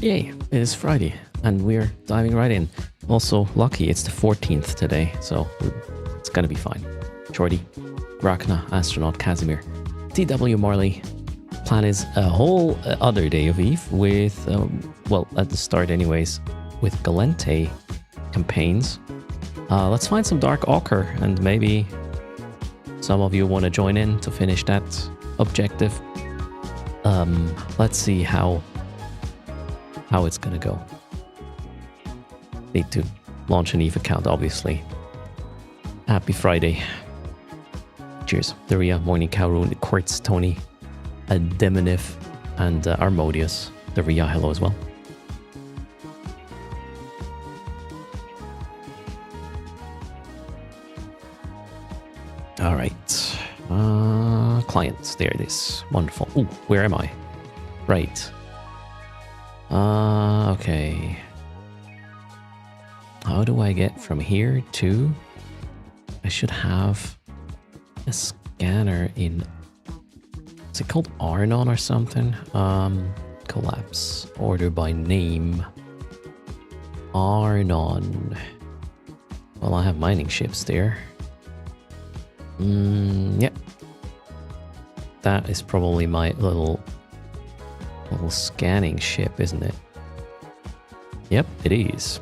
Yay, it is Friday, and we're diving right in. Also, lucky it's the 14th today, so it's gonna be fine. Shorty, Rakna, Astronaut, Casimir, TW Marley. Plan is a whole other day of Eve with, well, at the start anyways, with Gallente campaigns. Let's find some Dark Ochre, and maybe some of you want to join in to finish that objective. Let's see how it's gonna go. Need to launch an Eve account, obviously. Happy Friday. Cheers. Daria, Morning Kowroon, Quartz, Tony, Demonif, and Armodius. Daria, hello as well. All right. Clients, there it is. Wonderful. Ooh, where am I? Right. Okay. How do I get from here to... I should have a scanner in... Is it called Arnon or something? Collapse. Order by name. Arnon. Well, I have mining ships there. Yep. That is probably my little scanning ship, isn't it? Yep, it is.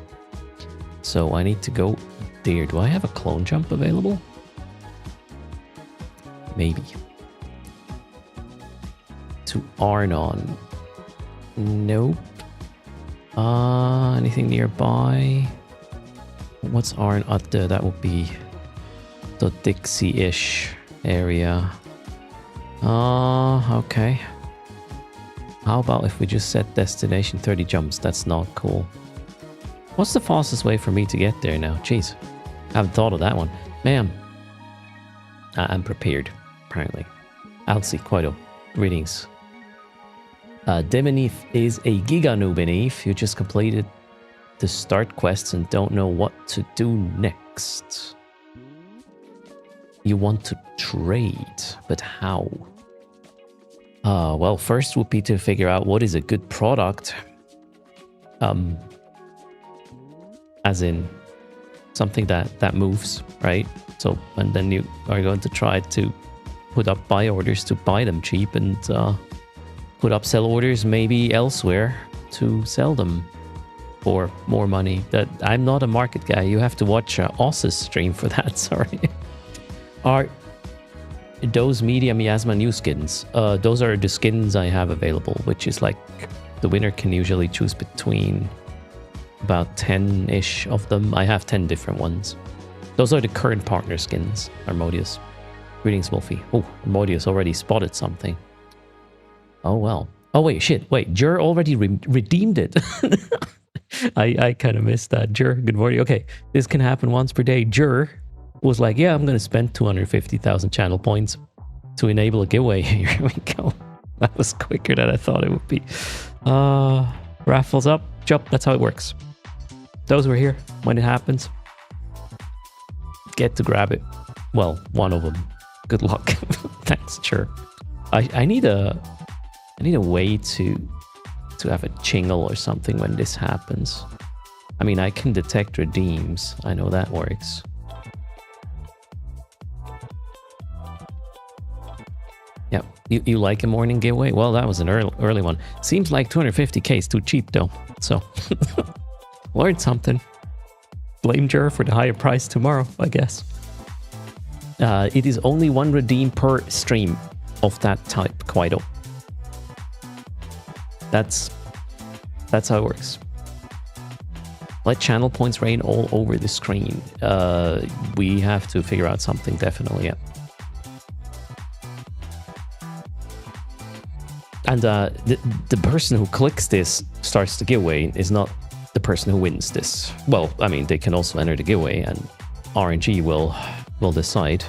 So I need to go there. Do I have a clone jump available? Maybe. To Arnon. Nope. Anything nearby? What's Arnon? That would be the Dixie-ish area. Okay. How about if we just set destination 30 jumps? That's not cool. What's the fastest way for me to get there now? Jeez. I haven't thought of that one. Ma'am. I'm prepared, apparently. Alcy, Quaido. Greetings. Demonif is a giga noob in Eve. You just completed the start quests and don't know what to do next. You want to trade, but how? Well, first would be to figure out what is a good product. As in something that moves, right? So, and then you are going to try to put up buy orders to buy them cheap and put up sell orders maybe elsewhere to sell them for more money. That I'm not a market guy. You have to watch Oss's stream for that, sorry. Are those media miasma new skins? Those are the skins I have available, which is like the winner can usually choose between about 10-ish of them. I have 10 different ones. Those are the current partner skins. Armodius. Greetings, Wolfie. Oh, Armodius already spotted something. Oh, well. Oh, wait, shit. Wait, Jur already redeemed it. I kind of missed that. Jur, good morning. Okay, this can happen once per day. Jur was like, yeah, I'm going to spend 250,000 channel points to enable a giveaway. Here we go. That was quicker than I thought it would be. Raffles up, jump. That's how it works. Those who are here when it happens, get to grab it. Well, one of them. Good luck. Thanks, sure. I need a way to have a jingle or something when this happens. I mean, I can detect redeems. I know that works. Yep. You like a morning giveaway? Well, that was an early one. Seems like 250k is too cheap though. So learned something. Blame Jur for the higher price tomorrow, I guess. It is only one redeem per stream of that type, Quaido. That's how it works. Let channel points rain all over the screen. We have to figure out something, definitely, yeah. And the person who clicks this starts the giveaway is not the person who wins this. Well, I mean, they can also enter the giveaway and RNG will decide.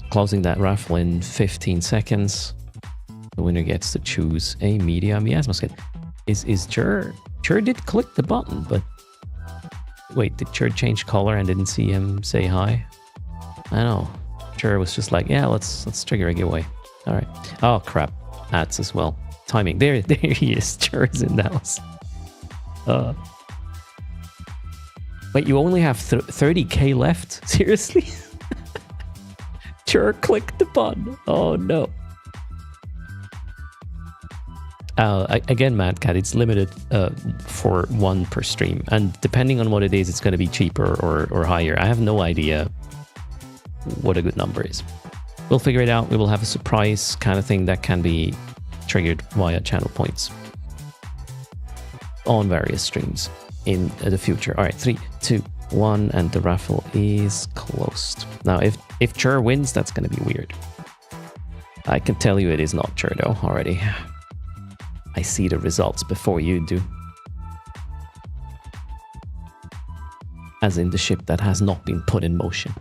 Closing that raffle in 15 seconds. The winner gets to choose a media miasma skin. Is Jur did click the button, but wait, did Jur change color and didn't see him say hi? I know. Jur was just like, yeah, let's trigger a giveaway. All right. Oh crap, ads as well. timing. There he is. Chur's in the house. Wait, you only have 30k left? Seriously? Chur clicked the button. Oh no. Again, Mad Cat, it's limited for 1 per stream, and depending on what it is, it's going to be cheaper or higher. I have no idea what a good number is. We'll figure it out. We will have a surprise kind of thing that can be triggered via channel points on various streams in the future. All right, 3, 2, 1, and the raffle is closed. Now, if Chur wins, that's going to be weird. I can tell you it is not Chur though already. I see the results before you do. As in the ship that has not been put in motion.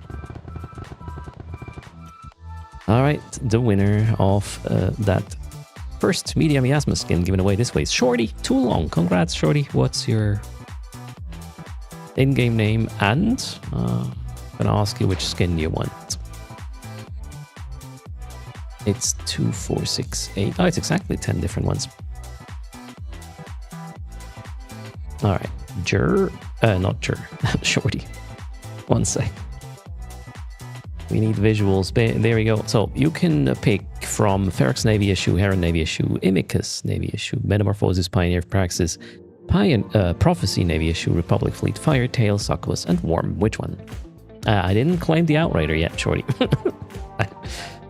Alright, the winner of that first medium miasma skin given away this way is Shorty. Too long. Congrats, Shorty. What's your in-game name? And I'm gonna ask you which skin you want. It's 2, 4, 6, 8. Oh, it's exactly 10 different ones. All right, not Jur, Shorty. 1 sec. We need visuals. There we go. So you can pick from Ferox Navy issue, Heron Navy issue, Imicus Navy issue, Metamorphosis, Pioneer of Praxis, Prophecy Navy issue, Republic Fleet, Firetail, Succubus, and Worm. Which one? I didn't claim the Outrider yet, Shorty.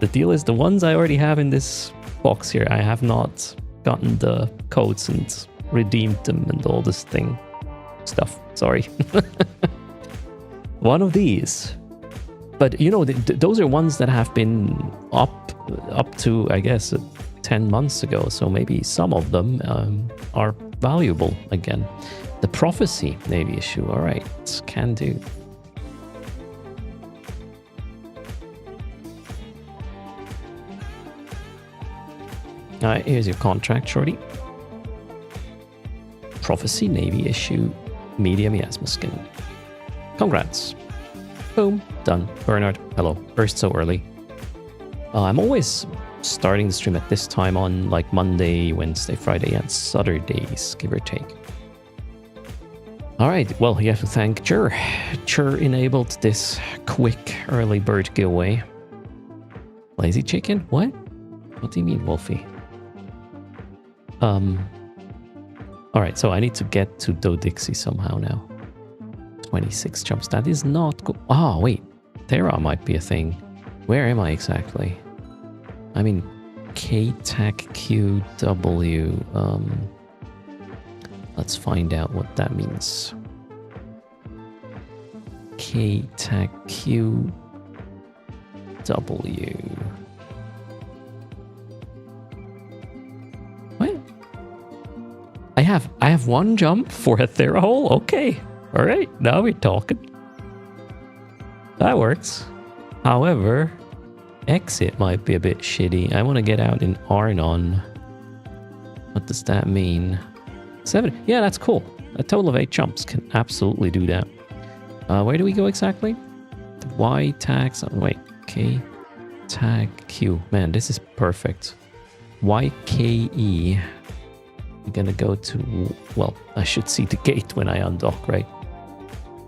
The deal is the ones I already have in this box here, I have not gotten the codes and redeemed them and all this stuff. Sorry. One of these. But you know, those are ones that have been up to, I guess, 10 months ago. So maybe some of them are valuable again. The Prophecy Navy issue. All right, can do. All right, here's your contract, Shorty. Prophecy Navy issue, medium miasma skin. Congrats. Boom, done. Bernard, hello. First so early. I'm always starting the stream at this time on like Monday, Wednesday, Friday, and Saturdays, give or take. All right, well, you have to thank Chur. Chur enabled this quick early bird giveaway. Lazy chicken? What? What do you mean, Wolfie? All right, so I need to get to Do Dixie somehow now. 26 jumps. That is not good. Oh, wait. Terra might be a thing. Where am I exactly? I mean, KTAC QW. Let's find out what that means. KTAC QW. I have 1 jump for a Thera hole? Okay. Alright, now we're talking. That works. However, exit might be a bit shitty. I want to get out in Arnon. What does that mean? 7. Yeah, that's cool. A total of 8 jumps can absolutely do that. Where do we go exactly? The Y tags. Wait, K tag Q. Man, this is perfect. YKE. I'm gonna go to, well, I should see the gate when I undock, right?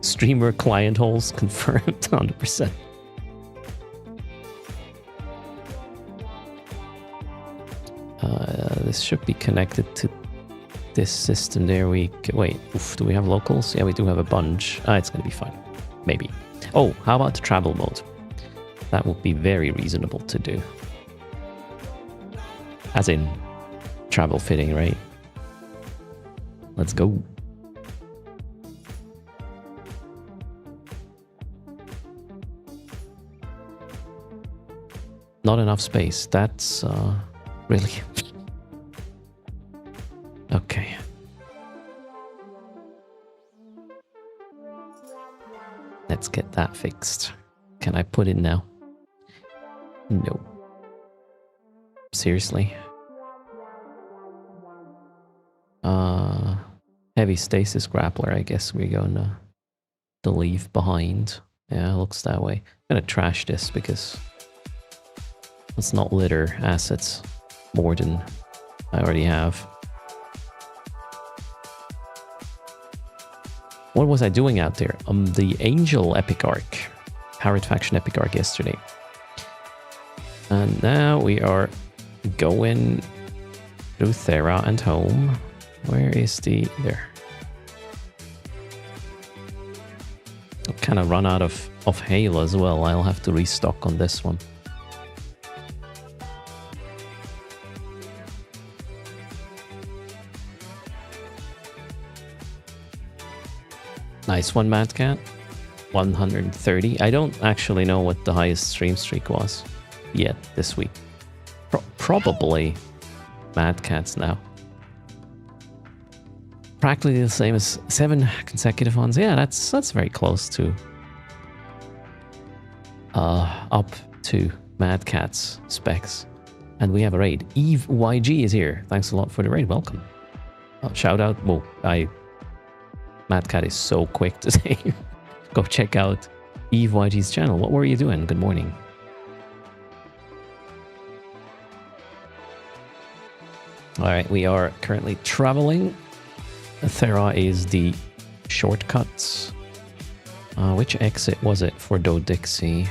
Streamer client holes confirmed 100%. This should be connected to this system there. Wait, oof, do we have locals? Yeah, we do have a bunch. It's gonna be fine. Maybe. Oh, how about the travel mode? That would be very reasonable to do. As in, travel fitting, right? Let's go. Not enough space. That's really... Okay. Let's get that fixed. Can I put in now? No. Seriously? Heavy stasis grappler, I guess we're gonna leave behind. Yeah, looks that way. I'm gonna trash this because let's not litter assets more than I already have. What was I doing out there? The Angel Epic Arc. Pirate Faction Epic Arc yesterday. And now we are going through Thera and home. Where is the... There. I'll kind of run out of hail as well. I'll have to restock on this one. Nice one, Mad Cat. 130. I don't actually know what the highest stream streak was yet this week. Probably Mad Cat's now. Practically the same as 7 consecutive ones. Yeah, that's very close to up to Mad Cat's specs. And we have a raid. Eve YG is here. Thanks a lot for the raid. Welcome. Shout out. Well, Mad Cat is so quick to say. Go check out Eve YG's channel. What were you doing? Good morning. All right, we are currently traveling. Thera is the shortcuts. Which exit was it for Dodixie?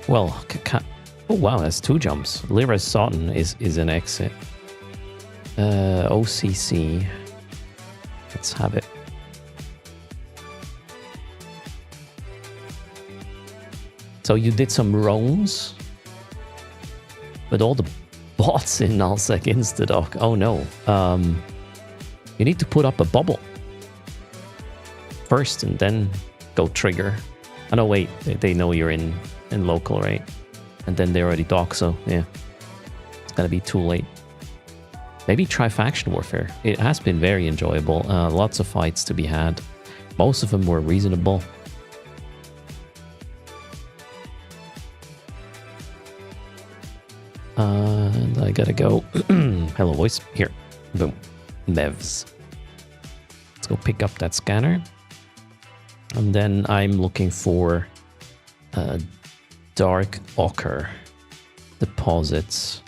Well, oh wow, that's 2 jumps. Lyra Sutton is an exit. OCC. Let's have it. So you did some roams, but all the bots in Nullsec Instadoc. Oh no. You need to put up a bubble first and then go trigger. Oh no, wait. They know you're in local, right? And then they already dock, so yeah. It's gonna be too late. Maybe try faction warfare. It has been very enjoyable. Lots of fights to be had. Most of them were reasonable. And I gotta go. Hello, voice. Here. Boom. Nevs. Let's go pick up that scanner. And then I'm looking for Dark Ochre deposits.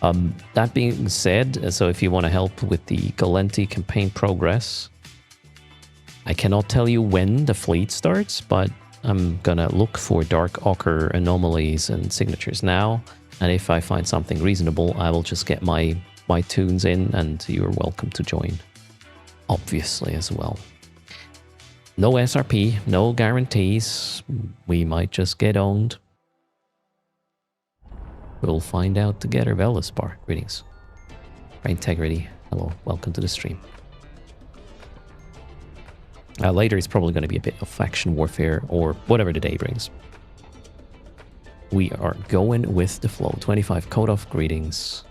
That being said, so if you want to help with the Gallente campaign progress, I cannot tell you when the fleet starts, but I'm gonna look for Dark Ochre anomalies and signatures now. And if I find something reasonable, I will just get my tunes in, and you're welcome to join, obviously, as well. No SRP, no guarantees. We might just get owned. We'll find out together. Veluspar, greetings. Integrity, hello, welcome to the stream. Later is probably going to be a bit of faction warfare or whatever the day brings. We are going with the flow. 25 code off, greetings.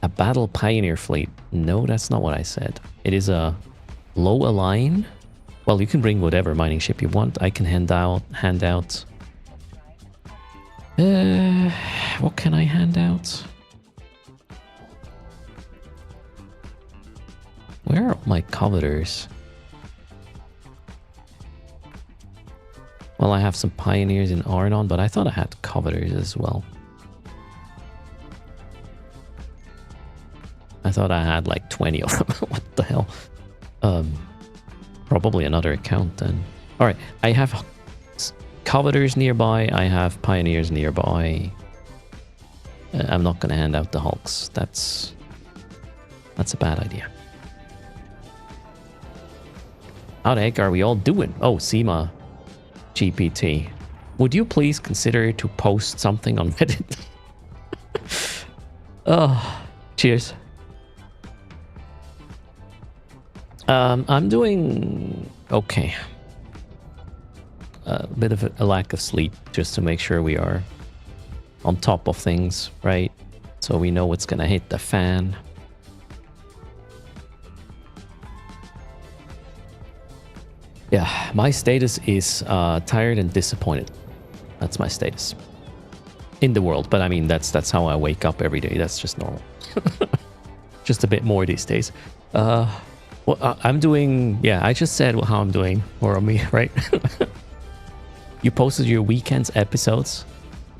A battle pioneer fleet. No, that's not what I said. It is a low align. Well, you can bring whatever mining ship you want. I can hand out. What can I hand out? Where are my coveters? Well, I have some pioneers in Arnon, but I thought I had coveters as well. I thought I had like 20 of them. What the hell? Probably another account then. All right, I have coveters nearby. I have pioneers nearby. I'm not gonna hand out the hulks. That's a bad idea. How the heck are we all doing? Oh, Seema GPT. Would you please consider to post something on Reddit? Oh, cheers. I'm doing okay. A bit of a lack of sleep just to make sure we are on top of things, right? So we know what's gonna hit the fan. Yeah, my status is tired and disappointed. That's my status in the world. But I mean, that's how I wake up every day. That's just normal. Just a bit more these days. Well, I'm doing. Yeah, I just said how I'm doing, or me, right? You posted your weekend's episodes.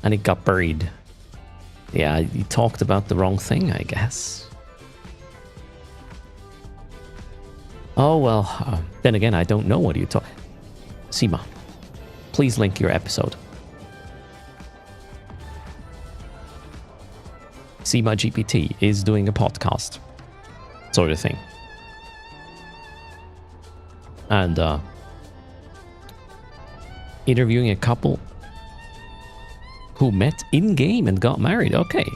and it got buried. Yeah, you talked about the wrong thing, I guess. Oh, well, then again, I don't know what you talk. Seema, please link your episode. Seema GPT is doing a podcast sort of thing. And interviewing a couple who met in-game and got married. Okay.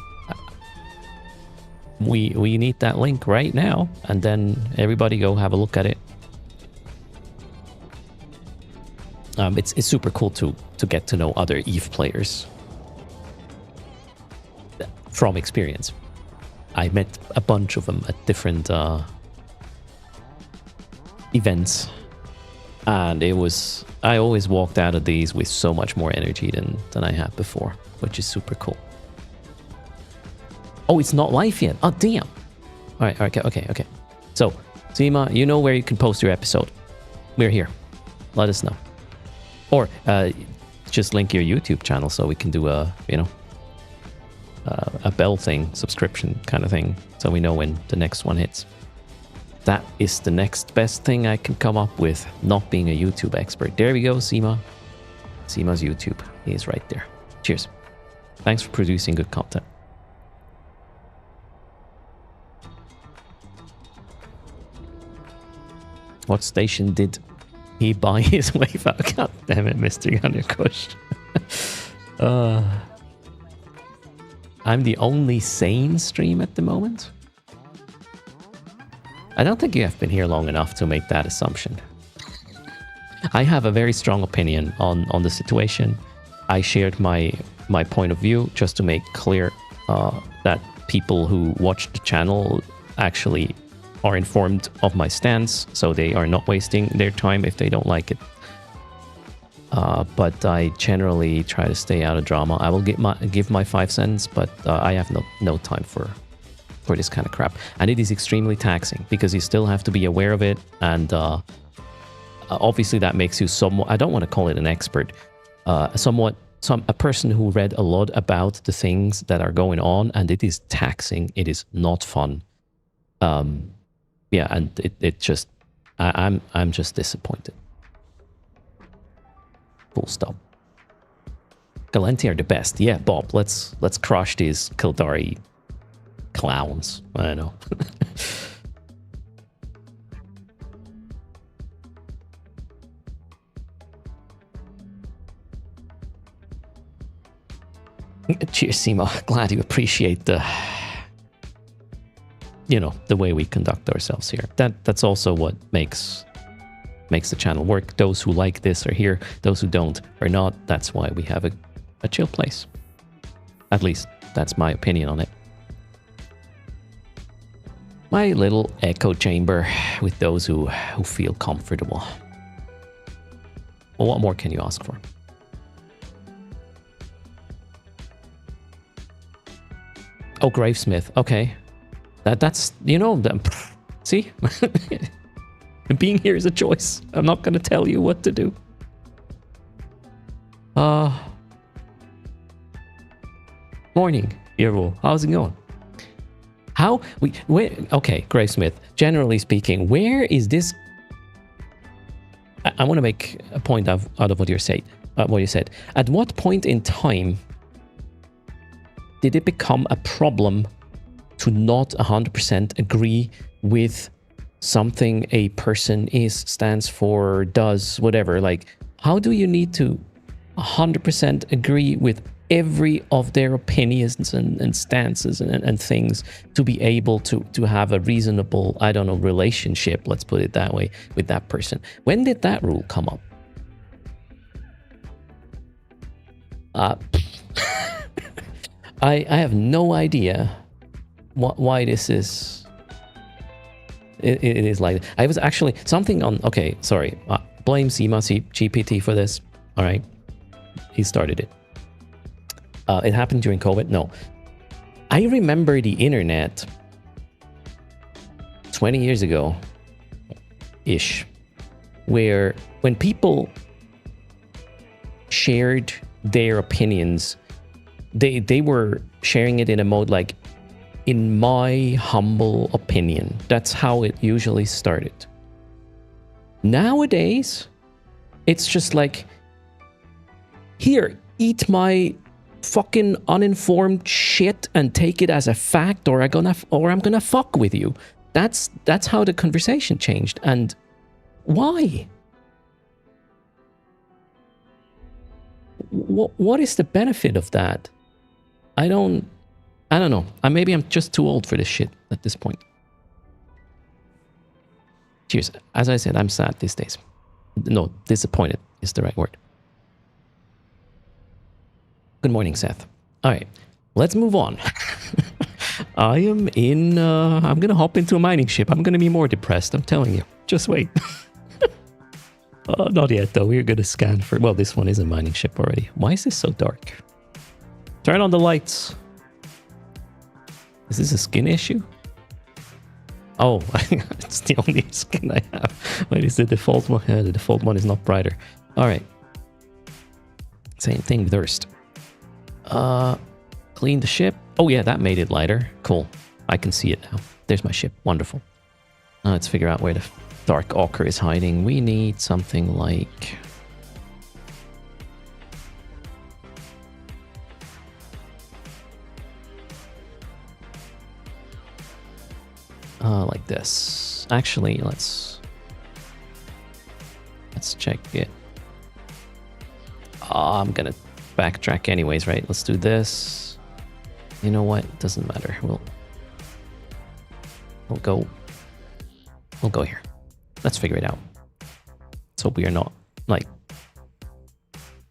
We need that link right now, and then everybody go have a look at it. It's super cool to get to know other EVE players from experience. I met a bunch of them at different events, and I always walked out of these with so much more energy than I had before, which is super cool. Oh, it's not live yet. Oh, damn. All right, okay. So, Seema, you know where you can post your episode. We're here. Let us know. Or just link your YouTube channel so we can do a bell thing, subscription kind of thing, so we know when the next one hits. That is the next best thing I can come up with, not being a YouTube expert. There we go, Seema. Seema's YouTube is right there. Cheers. Thanks for producing good content. What station did he buy his wave out? God damn it, Mr. Gunnerkush. I'm the only sane stream at the moment. I don't think you have been here long enough to make that assumption. I have a very strong opinion on the situation. I shared my point of view just to make clear that people who watch the channel actually are informed of my stance, so they are not wasting their time if they don't like it. But I generally try to stay out of drama. I will give my 5 cents, but I have no time for this kind of crap. And it is extremely taxing because you still have to be aware of it, and obviously that makes you somewhat, I don't want to call it an expert, a person who read a lot about the things that are going on, and it is taxing. It is not fun. Yeah, and it just, I'm just disappointed. Full stop. Gallente are the best. Yeah, Bob, let's crush these Kildari clowns. I don't know. Cheers, Seema. Glad you appreciate the way we conduct ourselves here. That's also what makes the channel work. Those who like this are here. Those who don't are not. That's why we have a chill place. At least that's my opinion on it. My little echo chamber with those who feel comfortable. Well, what more can you ask for? Oh, Gravesmith. Okay. That's, see? Being here is a choice. I'm not going to tell you what to do. Morning, Earwolf. How's it going? Okay, Gravesmith. Generally speaking, where is this? I want to make a point out of what you said. At what point in time did it become a problem to not 100% agree with something a person stands for, does, whatever? Like, how do you need to 100% agree with every of their opinions and stances and things to be able to have a reasonable, I don't know, relationship, let's put it that way, with that person? When did that rule come up? I have no idea why this is. It is like, I was actually something on. Okay, sorry. Blame Seema GPT for this. All right, he started it. It happened during COVID. No, I remember the internet 20 years ago, ish, where when people shared their opinions they were sharing it in a mode like, in my humble opinion. That's how it usually started. Nowadays, it's just like, here, eat my fucking uninformed shit and take it as a fact, or I'm gonna fuck with you. That's how the conversation changed. And why? What is the benefit of that? I don't know. Maybe I'm just too old for this shit at this point. Cheers. As I said, I'm sad these days. No, disappointed is the right word. Good morning, Seth. All right, let's move on. I am in... I'm going to hop into a mining ship. I'm going to be more depressed, I'm telling you. Just wait. Not yet, though. We're going to scan for... Well, this one is a mining ship already. Why is this so dark? Turn on the lights. Is this a skin issue? Oh, it's the only skin I have. Wait, is the default one? Yeah, the default one is not brighter. All right. Same thing with Erst. Clean the ship. Oh yeah, that made it lighter. Cool. I can see it now. There's my ship. Wonderful. Now let's figure out where the Dark Ochre is hiding. We need something like... like this. Actually, let's check it. I'm gonna backtrack anyways, right? Let's do this. You know what? It doesn't matter. We'll go here. Let's figure it out. Let's hope we are not like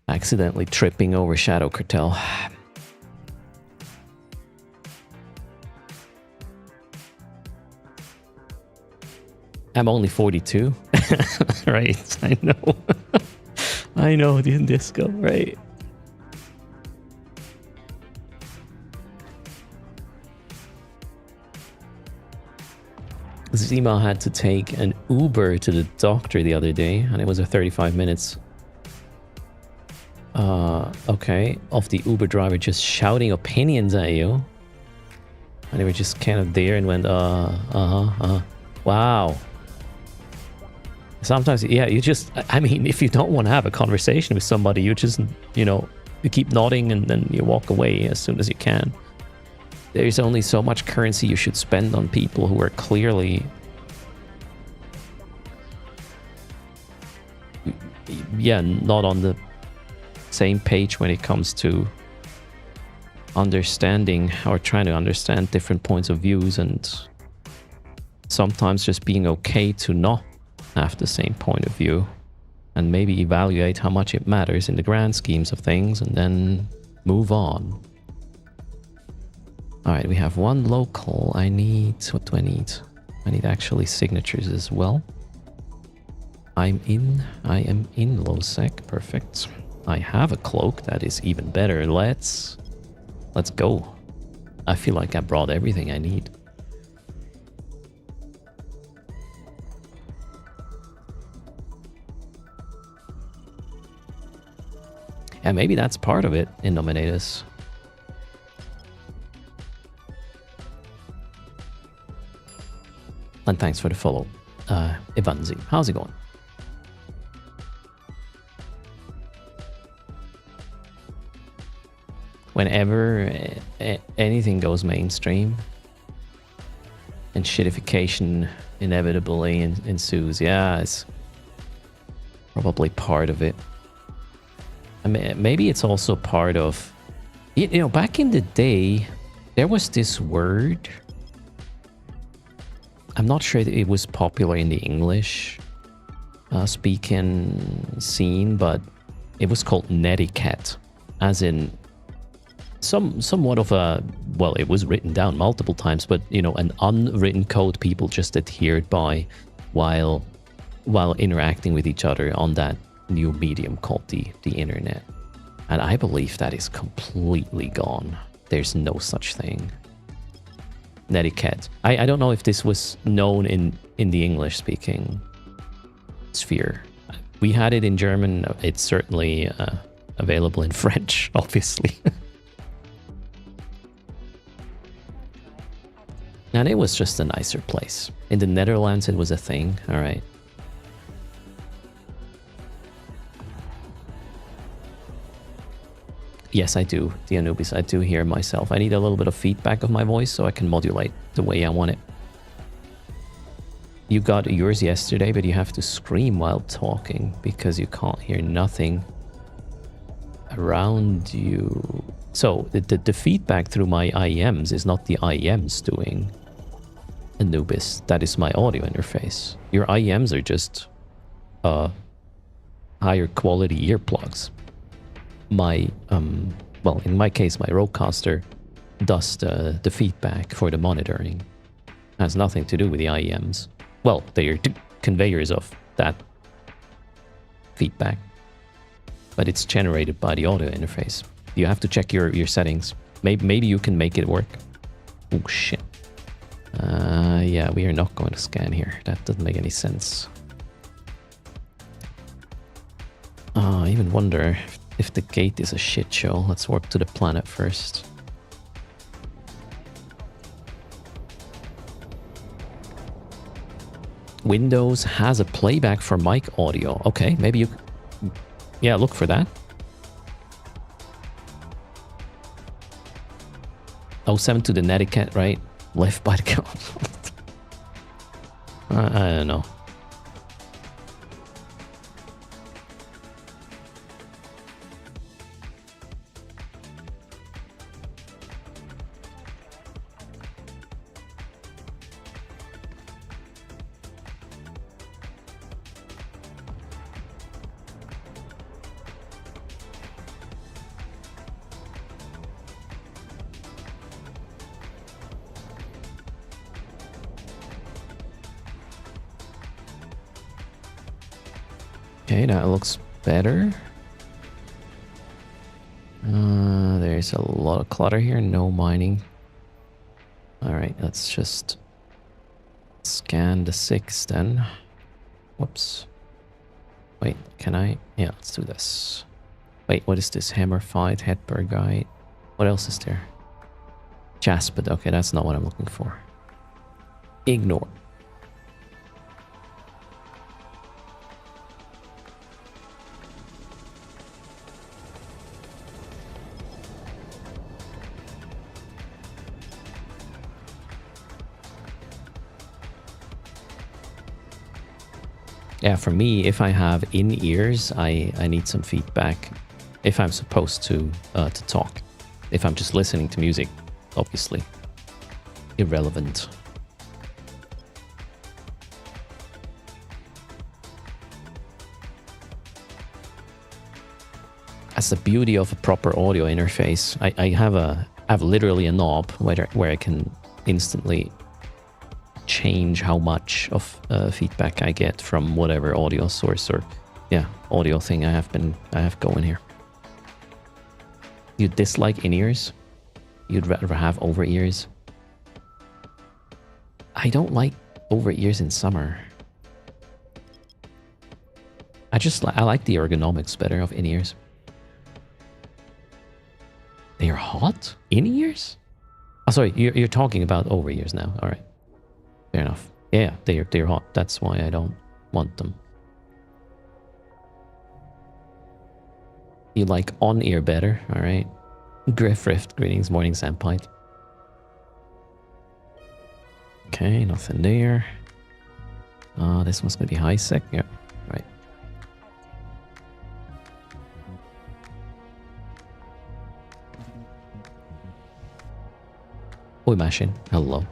accidentally tripping over Shadow Cartel. I'm only 42. Right, I know. I know, the disco, right? Zima had to take an Uber to the doctor the other day, and it was a 35 minutes. Okay, of the Uber driver just shouting opinions at you. And they were just kind of there and went, wow. Sometimes, yeah, you just, I mean, if you don't want to have a conversation with somebody, you just, you know, you keep nodding and then you walk away as soon as you can. There's only so much currency you should spend on people who are clearly, yeah, not on the same page when it comes to understanding or trying to understand different points of views, and sometimes just being okay to not have the same point of view and maybe evaluate how much it matters in the grand schemes of things and then move on. All right, we have one local. I need, what do I need? I need actually signatures as well. I am in Losec, perfect. I have a cloak, that is even better. Let's go. I feel like I brought everything I need. And maybe that's part of it in Nominatus. And thanks for the follow, Ivanzi. How's it going? Whenever anything goes mainstream and shitification inevitably ensues, yeah, it's probably part of it. I mean, maybe it's also part of, you know, back in the day, there was this word. I'm not sure that it was popular in the English speaking scene, but it was called netiquette, as in somewhat of a, well, it was written down multiple times, but, you know, an unwritten code people just adhered by while interacting with each other on that new medium called the internet. And I believe that is completely gone. There's no such thing. Netiquette. I don't know if this was known in the English speaking sphere. We had it in German. It's certainly available in French, obviously. And it was just a nicer place. In the Netherlands, it was a thing. All right. Yes, I do. The Anubis, I do hear myself. I need a little bit of feedback of my voice so I can modulate the way I want it. You got yours yesterday, but you have to scream while talking because you can't hear nothing around you. So the feedback through my IEMs is not the IEMs doing Anubis. That is my audio interface. Your IEMs are just higher quality earplugs. My well, in my case, my Rodecaster does the feedback for the monitoring. Has nothing to do with the IEMs. Well, they are conveyors of that feedback, but it's generated by the audio interface. You have to check your settings. Maybe you can make it work. Oh shit. Yeah, we are not going to scan here. That doesn't make any sense. I even wonder if the gate is a shit show. Let's warp to the planet first. Windows has a playback for mic audio. Okay, maybe you... Yeah, look for that. 07 to the netiquette, right? Left by the council. I don't know. Okay, that looks better. There's a lot of clutter here, no mining. Alright, let's just scan the 6 then. Whoops. Wait, can I? Yeah, let's do this. Wait, what is this? Hammer fight, headbird guide. What else is there? Jaspid, okay, that's not what I'm looking for. Ignore. Yeah, for me, if I have in-ears, I need some feedback if I'm supposed to talk. If I'm just listening to music, obviously. Irrelevant. That's the beauty of a proper audio interface. I have literally a knob where I can instantly change how much of feedback I get from whatever audio source or audio thing I have going here. You dislike in-ears? You'd rather have over-ears? I don't like over-ears in summer. I like the ergonomics better of in-ears. They are hot? In-ears? Oh, sorry, you're talking about over-ears now. All right. Fair enough. Yeah, they're hot. That's why I don't want them. You like on-ear better, all right? Griff Rift, greetings, morning, Sandpite. Okay, nothing there. This one's gonna be high sec. Yeah, right. Oi, Mashin. Hello.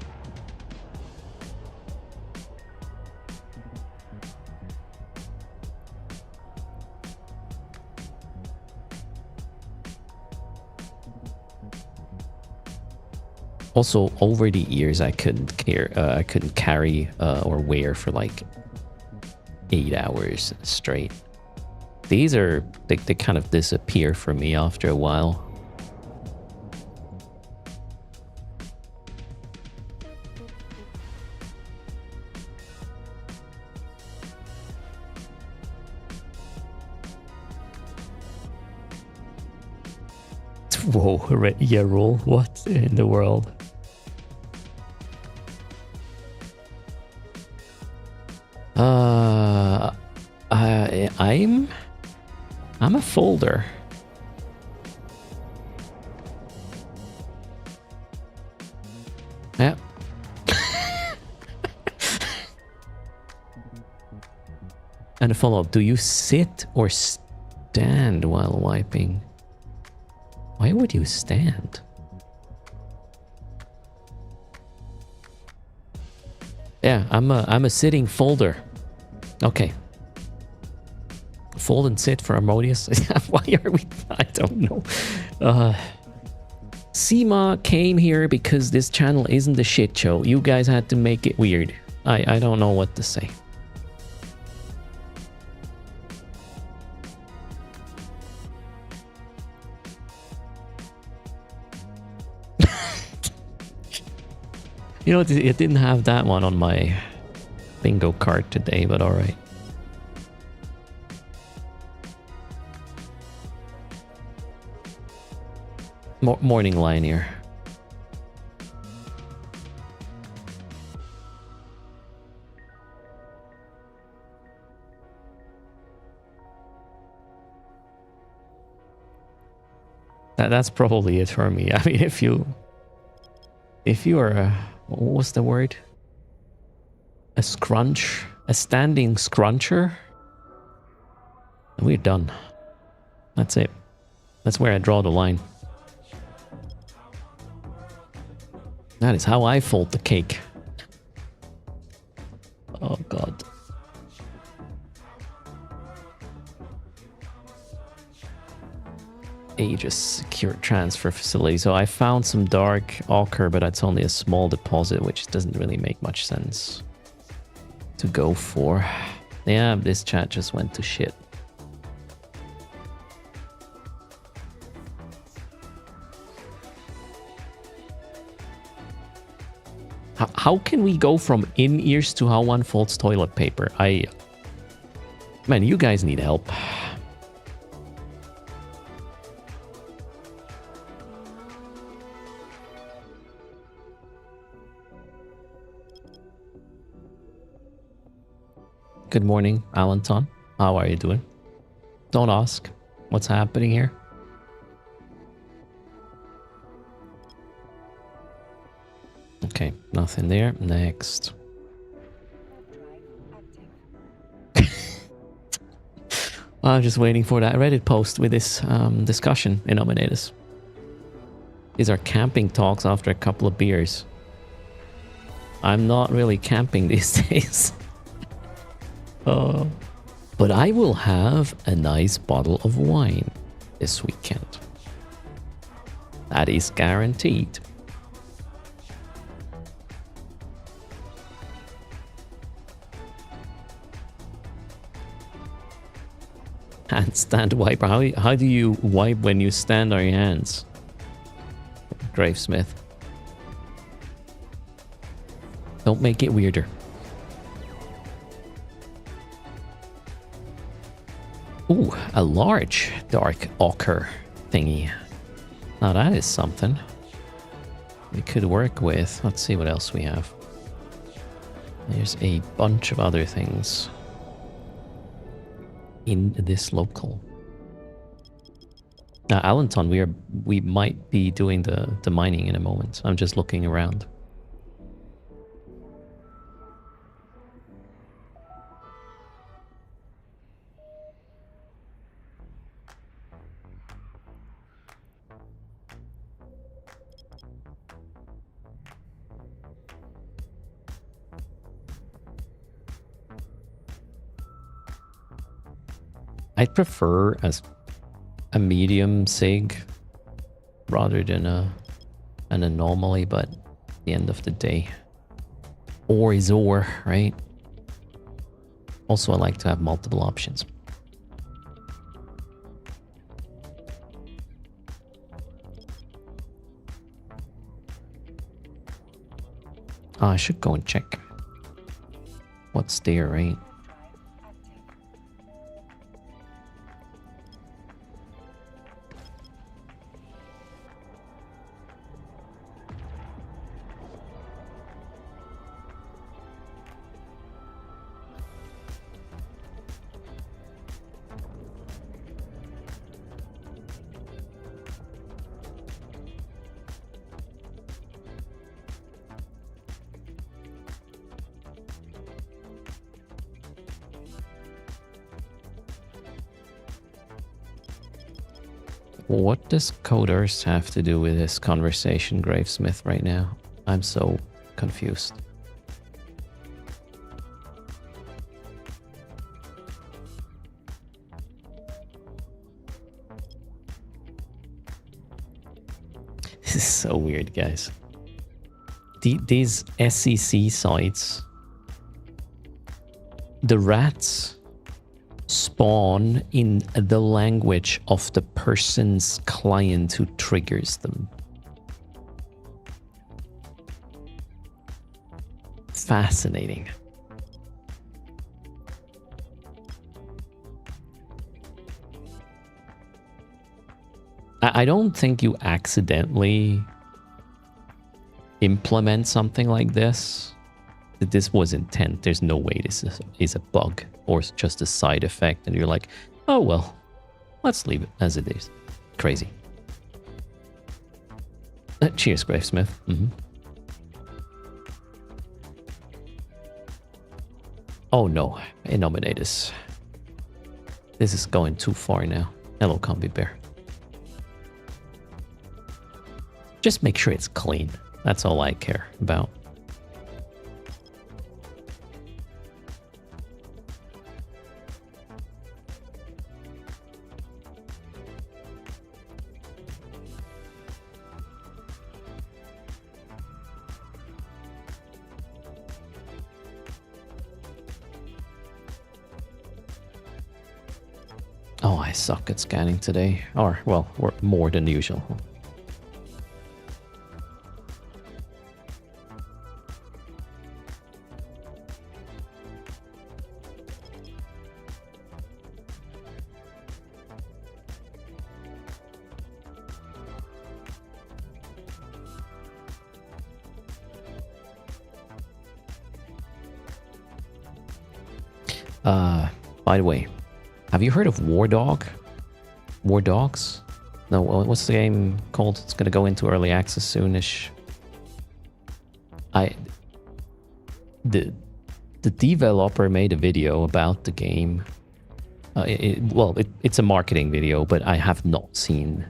Also, over the years, I couldn't carry or wear for like 8 hours straight. These are they kind of disappear for me after a while. Whoa, yeah, roll. What in the world? I'm a folder. Yeah. And a follow-up. Do you sit or stand while wiping? Why would you stand? Yeah, I'm a sitting folder. Okay. Fold and sit for Harmonious. Why are we? I don't know. Seema came here because this channel isn't a shit show. You guys had to make it weird. I don't know what to say. You know, it didn't have that one on my bingo card today, but alright. Morning line here. That's probably it for me. I mean, if you are a, what was the word? A scrunch, a standing scruncher. We're done. That's it. That's where I draw the line. That is how I fold the cake. Oh God. Aegis secure transfer facility. So I found some dark ochre, but that's only a small deposit, which doesn't really make much sense to go for. Yeah, this chat just went to shit. How can we go from in-ears to how one folds toilet paper? Man, you guys need help. Good morning, Alanton. How are you doing? Don't ask. What's happening here? Okay, nothing there. Next. I'm just waiting for that Reddit post with this discussion in Nominatus. These are camping talks after a couple of beers. I'm not really camping these days. But I will have a nice bottle of wine this weekend. That is guaranteed. Handstand wiper. How do you wipe when you stand on your hands? Gravesmith. Don't make it weirder. Ooh, a large dark ochre thingy. Now that is something we could work with. Let's see what else we have. There's a bunch of other things in this local. Now, Allenton, we might be doing the mining in a moment. I'm just looking around. I'd prefer a medium sig rather than an anomaly, but at the end of the day, ore is ore, right? Also, I like to have multiple options. Oh, I should go and check what's there, right? What does coders have to do with this conversation, Gravesmith, right now? I'm so confused. This is so weird, guys. These SEC sites, the rats spawn in the language of the person's client who triggers them. Fascinating. I don't think you accidentally implement something like this. That this was intent. There's no way this is a bug or just a side effect, and you're like, oh well, let's leave it as it is. Crazy. Cheers, Gravesmith. Oh no, Innominatus. This is going too far now. Hello, Combi Bear. Just make sure it's clean. That's all I care about. Oh, I suck at scanning today. Or, well, more than usual. By the way, have you heard of War Dog? War Dogs? No, what's the game called? It's gonna go into early access soonish. The developer made a video about the game. It's a marketing video, but I have not seen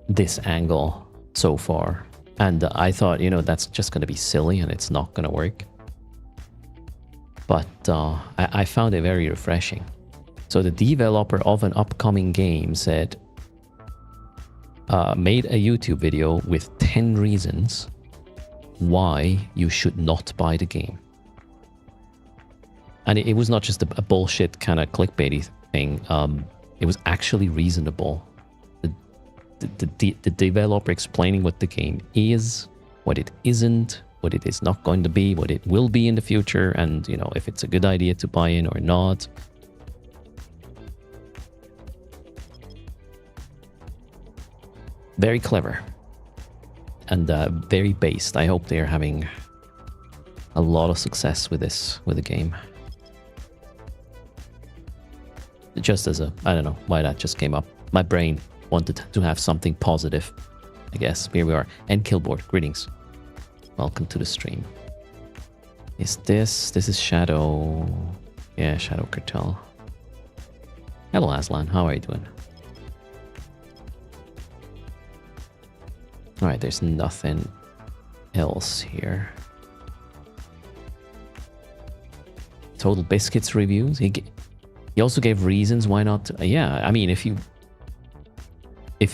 this angle so far. And I thought, you know, that's just gonna be silly and it's not gonna work. But I found it very refreshing. So the developer of an upcoming game said, made a YouTube video with 10 reasons why you should not buy the game. And it was not just a bullshit kind of clickbaity thing. It was actually reasonable. The developer explaining what the game is, what it isn't, what it is not going to be, what it will be in the future, and, you know, if it's a good idea to buy in or not. Very clever. And very based. I hope they're having a lot of success with the game. Just as I don't know why that just came up. My brain wanted to have something positive, I guess. Here we are. And Killboard, greetings. Welcome to the stream. This is Shadow. Yeah, Shadow Cartel. Hello, Aslan. How are you doing? Alright, there's nothing else here. Total Biscuits reviews. He also gave reasons why not. Yeah, I mean, if you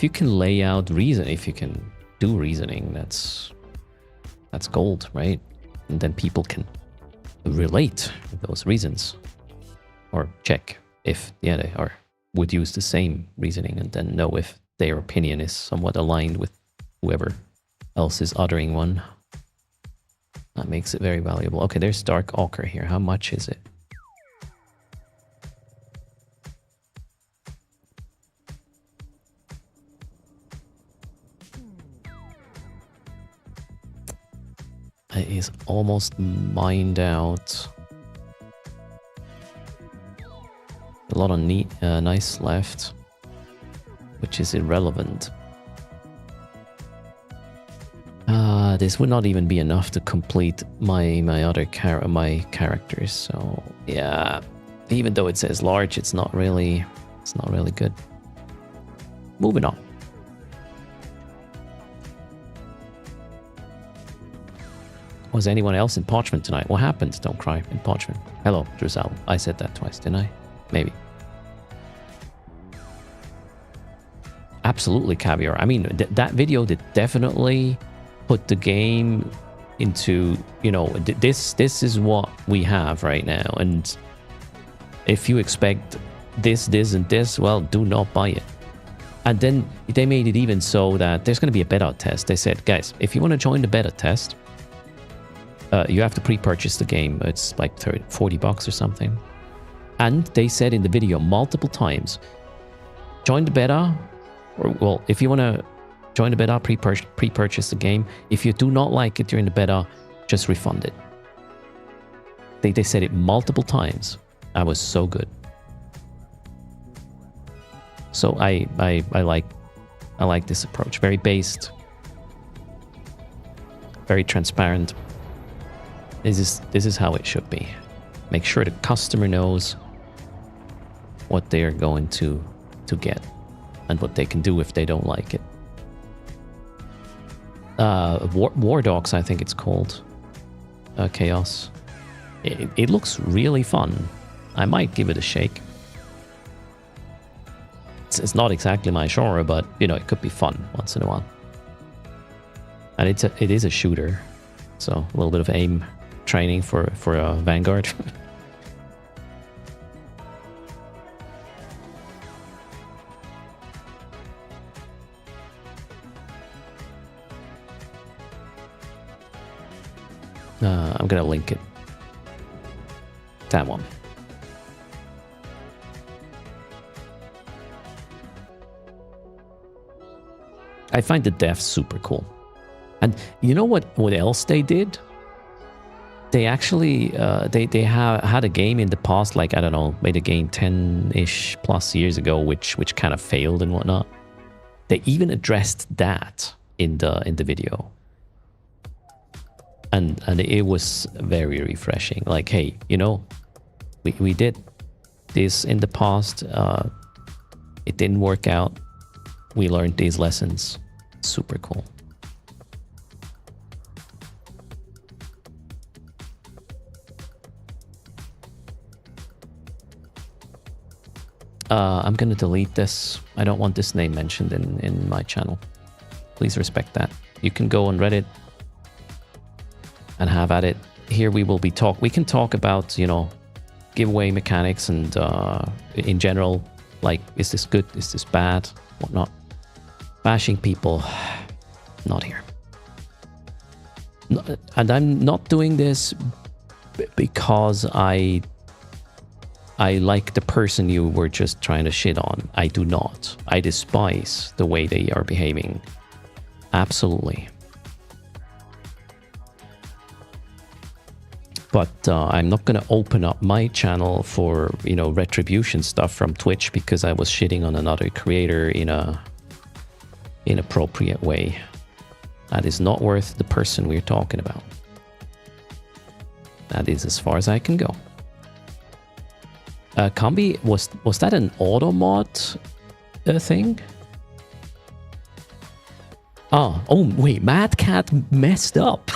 can lay out reason, if you can do reasoning, that's gold, right? And then people can relate with those reasons, or check if they would use the same reasoning, and then know if their opinion is somewhat aligned with whoever else is uttering one. That makes it very valuable. Okay, there's Dark Ochre here. How much is it? It is almost mined out. A lot of nice left, which is irrelevant. This would not even be enough to complete my other characters. So yeah, even though it says large, it's not really good. moving on. Was anyone else in Parchment tonight? What happened? Don't cry in Parchment. Hello, Drizzle. I said that twice, didn't I? Maybe. Absolutely, Caviar. I mean, that video did definitely put the game into, you know, this is what we have right now. And if you expect this, and this, well, do not buy it. And then they made it even so that there's going to be a beta test. They said, guys, if you want to join the beta test, you have to pre-purchase the game. It's like 40 bucks or something. And they said in the video multiple times, join the beta, or, well, if you want to join the beta, pre-purchase the game. If you do not like it during the beta, just refund it. They said it multiple times. That was so good. So I like this approach. Very based, very transparent. This is how it should be. Make sure the customer knows what they are going to get and what they can do if they don't like it. War Dogs, I think it's called. Chaos. It looks really fun. I might give it a shake. It's not exactly my genre, but you know, it could be fun once in a while. And it is a shooter, so a little bit of aim training for a Vanguard. I'm gonna link it. That one. I find the devs super cool. And you know what else they did? They actually they had a game in the past, like, I don't know, made a game 10-ish plus years ago, which kind of failed and whatnot. They even addressed that in the video. And it was very refreshing. Like, hey, you know, we did this in the past. It didn't work out. We learned these lessons. Super cool. I'm gonna delete this. I don't want this name mentioned in my channel. Please respect that. You can go on Reddit and have at it. Here we will be we can talk about, you know, giveaway mechanics and in general, like, is this good, is this bad, whatnot. Bashing people, not here. No, and I'm not doing this because I like the person you were just trying to shit on. I do not. I despise the way they are behaving. Absolutely. But I'm not going to open up my channel for, you know, retribution stuff from Twitch because I was shitting on another creator in a inappropriate way. That is not worth the person we're talking about. That is as far as I can go. Combi, was that an auto mod thing? Oh wait, Mad Cat messed up.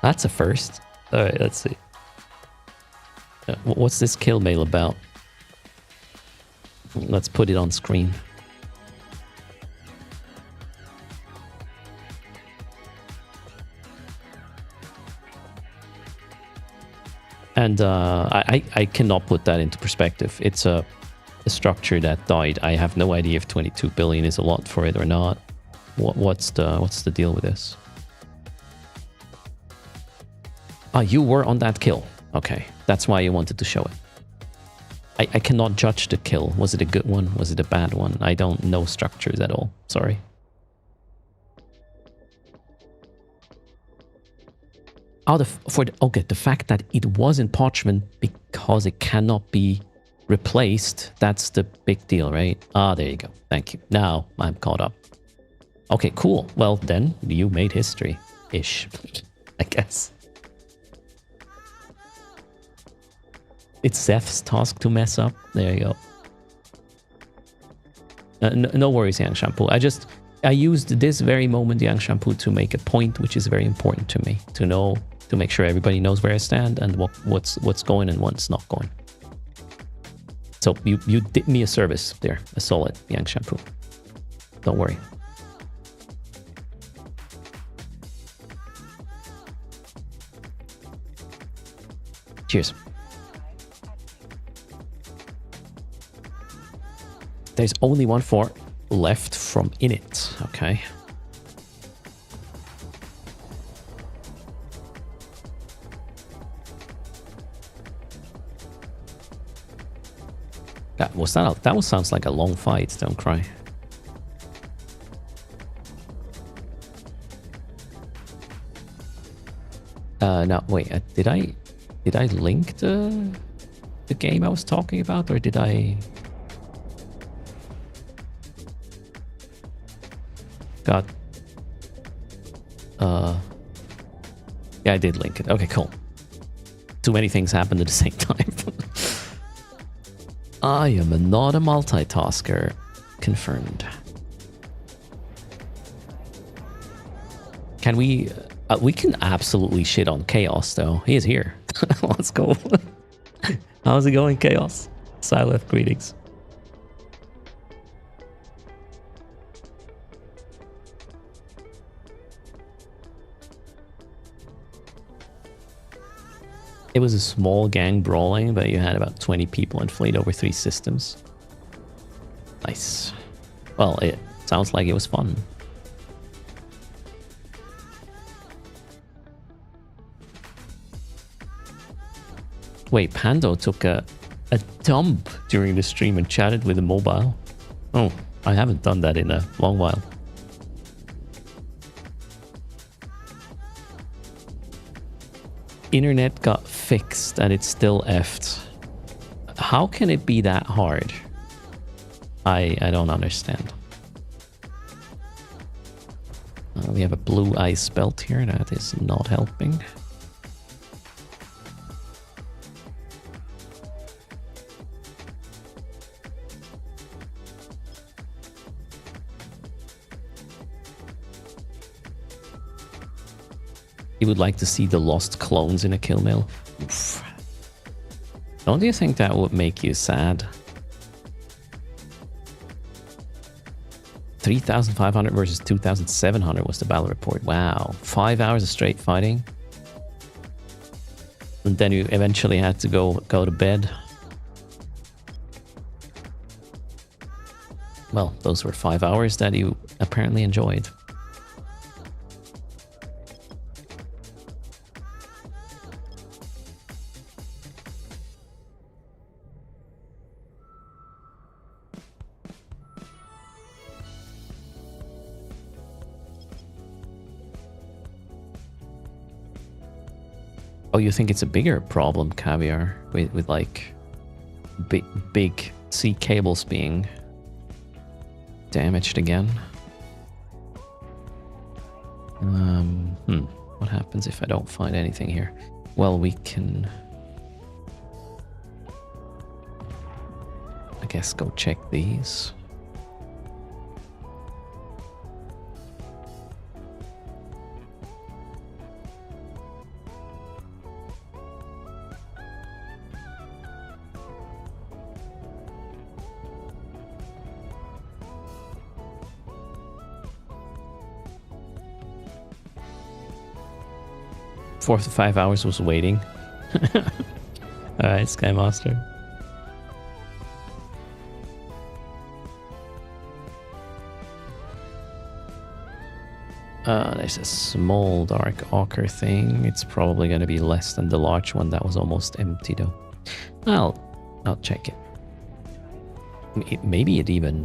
That's a first. All right, let's see. What's this kill mail about? Let's put it on screen. And I cannot put that into perspective. It's a structure that died. I have no idea if 22 billion is a lot for it or not. What's the deal with this? Ah, you were on that kill. Okay, that's why you wanted to show it. I cannot judge the kill. Was it a good one? Was it a bad one? I don't know structures at all. Sorry. Oh, the fact that it was in Parchment because it cannot be replaced, that's the big deal, right? Ah, there you go. Thank you. Now I'm caught up. Okay, cool. Well, then you made history-ish, I guess. It's Seth's task to mess up. There you go. No worries, Yang Shampoo. I used this very moment, Yang Shampoo, to make a point which is very important to me. To make sure everybody knows where I stand and what's going and what's not going. So you did me a service there. A solid, Yang Shampoo. Don't worry. Cheers. There's only 1-4 left from Init. Okay. That sounds like a long fight. Don't cry. No, wait. Did I link the game I was talking about, or did I? God. Yeah, I did link it. Okay, cool. Too many things happened at the same time. I am not a multitasker. Confirmed. Can we... we can absolutely shit on Chaos, though. He is here. Let's go. How's it going, Chaos? Silent greetings. It was a small gang brawling, but you had about 20 people and played over 3 systems. Nice. Well, it sounds like it was fun. Wait, Pando took a dump during the stream and chatted with a mobile. Oh, I haven't done that in a long while. Internet got fixed and it's still effed. How can it be that hard? I don't understand. We have a blue ice belt here. That is not helping. You would like to see the lost clones in a kill mill. Oof. Don't you think that would make you sad? 3,500 versus 2,700 was the battle report. Wow. 5 hours of straight fighting. And then you eventually had to go to bed. Well, those were 5 hours that you apparently enjoyed. Oh, you think it's a bigger problem, Caviar, with like big sea cables being damaged again? What happens if I don't find anything here? Well, we can, I guess, go check these. Four to 5 hours was waiting. Alright, Sky Master. There's a small dark ochre thing. It's probably going to be less than the large one that was almost empty though. I'll check it. Maybe it even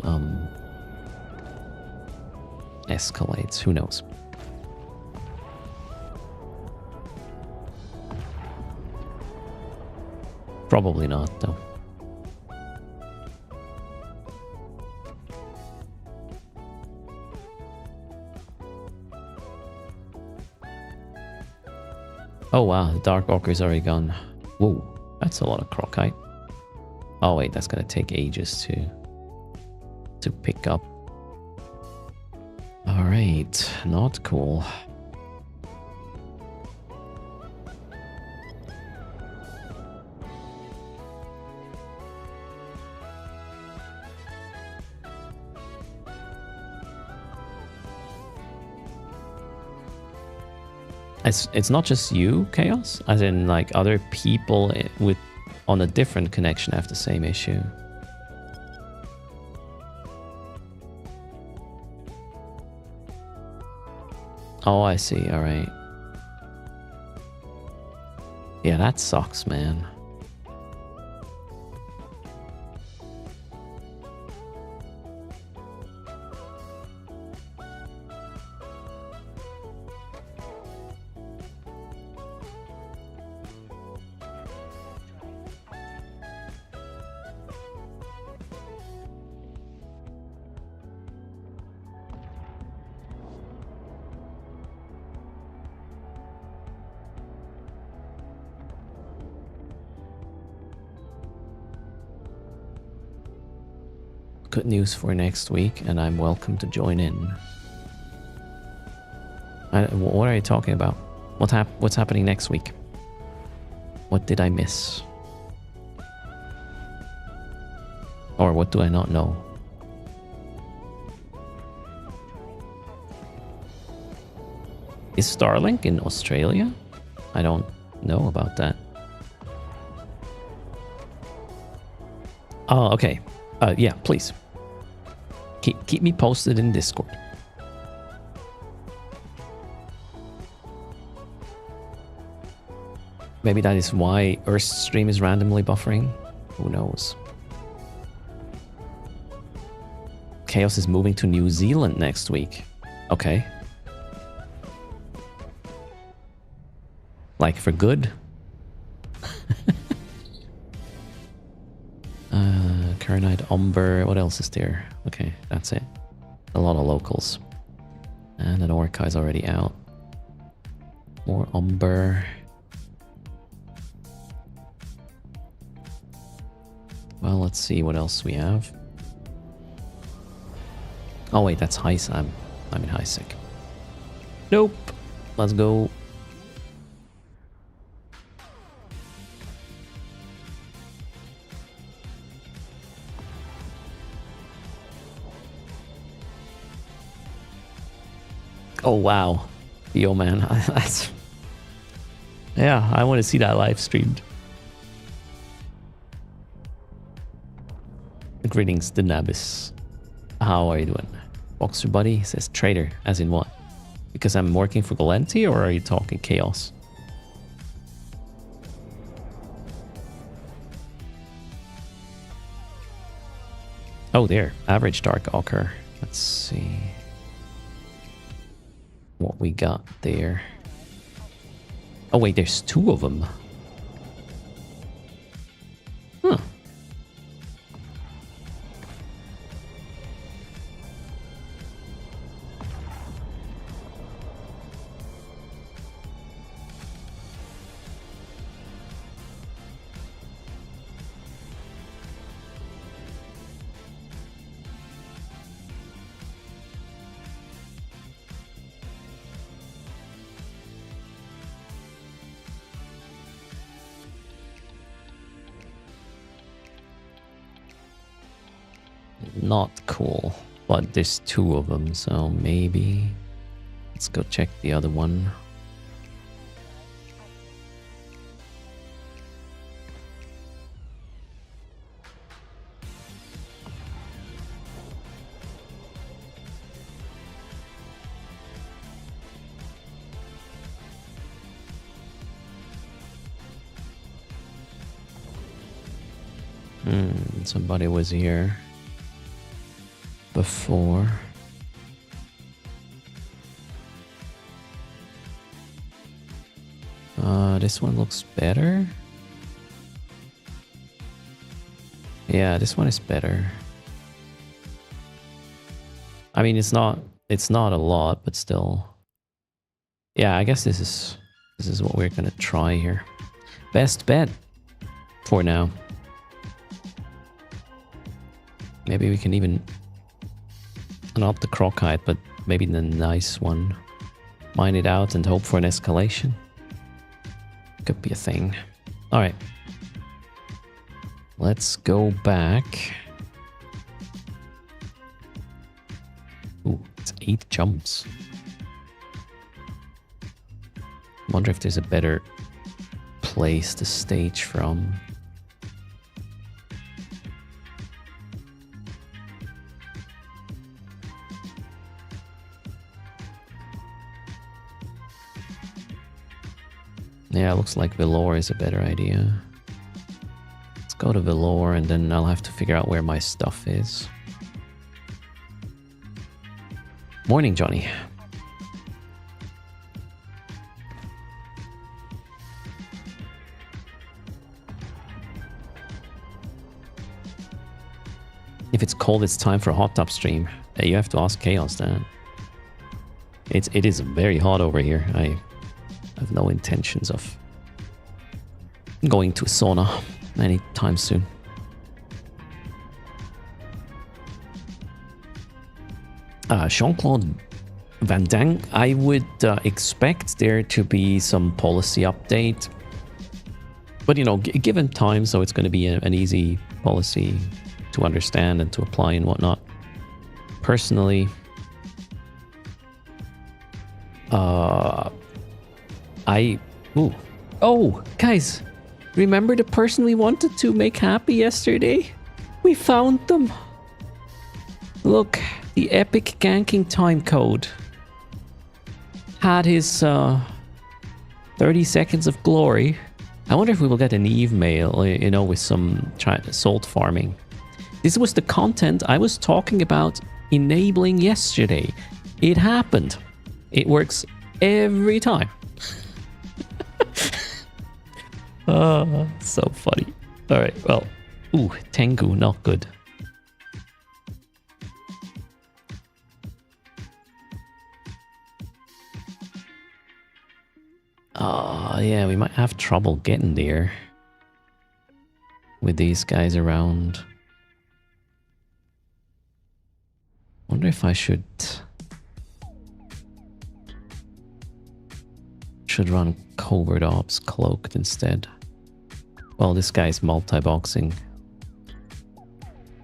escalates. Who knows? Probably not, though. Oh wow, the dark ochre is already gone. Whoa, That's a lot of crocite. Oh wait, that's gonna take ages to pick up. All right, not cool. It's not just you, Chaos, as in like other people with on a different connection have the same issue. Oh, I see. All right. Yeah, that sucks, man. Good news for next week, and I'm welcome to join in. What are you talking about? What's happening next week? What did I miss? Or what do I not know? Is Starlink in Australia? I don't know about that. Oh, okay. Yeah, please. Keep me posted in Discord. Maybe that is why Erst stream is randomly buffering. Who knows? Chaos is moving to New Zealand next week. Okay. Like for good? Kernite, Umber, what else is there? Okay, that's it. A lot of locals. And an Orca is already out. More Umber. Well, let's see what else we have. Oh wait, that's Heis. I'm in Heisig. Nope. Let's go. Oh wow, yo man, that's yeah. I want to see that live streamed. Greetings, Denabis. How are you doing? Boxer buddy says trader, as in what? Because I'm working for Gallente, or are you talking Chaos? Oh, there, average Dark Ocker. Let's see what we got there. Oh wait, there's two of them. Huh. Not cool, but there's two of them, so maybe let's go check the other one. Somebody was here before. This one looks better. Yeah, this one is better. I mean, it's not a lot, but still. Yeah, I guess this is what we're gonna try here. Best bet. for now. Maybe we can even... Not the Crocite, but maybe the nice one. Mine it out and hope for an escalation. Could be a thing. Alright. Let's go back. Ooh, it's 8 jumps. Wonder if there's a better place to stage from. Yeah, it looks like Velour is a better idea. Let's go to Velour and then I'll have to figure out where my stuff is. Morning, Johnny. If it's cold, it's time for a hot tub stream. You have to ask Chaos that. It is very hot over here. I have no intentions of going to a sauna anytime soon. Jean-Claude Van Damme, I would expect there to be some policy update. But, you know, given time, so it's going to be an easy policy to understand and to apply and whatnot. Personally, Oh, guys, remember the person we wanted to make happy yesterday? We found them. Look, the epic ganking time code had his 30 seconds of glory. I wonder if we will get an Eve mail, you know, with some salt farming. This was the content I was talking about enabling yesterday. It happened. It works every time. So funny. All right, well, ooh, Tengu, not good. Yeah, we might have trouble getting there with these guys around. Wonder if I should run Covert Ops cloaked instead. Well, this guy's multi-boxing.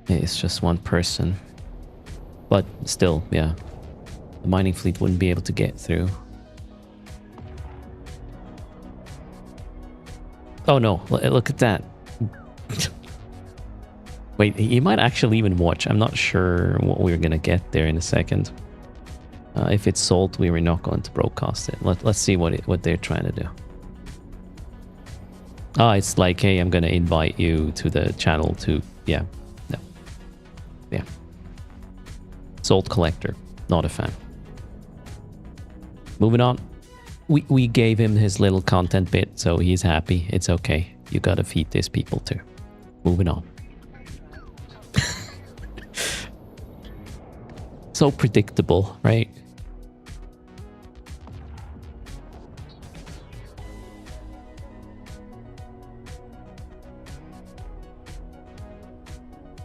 It's just one person. But still, yeah. The mining fleet wouldn't be able to get through. Oh no, look at that. Wait, he might actually even watch. I'm not sure what we're gonna get there in a second. If it's sold, we were not going to broadcast it. Let's see what they're trying to do. Ah, it's like, hey, I'm gonna invite you to the channel to... Yeah, no. Yeah. Salt collector, not a fan. Moving on. We gave him his little content bit, so he's happy. It's okay. You gotta feed these people too. Moving on. So predictable, right?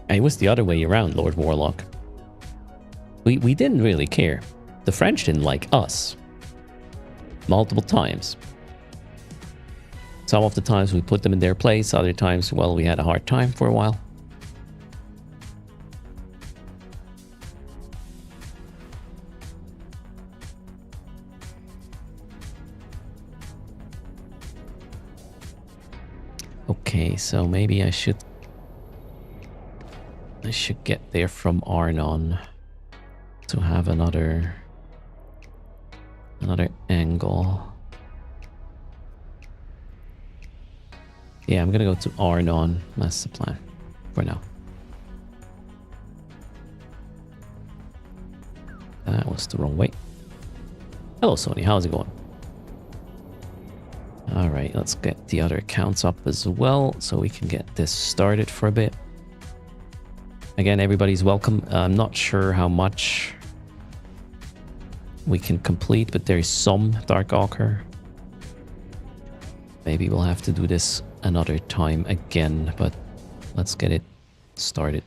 It was the other way around, Lord Warlock. We didn't really care. The French didn't like us. Multiple times. Some of the times we put them in their place, other times, well, we had a hard time for a while. Okay, so maybe I should get there from Arnon to have another angle. Yeah, I'm gonna go to Arnon. That's the plan for now. That was the wrong way. Hello, Sony. How's it going? All right, let's get the other accounts up as well so we can get this started for a bit. Again, everybody's welcome. I'm not sure how much we can complete, but there is some Dark Ochre. Maybe we'll have to do this another time again, but let's get it started.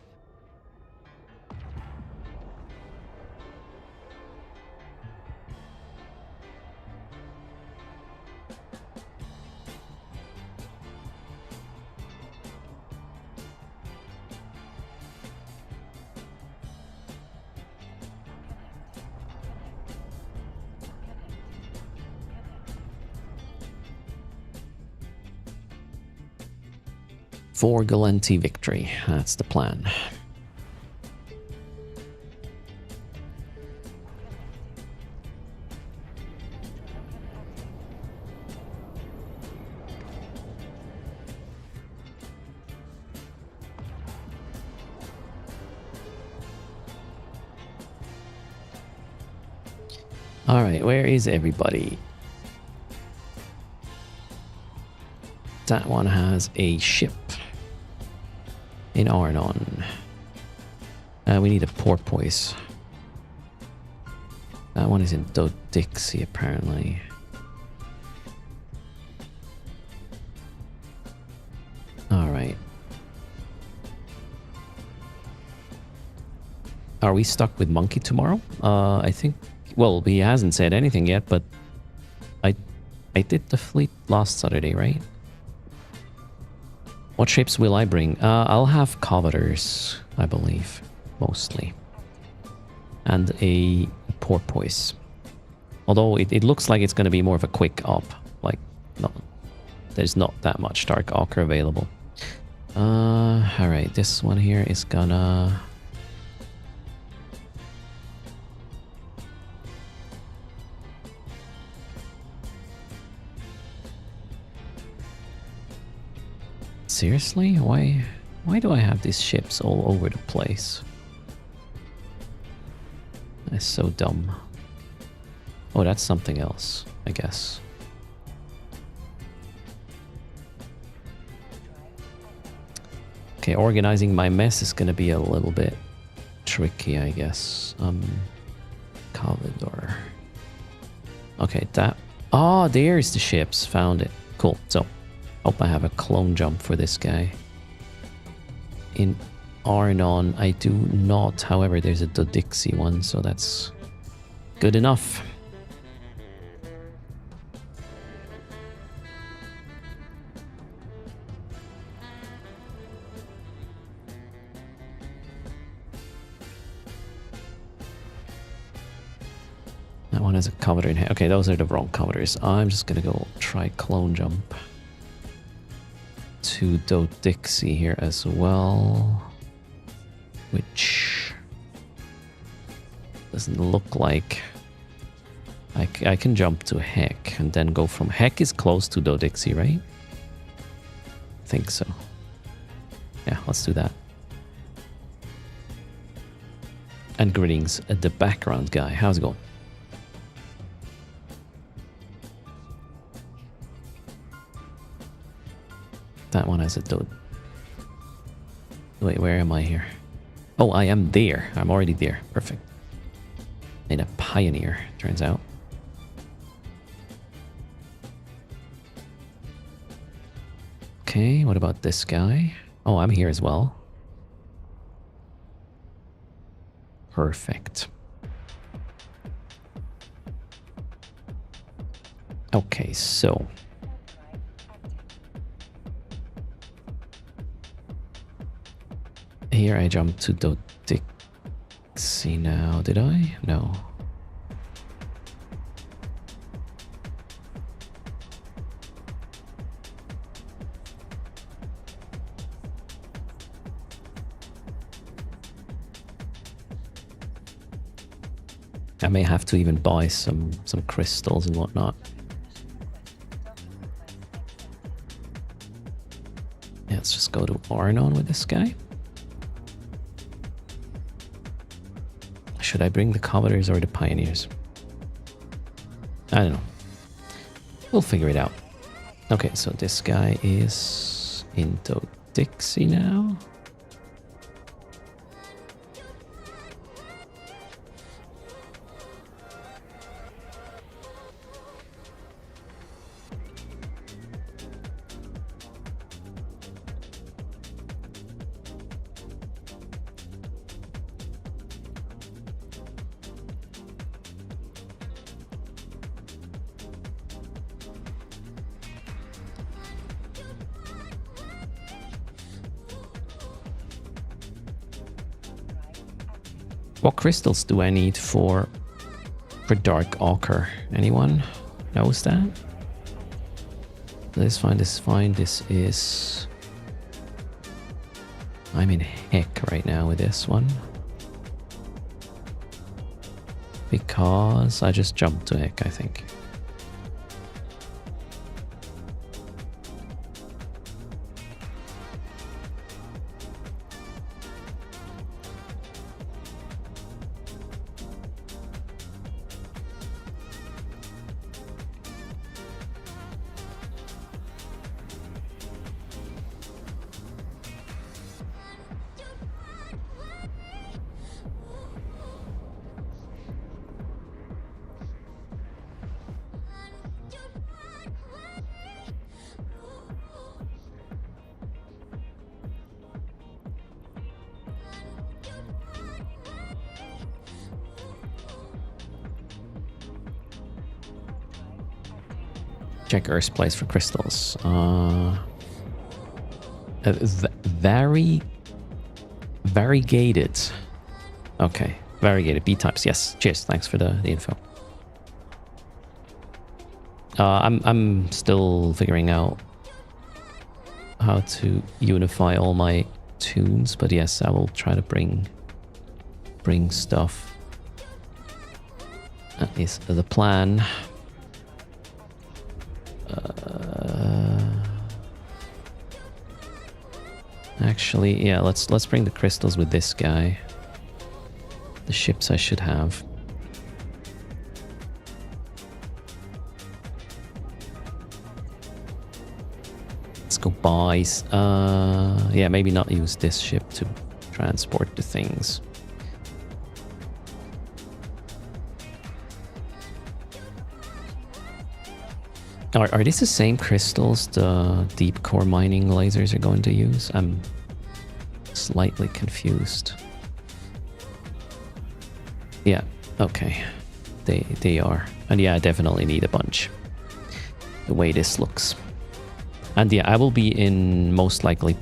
For Gallente victory, that's the plan. All right, where is everybody? That one has a ship in Arnon. We need a porpoise. That one is in Dodixie, apparently. All right. Are we stuck with Monkey tomorrow? I think... Well, he hasn't said anything yet, but I did the fleet last Saturday, right? What ships will I bring? I'll have Coveters, I believe, mostly. And a porpoise. Although it looks like it's going to be more of a quick op. Like, no, there's not that much Dark Ochre available. Alright, this one here is gonna... Seriously? Why do I have these ships all over the place? That's so dumb. Oh, that's something else, I guess. Okay, organizing my mess is gonna be a little bit tricky, I guess. Calvador. Okay, that... Oh, there's the ships. Found it. Cool. So, hope I have a clone jump for this guy. In Arnon, I do not. However, there's a Dodixie one, so that's good enough. That one has a coveter in here. Okay, those are the wrong covers. I'm just gonna go try clone jump to Dodixie here as well, which doesn't look like I can jump to Heck and then go from Heck is close to Dodixie, right? I think so. Yeah, let's do that. And greetings, the background guy. How's it going? That one has a dode. Wait, where am I here? Oh, I am there. I'm already there. Perfect. And a pioneer, turns out. Okay, what about this guy? Oh, I'm here as well. Perfect. Okay, so... Here I jump to Dodixie now, did I? No. I may have to even buy some crystals and whatnot. Yeah, let's just go to Arnon with this guy. Should I bring the Coveters or the Pioneers? I don't know. We'll figure it out. Okay, so this guy is in Dodixie now. What crystals do I need for dark ochre? Anyone knows that? This is fine, this is fine, this is... I'm in heck right now with this one. Because I just jumped to heck, I think. Check Earth's place for crystals. Variegated. Okay, variegated B types. Yes. Cheers. Thanks for the info. I'm still figuring out how to unify all my tunes, but yes, I will try to bring stuff. That is the plan. Actually, yeah, let's bring the crystals with this guy. The ships I should have. Let's go buy. Yeah, maybe not use this ship to transport the things. Are these the same crystals the deep core mining lasers are going to use? I'm slightly confused. Yeah, okay. They are. And yeah, I definitely need a bunch. The way this looks. And yeah, I will be in most likely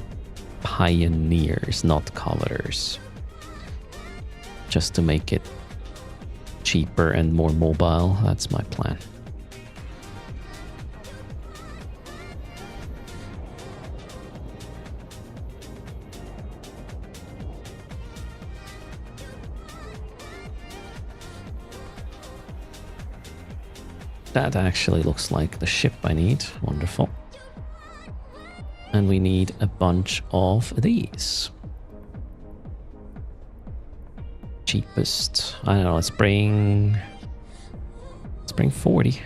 pioneers, not coveters. Just to make it cheaper and more mobile. That's my plan. That actually looks like the ship I need. Wonderful. And we need a bunch of these. Cheapest. I don't know, let's bring 40.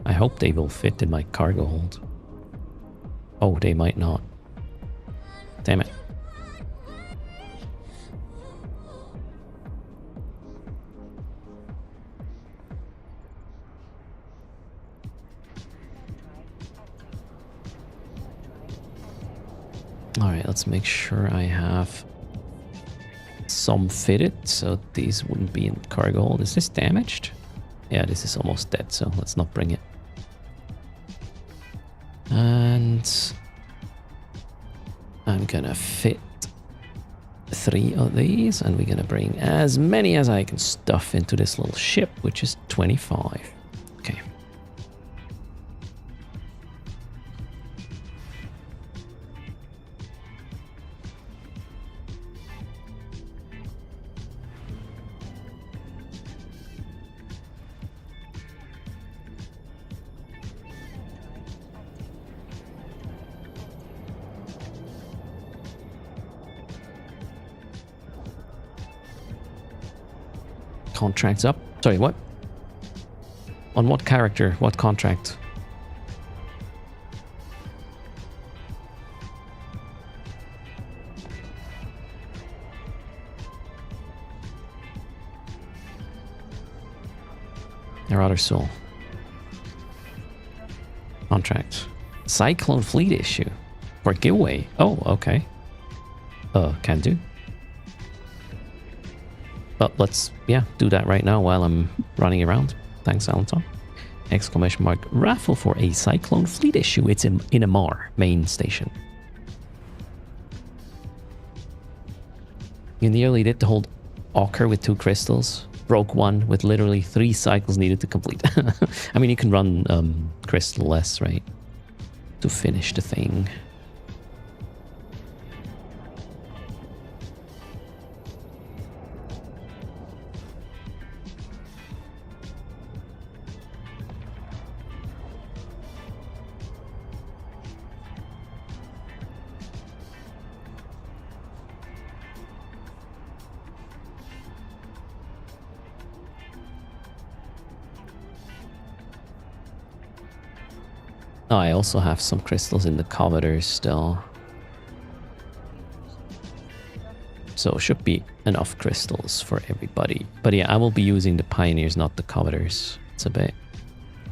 I hope they will fit in my cargo hold. Oh, they might not. Damn it. Alright, let's make sure I have some fitted, so these wouldn't be in cargo hold. Is this damaged? Yeah, this is almost dead, so let's not bring it. And I'm gonna fit 3 of these, and we're gonna bring as many as I can stuff into this little ship, which is 25. Okay. Contracts up. Sorry, what? On what character? What contract? Marauder Soul. Contract. Cyclone Fleet issue. For giveaway. Oh, okay. Can do. But let's, yeah, do that right now while I'm running around. Thanks, Alanton. Exclamation mark. Raffle for a Cyclone Fleet issue. It's in Amar, main station. You nearly did the whole Ochre with 2 crystals. Broke one with literally 3 cycles needed to complete. I mean, you can run crystal less, right? To finish the thing. Oh, I also have some crystals in the Covetors still. So should be enough crystals for everybody. But yeah, I will be using the Pioneers, not the Covetors.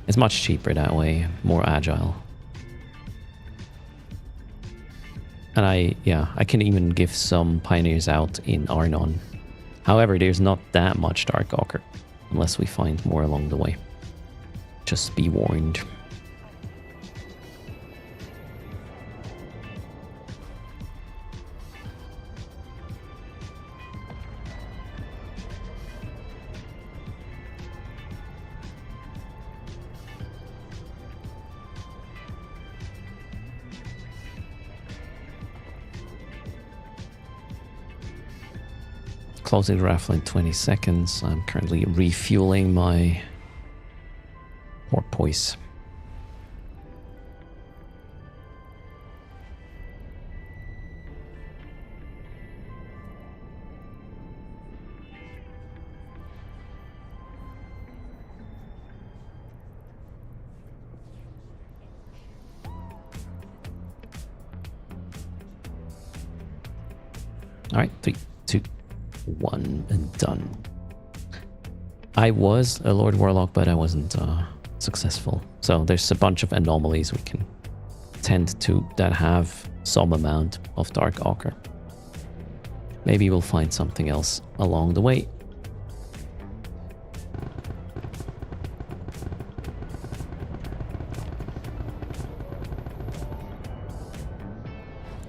It's much cheaper that way, more agile. And I can even give some Pioneers out in Arnon. However, there's not that much Dark Ochre, unless we find more along the way. Just be warned. Closing the raffle in 20 seconds. I'm currently refueling my porpoise. All right, 3, 2, 1, and done. I was a Lord Warlock, but I wasn't successful. So there's a bunch of anomalies we can tend to that have some amount of Dark Ochre. Maybe we'll find something else along the way.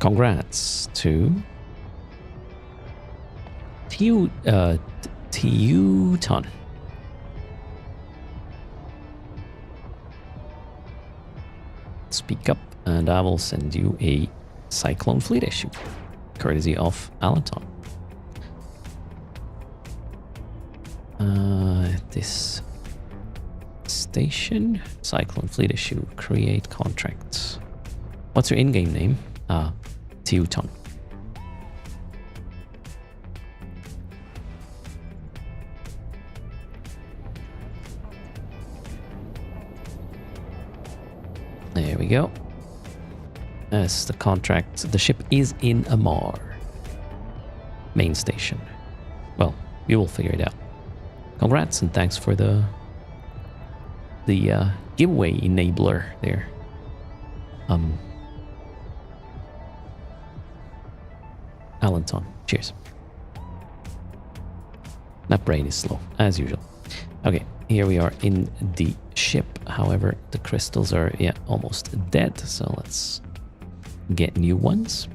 Congrats to Teuton. Speak up and I will send you a Cyclone Fleet issue, courtesy of Alaton. This station, Cyclone Fleet issue, create contracts. What's your in-game name? Teuton. There we go. As the contract, the ship is in Amar. Main station. Well, you will figure it out. Congrats and thanks for the giveaway enabler there. Alanton, cheers. That brain is slow, as usual. Okay, here we are in the ship. However, the crystals are, almost dead. So let's get new ones.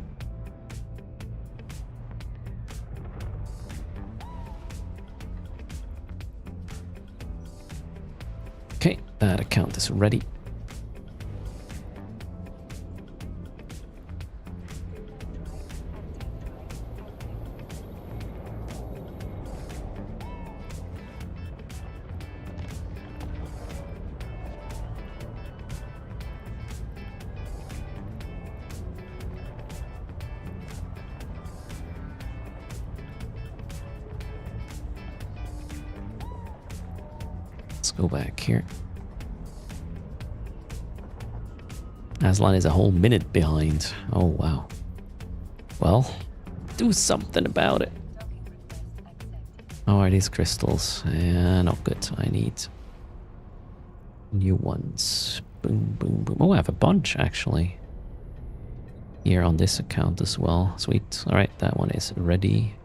Okay, that account is ready. Go back here. Aslan is a whole minute behind. Oh, wow. Well, do something about it. Oh, are these crystals? Yeah, not good. I need new ones. Boom, boom, boom. Oh, I have a bunch, actually. Here on this account as well. Sweet. All right, that one is ready.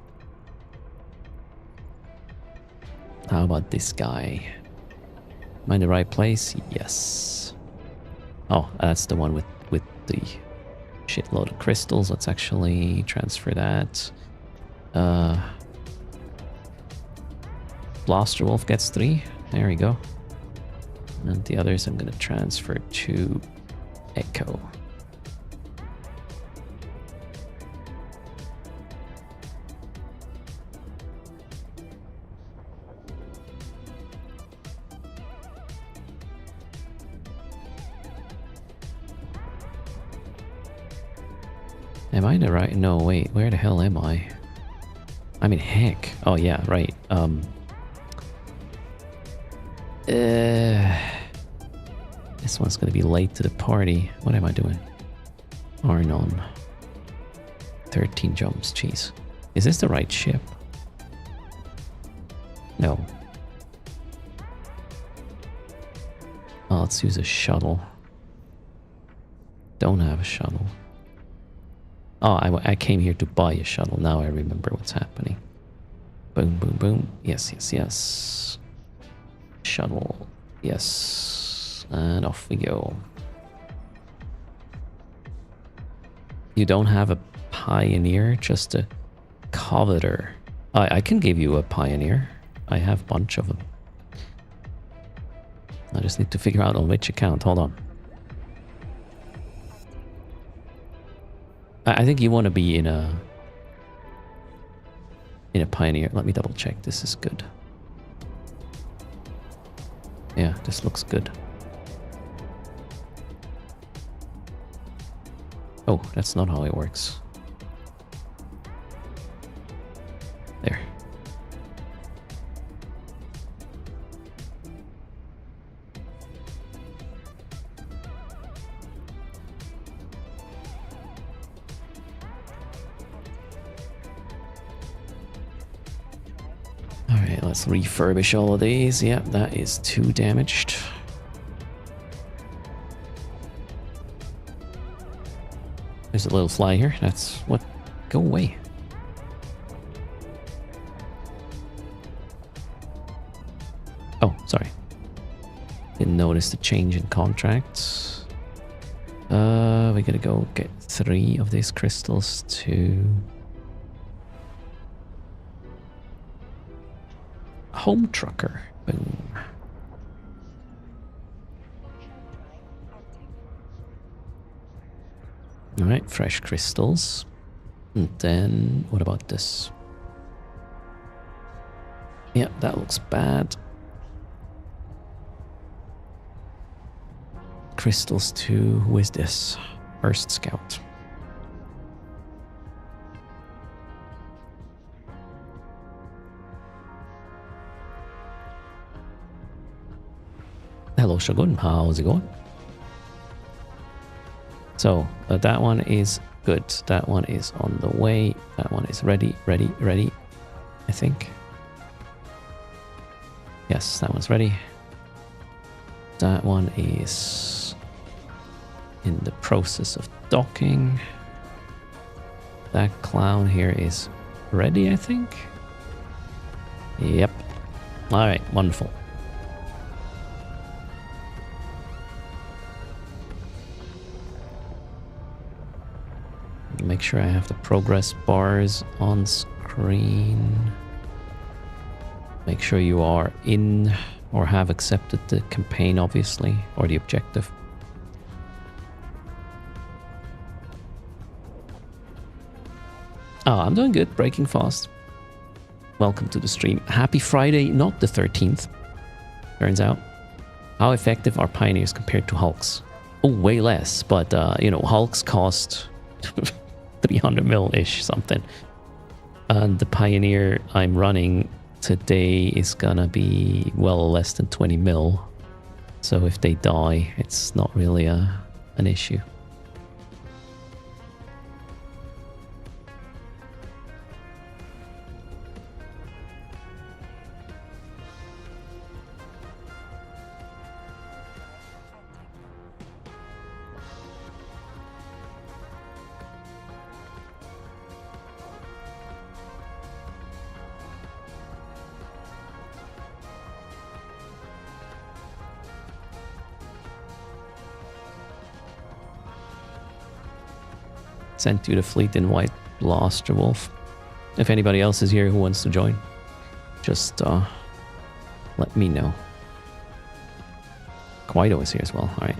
How about this guy? Am I in the right place? Yes. Oh, that's the one with the shitload of crystals. Let's actually transfer that. Blaster Wolf gets 3. There we go. And the others I'm going to transfer to Echo. Am I in the right? No, wait. Where the hell am I? I mean, heck. Oh, yeah, right. This one's gonna be late to the party. What am I doing? Arnon. 13 jumps, jeez. Is this the right ship? No. Oh, let's use a shuttle. Don't have a shuttle. Oh, I came here to buy a shuttle. Now I remember what's happening. Boom, boom, boom. Yes, yes, yes. Shuttle. Yes. And off we go. You don't have a pioneer, just a coveter. I can give you a pioneer. I have a bunch of them. I just need to figure out on which account. Hold on. I think you want to be in a pioneer. Let me double check. This is good. Yeah, this looks good. Oh, that's not how it works. There. Alright, let's refurbish all of these. Yeah, that is 2 damaged. There's a little fly here. That's what... Go away. Oh, sorry. Didn't notice the change in contracts. We gotta go get 3 of these crystals to... Home Trucker. Boom. Alright, fresh crystals. And then, what about this? Yeah, that looks bad. Crystals to, who is this? Erst Scout. Hello, Shogun. How's it going? So, that one is good. That one is on the way. That one is ready, I think. Yes, that one's ready. That one is in the process of docking. That clown here is ready, I think. Yep. Alright, wonderful. Make sure I have the progress bars on screen. Make sure you are in or have accepted the campaign, obviously, or the objective. Oh, I'm doing good, breaking fast. Welcome to the stream. Happy Friday, not the 13th, turns out. How effective are pioneers compared to hulks? Oh, way less, but, you know, hulks cost 300 mil-ish something. And the pioneer I'm running today is gonna be well less than 20 mil. So if they die, it's not really an issue. Sent you the fleet invite, Blaster Wolf. If anybody else is here who wants to join, just let me know. Quaido is here as well. All right.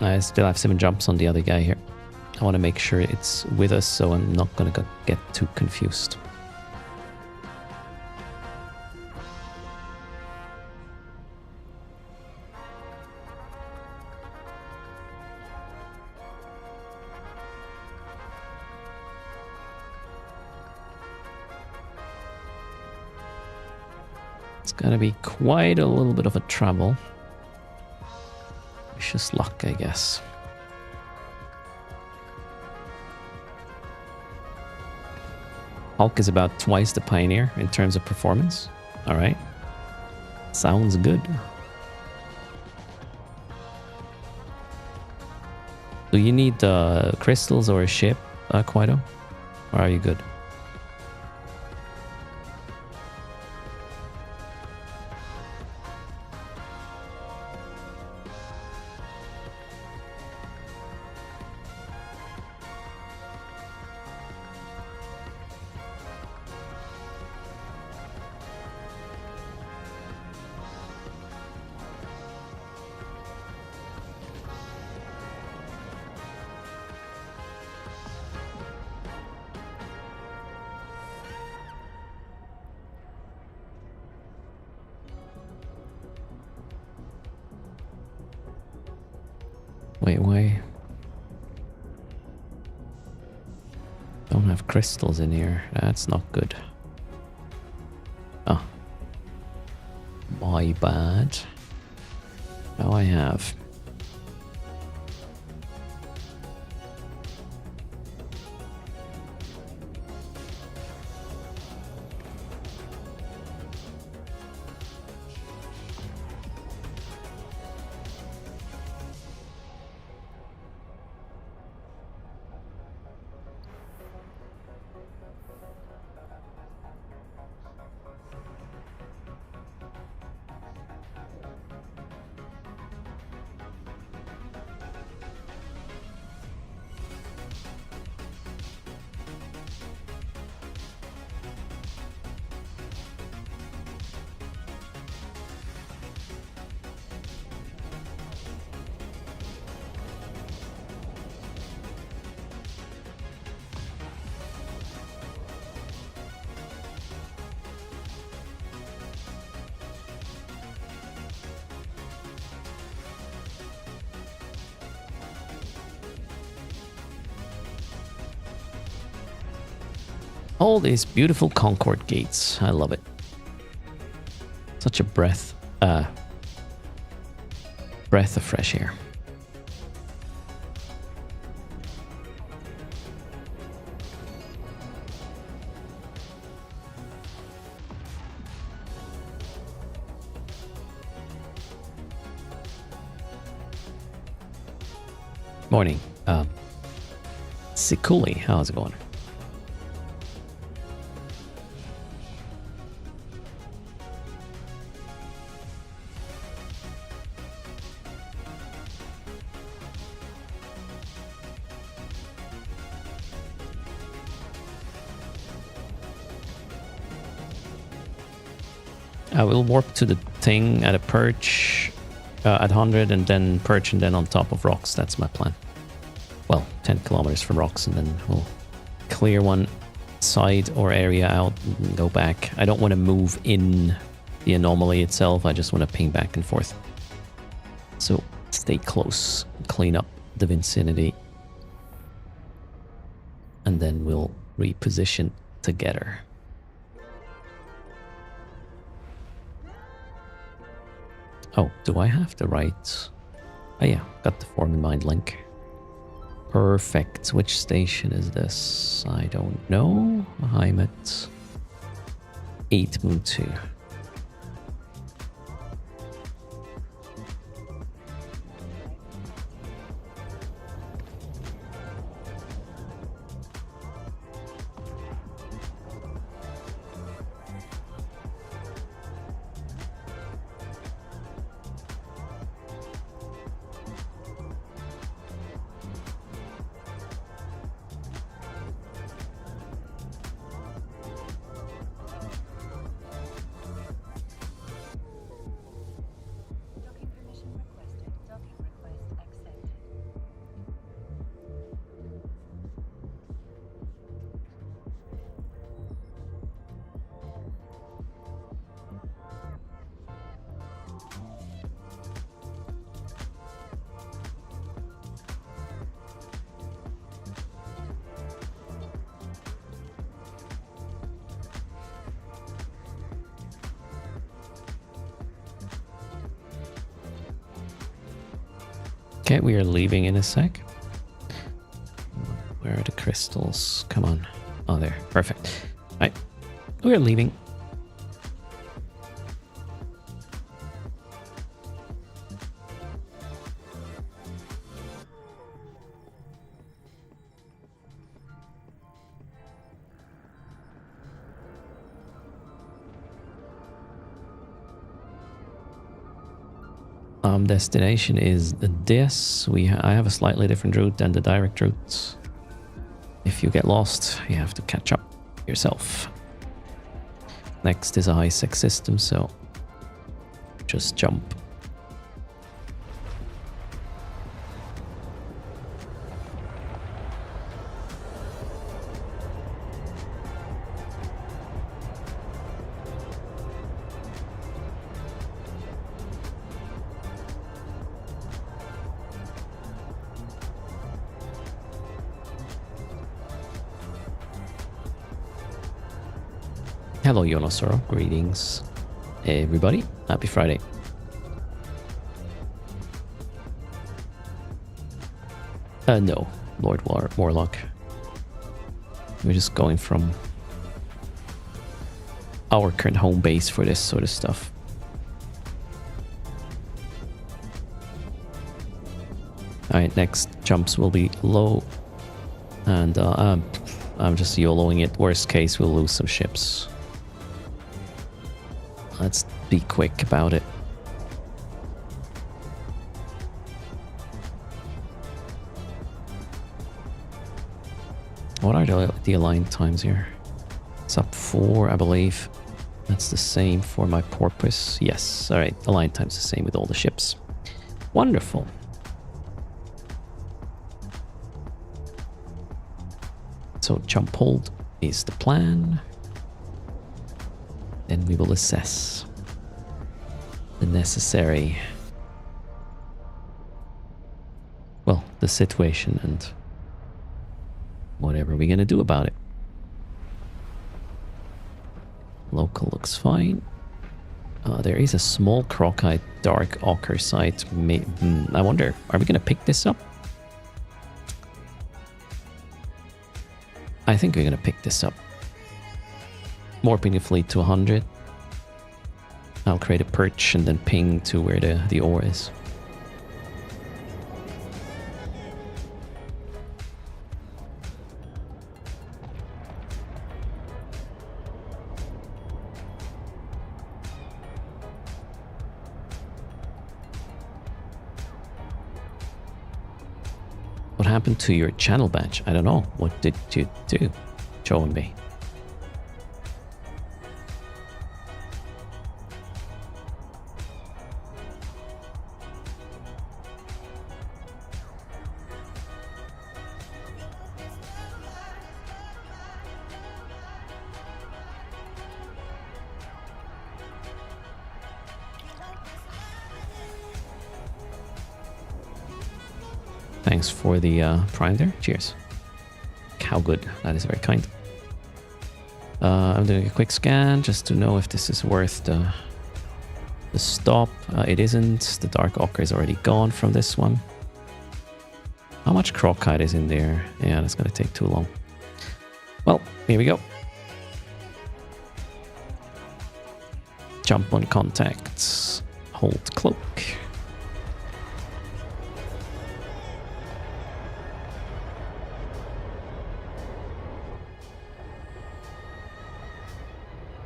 I still have 7 jumps on the other guy here. I want to make sure it's with us, so I'm not going to get too confused. It's going to be quite a little bit of a trouble. Vicious luck, I guess. Hulk is about twice the Pioneer in terms of performance. All right. Sounds good. Do you need crystals or a ship, Quaido? Or are you good? Wait. Don't have crystals in here. That's not good. Oh. My bad. Now I have. All these beautiful Concord gates. I love it. Such a breath of fresh air. Morning. Sikuli, how's it going? I will warp to the thing at a perch at 100 and then perch and then on top of rocks. That's my plan. Well, 10 kilometers from rocks and then we'll clear one side or area out and go back. I don't want to move in the anomaly itself. I just want to ping back and forth. So stay close, clean up the vicinity, and then we'll reposition together. Oh, do I have the right? Oh yeah, got the form in mind link. Perfect. Which station is this? I don't know. I'm at 8 Moon 2. Okay, we are leaving in a sec. Where are the crystals? Come on. Oh, there. Perfect. All right. We are leaving. Destination is this. I have a slightly different route than the direct route. If you get lost, you have to catch up yourself. Next is a high-sec system, so just jump. Hello, Yonosoro. Greetings, everybody. Happy Friday. No, Lord Warlock. We're just going from our current home base for this sort of stuff. Alright, next jumps will be low. And I'm just YOLOing it. Worst case, we'll lose some ships. Let's be quick about it. What are the align times here? It's up 4, I believe. That's the same for my porpoise. Yes, alright. Align time's the same with all the ships. Wonderful. So jump hold is the plan. Then we will assess the necessary, well, the situation and whatever we're gonna do about it. Local looks fine. There is a small crocite dark ochre site. I wonder, are we gonna pick this up? I think we're gonna pick this up. Warping the fleet to 100. I'll create a perch and then ping to where the ore is. What happened to your channel badge? I don't know. What did you do? Showing me. Thanks for the prime there. Cheers. How good. That is very kind. I'm doing a quick scan just to know if this is worth the stop. It isn't. The dark ochre is already gone from this one. How much crocite is in there? Yeah, that's going to take too long. Well, here we go. Jump on contacts. Hold cloak.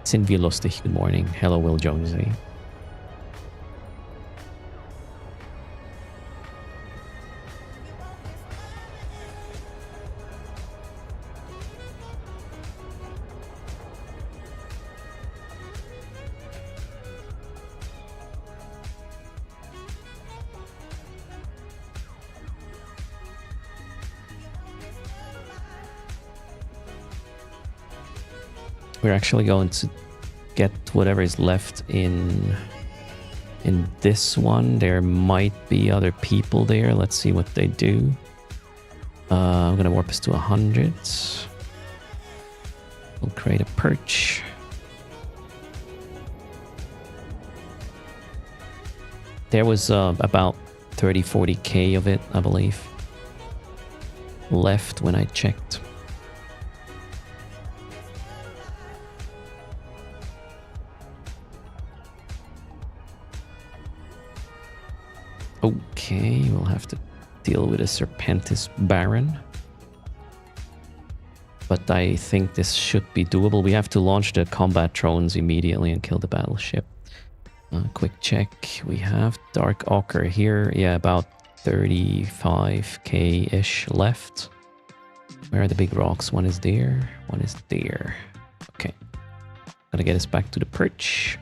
Sinvia Lustig, good morning. Hello, Will Jonesy. We're actually going to get whatever is left in this one. There might be other people there. Let's see what they do. I'm gonna warp us to 100. We'll create a perch. There was about 30-40k of it, I believe, left when I checked. Okay, we'll have to deal with a Serpentis Baron. But I think this should be doable. We have to launch the combat drones immediately and kill the battleship. Quick check. We have Dark Ochre here. Yeah, about 35k-ish left. Where are the big rocks? One is there. One is there. Okay. Gotta get us back to the perch.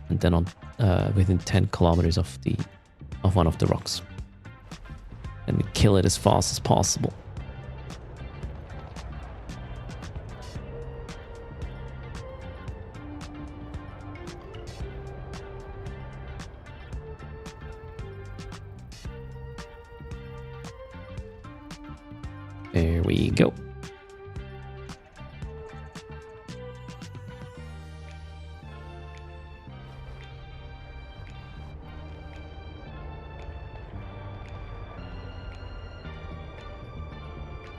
And then on within 10 kilometers of one of the rocks. And we kill it as fast as possible. There we go.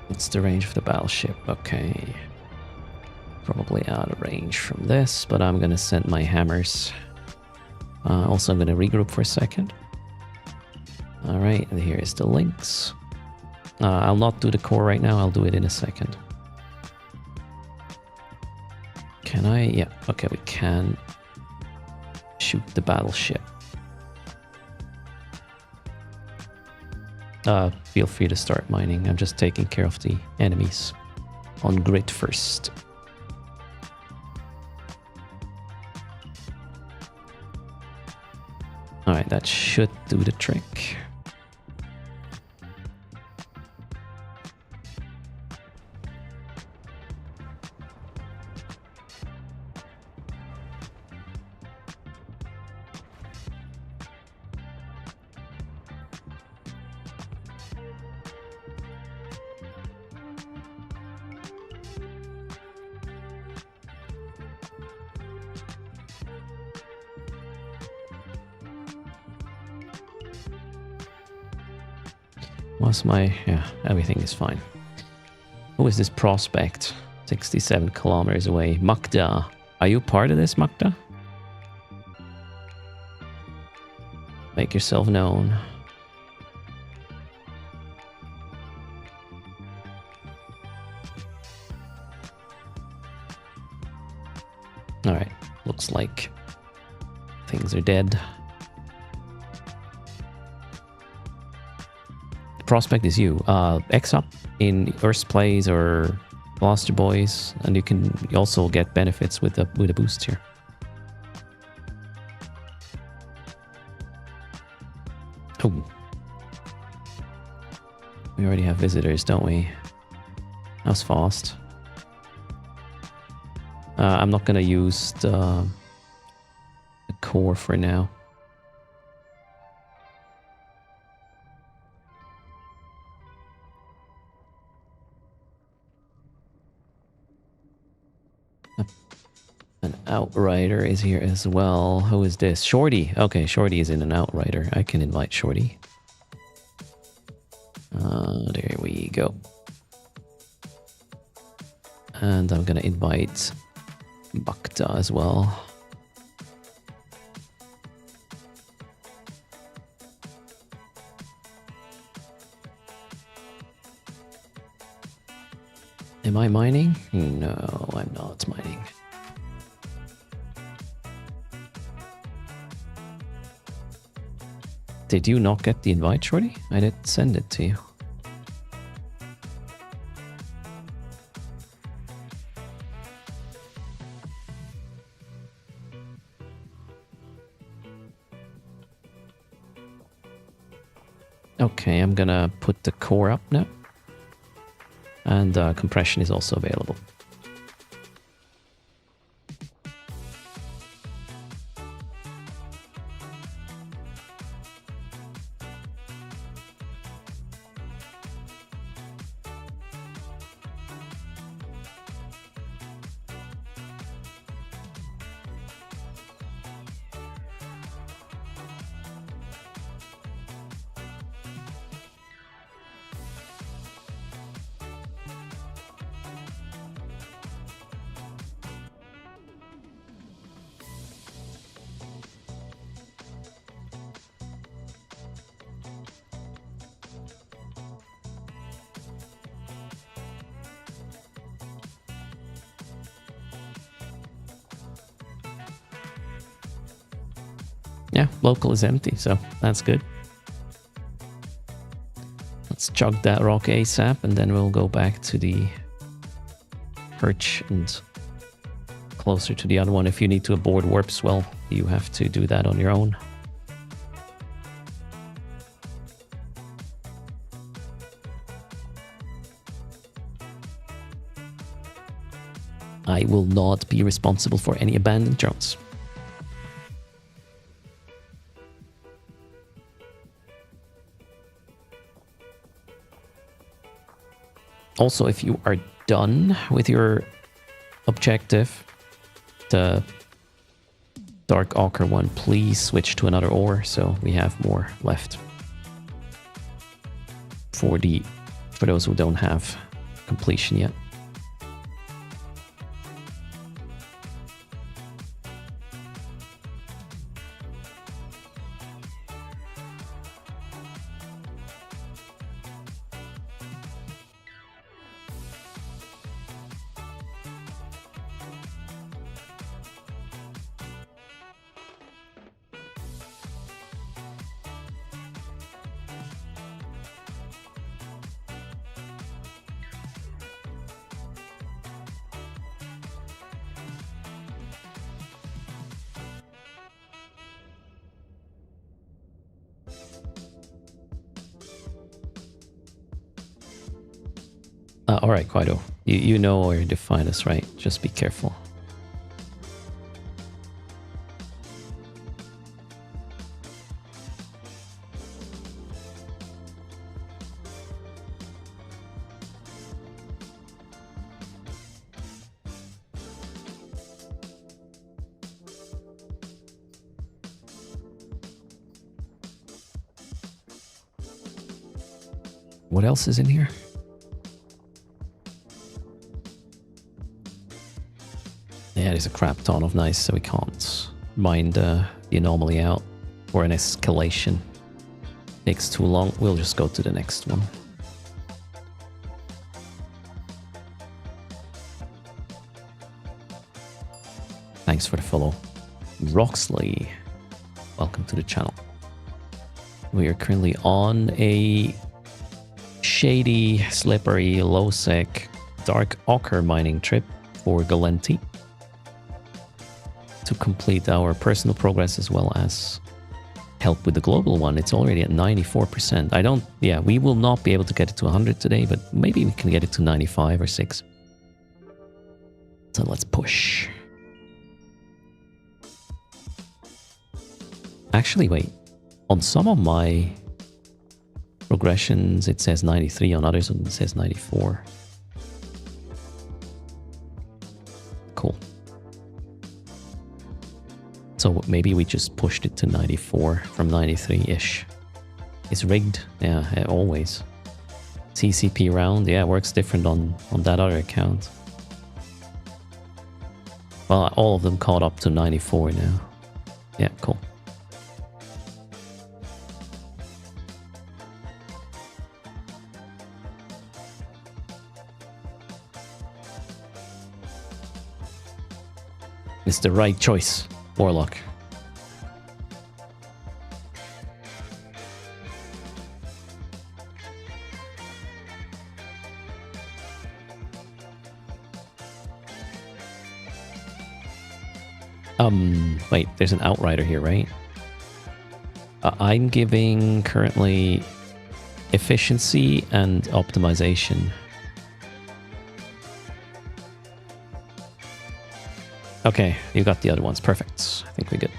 What's the range of the battleship? Okay. Probably out of range from this, but I'm gonna send my hammers. Also, I'm gonna regroup for a second. Alright, and here is the links. I'll not do the core right now, I'll do it in a second. Can I? Yeah, okay, we can shoot the battleship. Feel free to start mining. I'm just taking care of the enemies on grid first. Alright, that should do the trick. Yeah, everything is fine. Who is this prospect? 67 kilometers away. Magda. Are you part of this, Magda? Make yourself known. Alright, looks like things are dead. Prospect is you. X up in Erst plays or Blaster Boys, and you can also get benefits with a boost here. Oh, we already have visitors, don't we? That was fast. I'm not gonna use the core for now. An Outrider is here as well. Who is this? Shorty. Okay, Shorty is in an Outrider. I can invite Shorty. There we go. And I'm gonna invite Bakta as well. Am I mining? No, I'm not mining. Did you not get the invite, Shorty? I did send it to you. Okay, I'm gonna put the core up now. And compression is also available. Yeah, local is empty, so that's good. Let's chug that rock ASAP, and then we'll go back to the perch and closer to the other one. If you need to abort warps, well, you have to do that on your own. I will not be responsible for any abandoned drones. Also, if you are done with your objective, the Dark Ochre one, please switch to another ore so we have more left. For those who don't have completion yet. All right, Quaido. You know where to find us, right? Just be careful. What else is in here? Yeah, there's a crap ton of nice, so we can't mind the anomaly out or an escalation. Takes too long, we'll just go to the next one. Thanks for the follow. Roxley, welcome to the channel. We are currently on a shady, slippery, low-sec, dark ochre mining trip for Gallente to complete our personal progress as well as help with the global one. It's already at 94%. We will not be able to get it to 100 today, but maybe we can get it to 95 or 6. So let's push. Actually, wait. On some of my progressions, it says 93. On others, it says 94. Cool. So maybe we just pushed it to 94 from 93-ish. It's rigged. Yeah, always. CCP round. Yeah, works different on that other account. Well, all of them caught up to 94 now. Yeah, cool. It's the right choice, Warlock. Wait, there's an outrider here, right? I'm giving currently efficiency and optimization. Okay, you got the other ones. Perfect. I think we're good.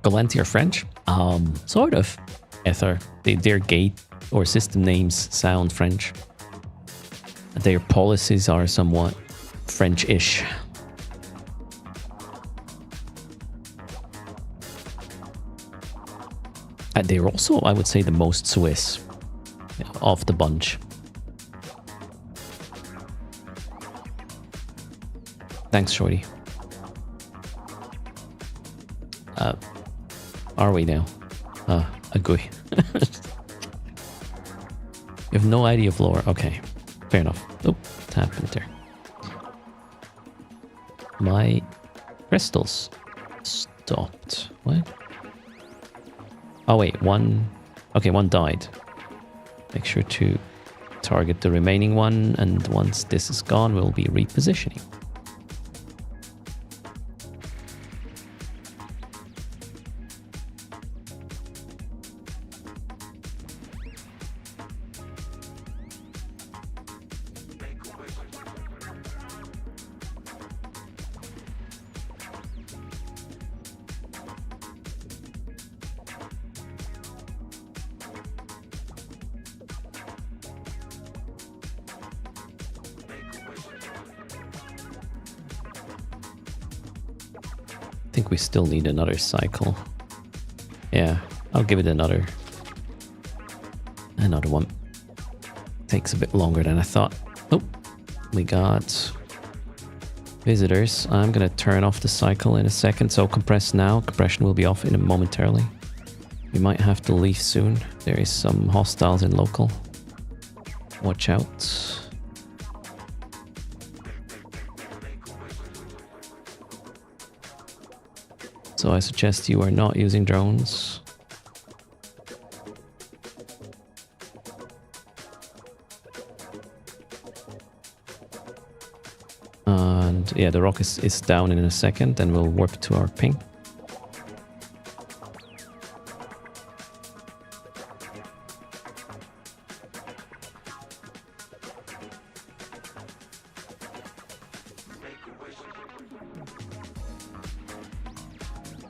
Gallente are French? Sort of. Ether. Their gate or system names sound French. Their policies are somewhat French-ish. They're also, I would say, the most Swiss of the bunch. Thanks, Shorty. Are we now? Agree. You have no idea of lore. Okay, fair enough. Oh, what happened there? My crystals stopped. What? Oh wait, one. Okay, one died. Make sure to target the remaining one, and once this is gone, we'll be repositioning. I think we still need another cycle. Yeah, I'll give it another one. Takes a bit longer than I thought. Oh, we got visitors. I'm gonna turn off the cycle in a second, so compress now. Compression will be off in a momentarily. We might have to leave soon. There is some hostiles in local. Watch out. So I suggest you are not using drones. And yeah, the rock is down in a second, and we'll warp to our ping.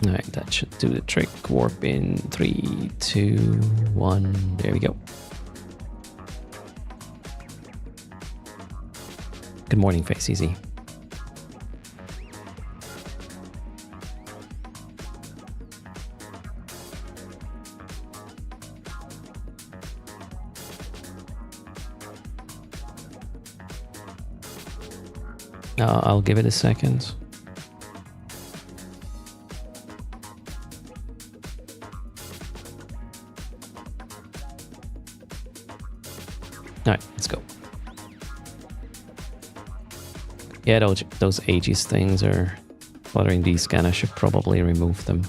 Alright, that should do the trick. Warp in 3, 2, 1. There we go. Good morning, Face Easy. I'll give it a second. Alright, let's go. Yeah, those Aegis things are bothering these scan. I should probably remove them.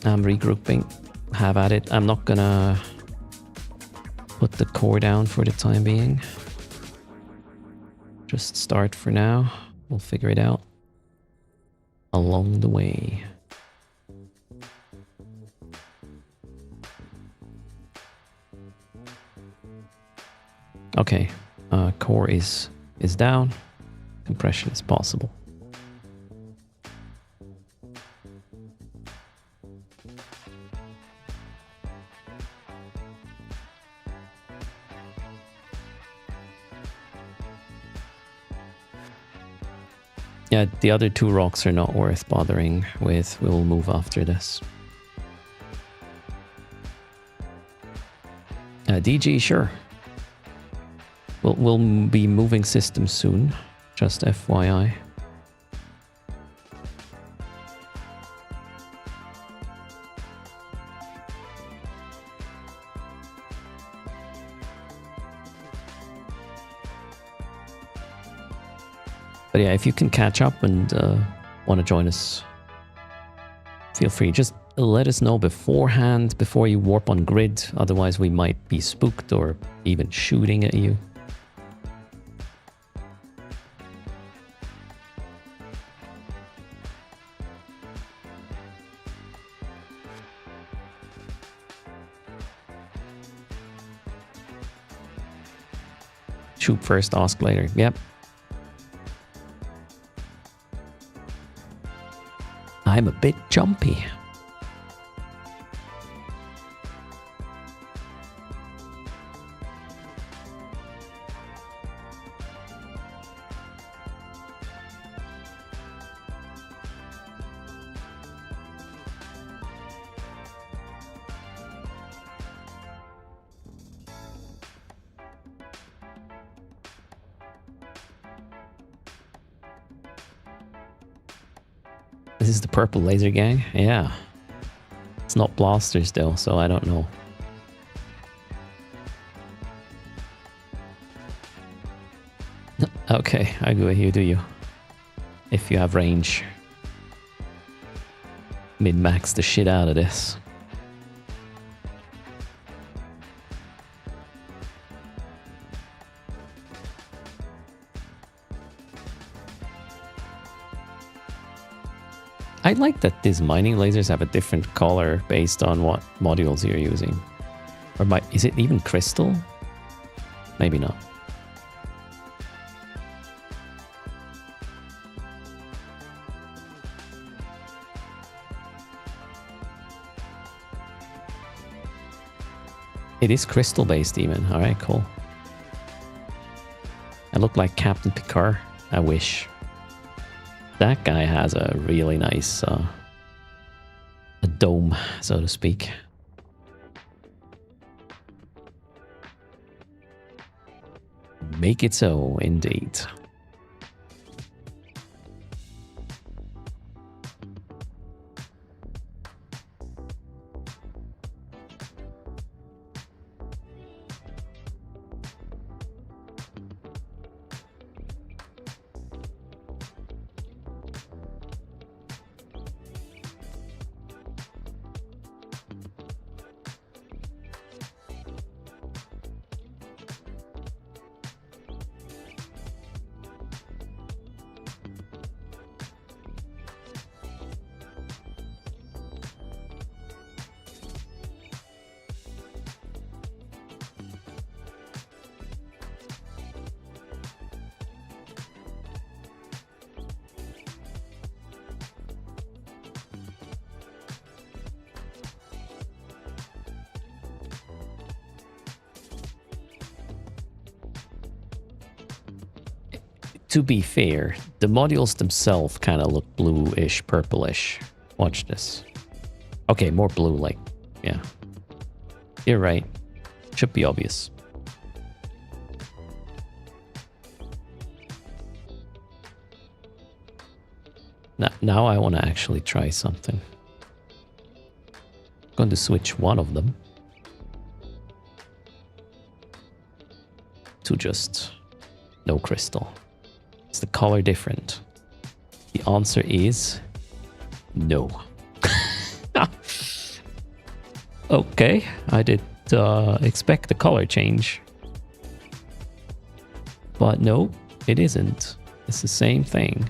I'm regrouping. Have at it. I'm not gonna put the core down for the time being. Just start for now. We'll figure it out along the way. Okay, core is down. Compression is possible. Yeah, the other two rocks are not worth bothering with. We'll move after this. DG, sure. We'll be moving systems soon, just FYI. But yeah, if you can catch up and want to join us, feel free. Just let us know beforehand, before you warp on grid. Otherwise, we might be spooked or even shooting at you. Shoot first, ask later. Yep. I'm a bit jumpy. this is the purple laser gang? Yeah. It's not blasters though, so I don't know. Okay, I go with you, do you? If you have range. Min-max the shit out of this. I like that these mining lasers have a different color based on what modules you're using. Or is it even crystal? Maybe not. It is crystal based even. Alright, cool. I look like Captain Picard. I wish. That guy has a really nice a dome, so to speak. Make it so, indeed. To be fair, the modules themselves kind of look bluish, purplish. Watch this. Okay, more blue, like, yeah. You're right. Should be obvious. Now I want to actually try something. I'm going to switch one of them to just no crystal. Is the color different? The answer is no. Okay, I did expect the color change. But no, it isn't. It's the same thing.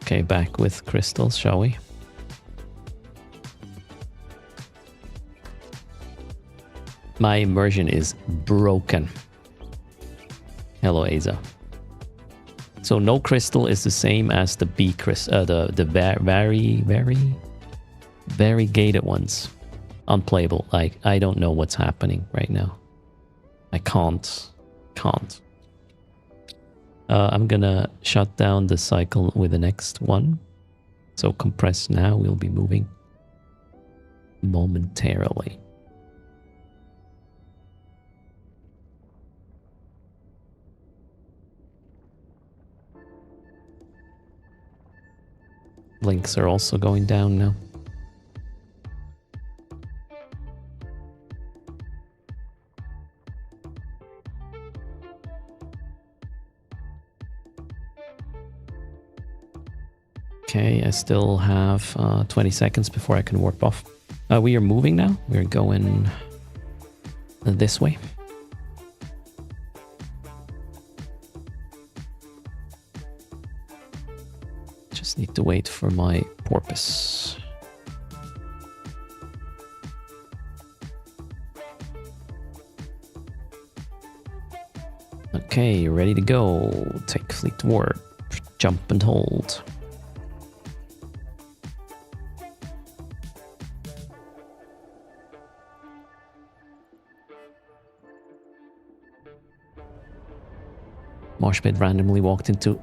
Okay, back with crystals, shall we? My immersion is broken. Hello, Aza. So no crystal is the same as the B crystal, the very gated ones. Unplayable. Like, I don't know what's happening right now. I can't. I'm gonna shut down the cycle with the next one. So compress now. We'll be moving momentarily. Links are also going down now. Okay, I still have 20 seconds before I can warp off. We are moving now. We're going this way. Just need to wait for my porpoise. Okay, ready to go. Take fleet warp. Jump and hold. Moshpit randomly walked into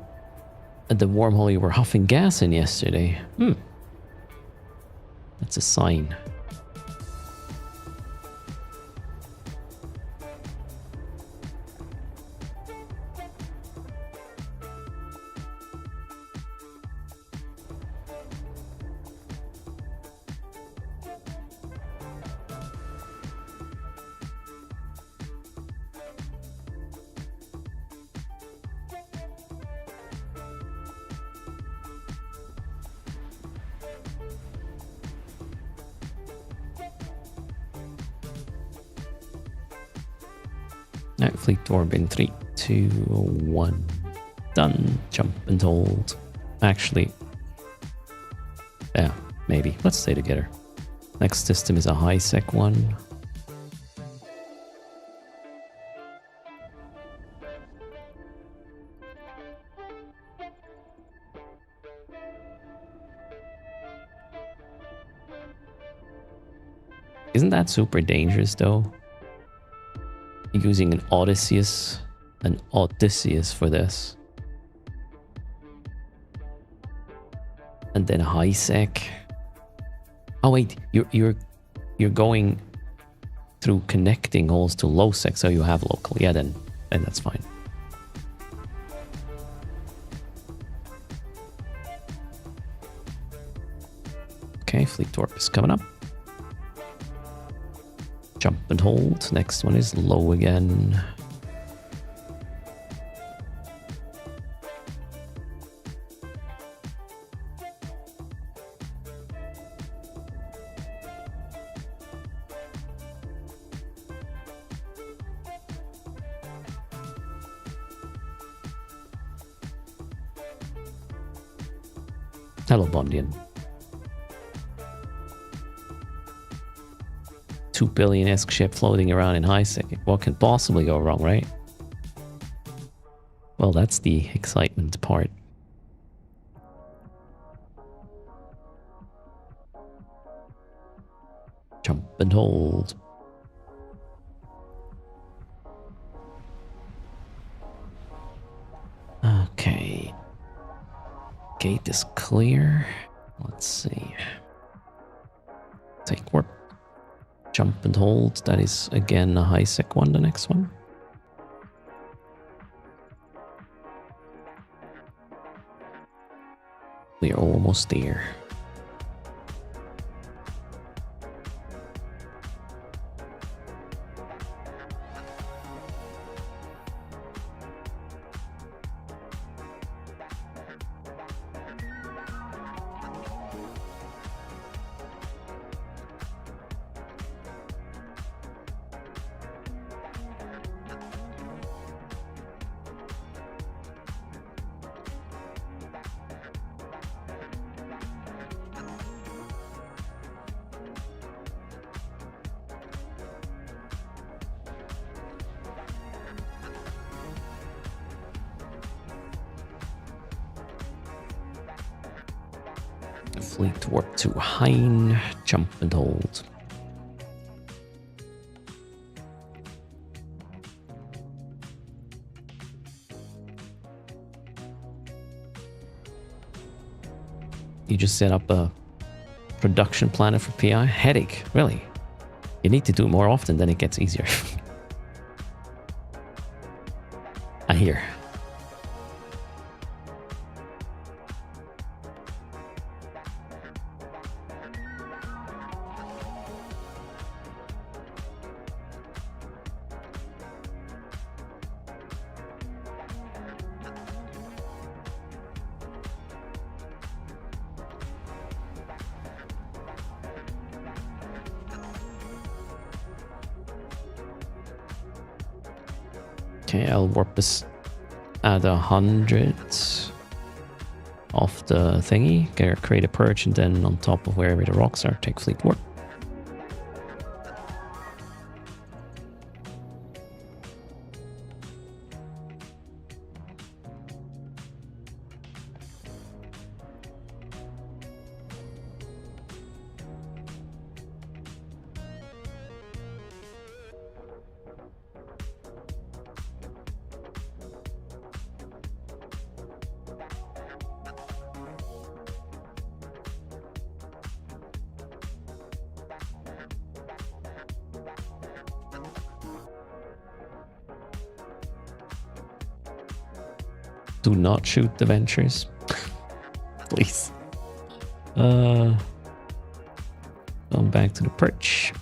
the wormhole you were huffing gas in yesterday. That's a sign. Now, fleet orb in 3, 2, 1. Done. Jump and hold. Actually, yeah, maybe. Let's stay together. Next system is a high sec one. Isn't that super dangerous though? Using an Odysseus for this. And then a high sec. Oh wait, you're going through connecting holes to low sec, so you have local. Yeah, then that's fine. Okay, fleet warp is coming up. Jump and hold. Next one is low again. Hello, Bondian. 2 billion-esque ship floating around in high sec. What can possibly go wrong, right? Well, that's the excitement part. Jump and hold. Okay. Gate is clear. Let's see. Take warp. Jump and hold. That is again a high sec one, the next one. We are almost there. Fleet warp to Hein, jump and hold. You just set up a production planner for PI? Headache, really? You need to do it more often, then it gets easier. I hear. Okay, I'll warp this at 100 off the thingy. Create a perch, and then on top of wherever the rocks are, take fleet warp. Do not shoot the ventures. Please. Going back to the perch.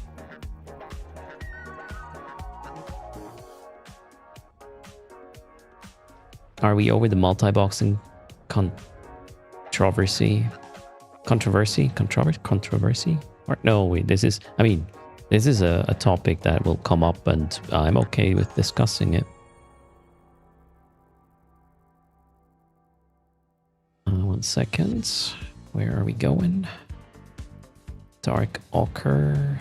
Are we over the multi-boxing controversy? Or no, wait, this is, I mean, This is a topic that will come up, and I'm okay with discussing it. 1 second. Where are we going? Dark ochre.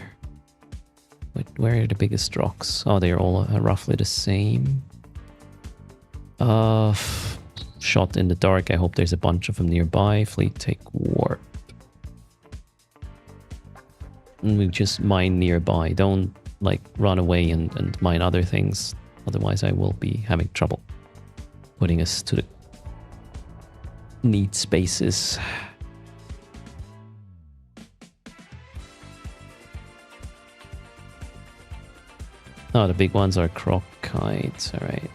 Wait, where are the biggest rocks? Oh, they're all roughly the same. Shot in the dark. I hope there's a bunch of them nearby. Fleet take warp. And we just mine nearby. Don't like run away and mine other things. Otherwise I will be having trouble putting us to the need spaces. Oh, the big ones are crokites. All right.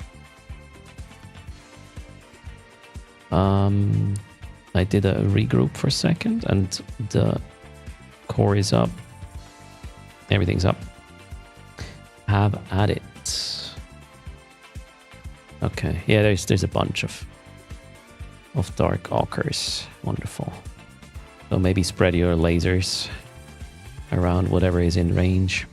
I did a regroup for a second, and the core is up. Everything's up. Have at it. Okay. Yeah, there's a bunch of dark ochres. Wonderful. So maybe spread your lasers around whatever is in range.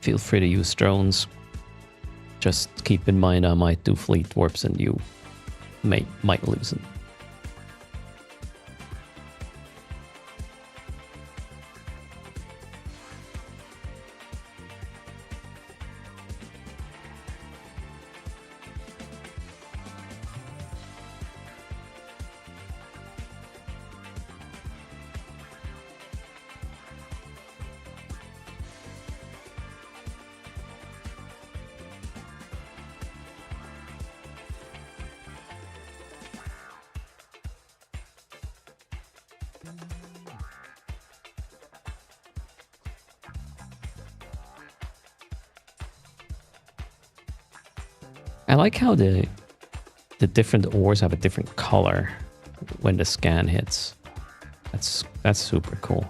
Feel free to use drones. Just keep in mind I might do fleet warps and you might lose them. I like how the different ores have a different color when the scan hits. That's super cool.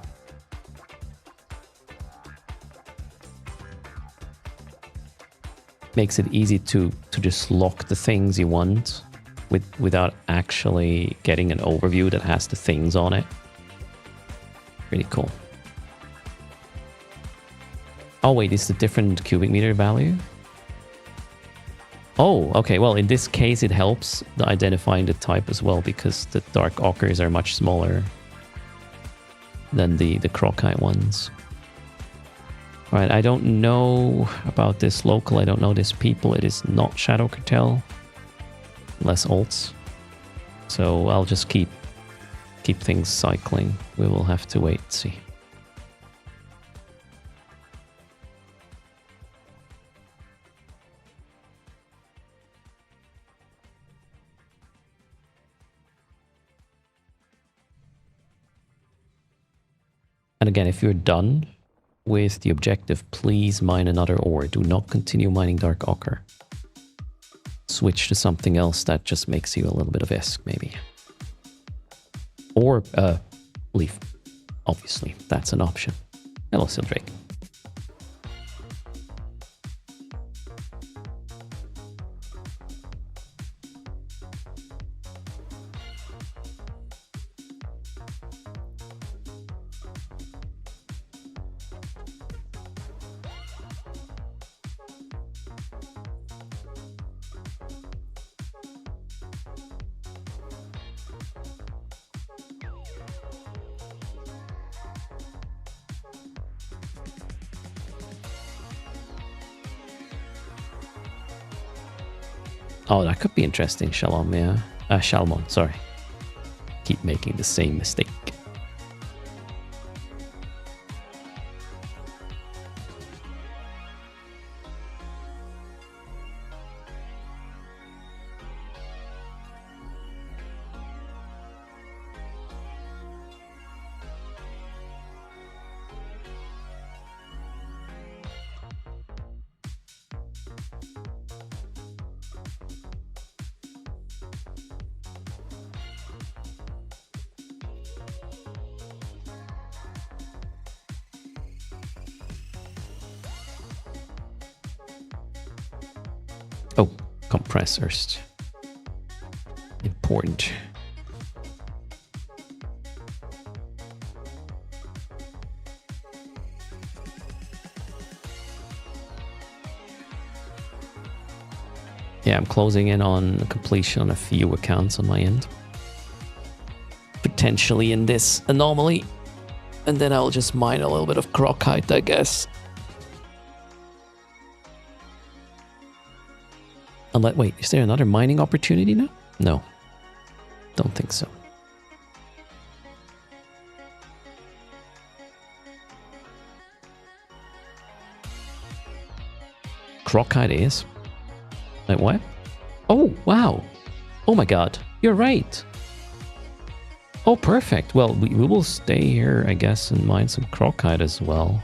Makes it easy to just lock the things you want without actually getting an overview that has the things on it. Pretty cool. Oh wait, is the different cubic meter value? Oh, okay. Well, in this case, it helps identifying the type as well, because the dark ochres are much smaller than the crocite ones. All right, I don't know about this local. I don't know this people. It is not Shadow Cartel. Less alts. So I'll just keep things cycling. We will have to wait and see. And again, if you're done with the objective, please mine another ore. Do not continue mining dark ochre. Switch to something else that just makes you a little bit of ISK, maybe. Or leave. Obviously, that's an option. Hello, Sildrake. Oh, that could be interesting, Shalom, yeah. Shalmon, sorry. Keep making the same mistake. Oh, compressors. Important. Yeah, I'm closing in on completion on a few accounts on my end. Potentially in this anomaly. And then I'll just mine a little bit of Crocite, I guess. Wait, is there another mining opportunity now? No. Don't think so. Crocite is? Wait, what? Oh, wow. Oh my god. You're right. Oh, perfect. Well, we will stay here, I guess, and mine some Crocite as well.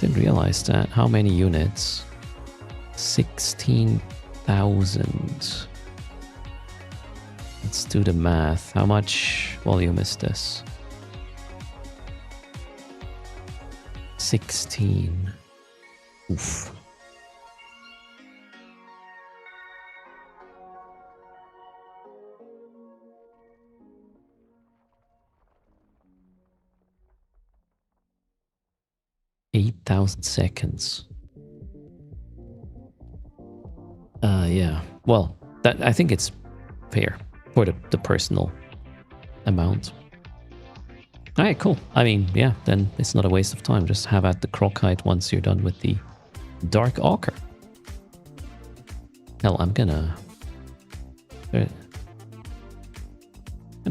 Didn't realize that. How many units? 16,000. Let's do the math. How much volume is this? 16. Oof. $8,000. Yeah. Well, that I think it's fair for the personal amount. All right, cool. I mean, yeah, then it's not a waste of time. Just have at the Crocite once you're done with the Dark Ochre. Hell, I'm gonna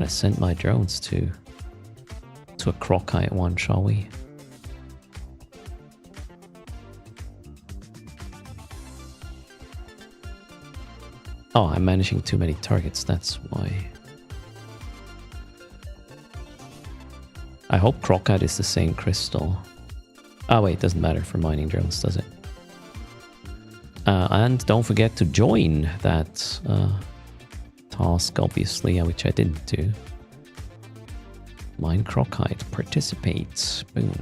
send my drones to a Crocite one, shall we? Oh, I'm managing too many targets, that's why. I hope Crocite is the same crystal. Oh wait, doesn't matter for mining drones, does it? And don't forget to join that task, obviously, which I didn't do. Mine Crocite, participate. Boom.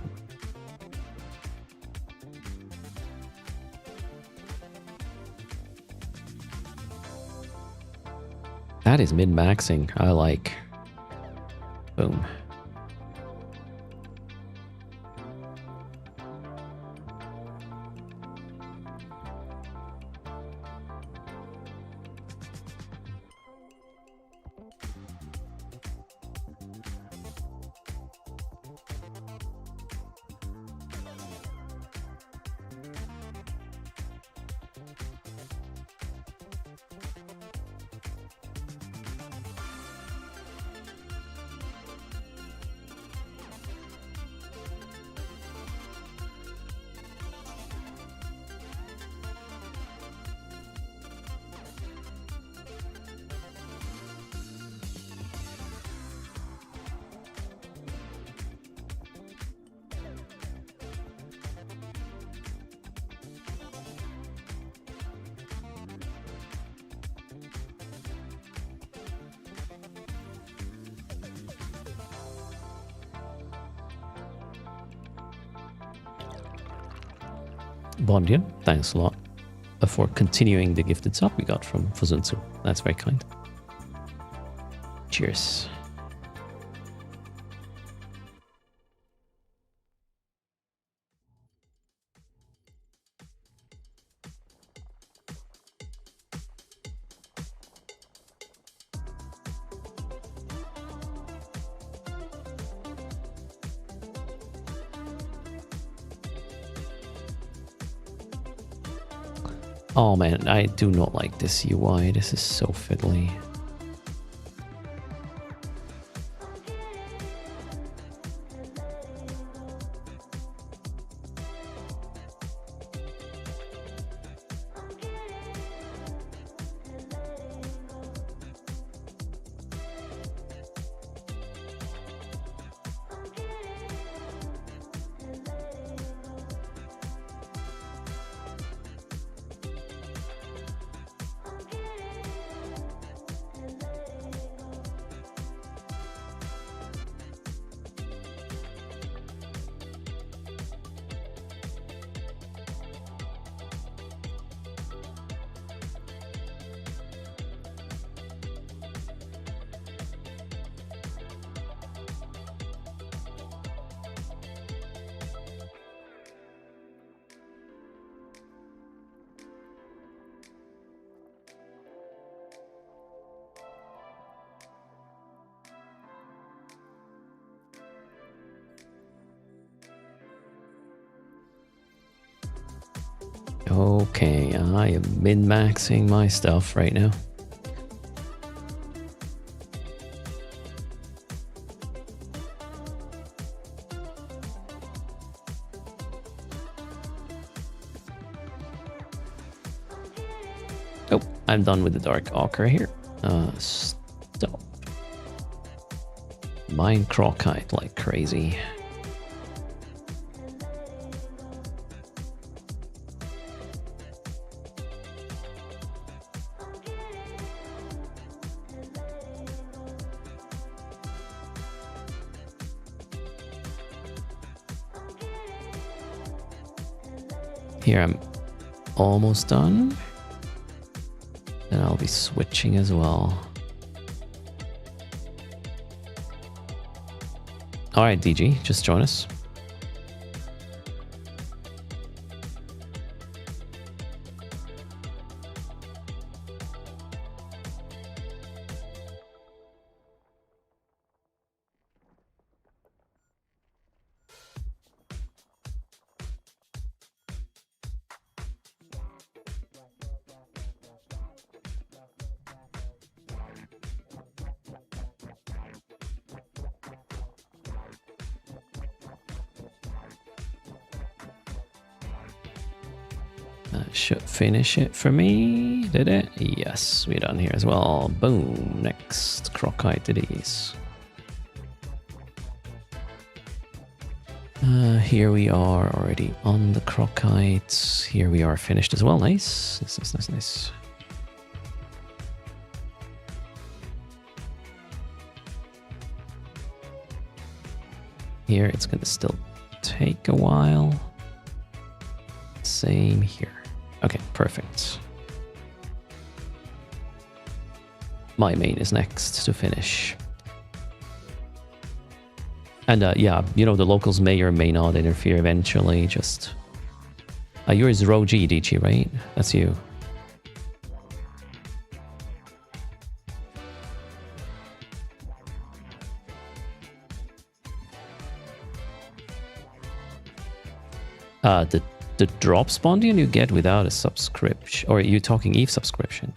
That is min-maxing. I like. Boom. Bondian, thanks a lot for continuing the gifted sub we got from Fuzunsu. That's very kind. Cheers. Oh man, I do not like this UI. This is so fiddly. Okay, I am min-maxing my stuff right now. Oh, I'm done with the dark ochre here. Stop. Mine crocite like crazy. Here I'm almost done. Then I'll be switching as well. Alright, DG, just join us. That should finish it for me, did it? Yes, we're done here as well. Boom, next crocite it is. Here we are already on the crocite. Here we are finished as well. Nice, nice. Here it's gonna still take a while. Same here. Okay, perfect. My main is next to finish. And yeah, you know, the locals may or may not interfere eventually. Just yours is Roji DG, right? That's you. The drop spondian you get without a subscription, or are you talking Eve subscription?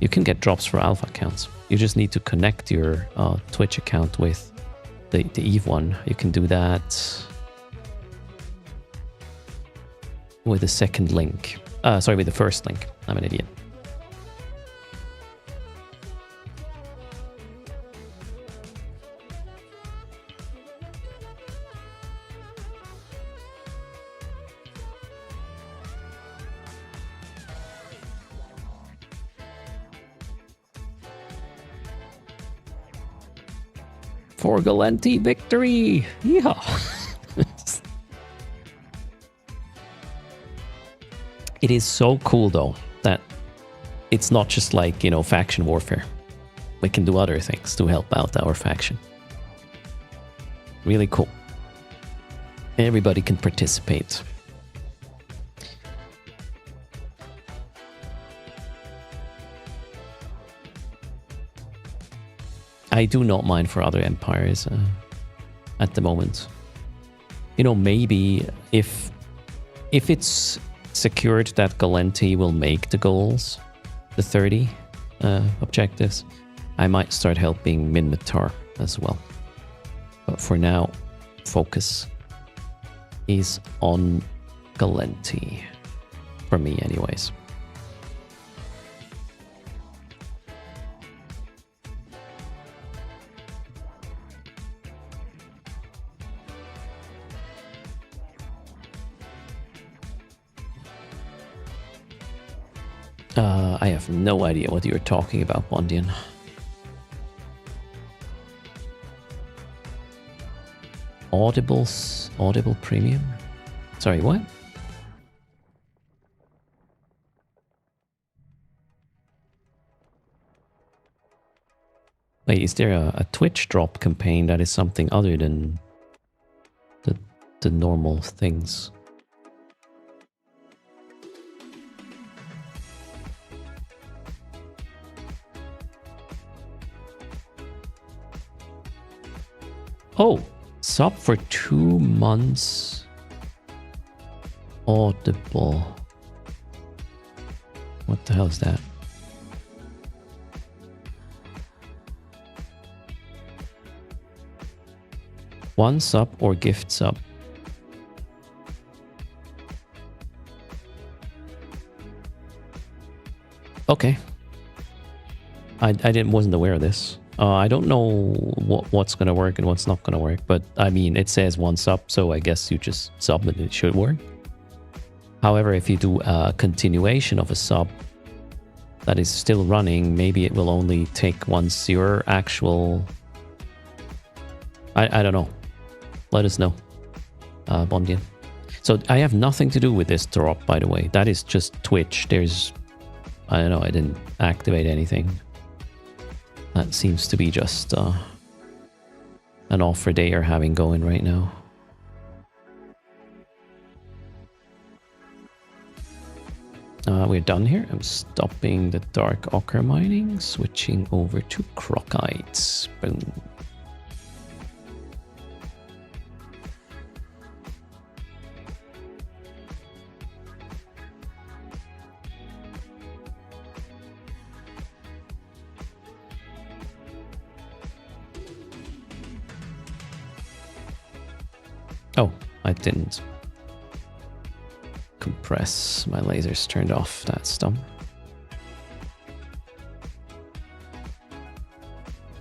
You can get drops for alpha accounts. You just need to connect your Twitch account with the Eve one. You can do that with the second link. Sorry, with the first link. I'm an idiot. For Gallente victory! Yeah. It is so cool though that it's not just like, you know, faction warfare. We can do other things to help out our faction. Really cool. Everybody can participate. I do not mind for other empires at the moment. You know, maybe if it's secured that Gallente will make the goals, the 30 objectives, I might start helping Minmatar as well. But for now, focus is on Gallente. For me anyways. I have no idea what you're talking about, Bondian. Audible Premium? Sorry, what? Wait, is there a Twitch drop campaign that is something other than the normal things? Oh, sub for 2 months Audible. What the hell is that? One sub or gift sub? Okay. I wasn't aware of this. I don't know what's gonna work and what's not gonna work, but I mean, it says one sub, so I guess you just sub and it should work. However, if you do a continuation of a sub that is still running, maybe it will only take once your actual... I don't know. Let us know, Bondian. So I have nothing to do with this drop, by the way. That is just Twitch. There's... I don't know, I didn't activate anything. That seems to be just an offer they are having going right now. We're done here. I'm stopping the dark ochre mining, switching over to crokites. Boom. Oh, I didn't compress. My laser's turned off. That's dumb.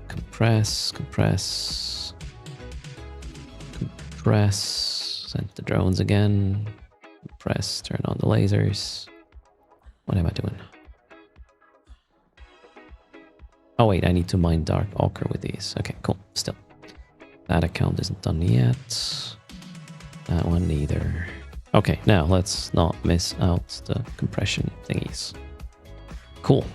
Compress, compress, compress. Send the drones again. Compress, turn on the lasers. What am I doing? Oh wait, I need to mine dark ochre with these. Okay, cool. Still. That account isn't done yet. That one neither. Okay, now let's not miss out the compression thingies. Cool.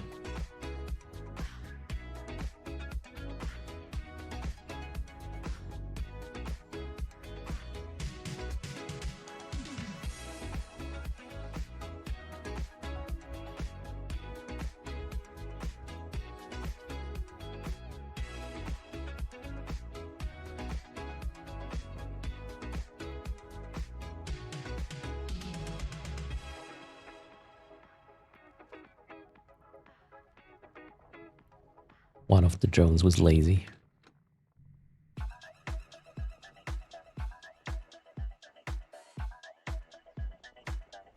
One of the drones was lazy.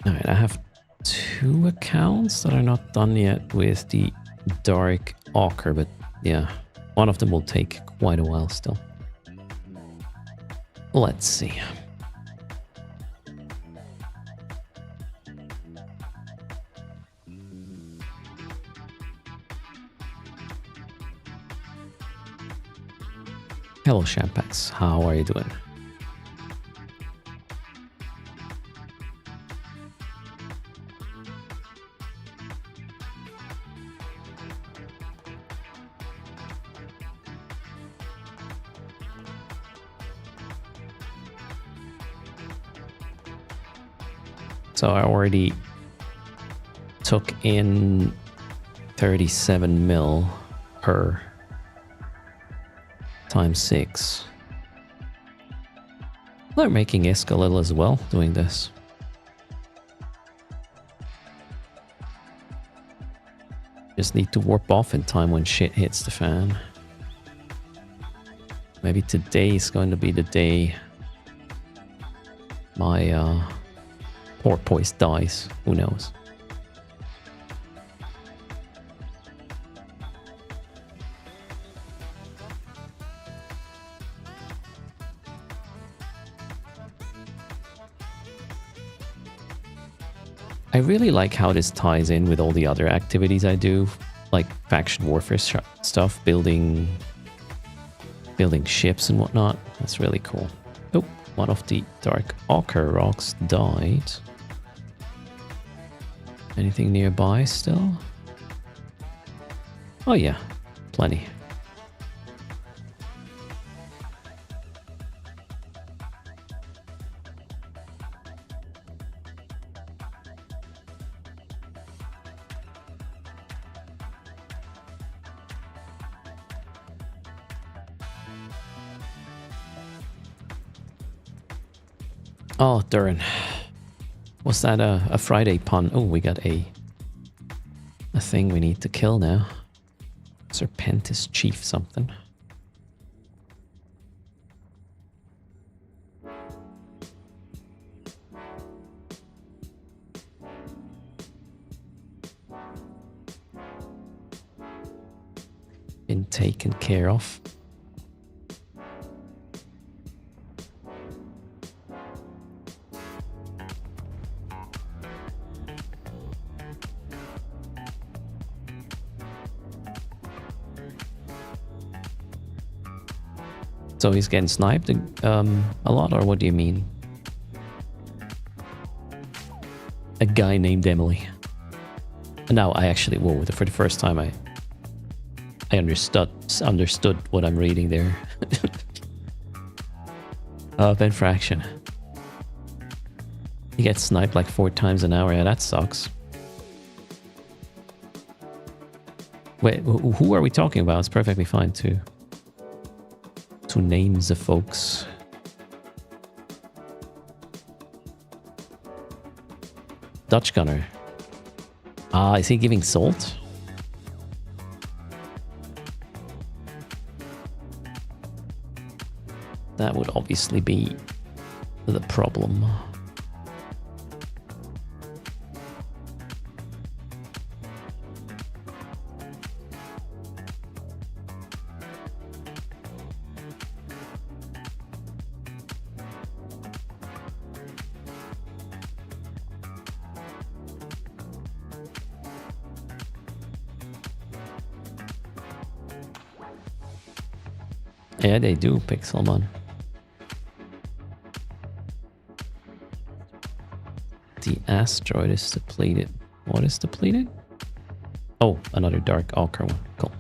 Alright, I have 2 accounts that are not done yet with the dark ochre, but yeah, one of them will take quite a while still. Let's see. Hello Shampax, how are you doing? So I already took in 37 mil per times 6. They're making ISK a little as well doing this. Just need to warp off in time when shit hits the fan. Maybe today is going to be the day my porpoise dies. Who knows? I really like how this ties in with all the other activities I do, like faction warfare stuff, building ships and whatnot. That's really cool. Oh, one of the dark ochre rocks died. Anything nearby still? Oh yeah, plenty. Oh, Durin. Was that a Friday pun? Oh, we got a thing we need to kill now. Serpentis Chief something. Been taken care of. So he's getting sniped a lot, or what do you mean? A guy named Emily. Now I actually, whoa, for the first time I understood what I'm reading there. Ben Fraction. He gets sniped like 4 times an hour. Yeah, that sucks. Wait, who are we talking about? It's perfectly fine to name the folks. Dutch Gunner. Ah, is he giving salt? That would obviously be the problem. Yeah, they do, Pixelmon. The asteroid is depleted. What is depleted? Oh, another dark ochre one. Cool.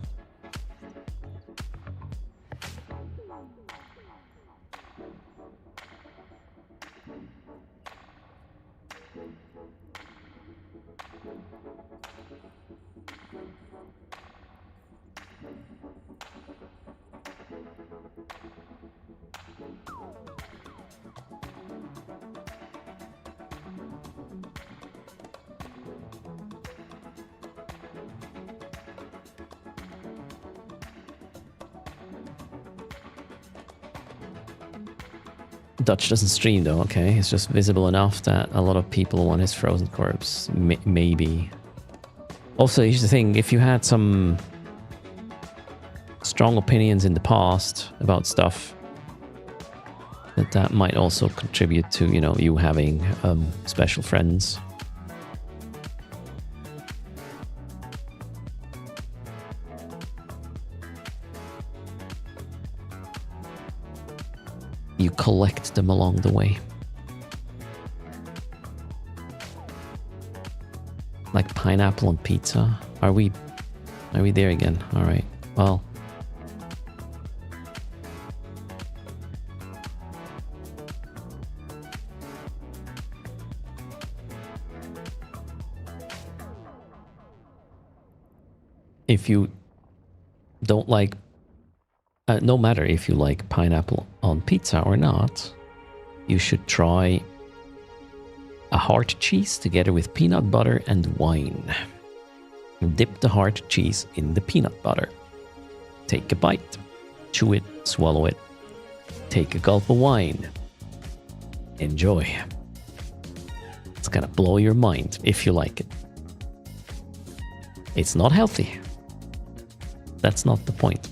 Dutch doesn't stream though, okay? It's just visible enough that a lot of people want his frozen corpse. Maybe. Also, here's the thing, if you had some strong opinions in the past about stuff, that might also contribute to, you know, you having special friends. You collect them along the way. Like pineapple on pizza. Are we there again? All right. Well, if you don't like, no matter if you like pineapple on pizza or not, you should try a hard cheese together with peanut butter and wine. Dip the hard cheese in the peanut butter. Take a bite, chew it, swallow it. Take a gulp of wine. Enjoy. It's gonna blow your mind if you like it. It's not healthy. That's not the point.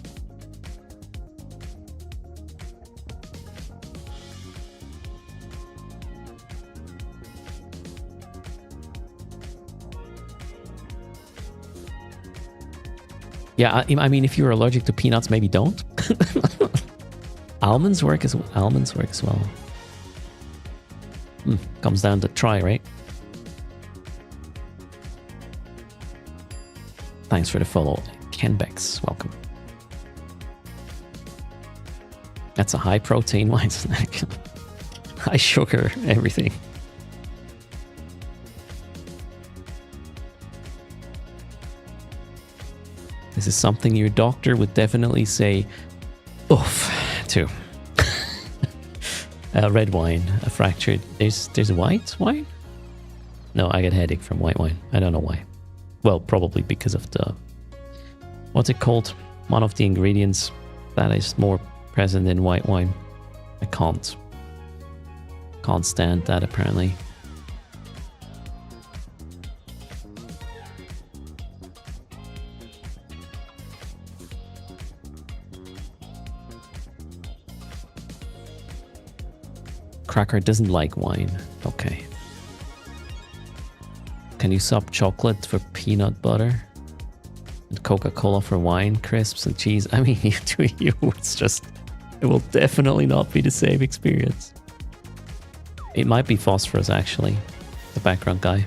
Yeah, I mean, if you're allergic to peanuts, maybe don't. Almonds work as well. Almonds work as well. Comes down to try, right? Thanks for the follow. Ken Bex, welcome. That's a high protein wine snack. High sugar, everything. This is something your doctor would definitely say, oof, to. Red wine, a fractured. There's white wine? no, I get headache from white wine. I don't know why. Well, probably because of the... What's it called? One of the ingredients that is more present in white wine. I can't stand that, apparently. Cracker doesn't like wine. Okay. Can you swap chocolate for peanut butter? And Coca-Cola for wine, crisps and cheese? I mean, you do you. It's just... It will definitely not be the same experience. It might be Phosphorus, actually. The background guy.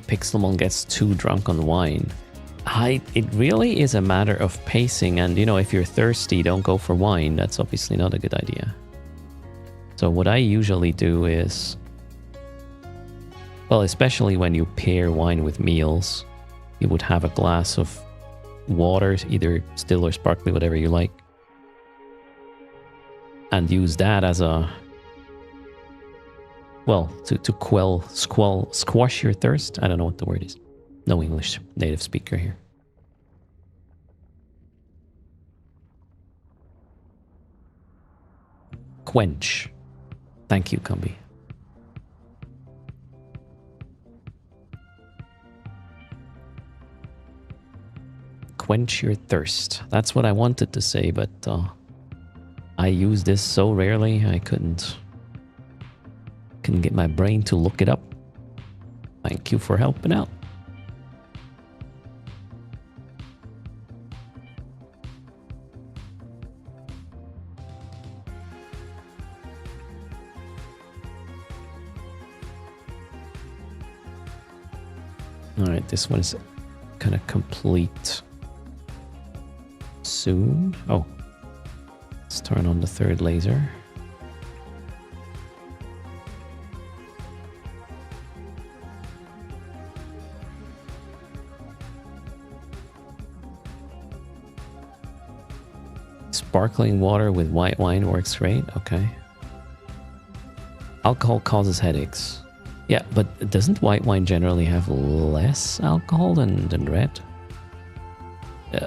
Pixelmon gets too drunk on wine. It really is a matter of pacing, and you know, if you're thirsty, don't go for wine. That's obviously not a good idea. So what I usually do is, well, especially when you pair wine with meals, you would have a glass of water, either still or sparkling, whatever you like, and use that as a, well, to squash your thirst. I don't know what the word is. No English native speaker here. Quench. Thank you, Kumbi. Quench your thirst. That's what I wanted to say, but I use this so rarely, I couldn't get my brain to look it up. Thank you for helping out. All right, this one is kind of complete soon. Oh, let's turn on the third laser. Sparkling water with white wine works great. Okay. Alcohol causes headaches. Yeah, but doesn't white wine generally have less alcohol than red?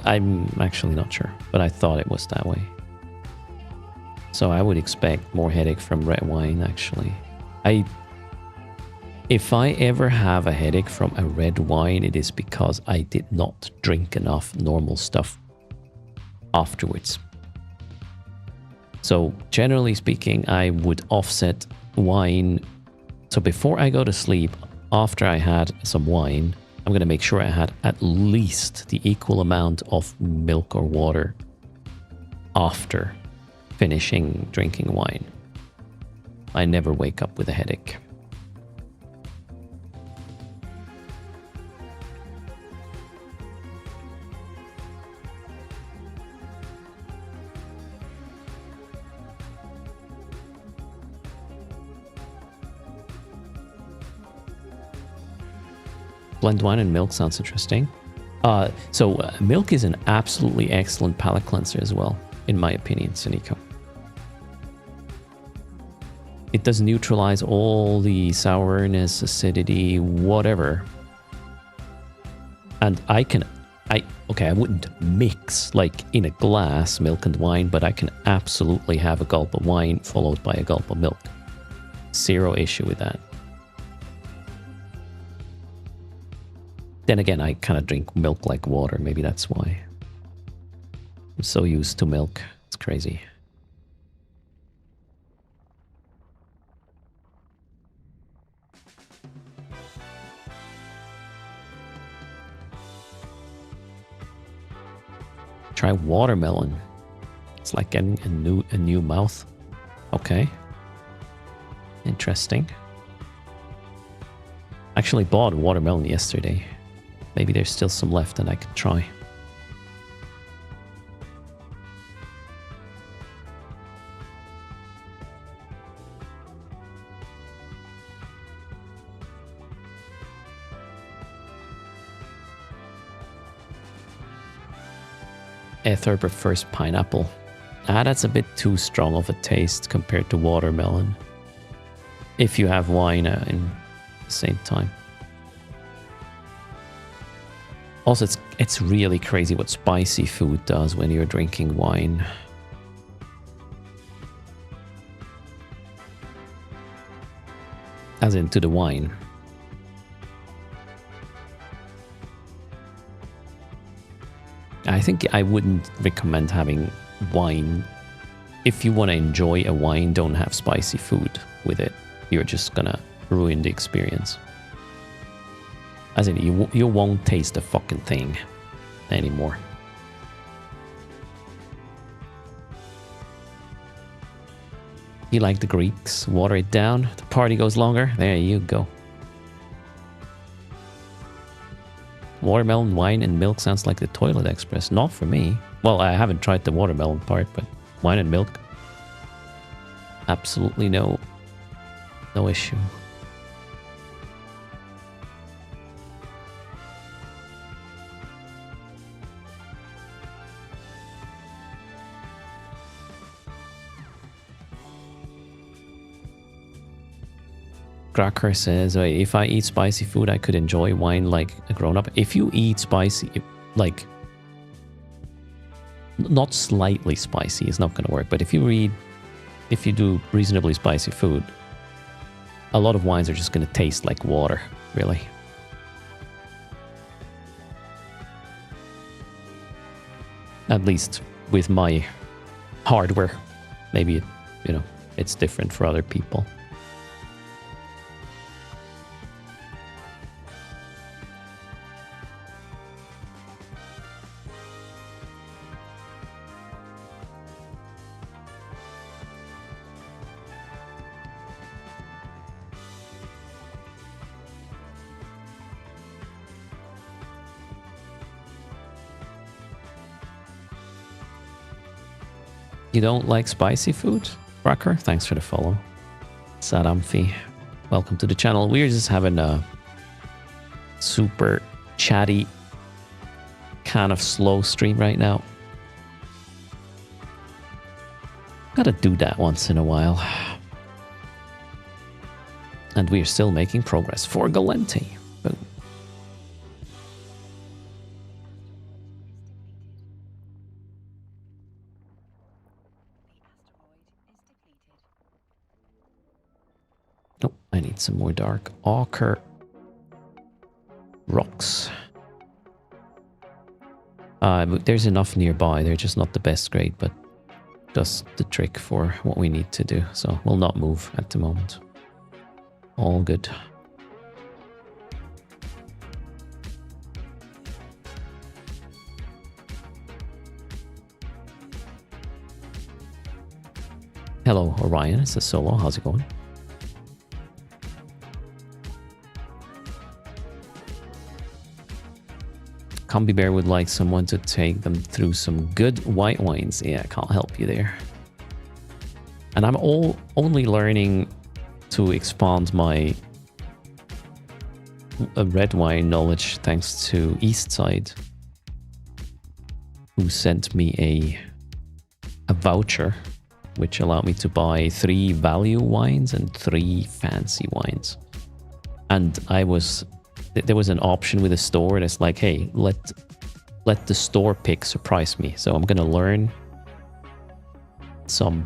I'm actually not sure, but I thought it was that way. So I would expect more headache from red wine, actually. If I ever have a headache from a red wine, it is because I did not drink enough normal stuff afterwards. So generally speaking, I would offset wine. So before I go to sleep, after I had some wine, I'm going to make sure I had at least the equal amount of milk or water after finishing drinking wine. I never wake up with a headache. Blend wine and milk sounds interesting. Milk is an absolutely excellent palate cleanser as well, in my opinion, Suniko. It does neutralize all the sourness, acidity, whatever. And I wouldn't mix like in a glass milk and wine, but I can absolutely have a gulp of wine followed by a gulp of milk. Zero issue with that. Then again, I kind of drink milk like water. Maybe that's why. I'm so used to milk. It's crazy. Try watermelon. It's like getting a new mouth. Okay. Interesting. Actually bought watermelon yesterday. Maybe there's still some left and I could try. Ether prefers pineapple. Ah, that's a bit too strong of a taste compared to watermelon. If you have wine in the same time. Also, it's really crazy what spicy food does when you're drinking wine. As into the wine. I think I wouldn't recommend having wine. If you want to enjoy a wine, don't have spicy food with it. You're just gonna ruin the experience. As in, you won't taste the fucking thing anymore. You like the Greeks? Water it down, the party goes longer. There you go. Watermelon, wine, and milk sounds like the Toilet Express. Not for me. Well, I haven't tried the watermelon part, but wine and milk. Absolutely no issue. Cracker says, if I eat spicy food, I could enjoy wine like a grown-up. If you eat spicy, like, not slightly spicy, it's not going to work. But if you do reasonably spicy food, a lot of wines are just going to taste like water, really. At least with my hardware. Maybe, it's different for other people. You don't like spicy food? Cracker, thanks for the follow. Sadamfi, welcome to the channel. We're just having a super chatty, kind of slow stream right now. Gotta do that once in a while. And we are still making progress for Gallente. Boom. Oh, I need some more dark ochre rocks. But there's enough nearby. They're just not the best grade, but does the trick for what we need to do. So we'll not move at the moment. All good. Hello, Orion. It's a solo. How's it going? Combi Bear would like someone to take them through some good white wines. Yeah, I can't help you there. And I'm only learning to expand my red wine knowledge thanks to Eastside, who sent me a voucher which allowed me to buy 3 value wines and 3 fancy wines. And there was an option with the store that's like, hey, let the store pick surprise me. So I'm gonna learn some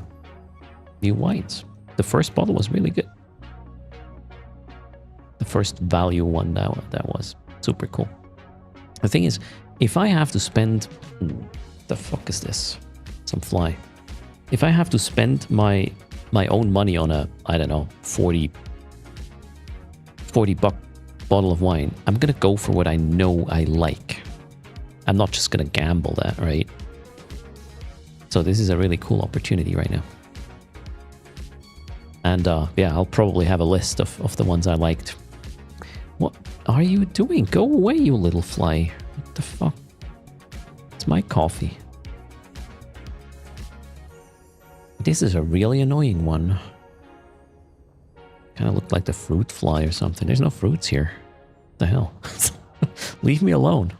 new wines. The first bottle was really good. The first value one that was super cool. The thing is, if I have to spend, the fuck is this? Some fly. If I have to spend my own money on a, I don't know, 40 buck bottle of wine, I'm gonna go for what I know I like. I'm not just gonna gamble that, right? So this is a really cool opportunity right now. And yeah, I'll probably have a list of the ones I liked. What are you doing? Go away, you little fly. What the fuck? It's my coffee. This is a really annoying one. Kind of looked like the fruit fly or something. There's no fruits here. What the hell? Leave me alone.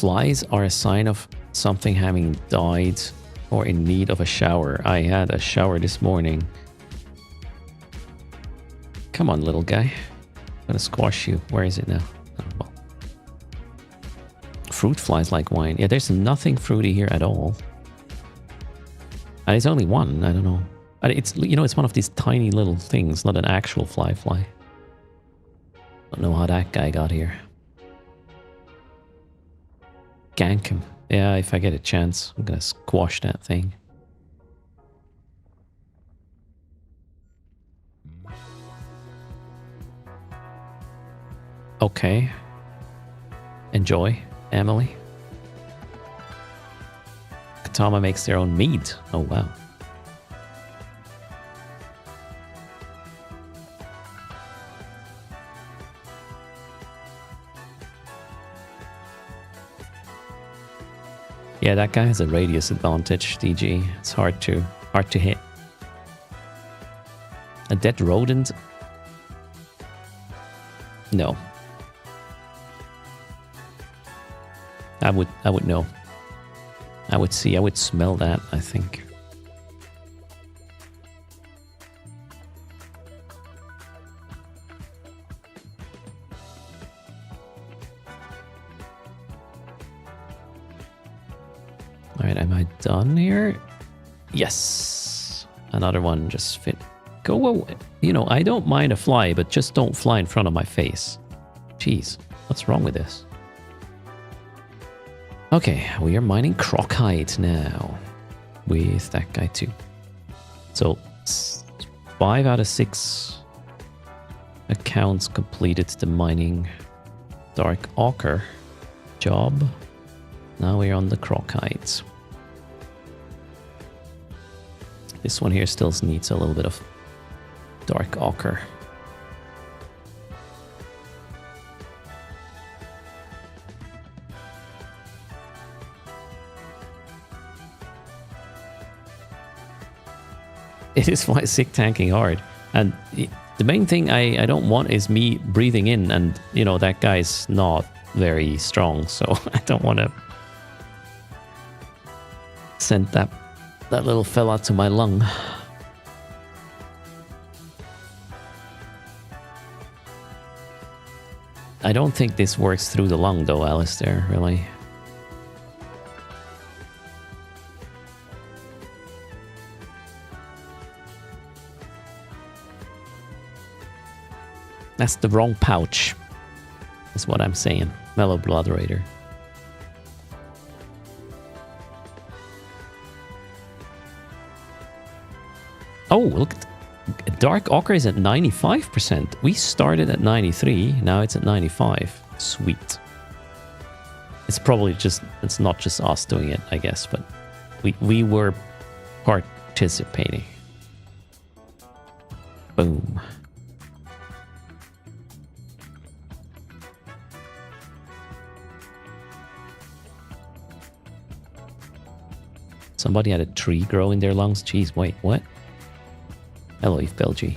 Flies are a sign of something having died or in need of a shower. I had a shower this morning. Come on, little guy. I'm gonna squash you. Where is it now? Oh, well. Fruit flies like wine. Yeah, there's nothing fruity here at all. And it's only one. I don't know. It's, you know, it's one of these tiny little things, not an actual fly. Don't know how that guy got here. Gank him. Yeah, if I get a chance, I'm gonna squash that thing. Okay. Enjoy, Emily. Katama makes their own mead. Oh, wow. Yeah, that guy has a radius advantage, DG. It's hard to hit. A dead rodent? No. I would know. I would see, I would smell that, I think. Alright, am I done here? Yes! Another one just fit. Go away. You know, I don't mind a fly, but just don't fly in front of my face. Jeez, what's wrong with this? Okay, we are mining crocite now. With that guy too. So, 5 out of 6 accounts completed the mining dark ochre job. Now we're on the crocite. This one here still needs a little bit of dark ochre. It is why sick tanking hard. And the main thing I don't want is me breathing in, and you know, that guy's not very strong, so I don't want to send that little fella to my lung. I don't think this works through the lung though, Alistair, really. That's the wrong pouch. That's what I'm saying. Mellow Blood Raider. Oh, look at Dark Ochre is at 95%. We started at 93, now it's at 95. Sweet. It's probably just, it's not just us doing it, I guess, but we were participating. Boom. Somebody had a tree grow in their lungs. Jeez, wait, what? Hello, Eve Belgi.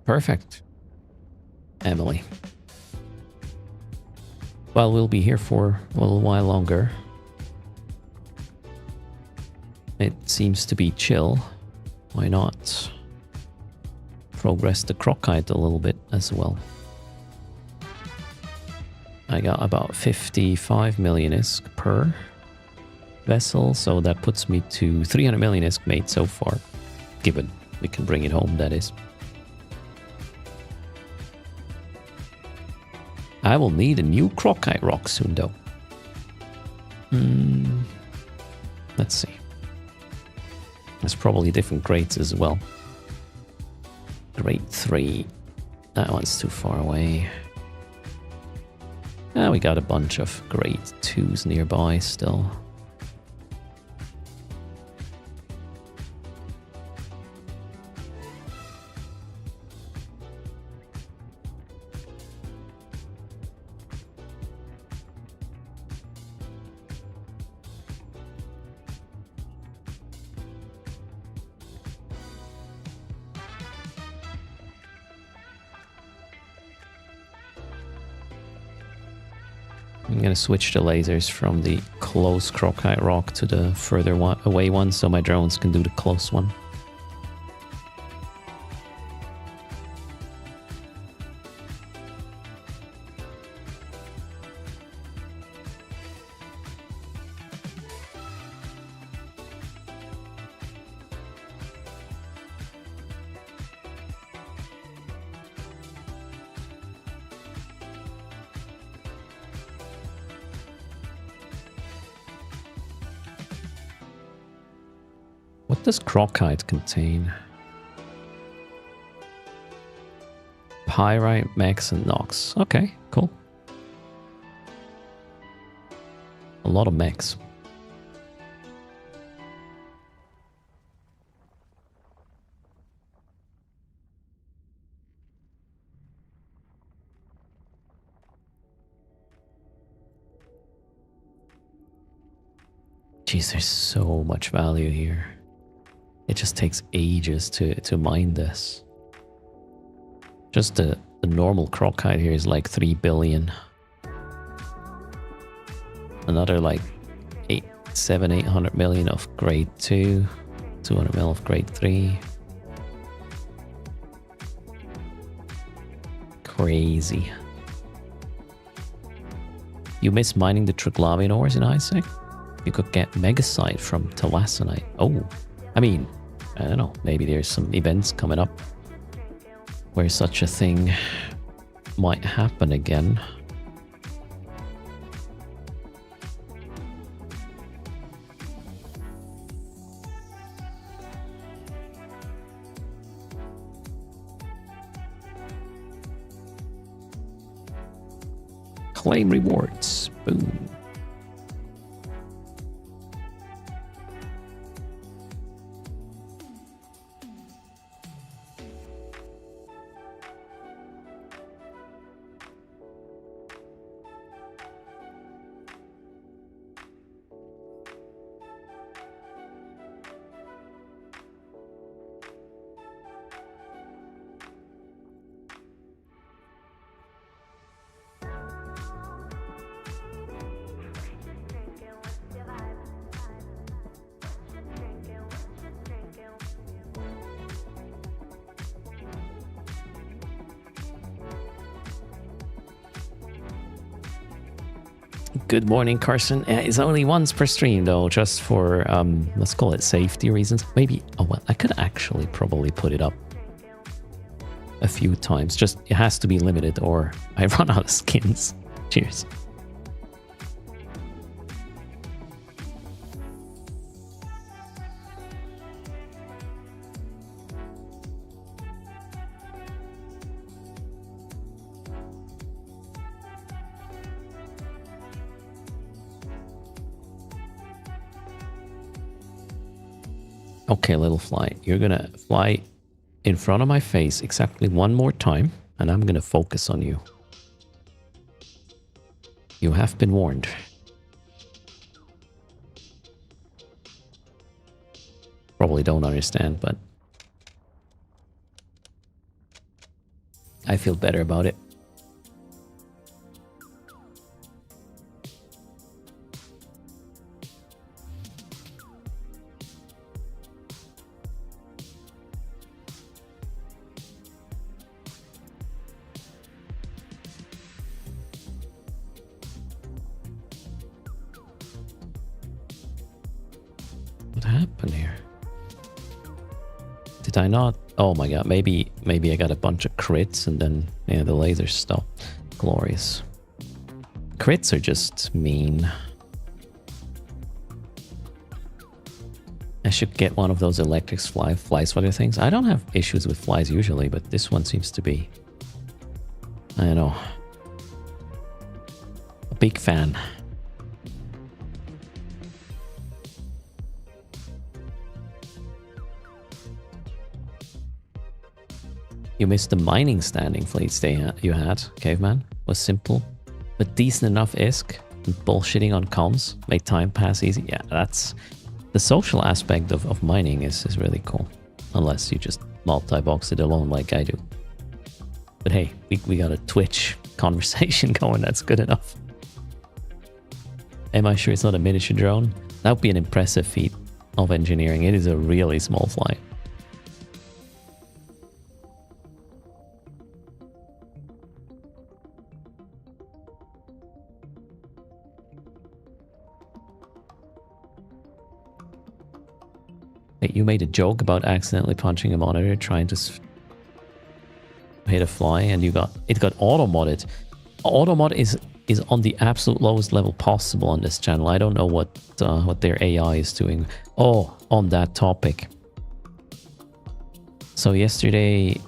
Perfect. Emily. Well, we'll be here for a little while longer. It seems to be chill. Why not progress the crocite a little bit as well? I got about 55 million ISK per. vessel, so that puts me to 300 million ISK made so far, given we can bring it home, that is. I will need a new crocite rock soon, though. Let's see. There's probably different grades as well. Grade 3. That one's too far away. We got a bunch of grade 2s nearby still. I'm going to switch the lasers from the close crocite rock to the further away one so my drones can do the close one. What does crocite contain? Pyrite, Max, and Nox. Okay, cool. A lot of Max. Jeez, there's so much value here. It just takes ages to mine this. Just the normal crocite here is like 3 billion. Another like 800 million of grade 2. 200 mil of grade 3. Crazy. You miss mining the Triglavian ores in Isaac? You could get megasite from Thalassonite. Oh, I mean, I don't know, maybe there's some events coming up where such a thing might happen again. Claim rewards. Boom. Good morning, Carson. It's only once per stream, though, just for, let's call it safety reasons. Maybe, oh, well, I could actually probably put it up a few times. Just, it has to be limited or I run out of skins. Cheers. Okay, little fly, you're gonna fly in front of my face exactly one more time, and I'm gonna focus on you. You have been warned. Probably don't understand, but I feel better about it. What happened here? Did I not? Oh my god, maybe I got a bunch of crits and then, yeah, the laser stopped. Glorious. Crits are just mean. I should get one of those electric fly swatter things. I don't have issues with flies usually, but this one seems to be, I don't know, a big fan. You missed the mining standing fleets you had, Caveman. Was simple, but decent enough-esque. And bullshitting on comms made time pass easy. Yeah, that's... The social aspect of mining is really cool. Unless you just multi-box it alone like I do. But hey, we got a Twitch conversation going. That's good enough. Am I sure it's not a miniature drone? That would be an impressive feat of engineering. It is a really small fly. You made a joke about accidentally punching a monitor trying to hit a fly, and it got auto-modded. Auto-mod is on the absolute lowest level possible on this channel. I don't know what their AI is doing. Oh, on that topic. So yesterday,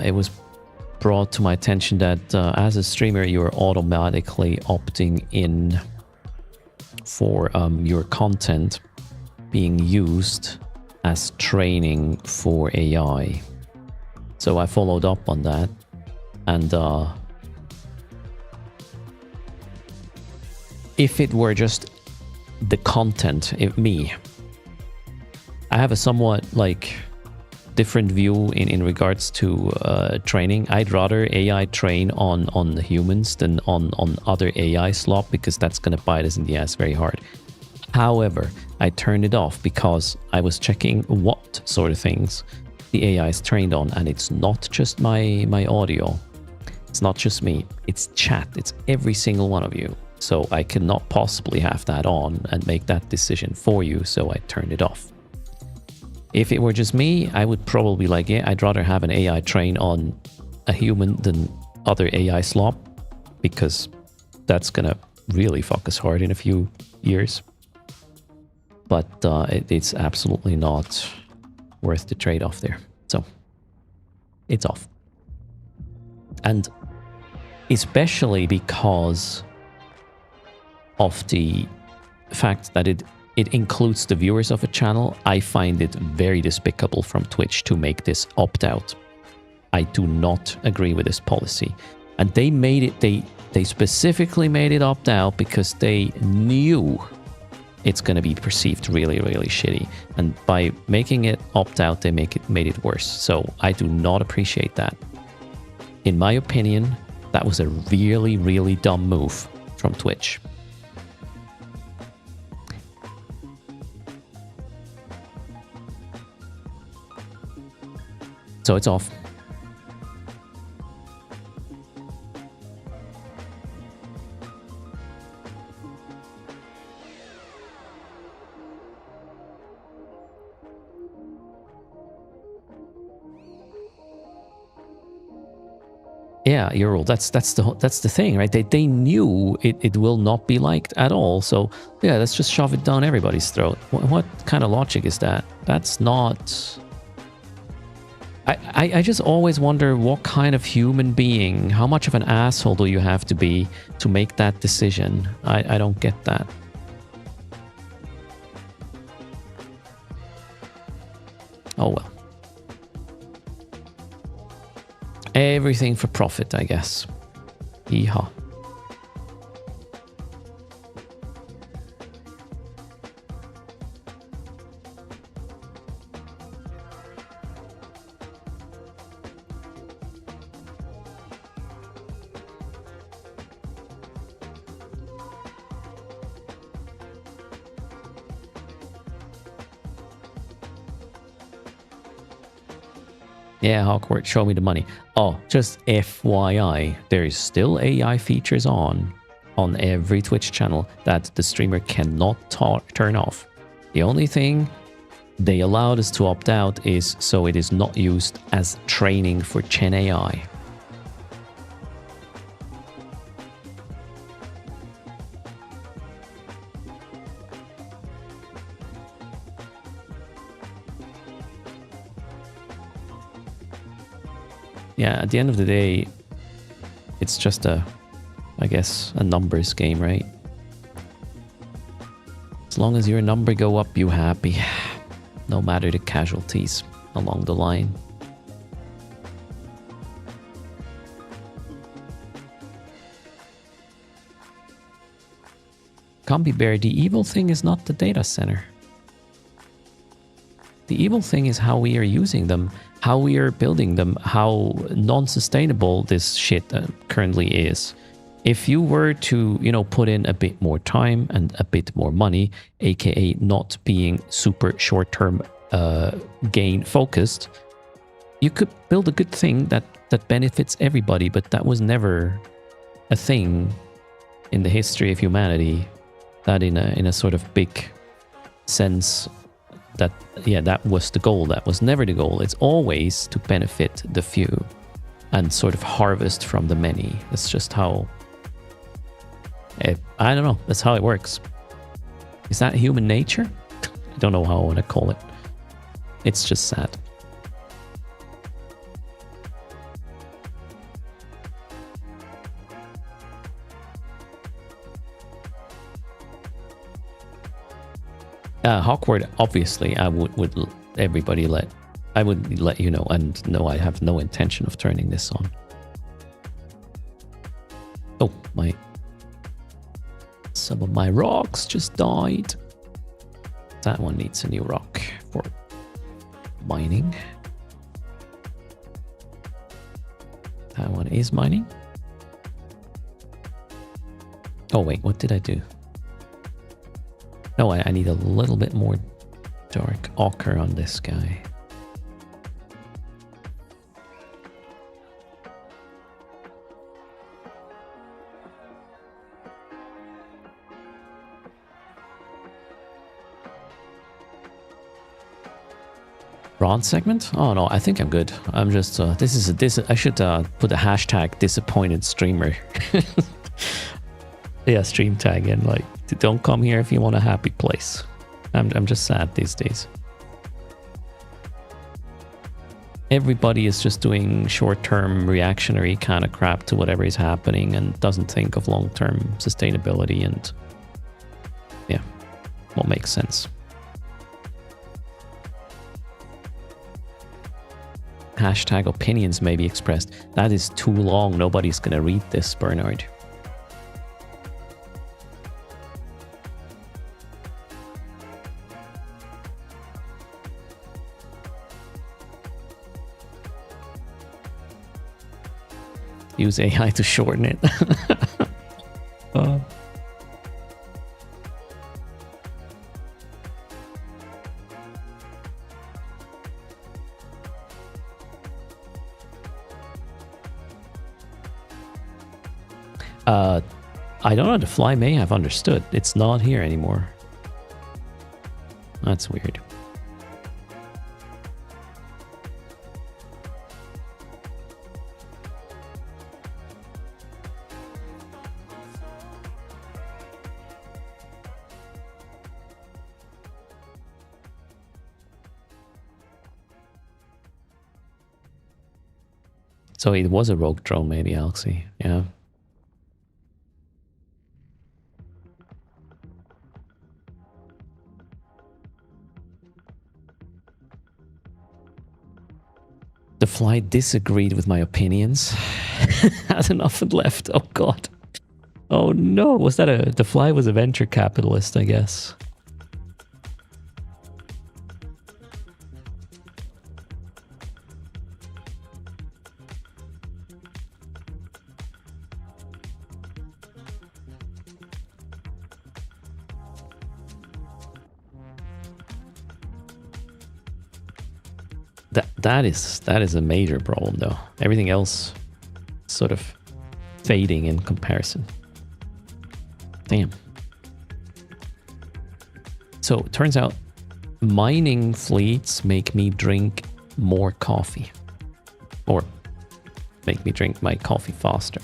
it was brought to my attention that as a streamer, you're automatically opting in for your content being used as training for AI. So I followed up on that, and if it were just the content, I have a somewhat like different view in regards to training. I'd rather AI train on the humans than on other AI slop, because that's gonna bite us in the ass very hard. However, I turned it off because I was checking what sort of things the AI is trained on, and it's not just my audio. It's not just me. It's chat. It's every single one of you. So I cannot possibly have that on and make that decision for you, so I turned it off. If it were just me, I would probably be like, yeah, I'd rather have an AI train on a human than other AI slop, because that's gonna really fuck us hard in a few years. But it's absolutely not worth the trade-off there. So it's off. And especially because of the fact that it includes the viewers of a channel, I find it very despicable from Twitch to make this opt-out. I do not agree with this policy. And they made it, they specifically made it opt-out because they knew it's going to be perceived really, really shitty. And by making it opt-out, they made it worse. So I do not appreciate that. In my opinion, that was a really, really dumb move from Twitch. So it's off. Yeah, Ural, that's the thing, right? They knew it will not be liked at all. So yeah, let's just shove it down everybody's throat. What kind of logic is that? That's not... I just always wonder what kind of human being, how much of an asshole do you have to be to make that decision? I don't get that. Oh well. Everything for profit, I guess. Yeehaw. Yeah, Hawkworth, show me the money. Oh, just FYI, there is still AI features on every Twitch channel that the streamer cannot turn off. The only thing they allowed us to opt out is so it is not used as training for Gen AI. Yeah, at the end of the day, it's just I guess, a numbers game, right? As long as your number go up, you happy. No matter the casualties along the line. Combi Bear, the evil thing is not the data center. The evil thing is how we are using them, how we are building them, how non-sustainable this shit currently is. If you were to, you know, put in a bit more time and a bit more money, aka not being super short-term gain focused, you could build a good thing that benefits everybody. But that was never a thing in the history of humanity. That in a sort of big sense, that that was the goal. That was never the goal. It's always to benefit the few and sort of harvest from the many. That's just how I don't know. That's how it works. Is that human nature? I don't know how I want to call it. It's just sad. Hawkward, obviously, I would everybody I would let you know, and no, I have no intention of turning this on. Oh, some of my rocks just died. That one needs a new rock for mining. That one is mining. Oh wait, what did I do? No, I need a little bit more dark ochre on this guy. Bronze segment? Oh no, I think I'm good. I'm just I should put a hashtag disappointed streamer. Yeah, stream tag in, like, don't come here if you want a happy place. I'm just sad these days. Everybody is just doing short-term reactionary kind of crap to whatever is happening and doesn't think of long-term sustainability, and yeah, won't make sense. Hashtag opinions may be expressed. That is too long. Nobody's gonna read this, Bernard. Use AI to shorten it. I don't know, the fly may have understood. It's not here anymore. That's weird. So it was a rogue drone, maybe, Alexi. Yeah. The fly disagreed with my opinions. Had enough and left. Oh god. Oh no. Was that the fly was a venture capitalist, I guess. That is a major problem, though. Everything else sort of fading in comparison. Damn. So it turns out mining fleets make me drink more coffee. Or make me drink my coffee faster.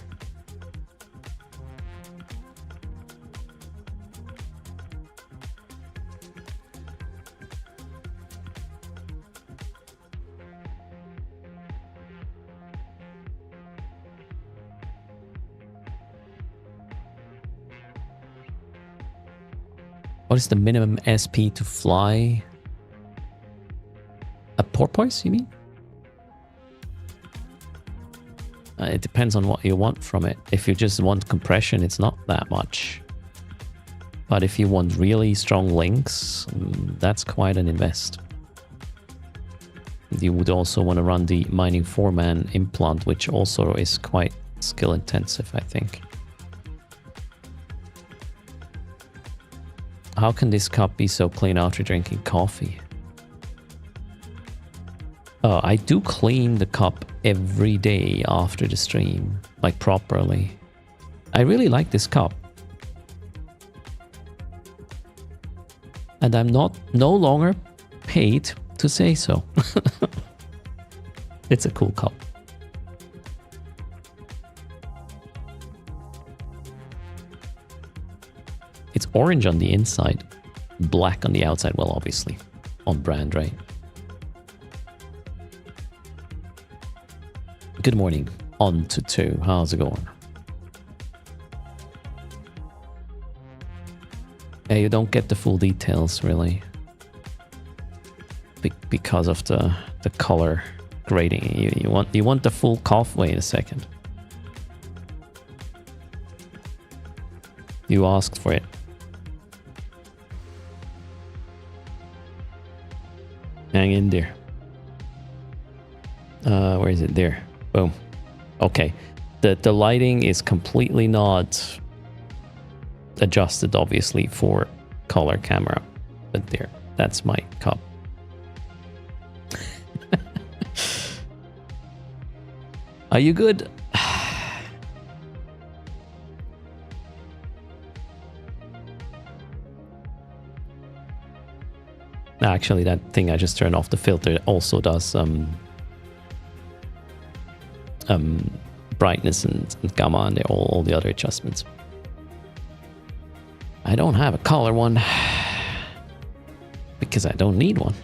What is the minimum SP to fly a porpoise, you mean? It depends on what you want from it. If you just want compression, it's not that much. But if you want really strong links, that's quite an invest. You would also want to run the mining 4-man implant, which also is quite skill intensive, I think. How can this cup be so clean after drinking coffee? I do clean the cup every day after the stream, like properly. I really like this cup. And I'm no longer paid to say so. It's a cool cup. It's orange on the inside, black on the outside. Well, obviously, on brand, right? Good morning. On to 2. How's it going? Yeah, you don't get the full details, really. Because of the color grading. You want the full cough. Wait a second. You asked for it. Hang in there. Where is it? There. Boom. Okay. The lighting is completely not adjusted, obviously, for color camera. But there. That's my cup. Are you good? Actually, that thing I just turned off the filter also does brightness and gamma and all the other adjustments. I don't have a color one because I don't need one.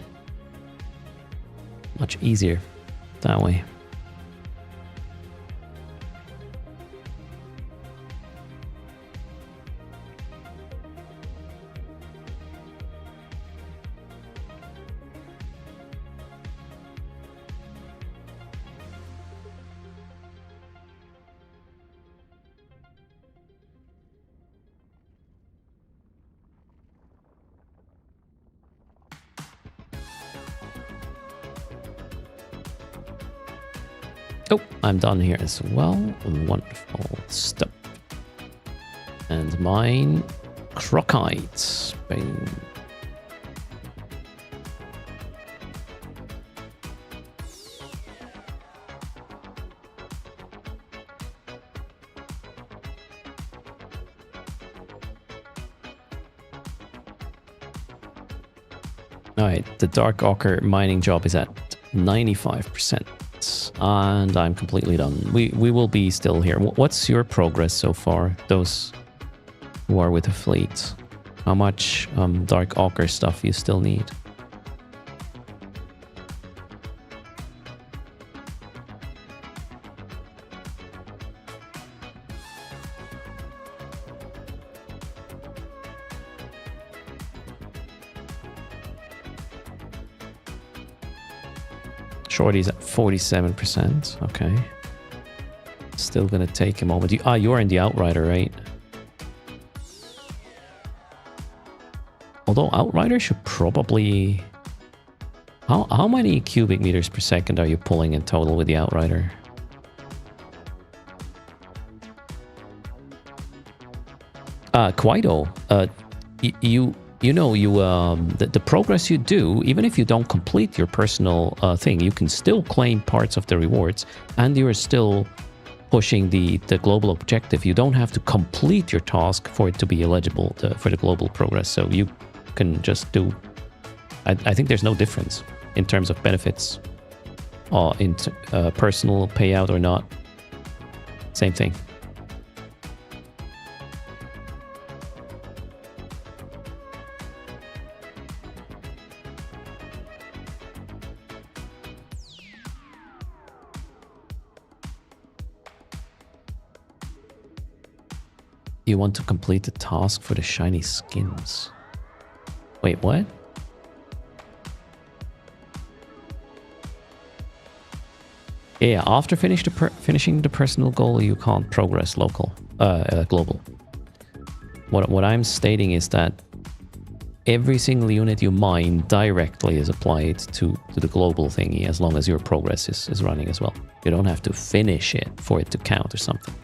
Much easier that way. Oh, I'm done here as well. Wonderful stuff. And mine, crockite. Boom. All right, the dark ochre mining job is at 95%. And I'm completely done. We will be still here. What's your progress so far? Those who are with the fleet. How much dark ochre stuff you still need? Shorty's at 47%. Okay. Still gonna take a moment. You're in the Outrider, right? Although Outrider should probably... How many cubic meters per second are you pulling in total with the Outrider? Quaido, the progress you do, even if you don't complete your personal thing, you can still claim parts of the rewards, and you're still pushing the global objective. You don't have to complete your task for it to be eligible for the global progress. So you can just do, I think there's no difference in terms of benefits or in personal payout or not. Same thing. You want to complete the task for the shiny skins. Wait, what? Yeah, after finishing the personal goal, you can't progress global. What I'm stating is that every single unit you mine directly is applied to the global thingy as long as your progress is running as well. You don't have to finish it for it to count or something.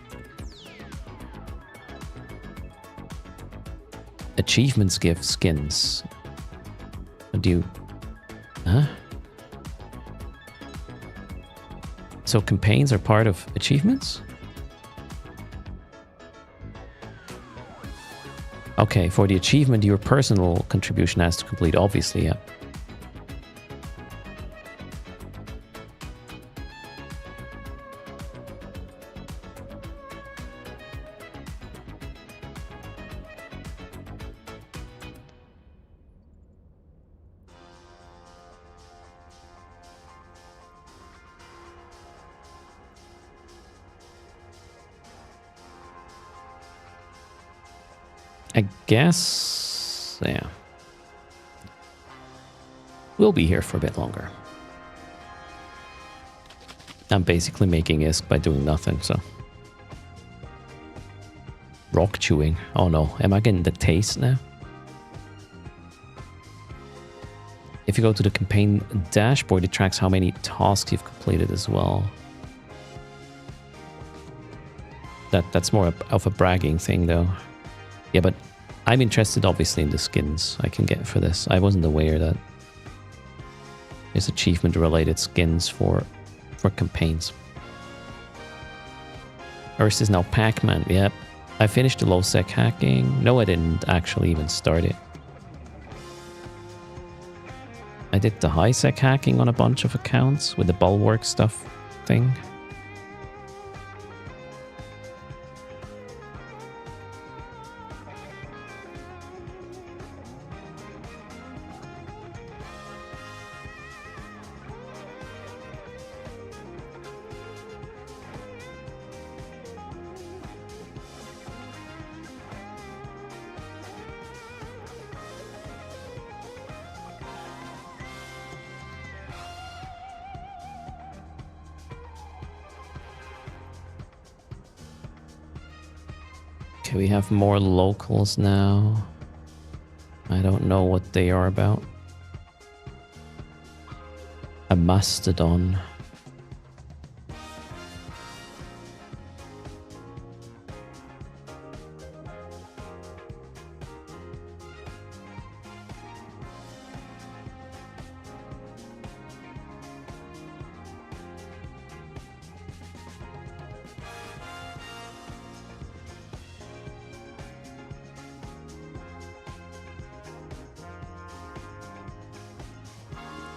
Achievements give skins. Do you... Huh? So campaigns are part of achievements? Okay, for the achievement, your personal contribution has to complete, obviously, yeah. I guess, yeah. We'll be here for a bit longer. I'm basically making ISK by doing nothing, so. Rock chewing. Oh no, am I getting the taste now? If you go to the campaign dashboard, it tracks how many tasks you've completed as well. That's more of a bragging thing though. Yeah, but I'm interested obviously in the skins I can get for this. I wasn't aware that there's achievement related skins for campaigns. Erst is now Pac-Man. Yep. I finished the low sec hacking. No, I didn't actually even start it. I did the high sec hacking on a bunch of accounts with the bulwark stuff thing. Okay, we have more locals now. I don't know what they are about. A mastodon.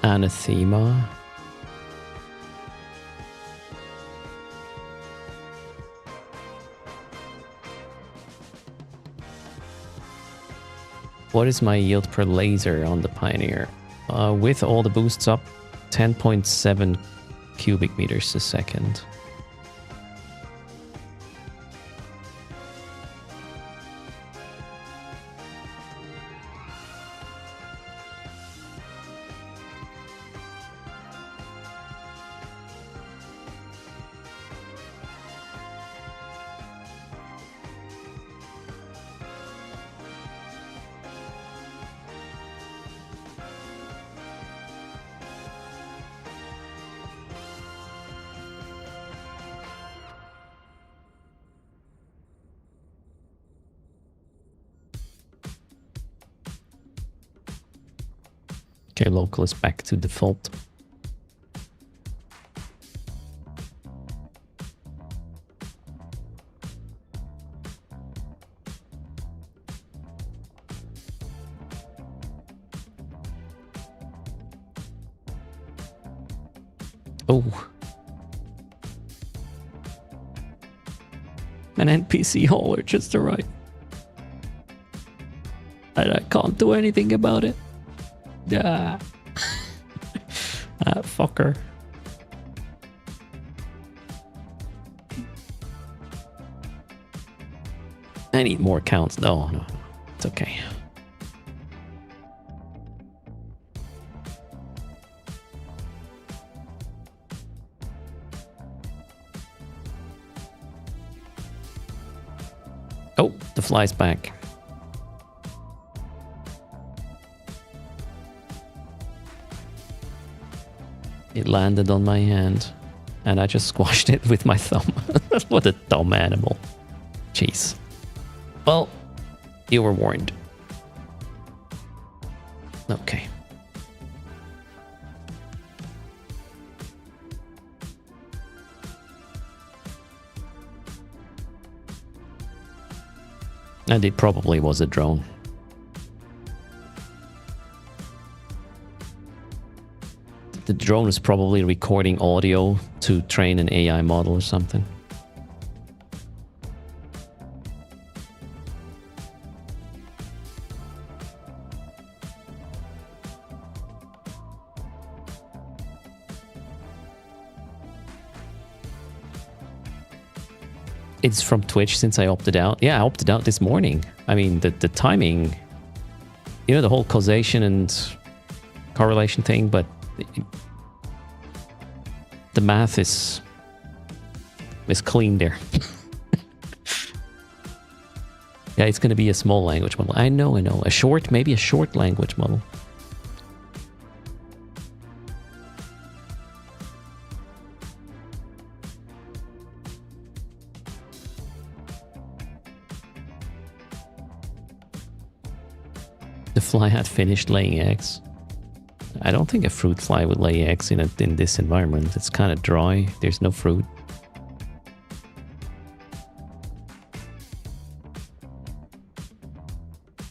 Anathema. What is my yield per laser on the Pioneer? With all the boosts up, 10.7 cubic meters a second. Okay, local is back to default. Oh. An NPC hauler just arrived. And I can't do anything about it. Ah. Fucker. I need more counts. No. It's okay. Oh, the fly's back. It landed on my hand, and I just squashed it with my thumb. What a dumb animal. Jeez. Well, you were warned. Okay. And it probably was a drone. The drone was probably recording audio to train an AI model or something. It's from Twitch since I opted out. Yeah, I opted out this morning. I mean, the timing, you know, the whole causation and correlation thing, but the math is clean there. Yeah, it's going to be a small language model. I know. Maybe a short language model. The fly had finished laying eggs. I don't think a fruit fly would lay eggs in this environment. It's kind of dry. There's no fruit.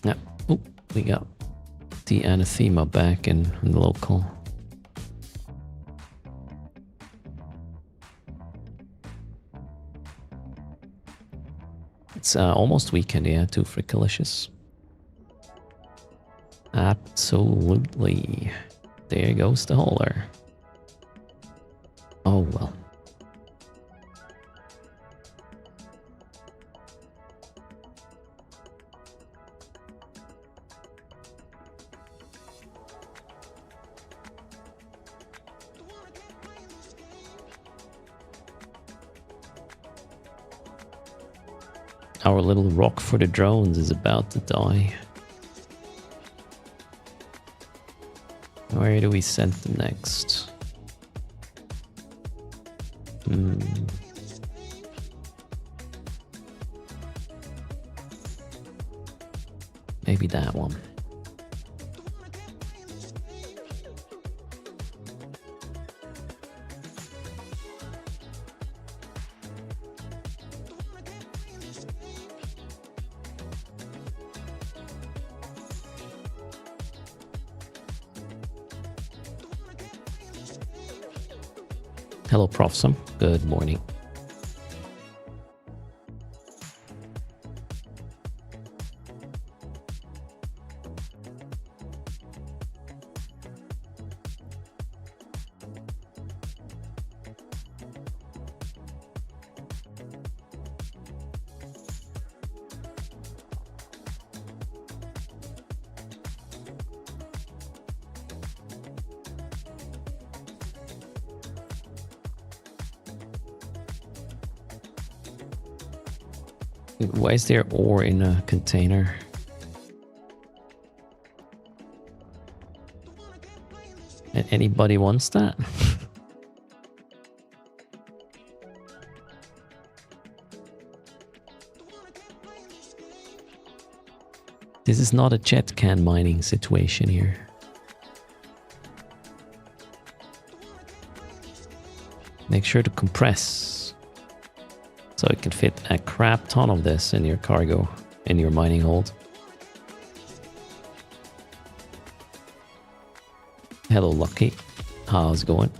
Yeah. Oh, we got the anathema back in the local. It's almost weekend, yeah. 2 Frickalicious. Absolutely. There goes the hauler. Oh well. Our little rock for the drones is about to die. Where do we send them next? Maybe that one. Hello, Profsum. Good morning. Why is there ore in a container? Anybody wants that? This is not a jet can mining situation here. Make sure to compress. So it can fit a crap ton of this in your cargo, in your mining hold. Hello, Lucky. How's it going?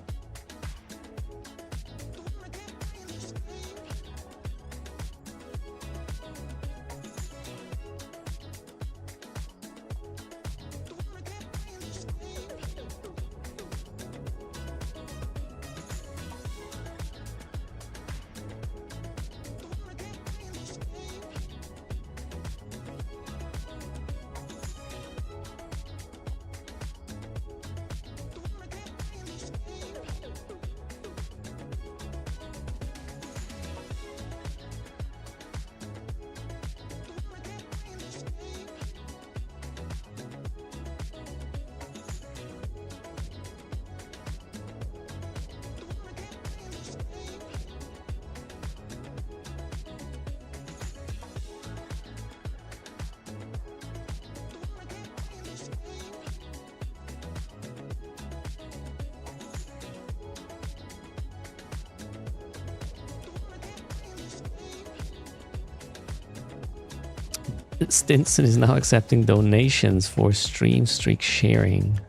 Stinson is now accepting donations for stream streak sharing.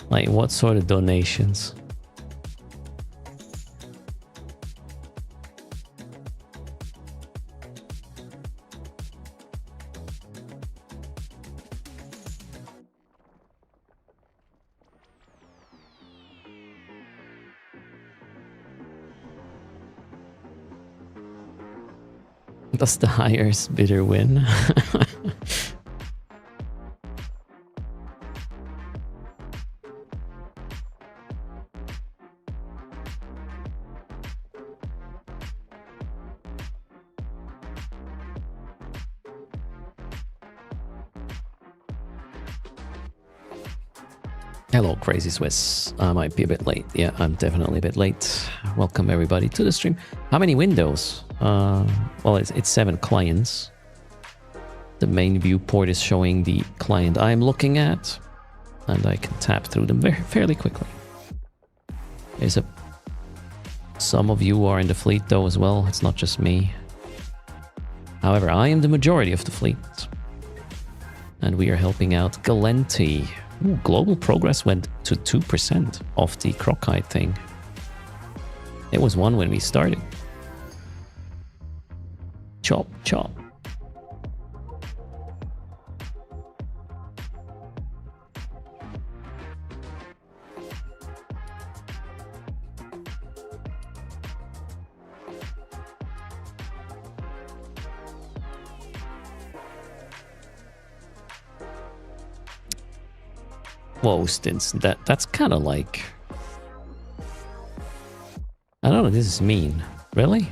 Like, what sort of donations? Does the highest bidder win? Hello, Crazy Swiss. I might be a bit late. Yeah, I'm definitely a bit late. Welcome everybody to the stream. How many windows? Well, it's 7 clients. The main viewport is showing the client I'm looking at, and I can tap through them fairly quickly. Some of you are in the fleet though as well. It's not just me. However, I am the majority of the fleet, and we are helping out Gallente. Ooh, global progress went to 2% off the Crockite thing. It was 1 when we started. Chop, chop. Whoa, Stinson, that's kind of like... I don't know what this is mean. Really?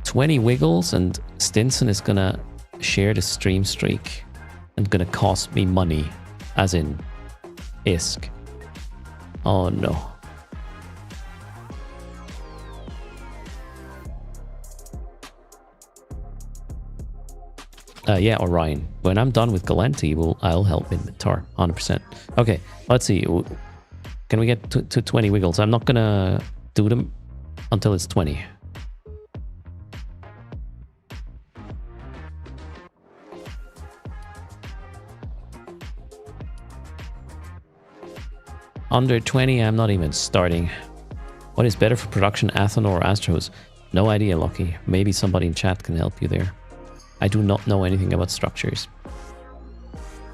20 wiggles and Stinson is gonna share the stream streak and gonna cost me money. As in... ISK. Oh no. Yeah, Orion. When I'm done with Gallente, I'll help Inventar, 100%. Okay, let's see. Can we get to 20 wiggles? I'm not gonna do them until it's 20. Under 20, I'm not even starting. What is better for production, Athena or Astros? No idea, Lucky. Maybe somebody in chat can help you there. I do not know anything about structures.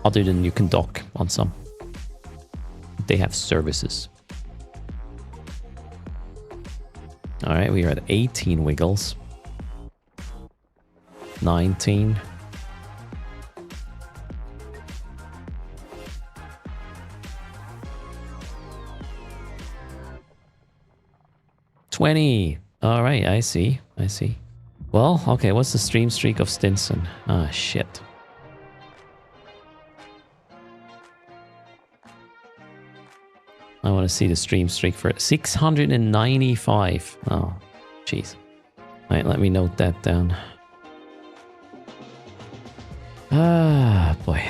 Other than you can dock on some. They have services. Alright, we are at 18 wiggles. 19. $20. Alright, I see. I see. Well, okay, what's the stream streak of Stinson? Ah, shit. I want to see the stream streak for 695. Oh, jeez. Alright, let me note that down. Ah, boy.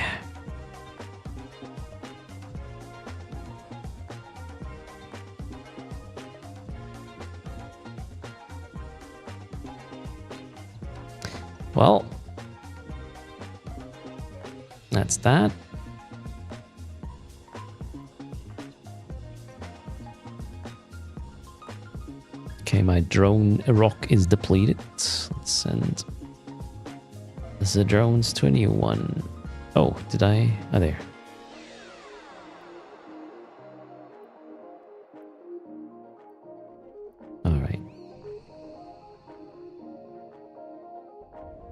Well, that's that. Okay, my drone rock is depleted. Let's send the drones to a new one. Oh, did I? Oh, there.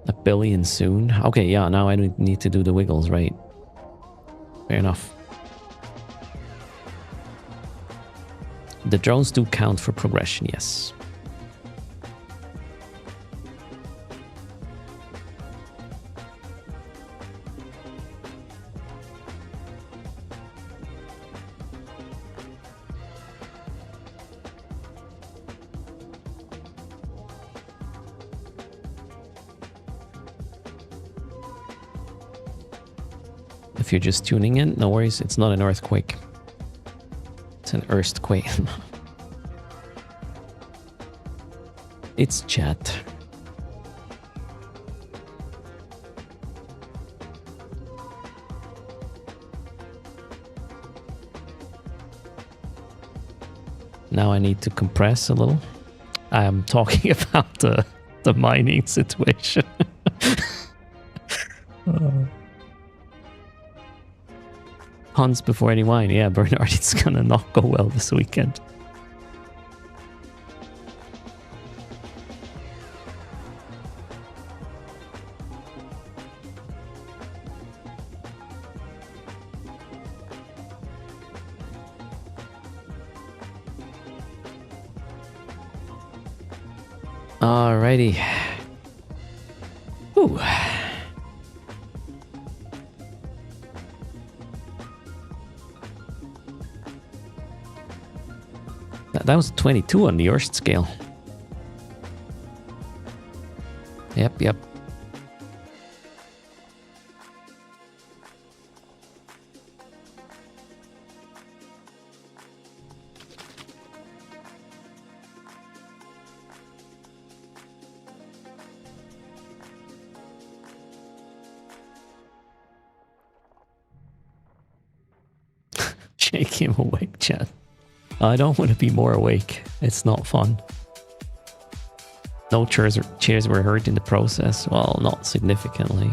$1 billion soon. Okay, yeah, now I don't need to do the wiggles, right? Fair enough. The drones do count for progression, yes. If you're just tuning in, no worries, it's not an earthquake. It's an earthquake. It's chat. now I need to compress a little. I'm talking about the mining situation. Puns before any wine. Yeah, Bernard, it's gonna not go well this weekend. Alrighty. Ooh. That was 22 on the erst scale. Yep. Shake him awake, chat. I don't want to be more awake. It's not fun. No cheers were hurt in the process. Well, not significantly.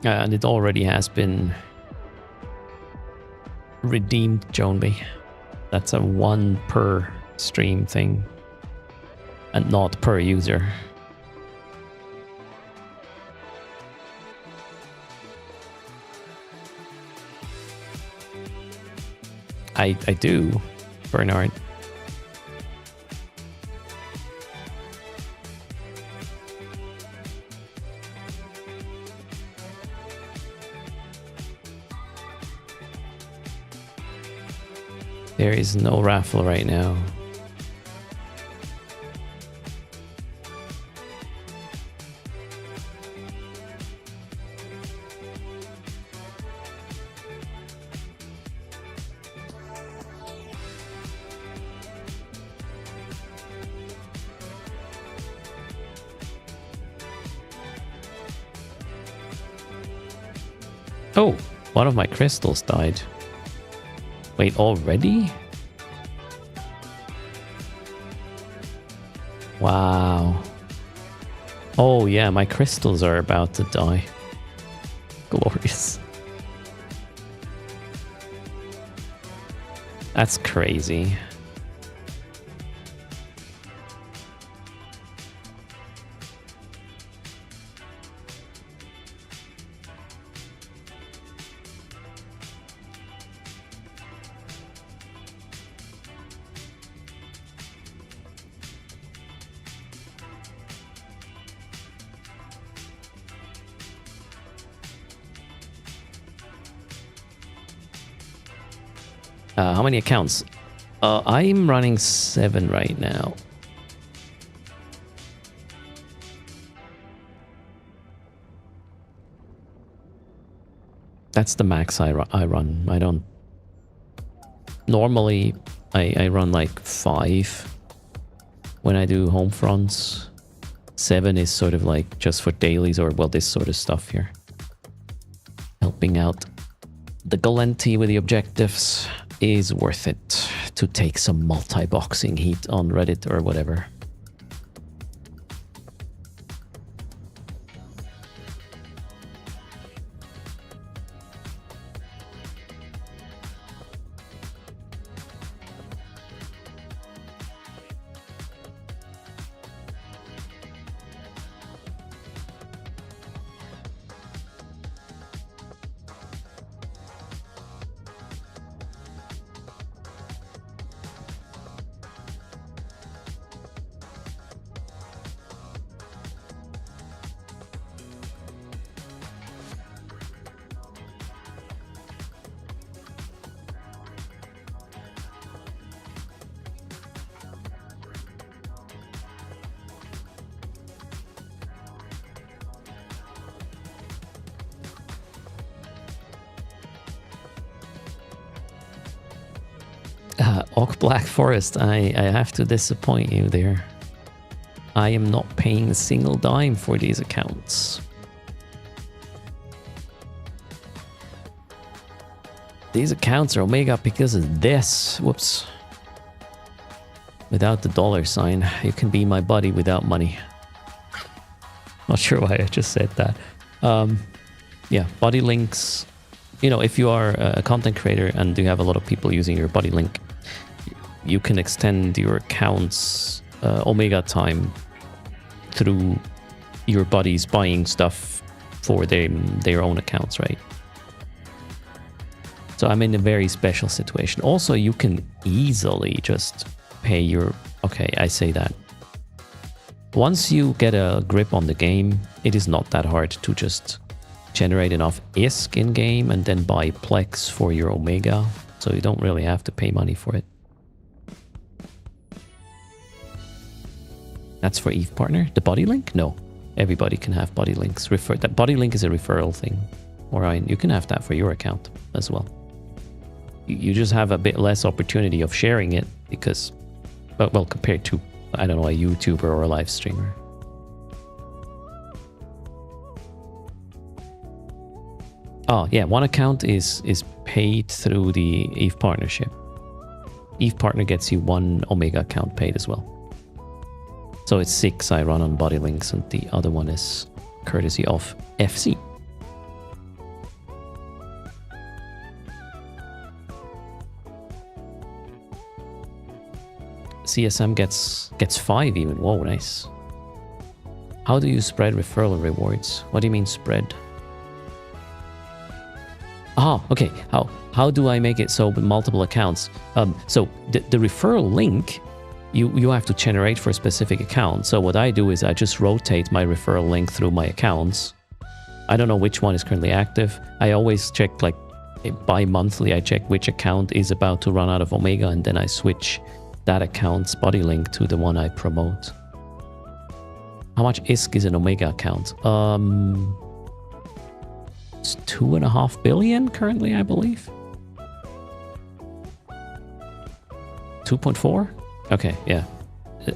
And it already has been redeemed, Joneby. That's a 1 per stream thing and not per user. I do, Bernard. There is no raffle right now. Oh, one of my crystals died. Wait, already? Wow. Oh yeah, my crystals are about to die. Glorious. That's crazy. How many accounts? I'm running 7 right now. That's the max I run. I don't... Normally, I run like 5 when I do home fronts. 7 is sort of like just for dailies or, well, this sort of stuff here. Helping out the Gallente with the objectives is worth it to take some multi-boxing heat on Reddit or whatever. Oak Black Forest, I have to disappoint you there. I am not paying a single dime for these accounts. These accounts are Omega because of this. Whoops. Without the $sign. You can be my buddy without money. Not sure why I just said that. Yeah, buddy links. You know, if you are a content creator and you have a lot of people using your buddy link, you can extend your account's Omega time through your buddies buying stuff for their own accounts, right? So I'm in a very special situation. Also, you can easily just pay your... Okay, I say that. Once you get a grip on the game, it is not that hard to just generate enough ISK in-game and then buy Plex for your Omega. So you don't really have to pay money for it. That's for EVE Partner. The buddy link? No. Everybody can have buddy links. That buddy link is a referral thing. Orion, you can have that for your account as well. You just have a bit less opportunity of sharing it because, well, compared to, I don't know, a YouTuber or a live streamer. Oh, yeah, one account is paid through the EVE partnership. EVE Partner gets you one Omega account paid as well. So it's 6 I run on Buddy Links, and the other one is courtesy of FC. CSM gets 5 even. Whoa, nice. How do you spread referral rewards? What do you mean spread? Ah, okay. How do I make it so with multiple accounts? So the referral link you have to generate for a specific account. So what I do is I just rotate my referral link through my accounts. I don't know which one is currently active. I always check, like, bi-monthly, I check which account is about to run out of Omega, and then I switch that account's body link to the one I promote. How much ISK is an Omega account? It's 2.5 billion currently, I believe. 2.4? Okay, yeah,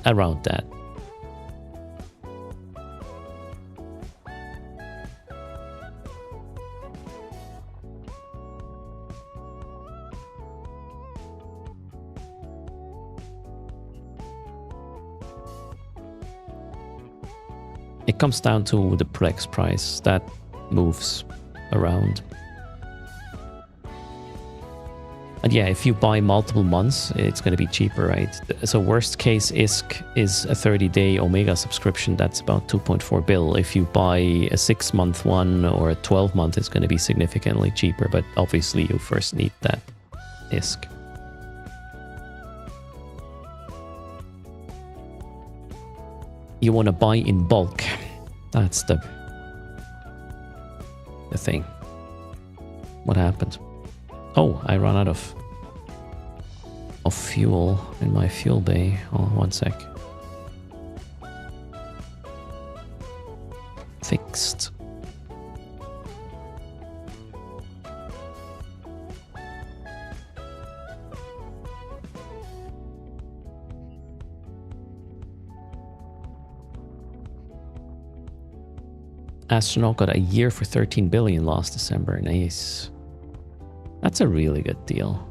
around that. It comes down to the Plex price that moves around. And yeah, if you buy multiple months, it's going to be cheaper, right? So worst case ISK is a 30-day Omega subscription. That's about 2.4 bill. If you buy a 6-month one or a 12-month, it's going to be significantly cheaper. But obviously, you first need that ISK. You want to buy in bulk. That's the thing. What happened? Oh, I ran out of fuel in my fuel bay. Oh, one sec. Fixed. Astronaut got a year for 13 billion last December. Nice. That's a really good deal.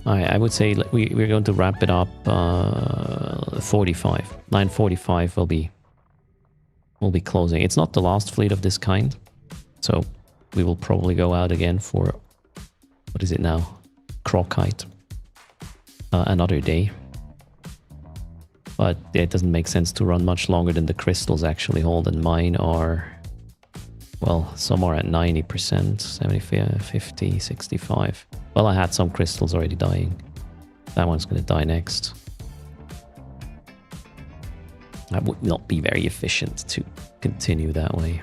I would say we're going to wrap it up 45. 9:45 will be closing. It's not the last fleet of this kind, so we will probably go out again for, what is it now? Crocite. Another day. But yeah, it doesn't make sense to run much longer than the crystals actually hold, and mine are, well, some are at 90%, 75, 50, 65. Well, I had some crystals already dying. That one's going to die next. That would not be very efficient to continue that way.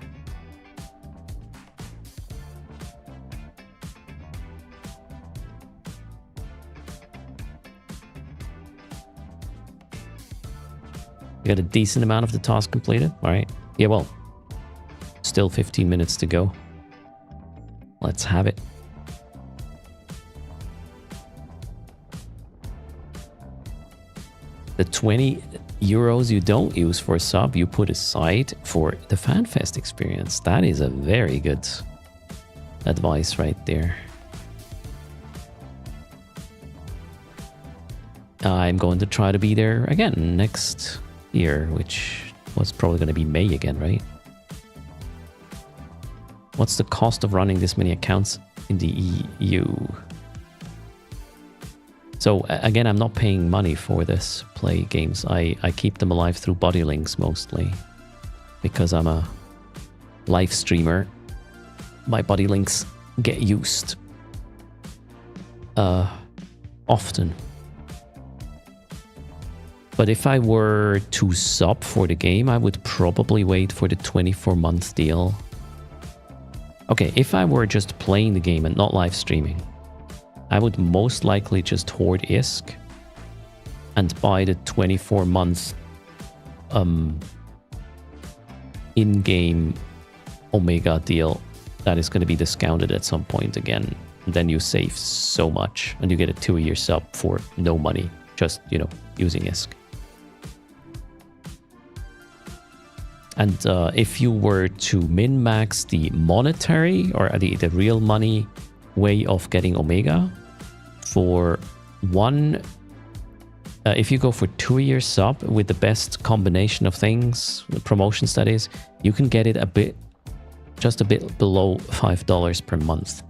You got a decent amount of the task completed. All right. Yeah, well, still 15 minutes to go. Let's have it. The 20 euros you don't use for a sub, you put aside for the FanFest experience. That is a very good advice right there. I'm going to try to be there again next year, which was probably going to be May again, right? What's the cost of running this many accounts in the EU? So again, I'm not paying money for this play games. I keep them alive through body links mostly because I'm a live streamer. My body links get used often. But if I were to sub for the game, I would probably wait for the 24-month deal. Okay, if I were just playing the game and not live streaming, I would most likely just hoard ISK and buy the 24-month in-game Omega deal that is going to be discounted at some point again. And then you save so much and you get a 2-year sub for no money, just, you know, using ISK. And if you were to min-max the monetary or the real money way of getting Omega, for one, if you go for 2-year sub with the best combination of things, the promotions that is, you can get it just a bit below $5 per month.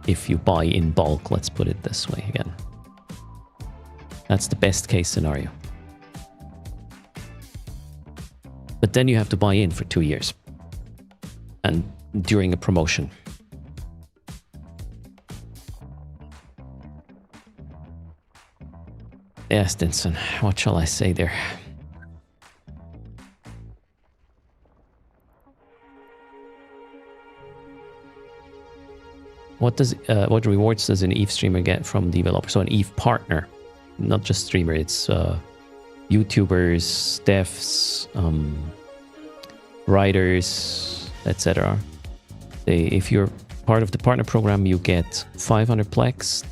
If you buy in bulk, let's put it this way again. That's the best case scenario. But then you have to buy in for 2 years. And during a promotion. Yes, Stinson, what shall I say there? What rewards does an EVE streamer get from developer? So an EVE partner, not just streamer, it's YouTubers, devs, writers, etc. If you're part of the partner program, you get 500 plex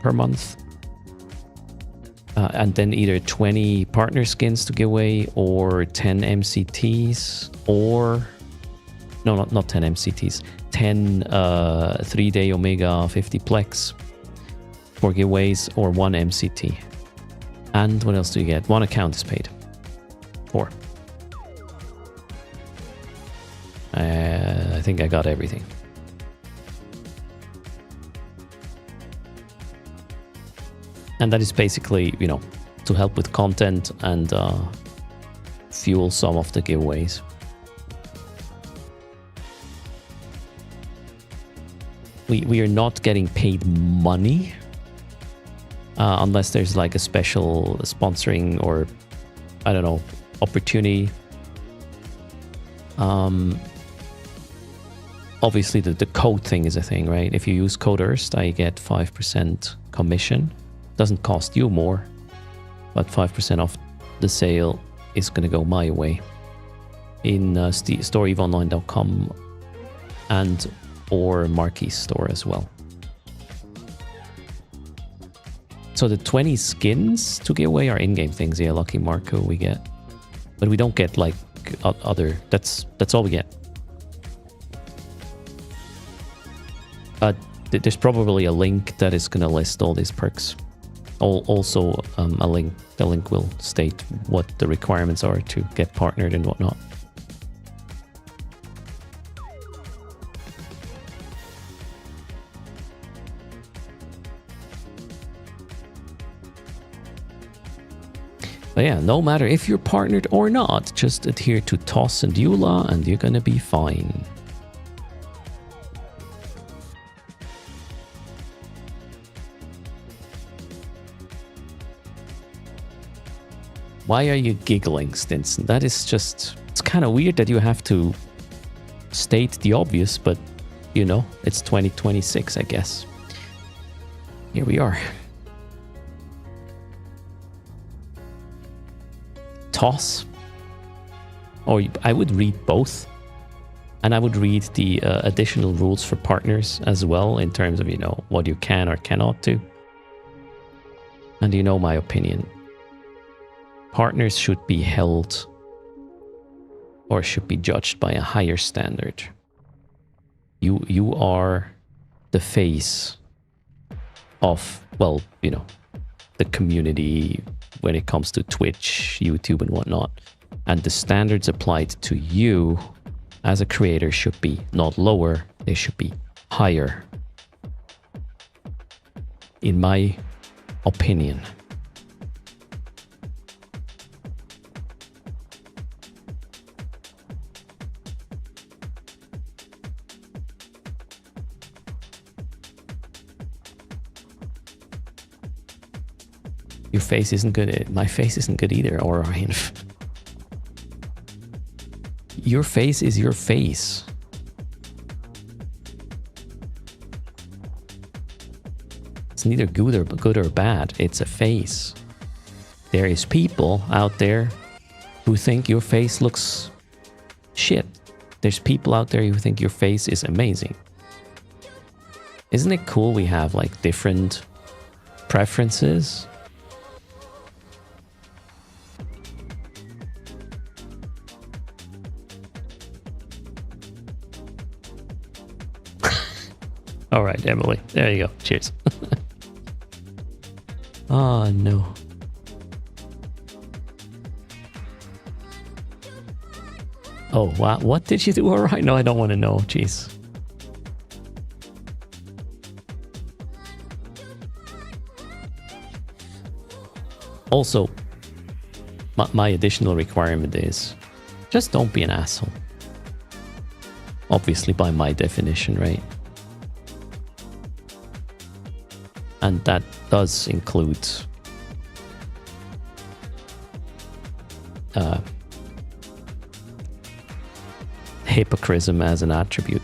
per month, and then either 20 partner skins to give away, or 10 MCTs, or no, not 10 MCTs, 10 3-day Omega 50 plex for giveaways, or 1 MCT. And what else do you get? 1 account is paid. 4. I think I got everything. And that is basically, you know, to help with content and fuel some of the giveaways. We are not getting paid money. Unless there's like a special sponsoring or, I don't know, opportunity. Obviously the code thing is a thing, right? If you use code erst, I get 5% commission. Doesn't cost you more, but 5% off the sale is going to go my way in storeeveonline.com and or Marquee store as well. So the 20 skins to give away are in-game things. Yeah, Lucky Marco we get. But we don't get like other... That's all we get. There's probably a link that is going to list all these perks. Also a link. The link will state what the requirements are to get partnered and whatnot. But yeah, no matter if you're partnered or not, just adhere to TOS and EULA and you're gonna be fine. Why are you giggling, Stinson? That is just... It's kind of weird that you have to state the obvious, but, you know, it's 2026, I guess. Here we are. TOS. Or I would read both. And I would read the additional rules for partners as well in terms of, you know, what you can or cannot do. And you know my opinion. Partners should be held or should be judged by a higher standard. You are the face of, well, you know, the community when it comes to Twitch, YouTube and whatnot. And the standards applied to you as a creator should be not lower, they should be higher. In my opinion. Your face isn't good. My face isn't good either, Orion. Your face is your face. It's neither good or bad. It's a face. There is people out there who think your face looks shit. There's people out there who think your face is amazing. Isn't it cool we have like different preferences? All right, Emily. There you go. Cheers. Oh, no. Oh, wow. What did you do? All right. No, I don't want to know. Jeez. Also, my additional requirement is just don't be an asshole. Obviously, by my definition, right? And that does include hypocrisy as an attribute.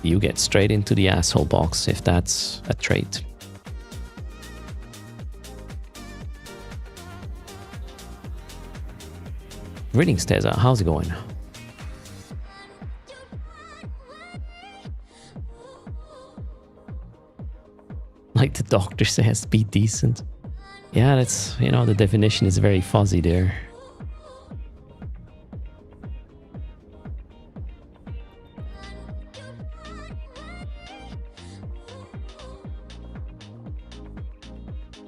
You get straight into the asshole box if that's a trait. Greetings, Teza. How's it going? Like the doctor says, be decent. Yeah, that's, you know, the definition is very fuzzy there.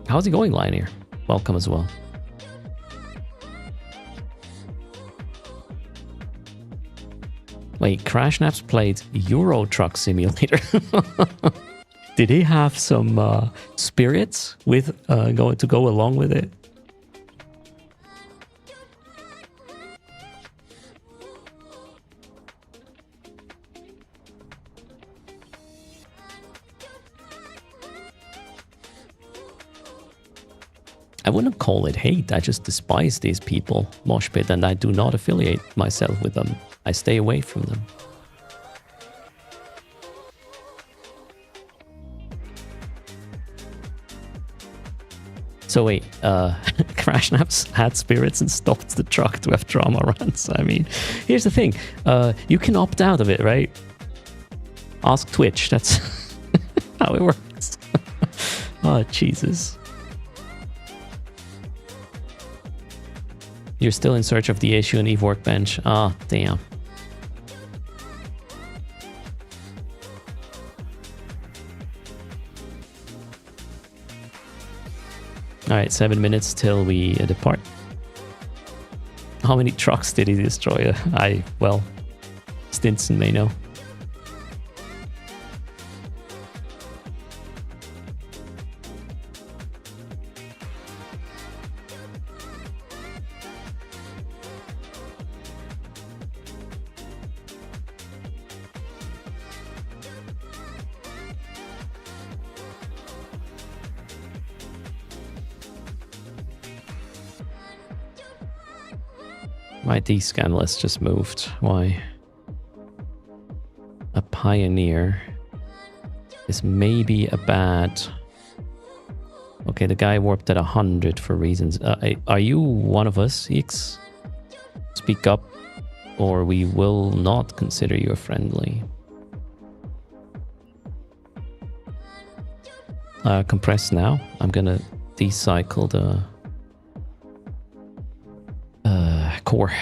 How's it going, Lion here? Welcome as well. Wait, Crashnaps played Euro Truck Simulator. Did he have some spirits with to go along with it? I wouldn't call it hate. I just despise these people, Moshpit, and I do not affiliate myself with them. I stay away from them. So wait, Crashnaps had spirits and stopped the truck to have drama runs. I mean, here's the thing. You can opt out of it, right? Ask Twitch. That's how it works. Oh, Jesus. You're still in search of the issue in Eve Workbench. Ah, oh, damn. Alright, 7 minutes till we depart. How many trucks did he destroy? Well, Stinson may know. My D-scan list just moved. Why? A pioneer is maybe a bad... Okay, the guy warped at 100 for reasons. Are you one of us, X? Speak up, or we will not consider you a friendly. Compress now. I'm gonna decycle the core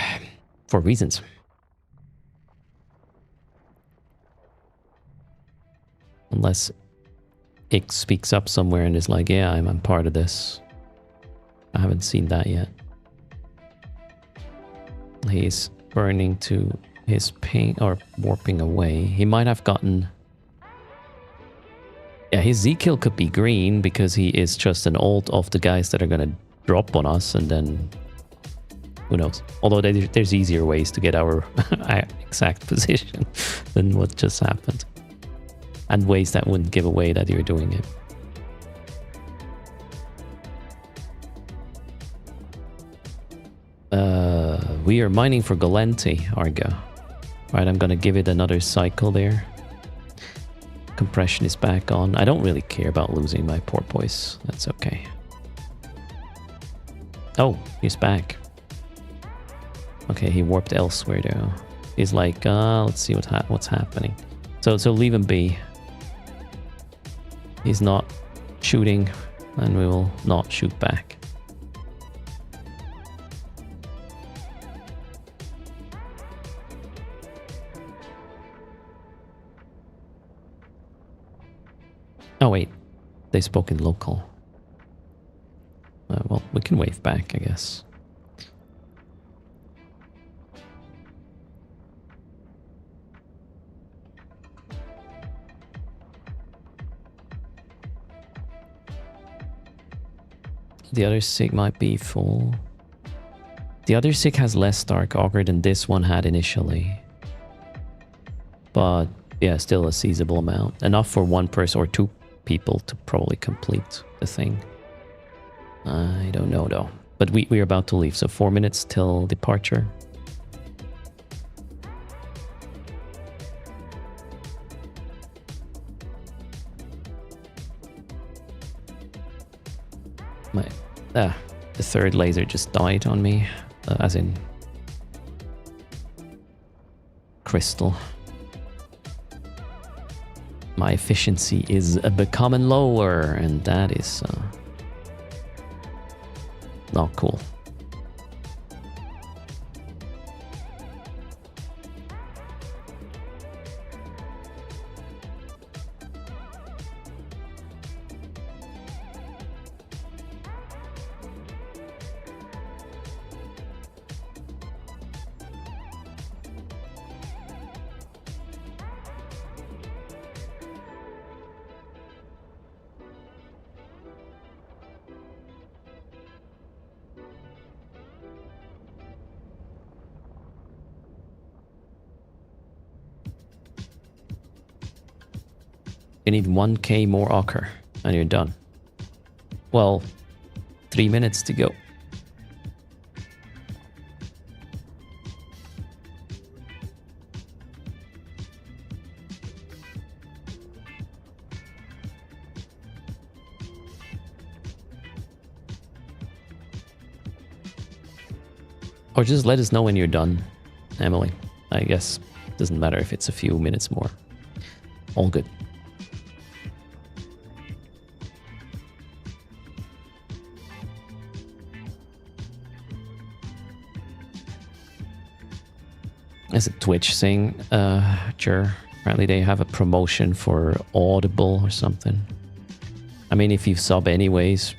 for reasons. Unless X speaks up somewhere and is like, yeah, I'm part of this. I haven't seen that yet. He's burning to his ping or warping away. He might have gotten... Yeah, his Z-kill could be green because he is just an ult of the guys that are going to drop on us, and then who knows. Although there's easier ways to get our exact position than what just happened. And ways that wouldn't give away that you're doing it. We are mining for Gallente, Argo. Right, I'm gonna give it another cycle there. Compression is back on. I don't really care about losing my porpoise. That's okay. Oh, he's back. Okay, he warped elsewhere though. He's like, let's see what's happening. So leave him be. He's not shooting, and we will not shoot back. Oh wait, they spoke in local. Well, we can wave back, I guess. The other SIG might be full. The other SIG has less Dark Augur than this one had initially. But yeah, still a seizable amount. Enough for one person or two people to probably complete the thing. I don't know though. But we're about to leave, so 4 minutes till departure. The third laser just died on me, as in crystal. My efficiency is becoming lower, and that is not cool. You need 1k more ochre and you're done. Well, 3 minutes to go. Or just let us know when you're done, Emily. I guess it doesn't matter if it's a few minutes more. All good. As a Twitch thing, sure. Apparently they have a promotion for Audible or something. I mean, if you sub anyways,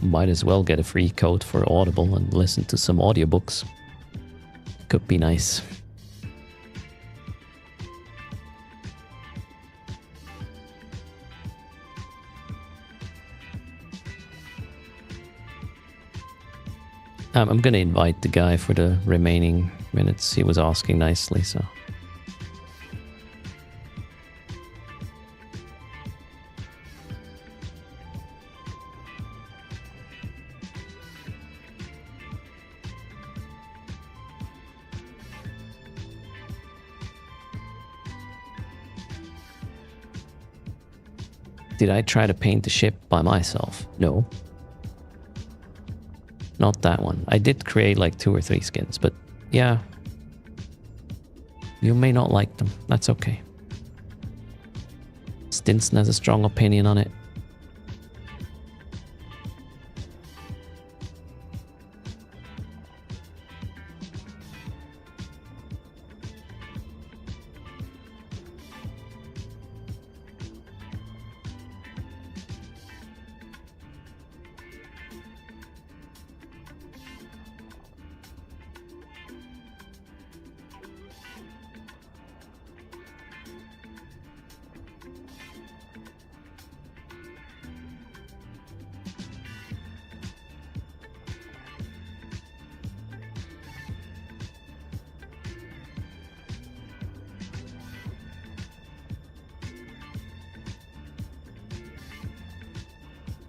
might as well get a free code for Audible and listen to some audiobooks. Could be nice. I'm gonna invite the guy for the remaining minutes. He was asking nicely, so. Did I try to paint the ship by myself? No. Not that one. I did create like 2 or 3 skins, but yeah. You may not like them. That's okay. Stinson has a strong opinion on it.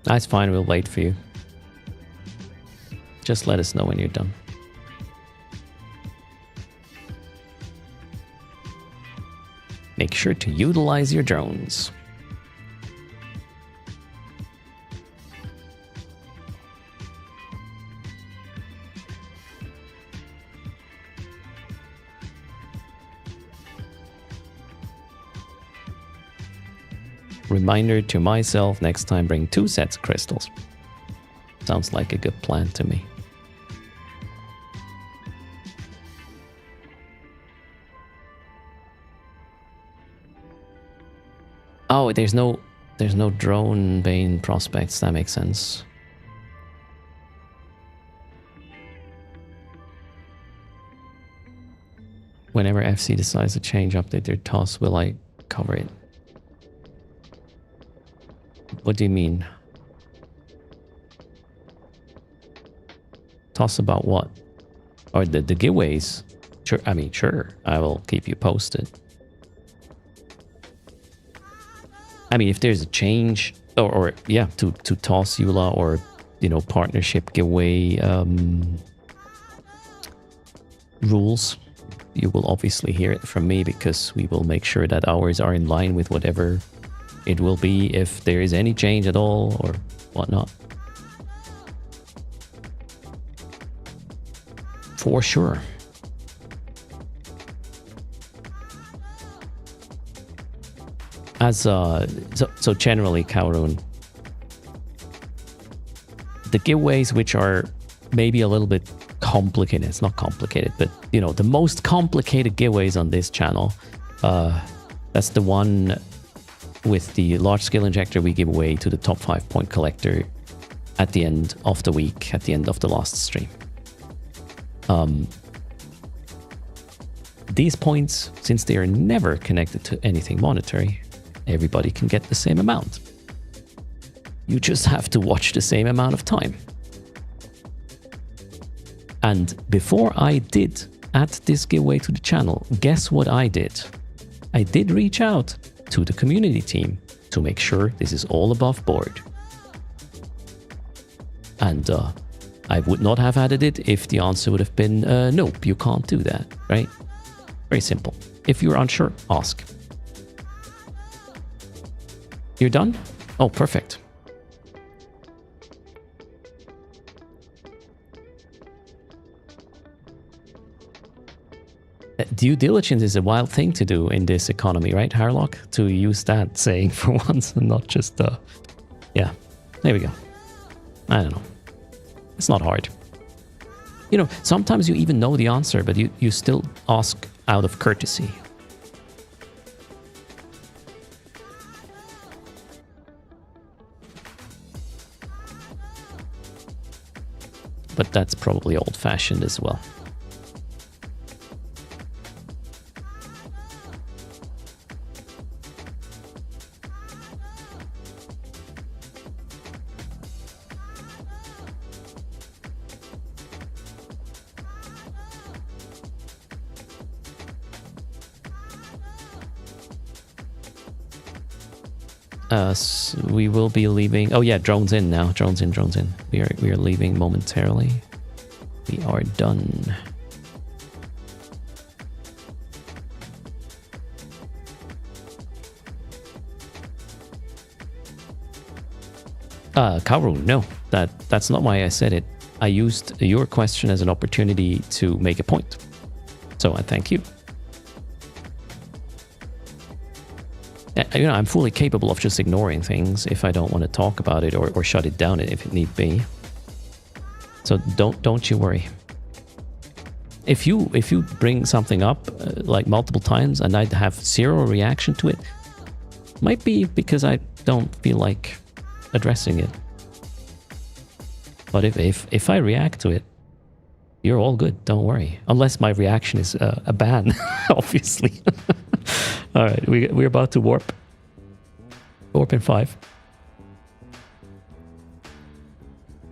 That's fine, we'll wait for you. Just let us know when you're done. Make sure to utilize your drones. Reminder to myself, next time bring 2 sets of crystals. Sounds like a good plan to me. Oh, there's no drone bane prospects. That makes sense. Whenever FC decides to change, update their TOS, will I cover it? What do you mean? TOS about what? Or the giveaways? Sure, I mean, sure. I will keep you posted. I mean, if there's a change, or yeah, to TOS EULA or, you know, partnership giveaway rules, you will obviously hear it from me, because we will make sure that ours are in line with whatever it will be, if there is any change at all or whatnot. For sure. As so generally, Kowroon, the giveaways which are maybe a little bit complicated, it's not complicated, but you know, the most complicated giveaways on this channel, that's the one with the large skill injector we give away to the top 5 point collector at the end of the week, at the end of the last stream. These points, since they are never connected to anything monetary, everybody can get the same amount. You just have to watch the same amount of time. And before I did add this giveaway to the channel, guess what I did? I did reach out to the community team to make sure this is all above board. And I would not have added it if the answer would have been, nope, you can't do that, right? Very simple. If you're unsure, ask. You're done? Oh, perfect. Due diligence is a wild thing to do in this economy, right, Harlock? To use that saying for once and not just, yeah, there we go. I don't know. It's not hard. You know, sometimes you even know the answer, but you still ask out of courtesy. But that's probably old-fashioned as well. We will be leaving. Oh yeah, drones in now. Drones in. We are leaving momentarily. We are done. Kaoru, no, that's not why I said it. I used your question as an opportunity to make a point. So I thank you. You know, I'm fully capable of just ignoring things if I don't want to talk about it or shut it down if it need be. So don't you worry. If you bring something up like multiple times and I'd have zero reaction to it, might be because I don't feel like addressing it. But if I react to it, you're all good. Don't worry. Unless my reaction is a ban, obviously. All right, we're about to warp. Warp in 5.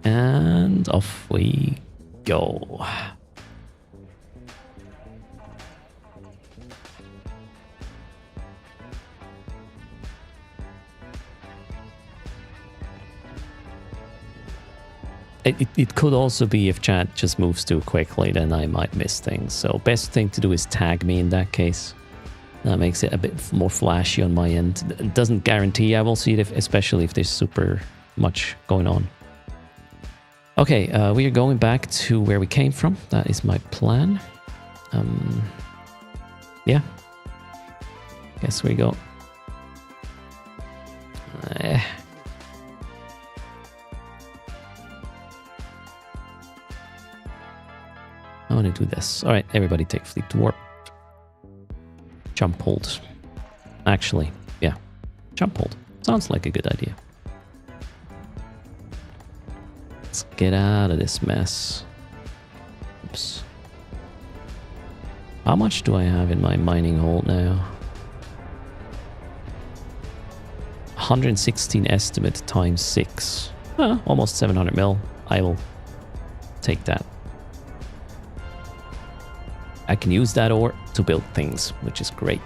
And off we go. It could also be if chat just moves too quickly, then I might miss things. So best thing to do is tag me in that case. That makes it a bit more flashy on my end. It doesn't guarantee I will see it, especially if there's super much going on. Okay, we are going back to where we came from. That is my plan. Yeah. Guess we go. I want to do this. All right, everybody take fleet to warp. Jump hold. Actually, yeah. Jump hold. Sounds like a good idea. Let's get out of this mess. Oops. How much do I have in my mining hold now? 116 estimate times 6. Almost 700 mil. I will take that. I can use that ore to build things, which is great.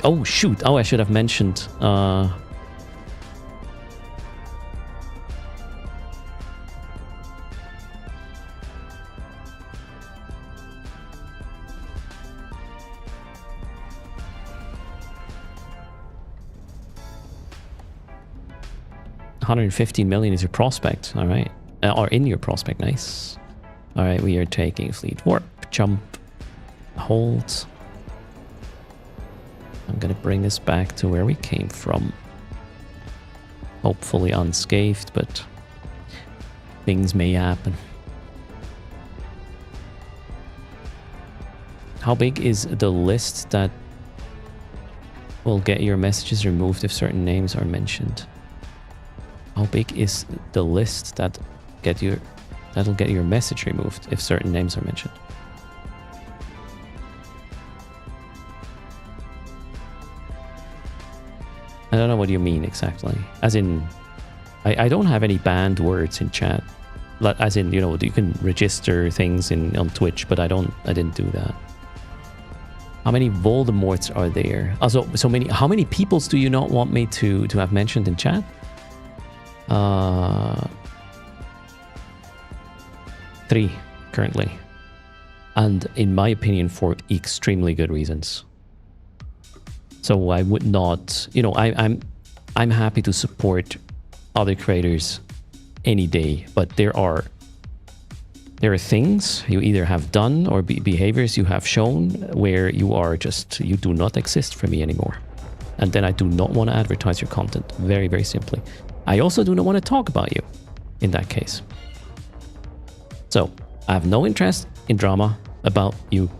Oh shoot! Oh, I should have mentioned. 115 million is your prospect. All right, or in your prospect. Nice. All right, we are taking fleet warp, jump, hold. I'm gonna bring us back to where we came from. Hopefully unscathed, but things may happen. How big is the list that will get your messages removed if certain names are mentioned? How big is the list that'll get your message removed if certain names are mentioned? I don't know what you mean exactly. As in, I don't have any banned words in chat. As in, you know, you can register things on Twitch, but I didn't do that. How many Voldemorts are there? Also, so many. How many peoples do you not want me to have mentioned in chat? 3 currently, and in my opinion, for extremely good reasons. So I would not, you know, I'm happy to support other creators any day, but there are things you either have done or behaviors you have shown where you do not exist for me anymore, and then I do not want to advertise your content. Very, very simply. I also do not want to talk about you in that case. So I have no interest in drama about you,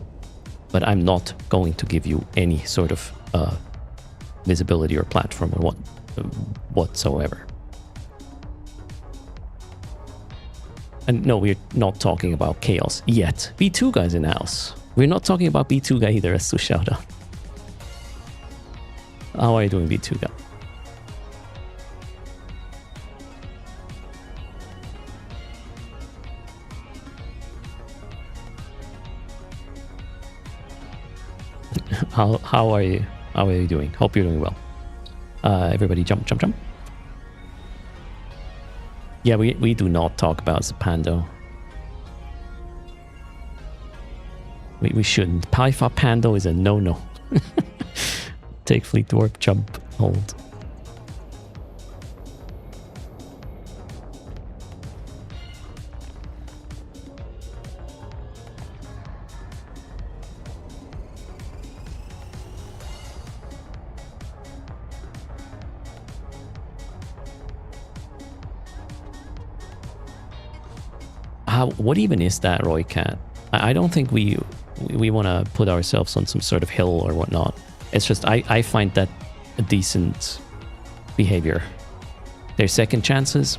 but I'm not going to give you any sort of visibility or platform or whatsoever. And no, we're not talking about chaos yet. B2 guy's in the house. We're not talking about B2 guy either, as to shout out. How are you doing, B2 guy? How are you? How are you doing? Hope you're doing well. Everybody jump, jump, jump. Yeah, we do not talk about Zapando. We shouldn't. Paifa Pando is a no-no. Take fleet warp, jump, hold. What even is that, Roy Cat? I don't think we want to put ourselves on some sort of hill or whatnot. It's just I find that a decent behavior. There's second chances.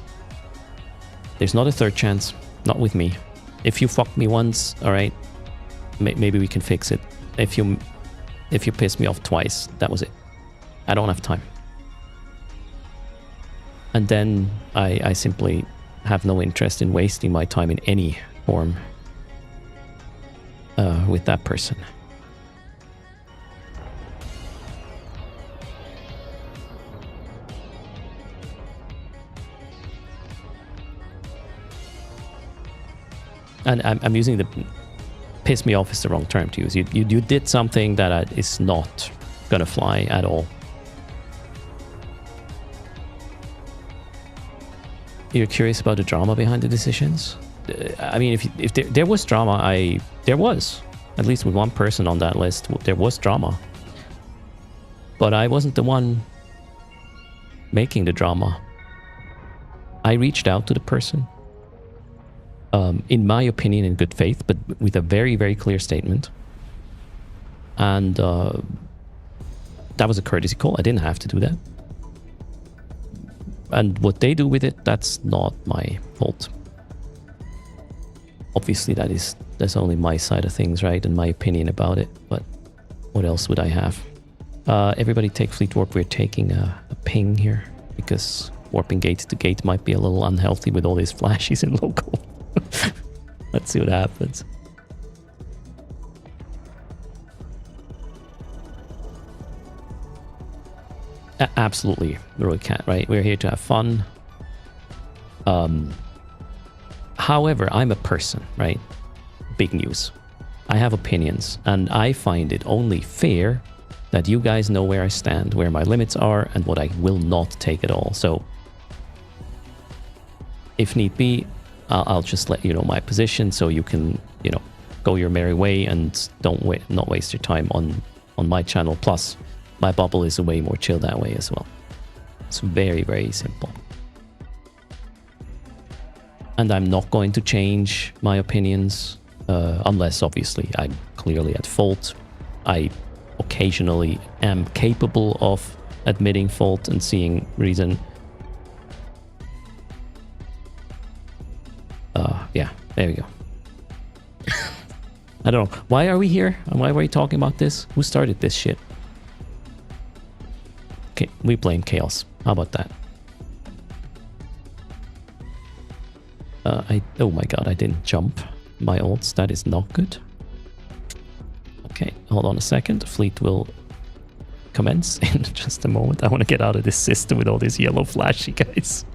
There's not a third chance. Not with me. If you fuck me once, all right, maybe we can fix it. If you piss me off twice, that was it. I don't have time. And then I simply have no interest in wasting my time in any form with that person. And I'm using the piss me off is the wrong term to use. You did something that is not gonna fly at all. You're curious about the drama behind the decisions? I mean, if there was drama, there was. At least with one person on that list, there was drama. But I wasn't the one making the drama. I reached out to the person. In my opinion, in good faith, but with a very, very clear statement. And that was a courtesy call. I didn't have to do that. And what they do with it, that's not my fault. Obviously, that's only my side of things, right? And my opinion about it. But what else would I have? Everybody take fleet warp. We're taking a ping here because warping gate to gate might be a little unhealthy with all these flashes in local. Let's see what happens. Absolutely, Roy Cat, right? We're here to have fun. However, I'm a person, right? Big news. I have opinions, and I find it only fair that you guys know where I stand, where my limits are, and what I will not take at all. So, if need be, I'll just let you know my position so you can, go your merry way and not waste your time on my channel. Plus, my bubble is way more chill that way as well. It's very, very simple. And I'm not going to change my opinions unless, obviously, I'm clearly at fault. I occasionally am capable of admitting fault and seeing reason. Yeah, there we go. I don't know. Why are we here? And why were we talking about this? Who started this shit? Okay, we blame chaos. How about that? Oh my god, I didn't jump my ults. That is not good. Okay, hold on a second. Fleet will commence in just a moment. I want to get out of this system with all these yellow flashy guys.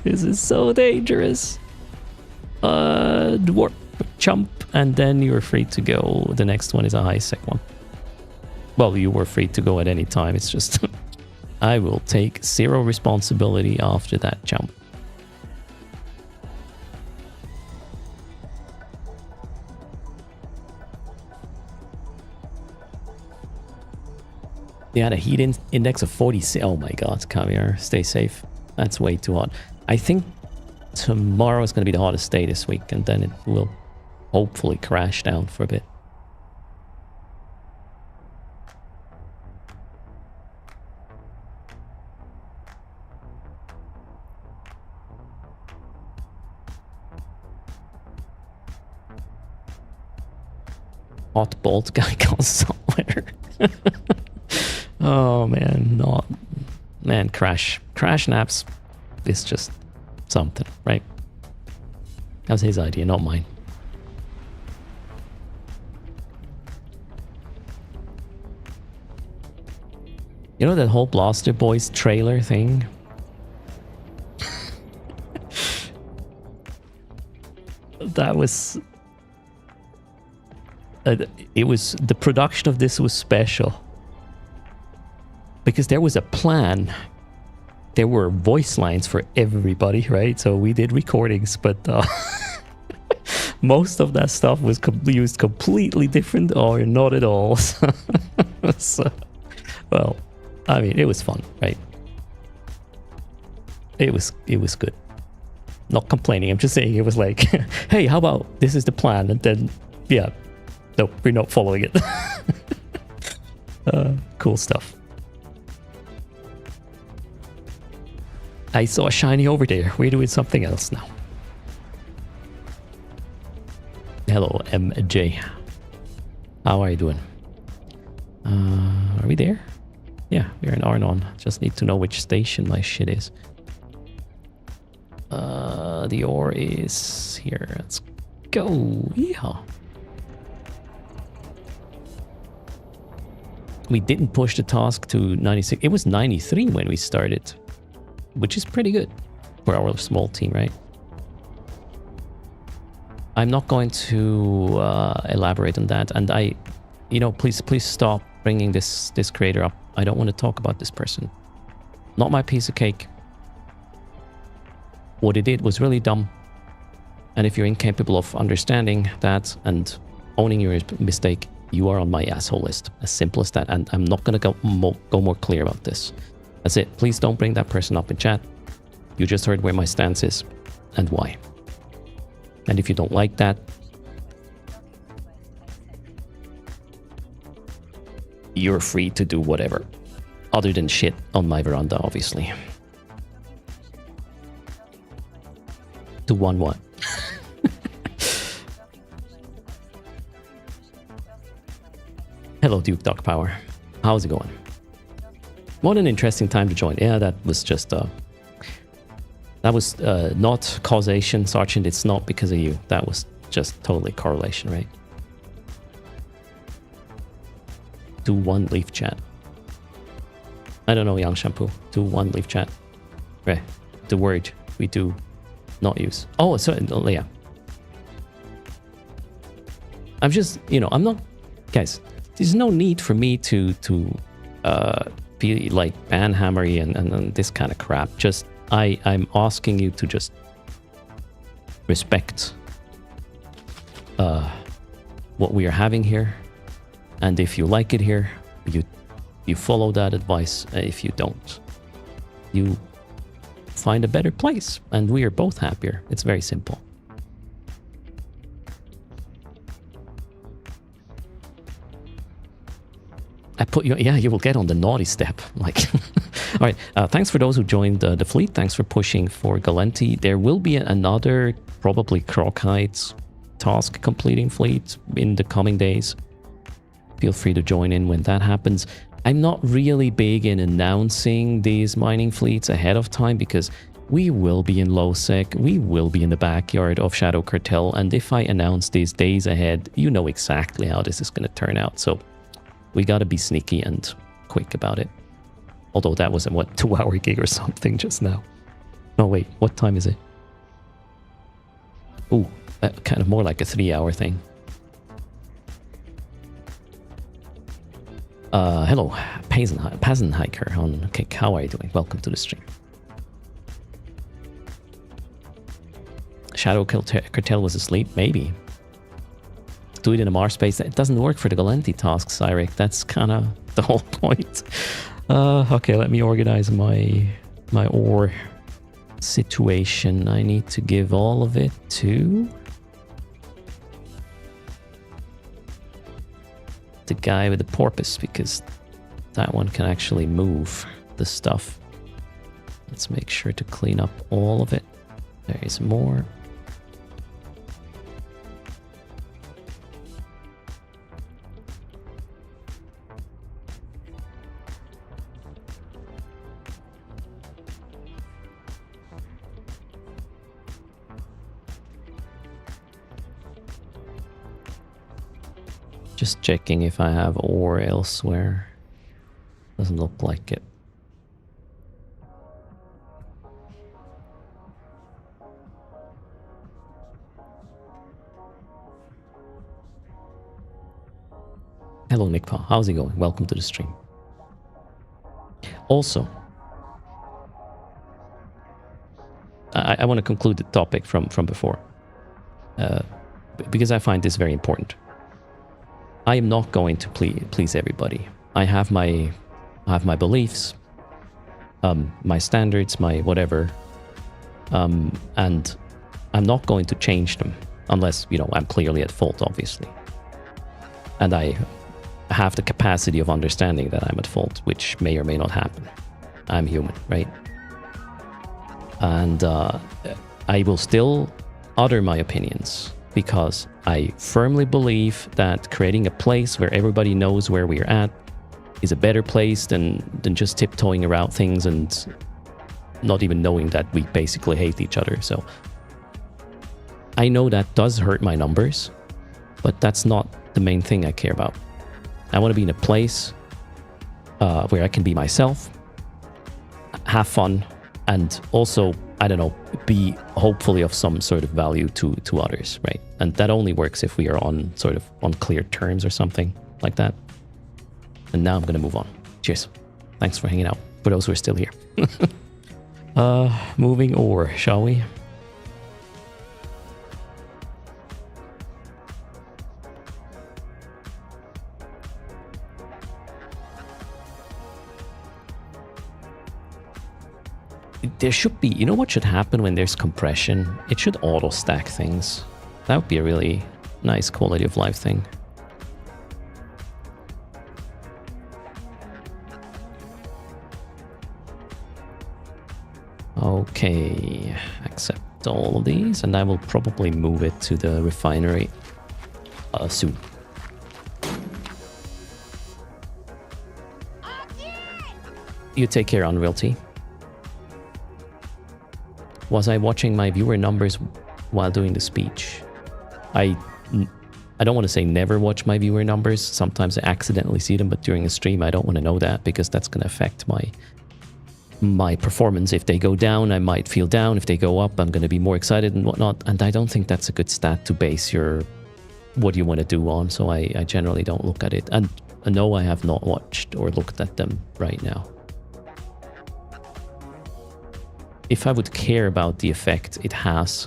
This is so dangerous. Warp, jump, and then you're free to go. The next one is a high sec one. Well, you were free to go at any time. It's just I will take zero responsibility after that jump. Yeah, the heat index of 46. Oh my god, Caviar, stay safe. That's way too hot. I think tomorrow is going to be the hottest day this week, and then it will hopefully crash down for a bit. Hot bolt guy goes somewhere. Oh man, crash naps is just something, right? That was his idea, not mine. You know that whole Blaster Boys trailer thing? That was... the production of this was special. Because there was a plan. There were voice lines for everybody, right? So we did recordings, but most of that stuff was used completely different or not at all. So, well, I mean, it was fun, right? It was good. Not complaining. I'm just saying it was like, hey, how about this is the plan? And then, yeah, no, we're not following it. Cool stuff. I saw a shiny over there. We're doing something else now. Hello, MJ. How are you doing? Are we there? Yeah, we're in Arnon. Just need to know which station my shit is. The ore is here. Let's go. Yeehaw. We didn't push the task to 96. It was 93 when we started, which is pretty good for our small team, right? I'm not going to elaborate on that. And please stop bringing this creator up. I don't want to talk about this person. Not my piece of cake. What he did was really dumb. And if you're incapable of understanding that and owning your mistake, you are on my asshole list. As simple as that. And I'm not going to go more clear about this. That's it. Please don't bring that person up in chat. You just heard where my stance is and why. And if you don't like that, you're free to do whatever. Other than shit on my veranda, obviously. 2-1-1. Hello, Duke Dog Power. How's it going? What an interesting time to join. Yeah, that was just that was not causation, Sergeant. It's not because of you. That was just totally correlation, right? 2-1 leaf chat. I don't know, Young Shampoo. 2-1 leaf chat. Right. The word we do not use. Oh, so yeah. I'm just, I'm not, guys. There's no need for me to be like banhammery and this kind of crap. Just I'm asking you to just respect what we are having here, and if you like it here, you follow that advice. If you don't, you find a better place, and we are both happier. It's very simple. I put you, yeah, you will get on the naughty step. Like, all right. Thanks for those who joined the fleet. Thanks for pushing for Gallente. There will be another, probably Crocite task completing fleet in the coming days. Feel free to join in when that happens. I'm not really big in announcing these mining fleets ahead of time because we will be in low sec. We will be in the backyard of Shadow Cartel. And if I announce these days ahead, you know exactly how this is going to turn out. So we got to be sneaky and quick about it. Although that was a, 2-hour gig or something just now. Oh, wait, what time is it? Ooh, kind of more like a 3-hour thing. Hello, Peasant Hiker on Kick. How are you doing? Welcome to the stream. Shadow Cartel was asleep? Maybe. Do it in a Mars space. It doesn't work for the Gallente tasks, Cyrek. That's kind of the whole point. Okay, let me organize my ore situation. I need to give all of it to the guy with the porpoise because that one can actually move the stuff. Let's make sure to clean up all of it. There is more. Just checking if I have ore elsewhere. Doesn't look like it. Hello, Nick Pa. How's it going? Welcome to the stream. Also, I want to conclude the topic from before, because I find this very important. I am not going to please everybody. I have my beliefs, my standards, my whatever. And I'm not going to change them unless, you know, I'm clearly at fault, obviously. And I have the capacity of understanding that I'm at fault, which may or may not happen. I'm human, right? And I will still utter my opinions because I firmly believe that creating a place where everybody knows where we're at is a better place than just tiptoeing around things and not even knowing that we basically hate each other. So I know that does hurt my numbers, but that's not the main thing I care about. I want to be in a place where I can be myself, have fun, and also, I don't know, be hopefully of some sort of value to others, right? And that only works if we are on sort of on clear terms or something like that. And now I'm going to move on. Cheers. Thanks for hanging out, for those who are still here. Moving over, shall we? There should be, you know what should happen when there's compression? It should auto stack things. That would be a really nice quality of life thing. Okay, accept all of these, and I will probably move it to the refinery soon. You take care, Unrealty. Was I watching my viewer numbers while doing the speech? I don't want to say never watch my viewer numbers. Sometimes I accidentally see them, but during a stream I don't want to know that because that's going to affect my performance. If they go down, I might feel down. If they go up, I'm going to be more excited and whatnot. And I don't think that's a good stat to base your what you want to do on. So I generally don't look at it. And no, I have not watched or looked at them right now. If I would care about the effect it has,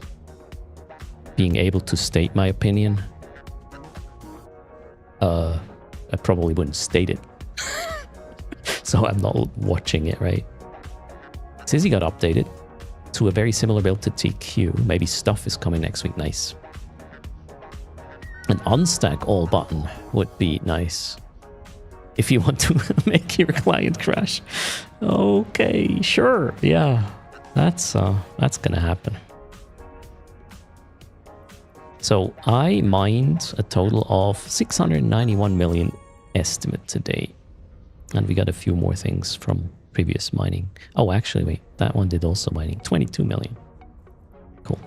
being able to state my opinion, I probably wouldn't state it. So I'm not watching it, right? Sizzy got updated to a very similar build to TQ. Maybe stuff is coming next week. Nice. An unstack all button would be nice. If you want to make your client crash. Okay, sure. Yeah. That's gonna happen. So I mined a total of 691 million estimate today. And we got a few more things from previous mining. Oh, actually, wait, that one did also mining. 22 million. Cool.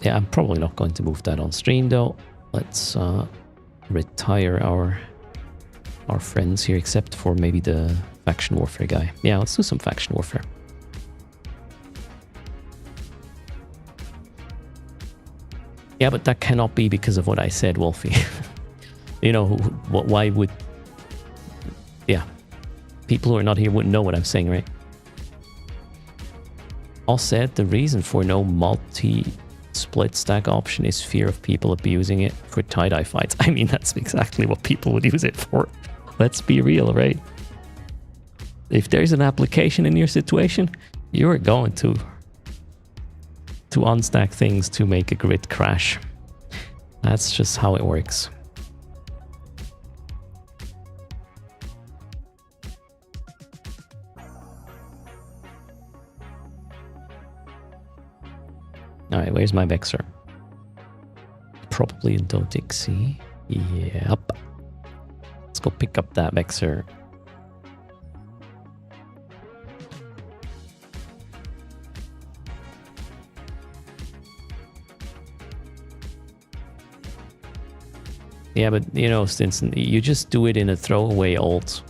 Yeah, I'm probably not going to move that on stream though. Let's retire our friends here, except for maybe the faction warfare guy. Yeah, let's do some faction warfare. Yeah, but that cannot be because of what I said, Wolfie. You know, why would... Yeah, people who are not here wouldn't know what I'm saying, right? All said, the reason for no multi-split stack option is fear of people abusing it for tie-dye fights. I mean, that's exactly what people would use it for. Let's be real, right? If there's an application in your situation, you're going to unstack things to make a grid crash. That's just how it works. Alright, where's my Vexer? Probably in Dodixie. Yep. Let's go pick up that Vexer. Yeah, but you know, Stinson, you just do it in a throwaway ult,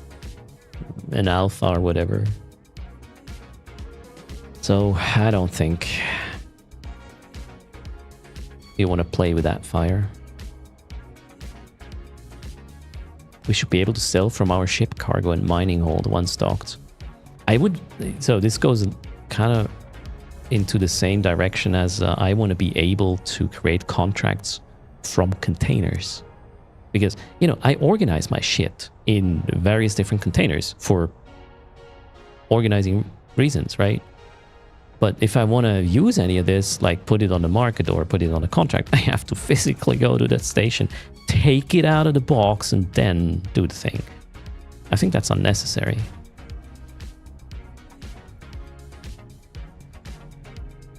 an alpha or whatever. So I don't think you want to play with that fire. We should be able to sell from our ship cargo and mining hold once docked. I would, so this goes kind of into the same direction as I want to be able to create contracts from containers. Because, you know, I organize my shit in various different containers for organizing reasons, right? But if I want to use any of this, like put it on the market or put it on a contract, I have to physically go to that station, take it out of the box, and then do the thing. I think that's unnecessary.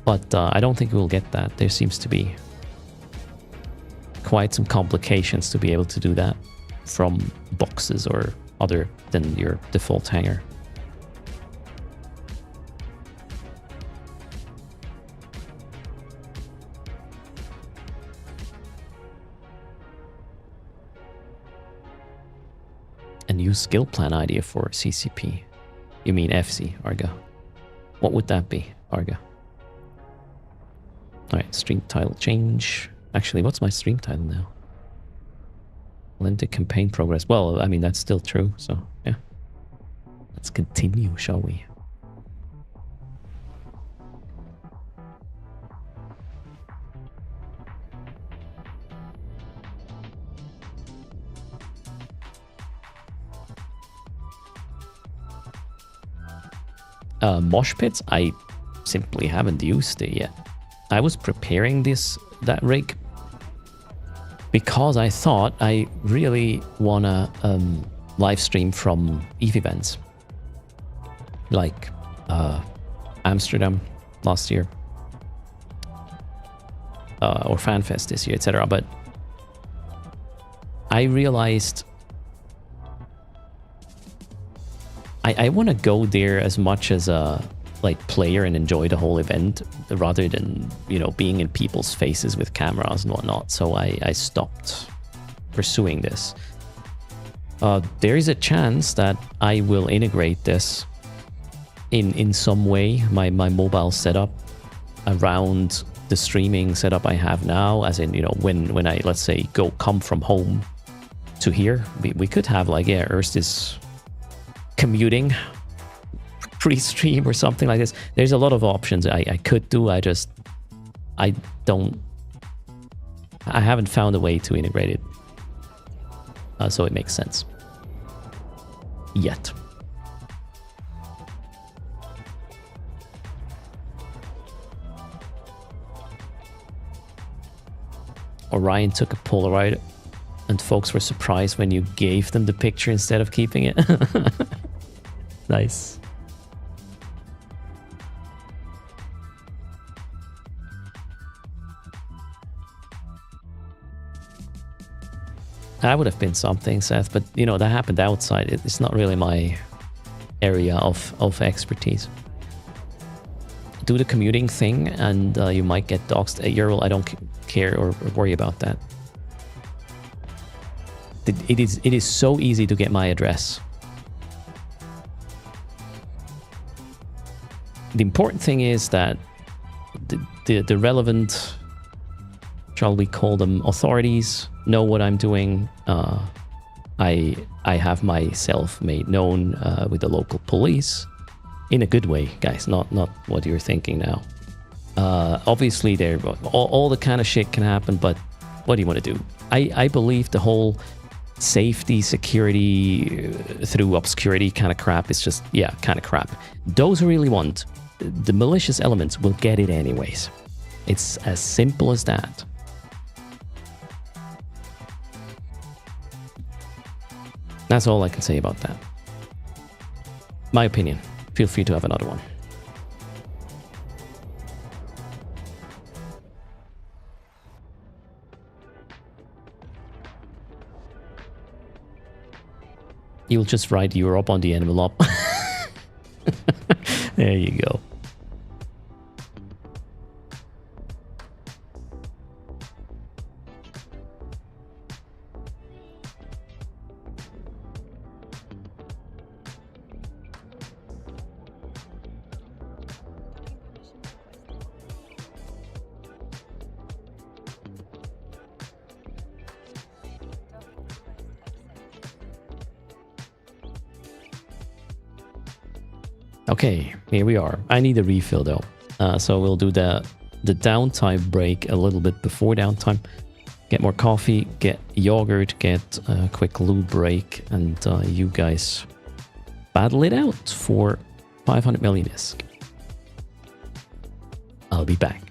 But I don't think we'll get that. There seems to be quite some complications to be able to do that from boxes or other than your default hanger. A new skill plan idea for CCP. You mean FC, Arga. What would that be, Arga? Alright, stream title change. Actually, what's my stream title now? Gallente campaign progress. Well, I mean, that's still true, so yeah. Let's continue, shall we? Mosh pits, I simply haven't used it yet. I was preparing that rig because I thought I really wanna live stream from EVE events like Amsterdam last year or FanFest this year, etc. But I realized I want to go there as much as a player and enjoy the whole event rather than, you know, being in people's faces with cameras and whatnot. So I stopped pursuing this. There is a chance that I will integrate this in some way, my mobile setup around the streaming setup I have now, as in, you know, when I, let's say, come from home to here, we could have like, yeah, Erst is commuting pre-stream or something like this. There's a lot of options I could do. I haven't found a way to integrate it, so it makes sense yet. Orion took a Polaroid and folks were surprised when you gave them the picture instead of keeping it. Nice. That would have been something, Seth, but you know, that happened outside. It's not really my area of expertise. Do the commuting thing and you might get doxed. Ural, I don't care or worry about that. It is so easy to get my address. The important thing is that the relevant, shall we call them, authorities know what I'm doing. I have myself made known with the local police in a good way, guys. Not what you're thinking now. Obviously, there all the kind of shit can happen, but what do you want to do? I believe the whole safety, security through obscurity kind of crap is just, yeah, kind of crap. Those who really want the malicious elements will get it anyways. It's as simple as that. That's all I can say about that. My opinion. Feel free to have another one. You'll just write Europe on the envelope. There you go. Okay, here we are. I need a refill though. So we'll do the downtime break a little bit before downtime. get more coffee, get yogurt, get a quick loo break, and you guys battle it out for 500 million ISK. I'll be back.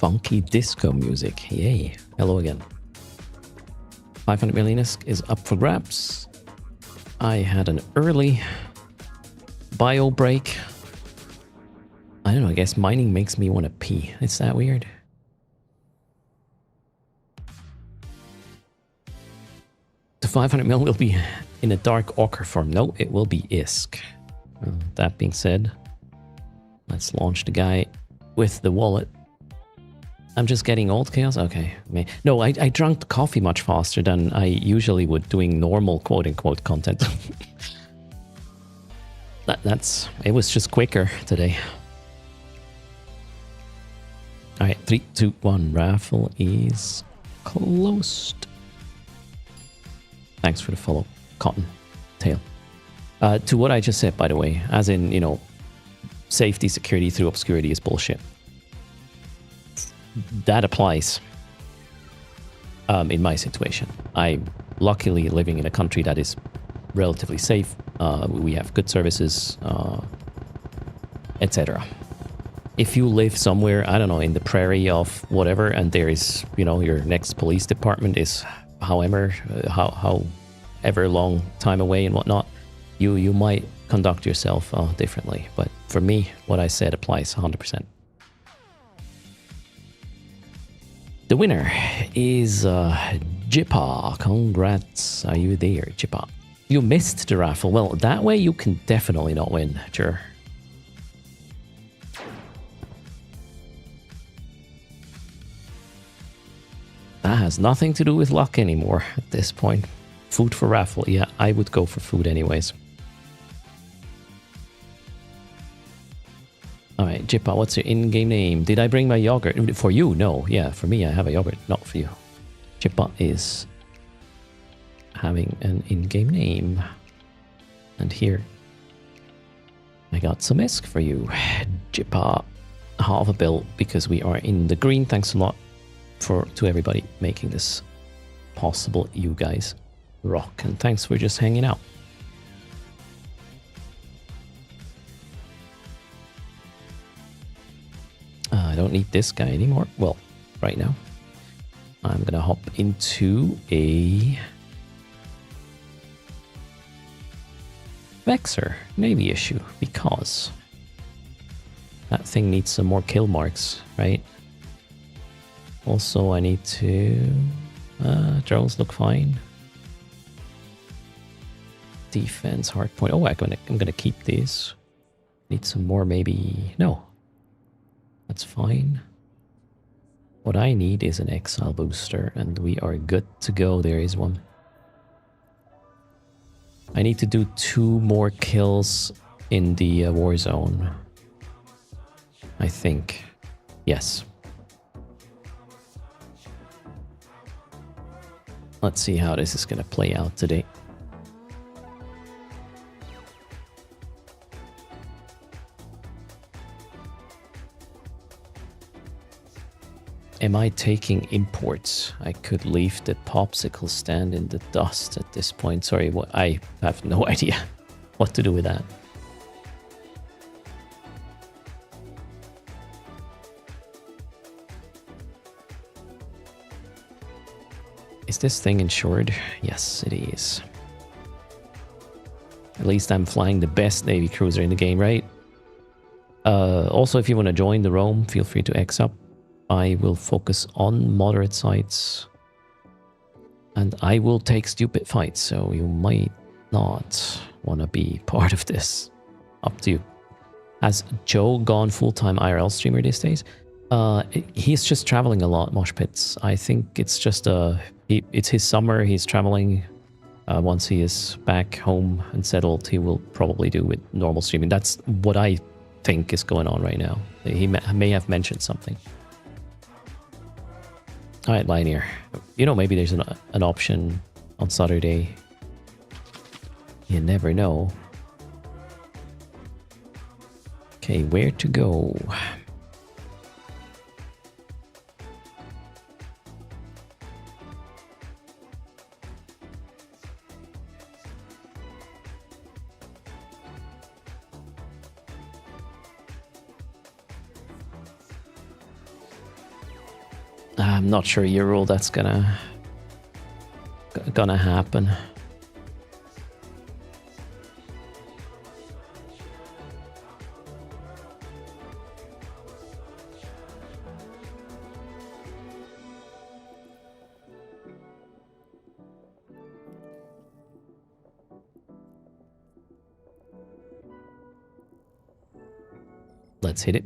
Funky disco music. Yay. Hello again. 500 million ISK is up for grabs. I had an early bio break. I don't know, I guess mining makes me want to pee. Is that weird? The 500 mil will be in a dark ochre form. No, it will be ISK. That being said, let's launch the guy with the wallet. I'm just getting old chaos? Okay. No, I drank the coffee much faster than I usually would doing normal quote-unquote content. It was just quicker today. Alright, 3, 2, 1. Raffle is closed. Thanks for the follow, Cotton Tail. To what I just said, by the way, as in, you know, safety, security through obscurity is bullshit. That applies in my situation. I'm luckily living in a country that is relatively safe. We have good services, etc. If you live somewhere, I don't know, in the prairie of whatever, and there is, you know, your next police department is however long time away and whatnot, you might conduct yourself differently. But for me, what I said applies 100%. The winner is Jippa. Congrats. Are you there, Jippa? You missed the raffle. Well, that way you can definitely not win, sure. That has nothing to do with luck anymore at this point. Food for raffle. Yeah, I would go for food anyways. Alright, Jippa, what's your in-game name? Did I bring my yogurt? For you? No. Yeah, for me, I have a yogurt. Not for you. Jippa is having an in-game name. And here, I got some ISK for you. Jippa, half a bill because we are in the green. Thanks a lot to everybody making this possible. You guys rock. And thanks for just hanging out. I don't need this guy anymore. Well, right now. I'm gonna hop into a Vexer Navy issue because that thing needs some more kill marks, right? Also, I need to... drones look fine. Defense, hardpoint. Oh, I'm gonna keep these. Need some more, maybe... No. That's fine. What I need is an exile booster, and we are good to go. There is one. I need to do 2 more kills in the war zone. I think. Yes. Let's see how this is going to play out today. Am I taking imports? I could leave the popsicle stand in the dust at this point. Sorry, I have no idea what to do with that. Is this thing insured? Yes, it is. At least I'm flying the best Navy cruiser in the game, right? Also, if you want to join the roam, feel free to X up. I will focus on moderate sites. And I will take stupid fights, so you might not want to be part of this. Up to you. Has Joe gone full-time IRL streamer these days? He's just traveling a lot, Mosh Pits. I think it's just it's his summer, he's traveling. Once he is back home and settled, he will probably do with normal streaming. That's what I think is going on right now. He may have mentioned something. Alright, Linear. You know, maybe there's an option on Saturday. You never know. Okay, where to go? I'm not sure, Euro, that's gonna happen. Let's hit it.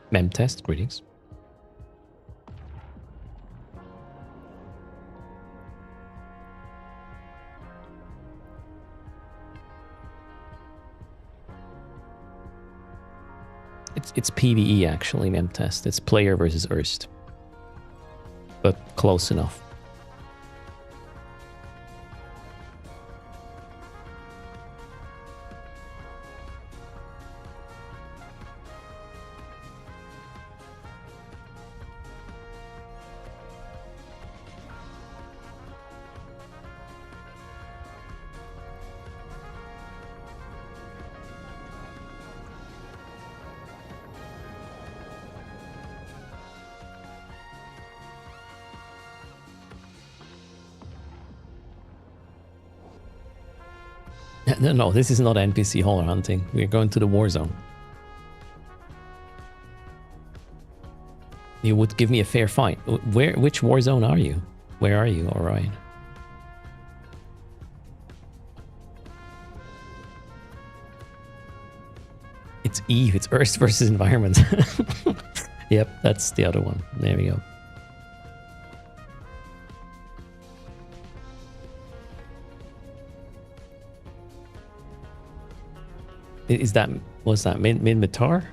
Mem test, greetings. It's PvE actually, Mem test. It's player versus erst. But close enough. No, this is not NPC holler hunting. We're going to the war zone. You would give me a fair fight. Which war zone are you? Where are you, Orion? It's Eve. It's Earth versus environment. Yep, that's the other one. There we go. Was that Minmatar?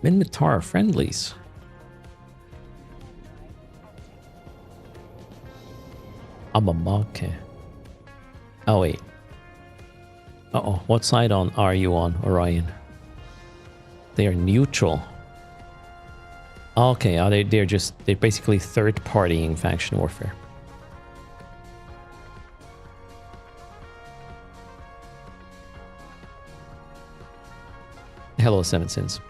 Minmatar friendlies. Amamake. Oh wait. Uh-oh, what side are you on, Orion? They are neutral. Okay, they're basically third-partying faction warfare. Hello, Seven Sins.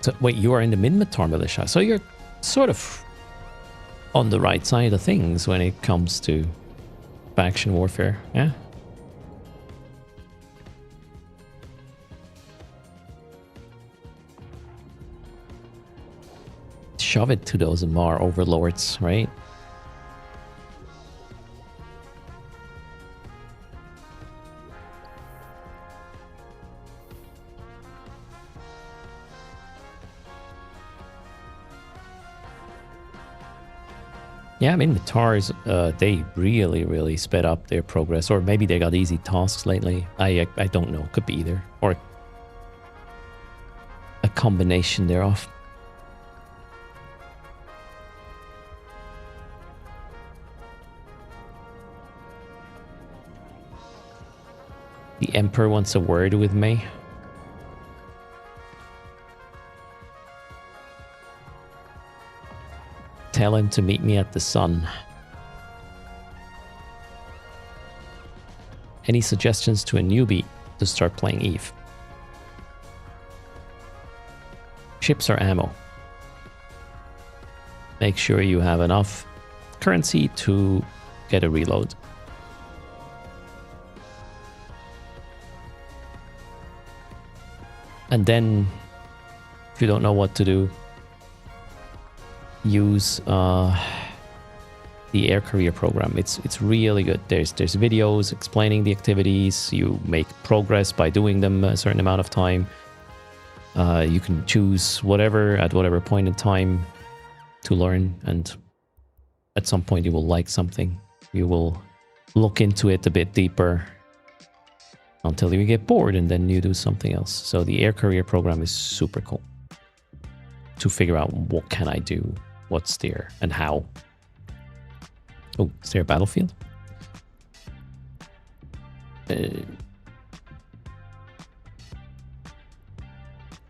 So, wait, you are in the Minmatar militia, so you're sort of on the right side of things when it comes to faction warfare, yeah? Shove it to those Mar overlords, right? Yeah, I mean, the Tars, they really sped up their progress, or maybe they got easy tasks lately. I don't know, could be either, or a combination thereof. The Emperor wants a word with me. Tell him to meet me at the sun. Any suggestions to a newbie to start playing Eve? Chips or ammo? Make sure you have enough currency to get a reload. And then, if you don't know what to do, use the air career program. It's really good. There's videos explaining the activities. You make progress by doing them a certain amount of time. You can choose whatever at whatever point in time to learn, and at some point you will like something. You will look into it a bit deeper. until you get bored and then you do something else. So the air career program is super cool to figure out what can I do, what's there, and how. Oh, is there a battlefield?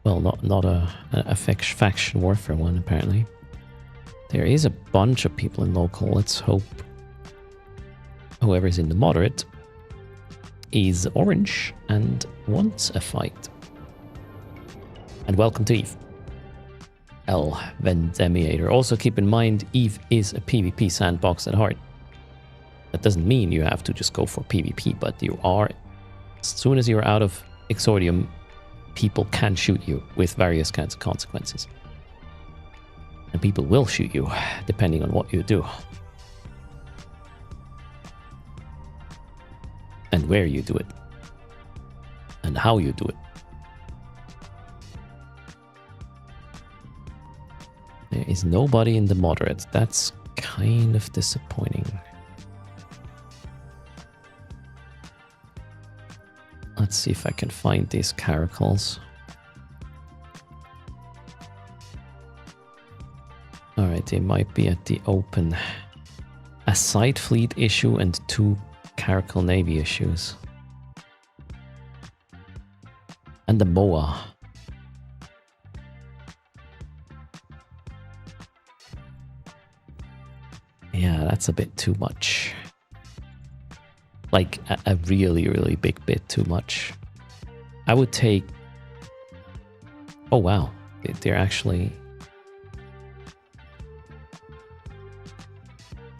Well, not a faction warfare one, apparently. There is a bunch of people in local. Let's hope whoever's in the moderate is orange and wants a fight. And welcome to Eve. El Vendemiator. Also keep in mind, Eve is a PvP sandbox at heart. That doesn't mean you have to just go for PvP, but you are, as soon as you're out of Exordium, people can shoot you with various kinds of consequences. And people will shoot you, depending on what you do. And where you do it. And how you do it. There is nobody in the moderate. That's kind of disappointing. Let's see if I can find these caracals. Alright, they might be at the open. A side fleet issue and 2 caracal navy issues. And the MOA. Yeah, that's a bit too much. Like a really, really big bit too much. I would take... Oh, wow. They're actually...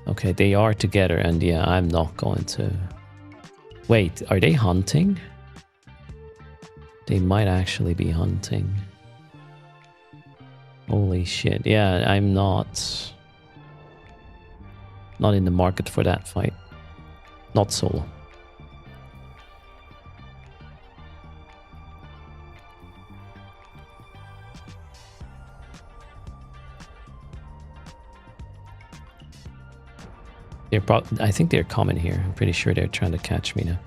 Okay, they are together, and yeah, I'm not going to... Wait, are they hunting? They might actually be hunting. Holy shit. Yeah, I'm not in the market for that fight. Not solo. I think they're coming here. I'm pretty sure they're trying to catch me now.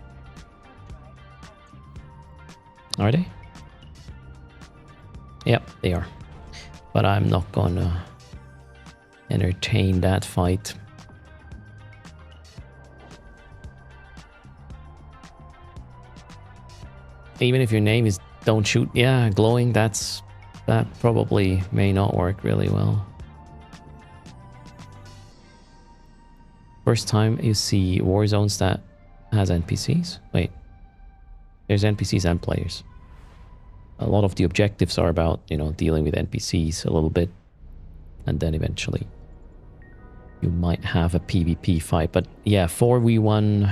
Are they? Yep, they are. But I'm not gonna entertain that fight. Even if your name is Don't Shoot, yeah, glowing, that probably may not work really well. First time you see war zones that has NPCs. Wait, there's NPCs and players. A lot of the objectives are about, you know, dealing with NPCs a little bit, and then eventually you might have a PvP fight. But yeah, 4v1,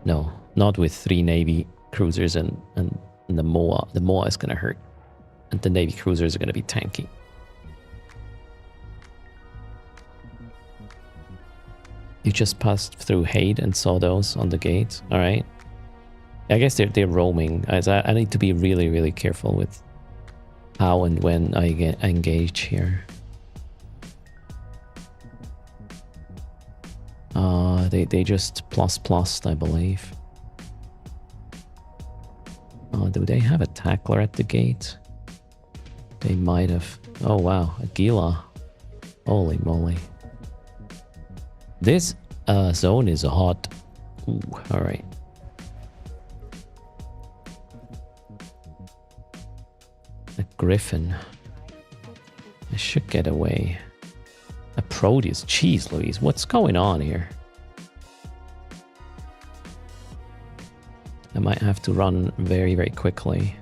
no, not with 3 Navy cruisers and the MOA. The MOA is gonna hurt, and the Navy cruisers are gonna be tanky. You just passed through Hade and saw those on the gate. All right. I guess they're roaming. I need to be really, really careful with how and when I engage here. They just plussed, I believe. Do they have a tackler at the gate? They might have. Oh wow, a Gila. Holy moly. This zone is hot. Ooh, all right. A Griffin. I should get away. A Proteus. Jeez Louise, what's going on here? I might have to run very, very quickly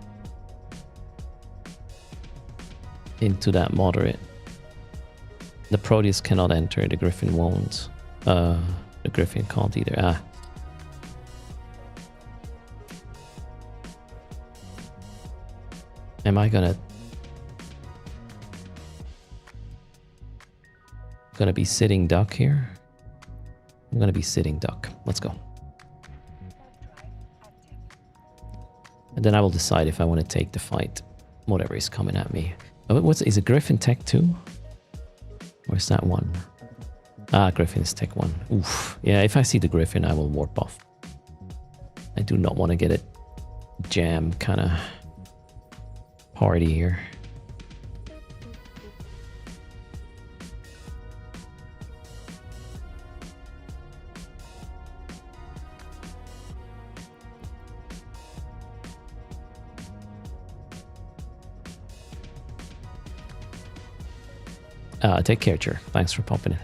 into that moderate. The Proteus cannot enter, the Griffin won't. The Griffin can't either. Ah. Am I gonna be sitting duck here? I'm gonna be sitting duck. Let's go. And then I will decide if I want to take the fight. Whatever is coming at me. Is it Griffin Tech 2? Or is that 1? Ah, Griffin is Tech 1. Oof. Yeah, if I see the Griffin, I will warp off. I do not want to get a jam kind of party here. Take care, Jer. Thanks for popping in.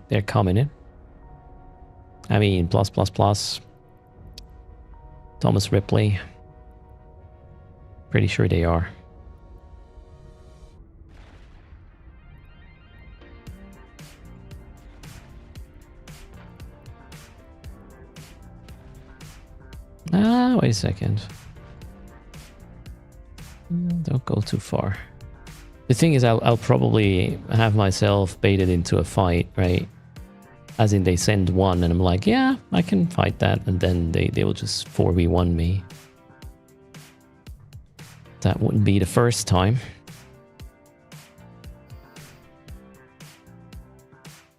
They're coming in. I mean, plus. Thomas Ripley. Pretty sure they are. Wait a second. Don't go too far. The thing is, I'll probably have myself baited into a fight, right? As in, they send one, and I'm like, yeah, I can fight that, and then they will just 4v1 me. That wouldn't be the first time.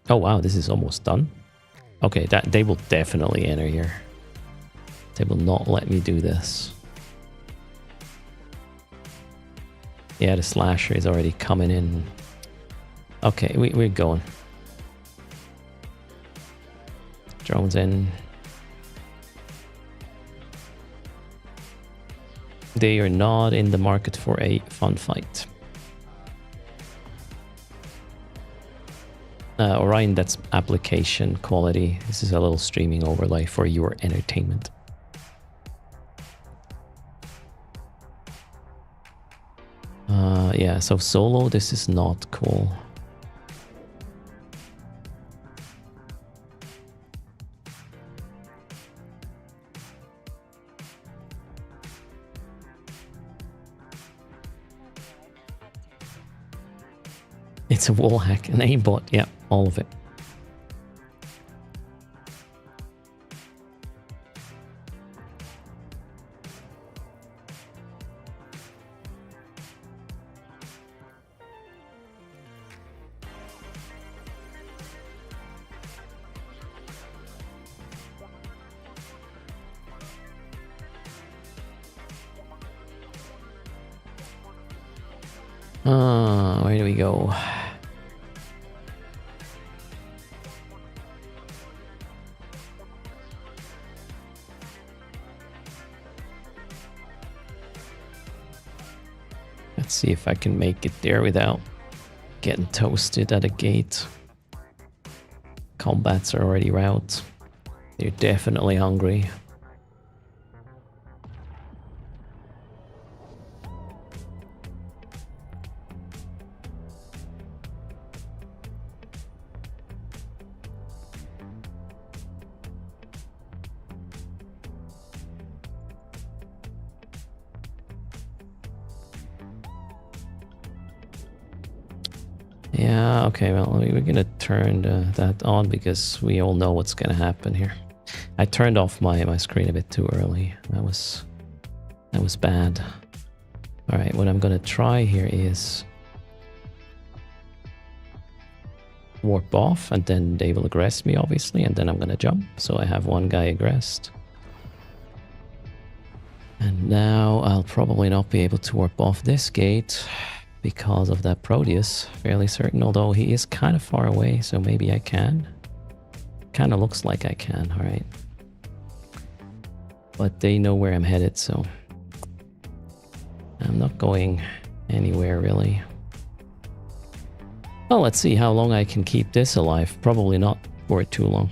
Oh wow, this is almost done. Okay, that they will definitely enter here. They will not let me do this. Yeah, the slasher is already coming in. Okay, we're going. Drones in. They are not in the market for a fun fight. Orion, that's application quality. This is a little streaming overlay for your entertainment. Yeah, so solo, this is not cool. It's a wall hack, an aimbot, yeah, all of it. Where do we go? Let's see if I can make it there without getting toasted at a gate. Combats are already out. They're definitely hungry. Yeah, okay, well, we're gonna turn that on because we all know what's gonna happen here. I turned off my screen a bit too early. That was bad. All right, what I'm gonna try here is warp off, and then they will aggress me, obviously, and then I'm gonna jump. So I have one guy aggressed. And now I'll probably not be able to warp off this gate because of that Proteus, fairly certain, although he is kind of far away, so maybe I can. Kind of looks like I can, all right. But they know where I'm headed, so I'm not going anywhere, really. Well, let's see how long I can keep this alive. Probably not for too long.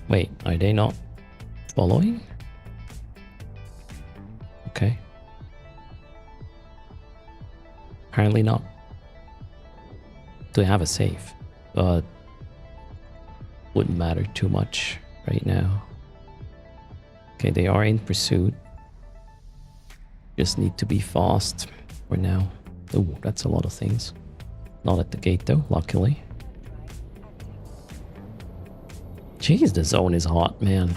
Wait, are they not following? Okay. Apparently not. Do I have a save? But wouldn't matter too much right now. Okay, they are in pursuit. Just need to be fast for now. Oh, that's a lot of things. Not at the gate though, luckily. Jeez, the zone is hot, man.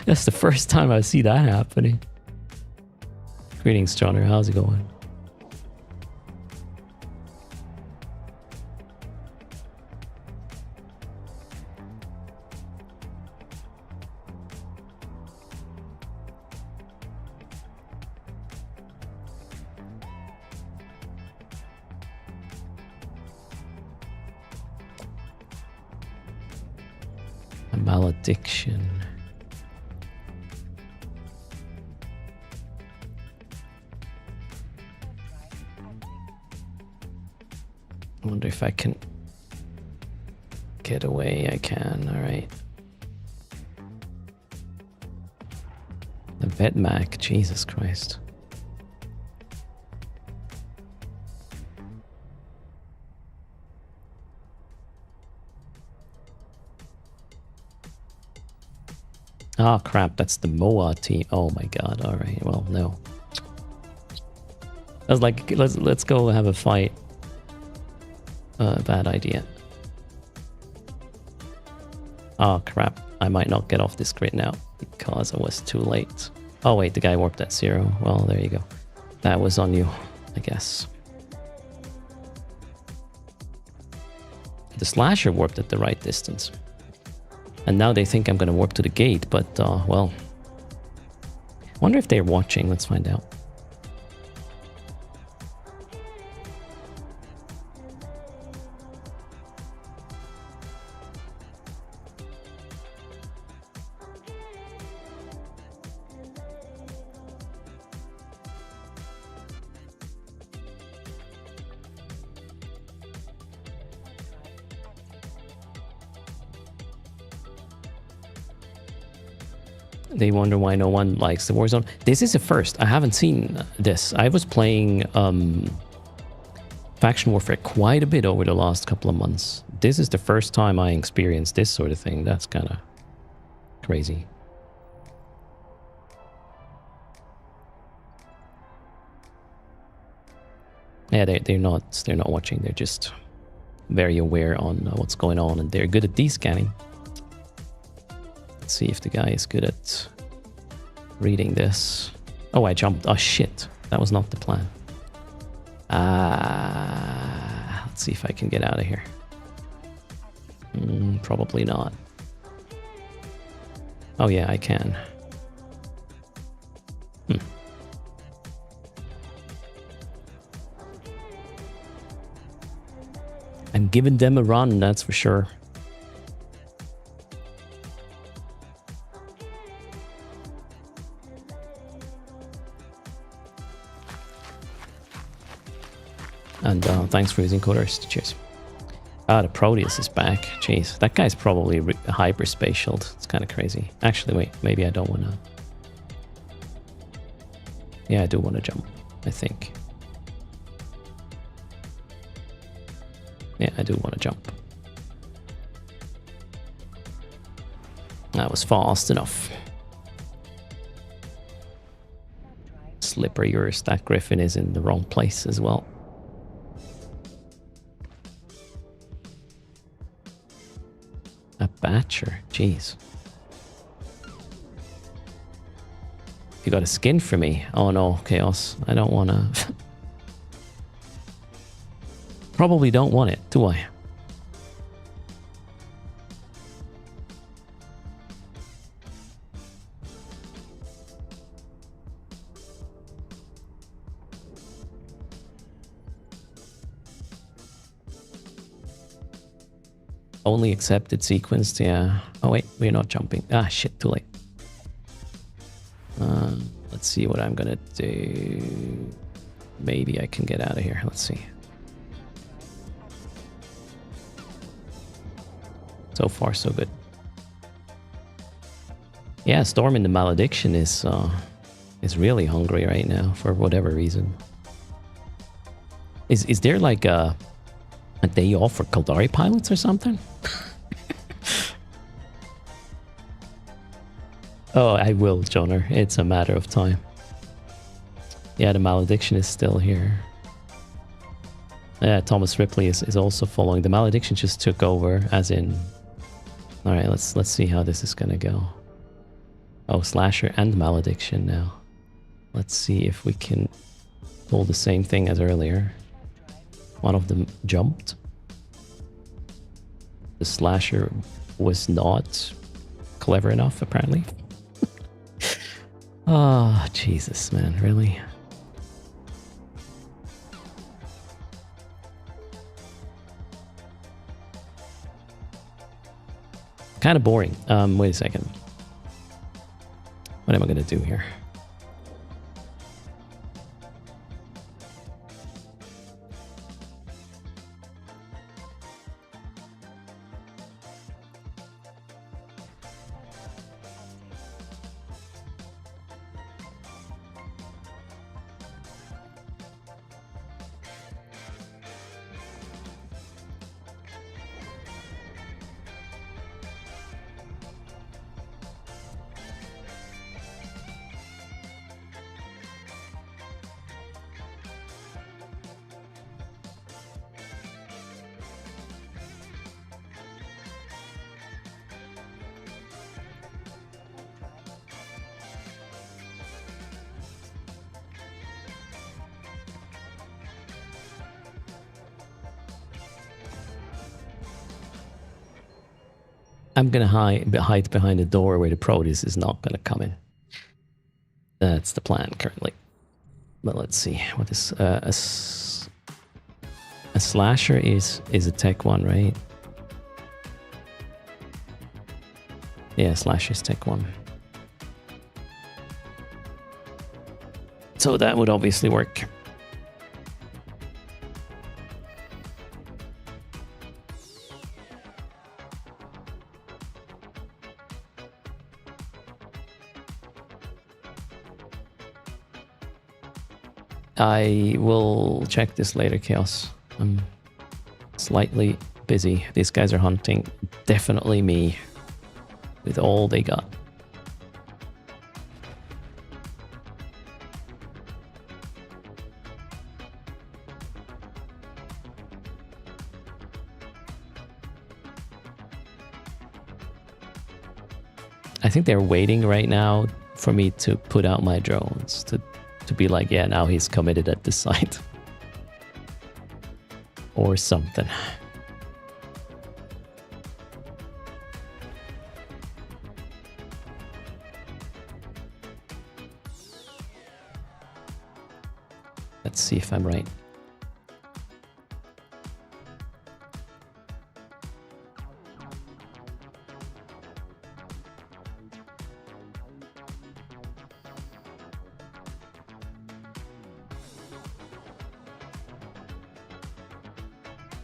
That's the first time I see that happening. Greetings, Johnner. How's it going? A malediction. I wonder if I can get away. I can. All right. The Vedmak. Jesus Christ. Oh crap, that's the Moa team. Oh my god. All right. Well, no. I was like, let's go have a fight. Bad idea. Oh crap, I might not get off this grid now because I was too late. Oh wait, the guy warped at 0. Well, there you go. That was on you, I guess. The slasher warped at the right distance. And now they think I'm gonna warp to the gate, but well. Wonder if they're watching, let's find out. They wonder why no one likes the Warzone. This is a first. I haven't seen this. I was playing Faction Warfare quite a bit over the last couple of months. This is the first time I experienced this sort of thing. That's kind of crazy. Yeah, they're not watching. They're just very aware on what's going on, and they're good at descanning. Let's see if the guy is good at reading this. Oh, I jumped. Oh, shit. That was not the plan. Let's see if I can get out of here. Probably not. Oh, yeah, I can. I'm giving them a run, that's for sure. And thanks for using Coderst. Cheers. Ah, the Proteus is back. Jeez, that guy's probably hyperspatialed. It's kind of crazy. Actually, wait, maybe I don't want to. Yeah, I do want to jump, I think. Yeah, I do want to jump. That was fast enough. Slippery yours. That Griffin is in the wrong place as well. A Batcher, jeez. You got a skin for me? Oh no, Chaos. I don't want to. Probably don't want it, do I? Only accepted sequenced, yeah. Oh wait, we're not jumping. Ah, shit, too late. Let's see what I'm gonna do. Maybe I can get out of here. Let's see. So far, so good. Yeah, Storm in the Malediction is really hungry right now for whatever reason. Is there like a day off for Kaldari pilots or something? Oh, I will, Joner. It's a matter of time. Yeah, the Malediction is still here. Yeah, Thomas Ripley is also following. The malediction just took over, as in... Alright, let's see how this is gonna go. Oh, Slasher and Malediction now. Let's see if we can pull the same thing as earlier. One of them jumped. The Slasher was not clever enough, apparently. Oh, Jesus, man, really? Kind of boring. Wait a second. What am I going to do here? I'm gonna hide behind the door where the Proteus is not gonna come in. That's the plan currently. But let's see. What is a Slasher is a tech one, right? Yeah, Slasher is tech one. So that would obviously work. I will check this later, Chaos. I'm slightly busy. These guys are hunting definitely me with all they got. I think they're waiting right now for me to put out my drones to be like, yeah, now he's committed at the site. Or something. Let's see if I'm right.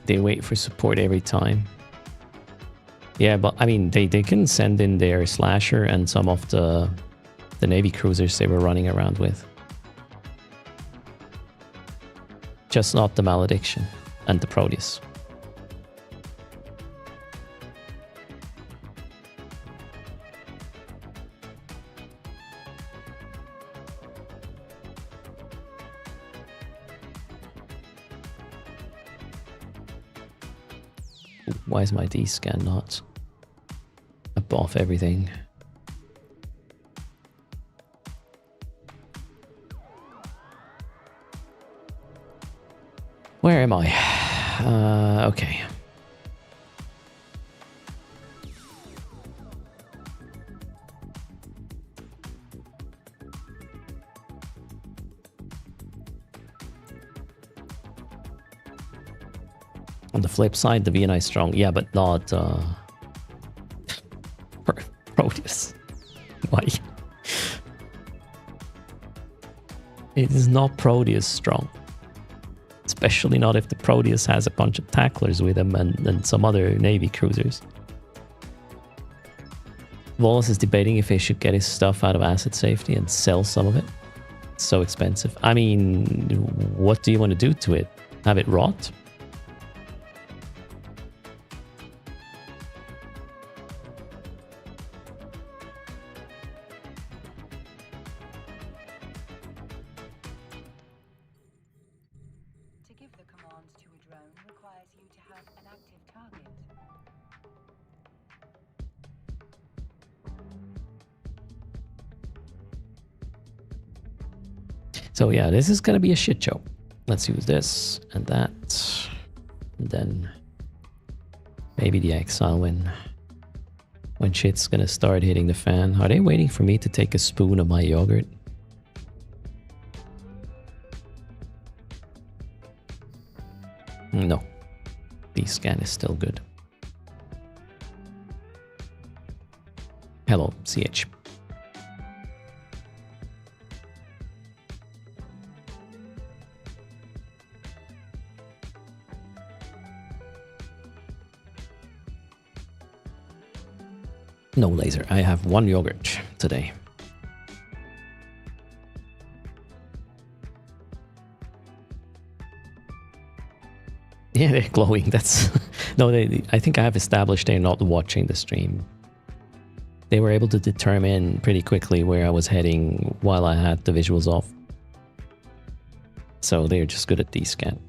They wait for support every time. Yeah, but I mean, they can send in their Slasher and some of the Navy cruisers they were running around with. Just not the Malediction and the Proteus. Why is my D-scan not above everything? Where am I? Okay. On the flip side, the VNI is strong. Yeah, but not Proteus. Why? It is not Proteus strong. Especially not if the Proteus has a bunch of tacklers with him and some other Navy cruisers. Wallace is debating if he should get his stuff out of asset safety and sell some of it. It's so expensive. I mean, what do you want to do to it? Have it rot? So yeah, this is gonna be a shit show. Let's use this and that. And then maybe the exile when shit's gonna start hitting the fan. Are they waiting for me to take a spoon of my yogurt? No. B-scan is still good. Hello, CH. No laser. I have one yogurt today. Yeah, they're glowing. That's no. I think I have established they're not watching the stream. They were able to determine pretty quickly where I was heading while I had the visuals off. So they're just good at D-scan.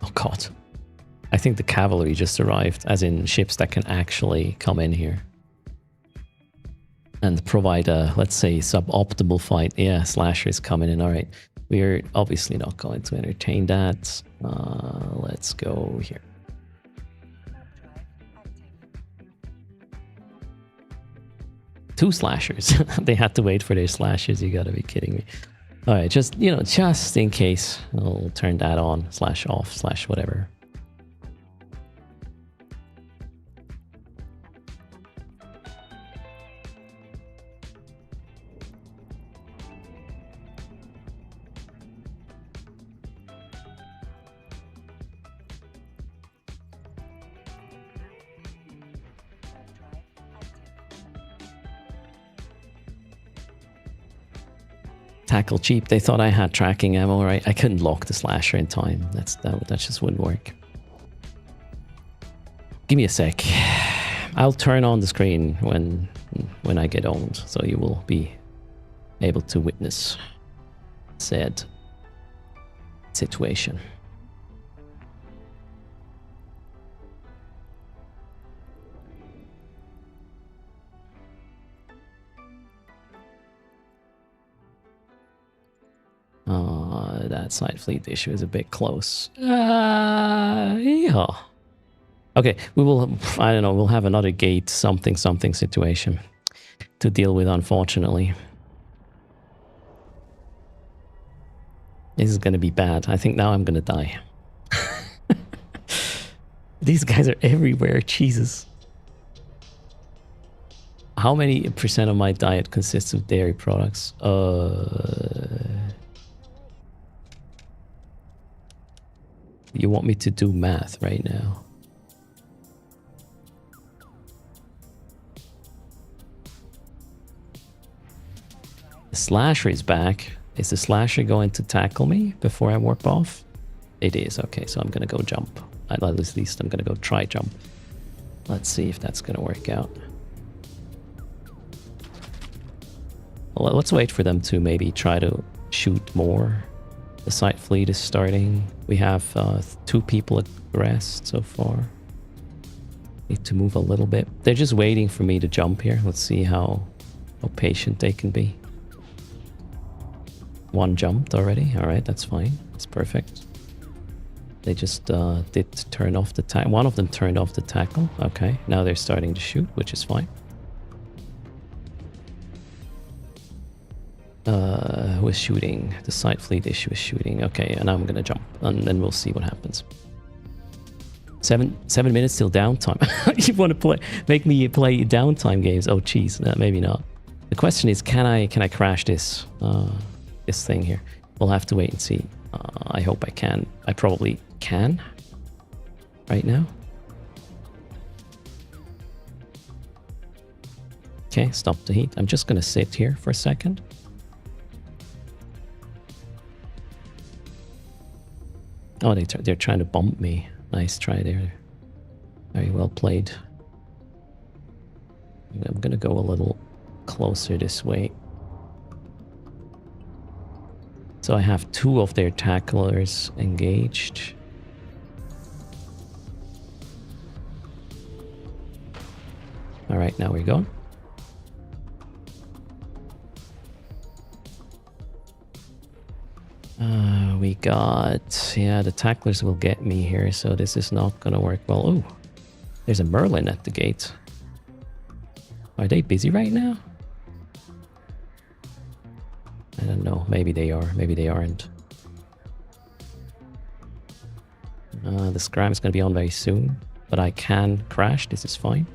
Oh god. I think the cavalry just arrived, as in ships that can actually come in here and provide a, let's say, suboptimal fight. Yeah, Slasher is coming in. All right. We're obviously not going to entertain that. Let's go here. Two Slashers. They had to wait for their Slashers. You gotta be kidding me. All right, just, you know, just in case, I'll turn that on, /off, /whatever. Tackle cheap. They thought I had tracking ammo, right? I couldn't lock the Slasher in time. That just wouldn't work. Give me a sec. I'll turn on the screen when I get owned, so you will be able to witness said situation. That side fleet issue is a bit close. Yeah. Okay, we will, I don't know, we'll have another gate something situation to deal with, unfortunately. This is going to be bad. I think now I'm going to die. These guys are everywhere, Jesus. How many percent of my diet consists of dairy products? You want me to do math right now? The Slasher is back. Is the Slasher going to tackle me before I warp off? It is. Okay, so I'm going to go jump. At least I'm going to go try jump. Let's see if that's going to work out. Well, let's wait for them to maybe try to shoot more. The site fleet is starting. We have 2 people at rest so far. Need to move a little bit. They're just waiting for me to jump here. Let's see how patient they can be. One jumped already. All right, that's fine. That's perfect. They just did turn off the tackle. One of them turned off the tackle. Okay, now they're starting to shoot, which is fine. Who is shooting? The site fleet issue is shooting. Okay, and I'm gonna jump, and then we'll see what happens. 7 minutes till downtime. You want to make me play downtime games? Oh, jeez, maybe not. The question is, can I crash this this thing here? We'll have to wait and see. I hope I can. I probably can. Right now. Okay, stop the heat. I'm just gonna sit here for a second. Oh, they're trying to bump me. Nice try there. Very well played. I'm gonna go a little closer this way. So I have 2 of their tacklers engaged. All right, now we're going. We got... Yeah, the tacklers will get me here, so this is not gonna work well. Oh, there's a Merlin at the gate. Are they busy right now? I don't know. Maybe they are. Maybe they aren't. The scram is going to be on very soon, but I can crash. This is fine.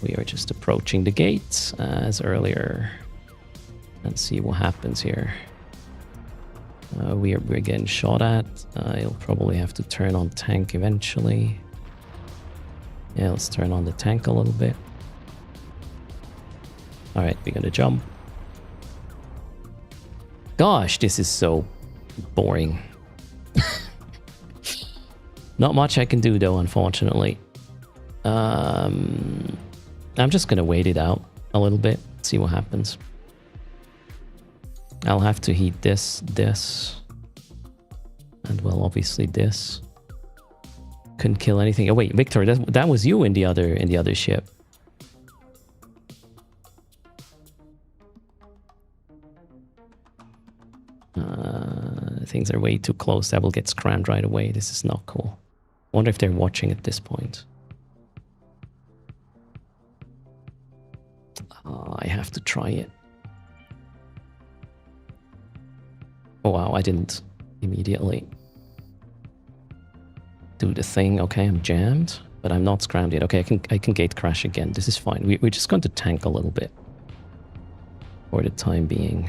We are just approaching the gates as earlier and see what happens here. We're getting shot at. You'll probably have to turn on tank eventually. Yeah, let's turn on the tank a little bit. All right, we're going to jump. Gosh, this is so boring. Not much I can do though, unfortunately. I'm just gonna wait it out a little bit, see what happens. I'll have to heat this, and well, obviously this. Couldn't kill anything. Oh wait, Victor, that was you in the other ship. Things are way too close. That will get scrammed right away. This is not cool. Wonder if they're watching at this point. I have to try it. Oh wow, I didn't immediately do the thing. Okay, I'm jammed, but I'm not scrammed yet. Okay, I can gate crash again. This is fine. We're just going to tank a little bit for the time being.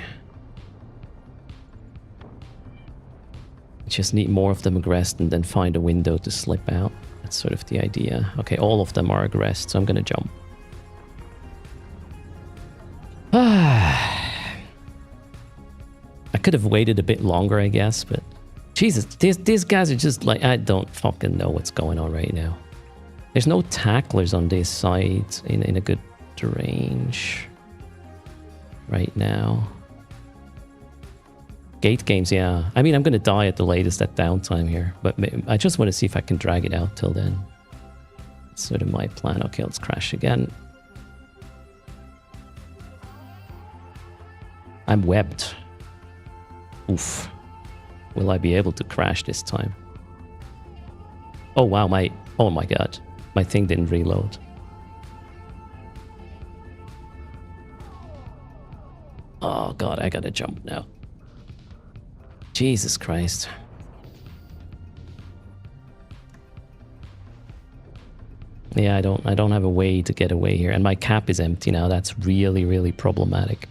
Just need more of them aggressed and then find a window to slip out. That's sort of the idea. Okay, all of them are aggressed, so I'm gonna jump. I could have waited a bit longer, I guess, but Jesus, these guys are just like, I don't fucking know what's going on right now. There's no tacklers on this side in a good range right now. Gate games, yeah. I mean, I'm going to die at the latest at downtime here, but I just want to see if I can drag it out till then. That's sort of my plan. Okay, let's crash again. I'm webbed. Oof. Will I be able to crash this time? Oh wow, oh my god. My thing didn't reload. Oh god, I gotta jump now. Jesus Christ. Yeah, I don't have a way to get away here, and my cap is empty now. That's really, really problematic.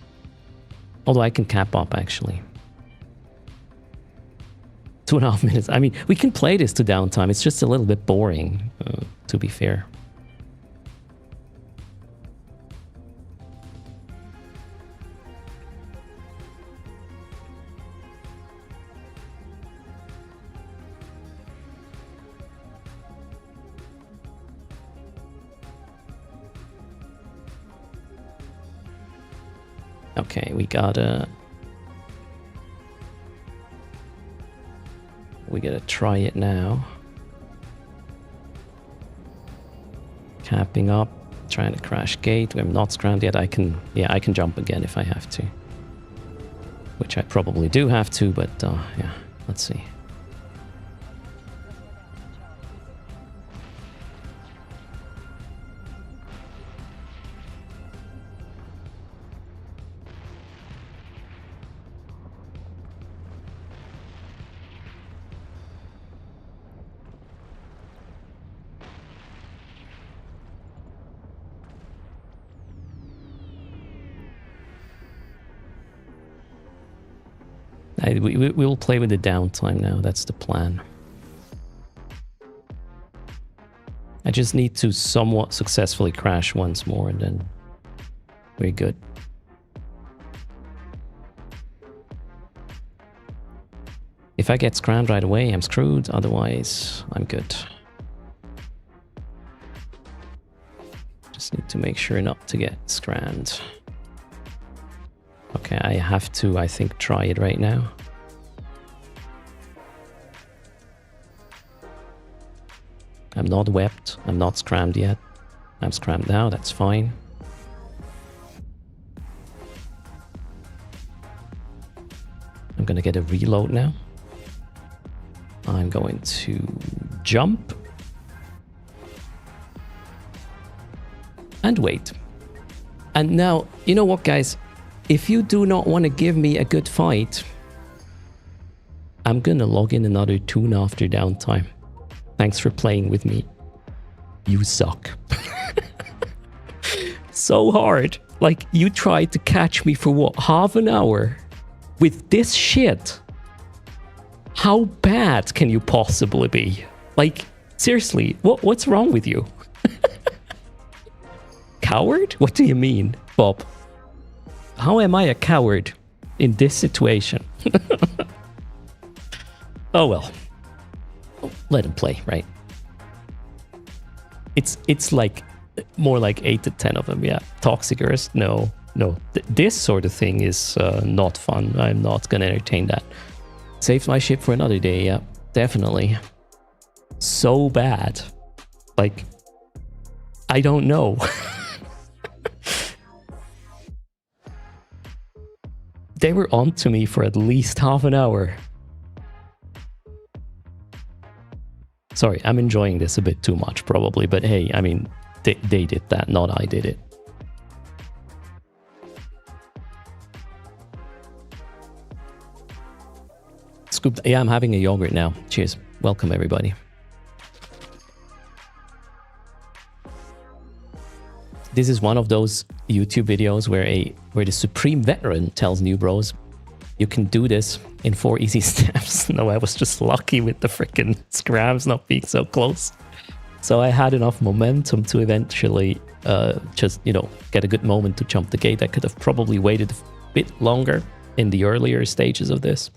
Although I can cap up actually. 2.5 minutes. I mean, we can play this to downtime. It's just a little bit boring, to be fair. Okay, we gotta try it now. Capping up, trying to crash gate. I'm not scrammed yet. I can jump again if I have to. Which I probably do have to, but yeah, let's see. We'll play with the downtime now. That's the plan. I just need to somewhat successfully crash once more and then we're good. If I get scrammed right away, I'm screwed. Otherwise, I'm good. Just need to make sure not to get scrammed. Okay, I have to, I think, try it right now. I'm not webbed. I'm not scrammed yet. I'm scrammed now, that's fine. I'm gonna get a reload now. I'm going to jump. And wait. And now, you know what, guys? If you do not want to give me a good fight, I'm gonna log in another tune after downtime. Thanks for playing with me. You suck. So hard. Like, you tried to catch me for what, half an hour? With this shit? How bad can you possibly be? Like, seriously, what's wrong with you? Coward? What do you mean, Bob? How am I a coward in this situation? Oh well. Let him play, right? It's like more like 8 to 10 of them, yeah. Toxic Erst? No. This sort of thing is not fun. I'm not gonna entertain that. Saves my ship for another day, yeah. Definitely. So bad. Like, I don't know. They were on to me for at least half an hour. Sorry, I'm enjoying this a bit too much, probably. But hey, I mean, they did that, not I did it. Scoop, yeah, I'm having a yogurt now. Cheers. Welcome, everybody. This is one of those YouTube videos where the supreme veteran tells new bros, you can do this in 4 easy steps. No, I was just lucky with the freaking scrams not being so close. So I had enough momentum to eventually just, you know, get a good moment to jump the gate. I could have probably waited a bit longer in the earlier stages of this.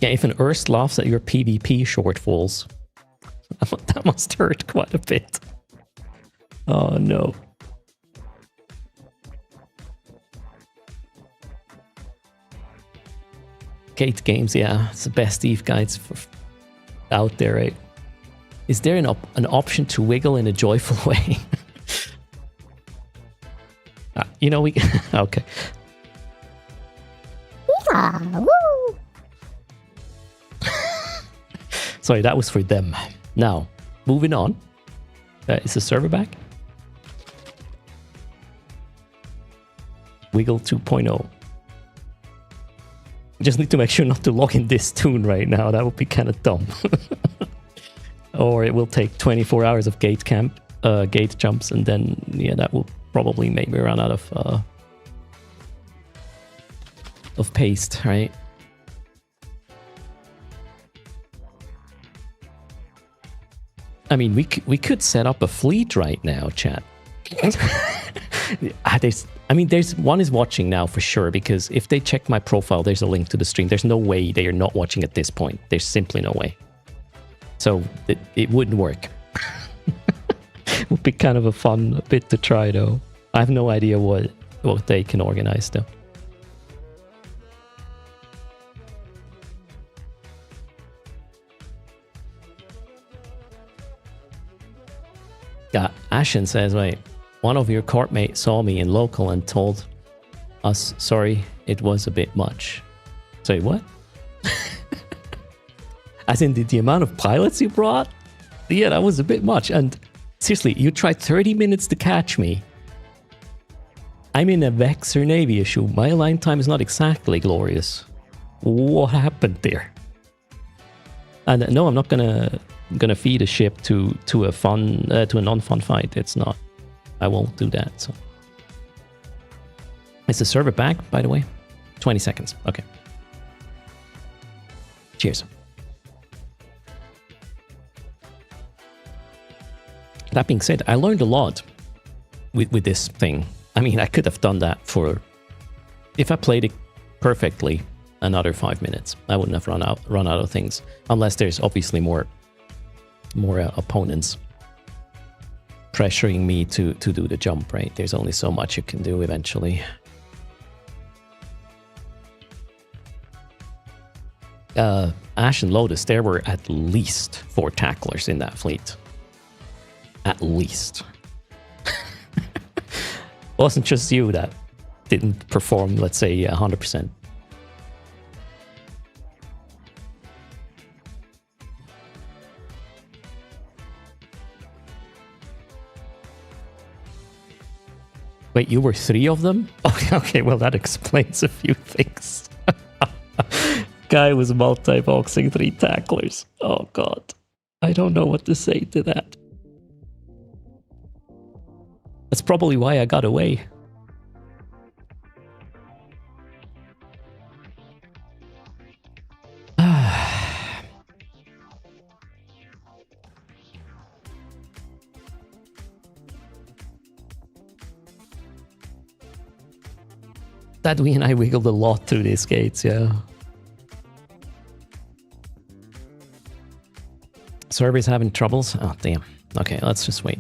Yeah, if an Erst laughs at your PvP shortfalls, that must hurt quite a bit. Oh no. Gate games, yeah, it's the best Eve guides out there, right? Is there an option to wiggle in a joyful way? You know, we... Okay. Yeah, woo! Sorry, that was for them. Now, moving on. Is the server back? Wiggle 2.0. Just need to make sure not to log in this tune right now. That would be kind of dumb. Or it will take 24 hours of gate jumps, and then yeah, that will probably make me run out of paste, right? I mean, we could set up a fleet right now, chat. There's one is watching now for sure, because if they check my profile, there's a link to the stream. There's no way they are not watching at this point. There's simply no way. So it wouldn't work. It would be kind of a fun bit to try, though. I have no idea what they can organize, though. Yeah, Ashen says, wait, one of your courtmates saw me in local and told us, sorry, it was a bit much. Sorry, what? As in the amount of pilots you brought? Yeah, that was a bit much. And seriously, you tried 30 minutes to catch me. I'm in a Vexor Navy issue. My line time is not exactly glorious. What happened there? And no, I'm not gonna feed a ship to a non-fun fight. It's not. I won't do that. So, is the server back, by the way? 20 seconds. Okay. Cheers. That being said, I learned a lot with this thing. I mean, I could have done that for, if I played it perfectly, another 5 minutes. I wouldn't have run out of things, unless there's obviously more opponents pressuring me to do the jump, right? There's only so much you can do eventually. Ash and Lotus, there were at least 4 tacklers in that fleet. At least. It wasn't just you that didn't perform, let's say, 100%. Wait, you were 3 of them? Okay, well, that explains a few things. Guy was multi-boxing 3 tacklers. Oh, God. I don't know what to say to that. That's probably why I got away. That we and I wiggled a lot through these gates, yeah. Server's having troubles? Oh, damn. Okay, let's just wait.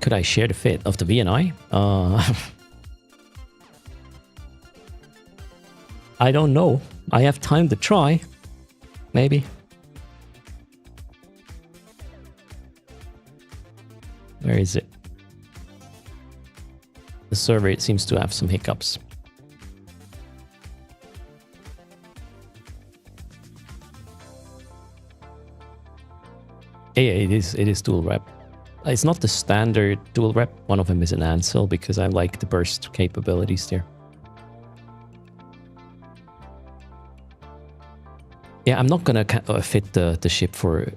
Could I share the fit of the VNI? I don't know. I have time to try. Maybe. Where is it? The server, it seems to have some hiccups. Yeah, it is dual rep. It's not the standard dual rep. One of them is an Ansel because I like the burst capabilities there. Yeah, I'm not gonna fit the ship for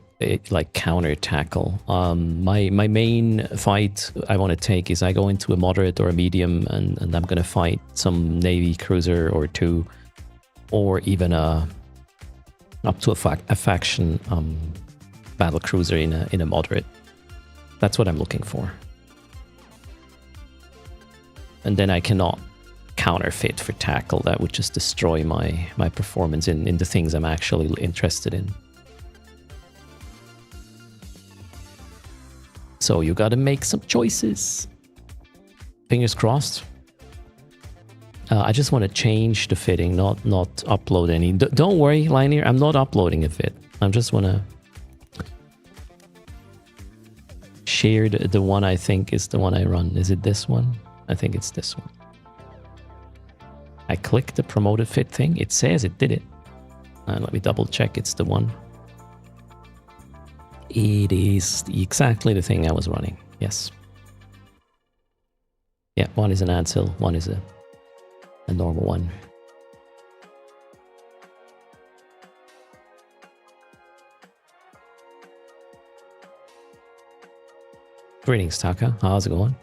like counter tackle. My main fight I want to take is I go into a moderate or a medium, and I'm gonna fight some Navy cruiser or 2, or even up to a faction battle cruiser in a moderate. That's what I'm looking for. And then I cannot counterfeit for tackle. That would just destroy my performance in the things I'm actually interested in. So you gotta make some choices. Fingers crossed. I just want to change the fitting, not upload any. Don't worry, Linear, I'm not uploading a fit. I just want to share the one I think is the one I run. Is it this one? I think it's this one. I clicked the promoted fit thing. It says it did it. Let me double check it's the one. It is exactly the thing I was running. Yes. Yeah, one is an Ansel, one is a normal one. Greetings, Taka. How's it going?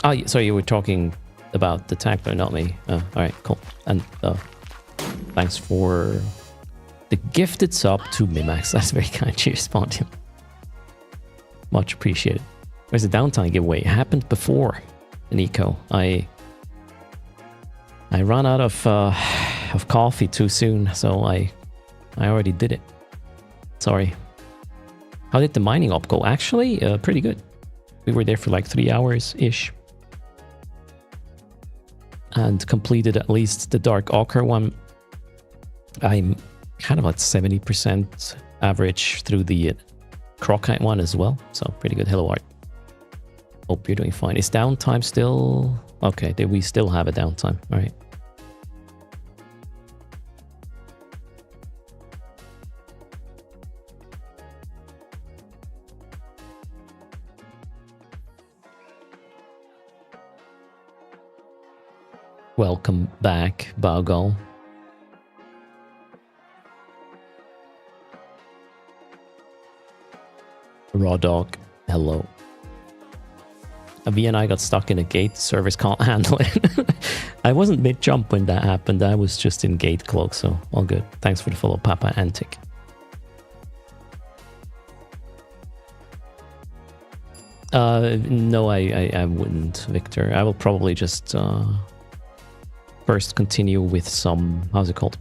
Oh, sorry, you were talking about the tackler, not me. Oh, all right, cool. And thanks for the gifted sub to Mimax. That's very kind. Cheers, Pontium. Much appreciated. Where's the downtime giveaway? It happened before an eco. I ran out of coffee too soon, so I already did it. Sorry. How did the mining op go? Actually, pretty good. We were there for like 3 hours-ish. And completed at least the Dark Ochre one. I'm kind of at 70% average through the Crocite one as well. So pretty good. Hello, Art. Hope you're doing fine. Is downtime still... Okay, we still have a downtime. All right. Welcome back, Baogal. Raw Dog, hello. A VNI got stuck in a gate, service can't handle it. I wasn't mid-jump when that happened, I was just in gate cloak, so all good. Thanks for the follow, Papa Antic. No, I wouldn't, Victor. I will probably just... first continue with some, how's it called?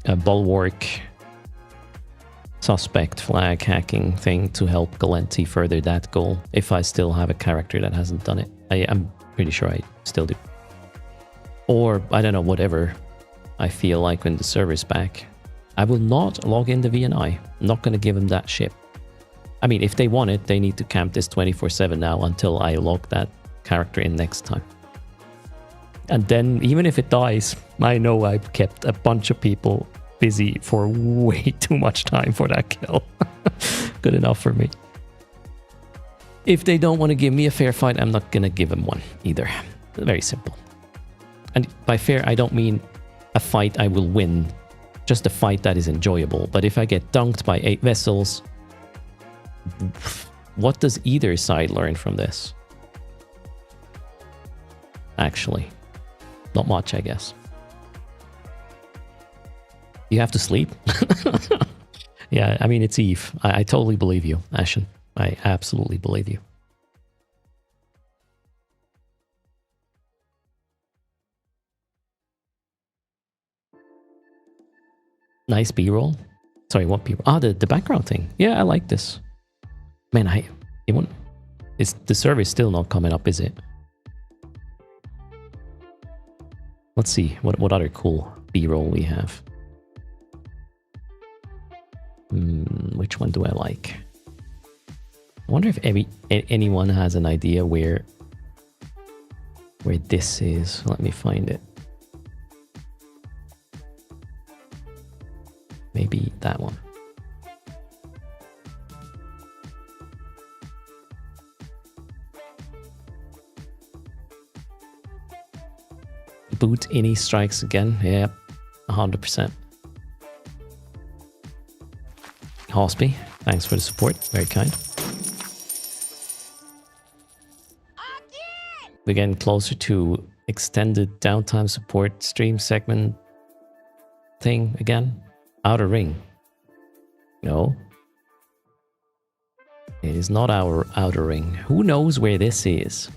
a bulwark suspect flag hacking thing to help Gallente further that goal, if I still have a character that hasn't done it. I'm pretty sure I still do. Or, I don't know, whatever I feel like when the server's back. I will not log into VNI. I'm not going to give them that ship. I mean, if they want it, they need to camp this 24/7 now until I log that character in next time. And then, even if it dies, I know I've kept a bunch of people busy for way too much time for that kill. Good enough for me. If they don't want to give me a fair fight, I'm not going to give them one either. Very simple. And by fair, I don't mean a fight I will win. Just a fight that is enjoyable. But if I get dunked by 8 vessels, what does either side learn from this? Actually, not much, I guess. You have to sleep? Yeah, I mean, it's Eve. I totally believe you, Ashen. I absolutely believe you. Nice B-roll. Sorry, what B-roll? Ah, the background thing. Yeah, I like this. Man, the server is still not coming up, is it? Let's see what other cool B-roll we have. Which one do I like? I wonder if anyone has an idea where this is. Let me find it. Maybe that one. Boot any strikes again. Yep, 100%. Hospy, thanks for the support. Very kind. We're getting closer to extended downtime support stream segment thing again. Outer Ring. No. It is not our Outer Ring. Who knows where this is?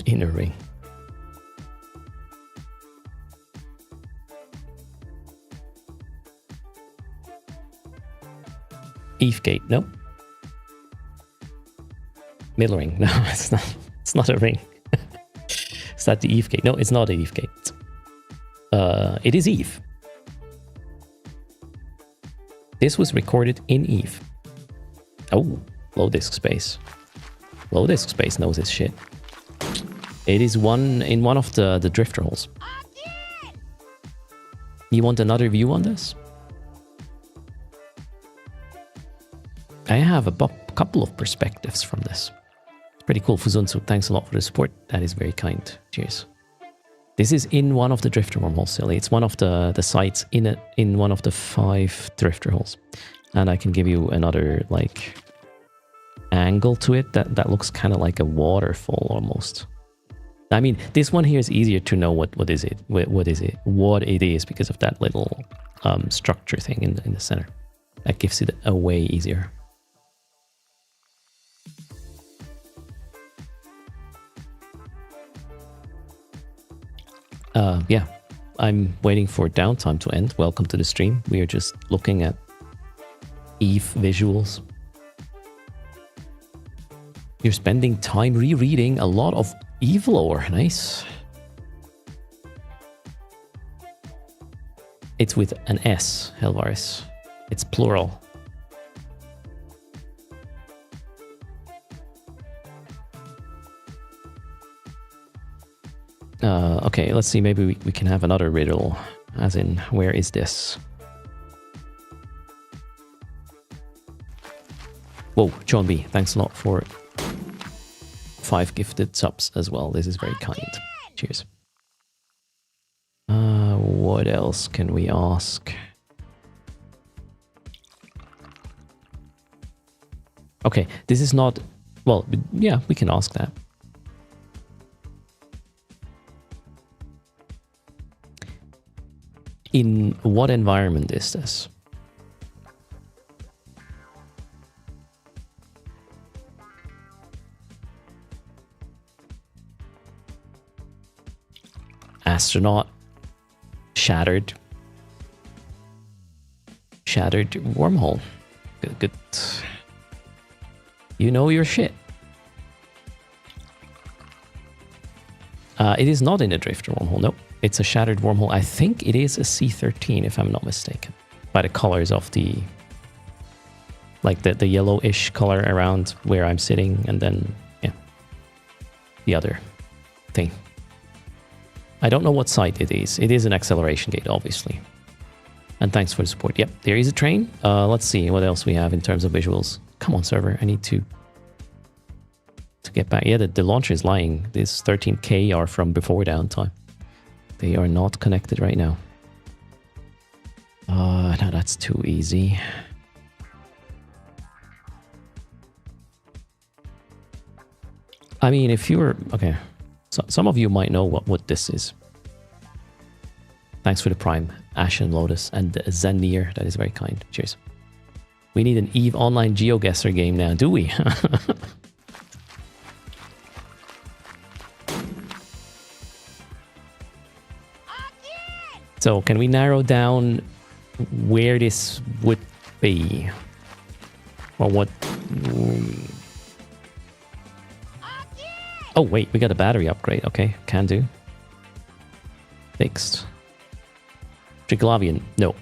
Inner Ring. Eve Gate. Nope. Middle Ring. No, it's not. It's not a ring. Is that the Eve Gate? No, it's not the Eve Gate. It is Eve. This was recorded in Eve. Oh, low disk space. Low disk space knows its shit. It is in one of the drifter holes. You want another view on this? I have a couple of perspectives from this. It's pretty cool. Fuzunsu, thanks a lot for the support. That is very kind. Cheers. This is in one of the drifter wormholes, silly. It's one of the sites in one of the 5 drifter holes. And I can give you another, like, angle to it that looks kind of like a waterfall almost. I mean, this one here is easier to know what it is because of that little structure thing in the center. That gives it a way easier. Yeah, I'm waiting for downtime to end. Welcome to the stream. We are just looking at Eve visuals. You're spending time rereading a lot of Eve lore. Nice. It's with an S, Helvaris. It's plural. Okay, let's see. Maybe we can have another riddle. As in, where is this? Whoa, John B. Thanks a lot for 5 gifted subs as well. This is very kind. Cheers. What else can we ask? Okay, this is not... Well, yeah, we can ask that. In what environment is this? astronaut, shattered wormhole. Good. You know your shit. It is not in a drifter wormhole. Nope. It's a shattered wormhole. I think it is a C13 if I'm not mistaken. By the colors of the... like the yellowish color around where I'm sitting, and then, yeah, the other thing. I don't know what site it is. It is an acceleration gate, obviously. And thanks for the support. Yep, there is a train. Let's see what else we have in terms of visuals. Come on, server. I need to get back. Yeah, the launcher is lying. These 13K are from before downtime. They are not connected right now. No, that's too easy. I mean, if you're... okay. So, some of you might know what this is. Thanks for the Prime, Ashen Lotus, and Zenier. That is very kind. Cheers. We need an EVE Online GeoGuessr game now, do we? So, can we narrow down where this would be? Or what... oh, wait, we got a battery upgrade. Okay, can do. Fixed. Triglavian, no.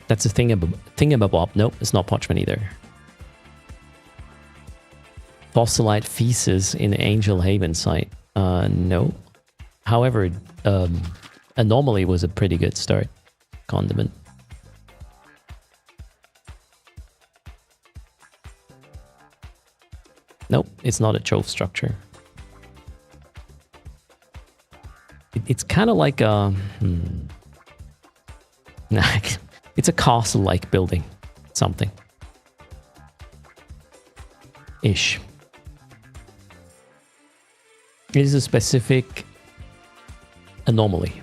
That's a thingamabob. Nope, it's not Parchment either. Fossilite Feces in Angel Haven site. No. However, Anomaly was a pretty good start. Condiment. Nope, it's not a Chove structure. It's kind of like a... it's a castle-like building. Something. Ish. It is a specific anomaly.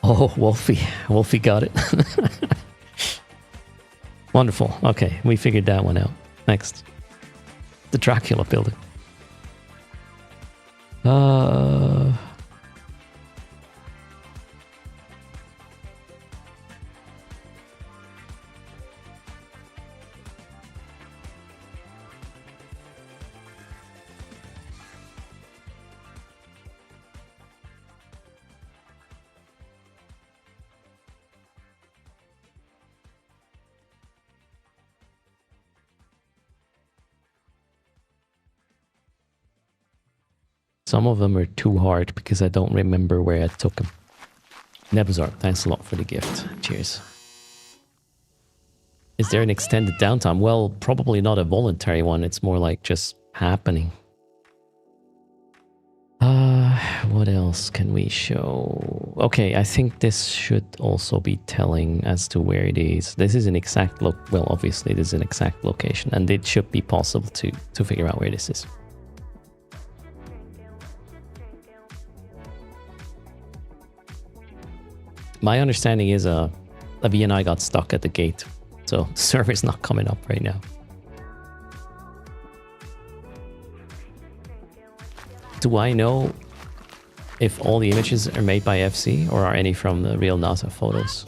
Oh, Wolfie. Wolfie got it. Wonderful. Okay, we figured that one out. Next. The Dracula building. Some of them are too hard because I don't remember where I took them. Nebuzar, thanks a lot for the gift. Cheers. Is there an extended downtime? Well, probably not a voluntary one. It's more like just happening. What else can we show? Okay, I think this should also be telling as to where it is. This is an exact well, obviously this is an exact location, and it should be possible to figure out where this is. My understanding is a VNI got stuck at the gate, so the server's not coming up right now. Do I know if all the images are made by FC or are any from the real NASA photos?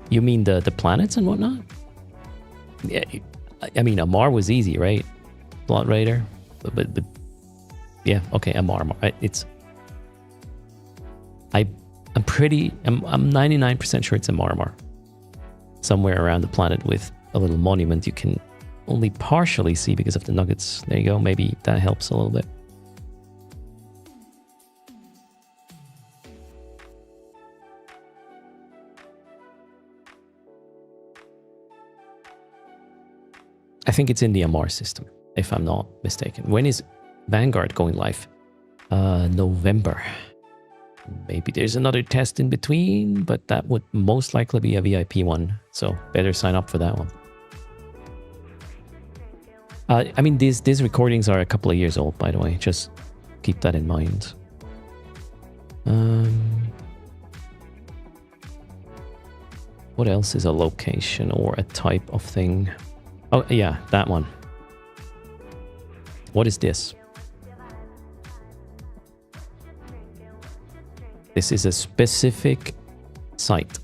You mean the planets and whatnot? Yeah, I mean, Amar was easy, right? Blood Raider, but yeah, okay, Amar. It's I'm 99% sure it's a Marmar. Somewhere around the planet with a little monument you can only partially see because of the nuggets. There you go, maybe that helps a little bit. I think it's in the Amar system, if I'm not mistaken. When is Vanguard going live? November. Maybe there's another test in between, but that would most likely be a VIP one. So better sign up for that one. I mean, these recordings are a couple of years old, by the way. Just keep that in mind. What else is a location or a type of thing? Oh, yeah, that one. What is this? This is a specific site.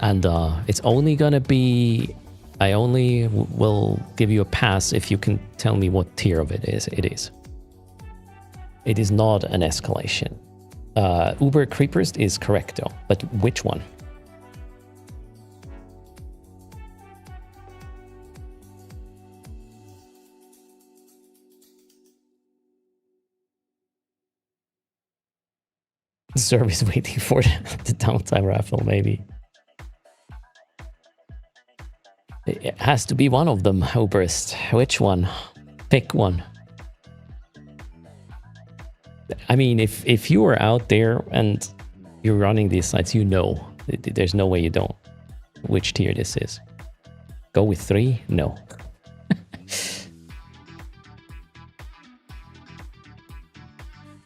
And it's only gonna be... I only will give you a pass if you can tell me what tier of it is. It is not an escalation. Uber Creepers is correct though, but which one? Service waiting for the downtime raffle, maybe. It has to be one of them, Oberst. Which one? Pick one. I mean, if you are out there and you're running these sites, you know. There's no way you don't. Which tier this is. Go with 3? No.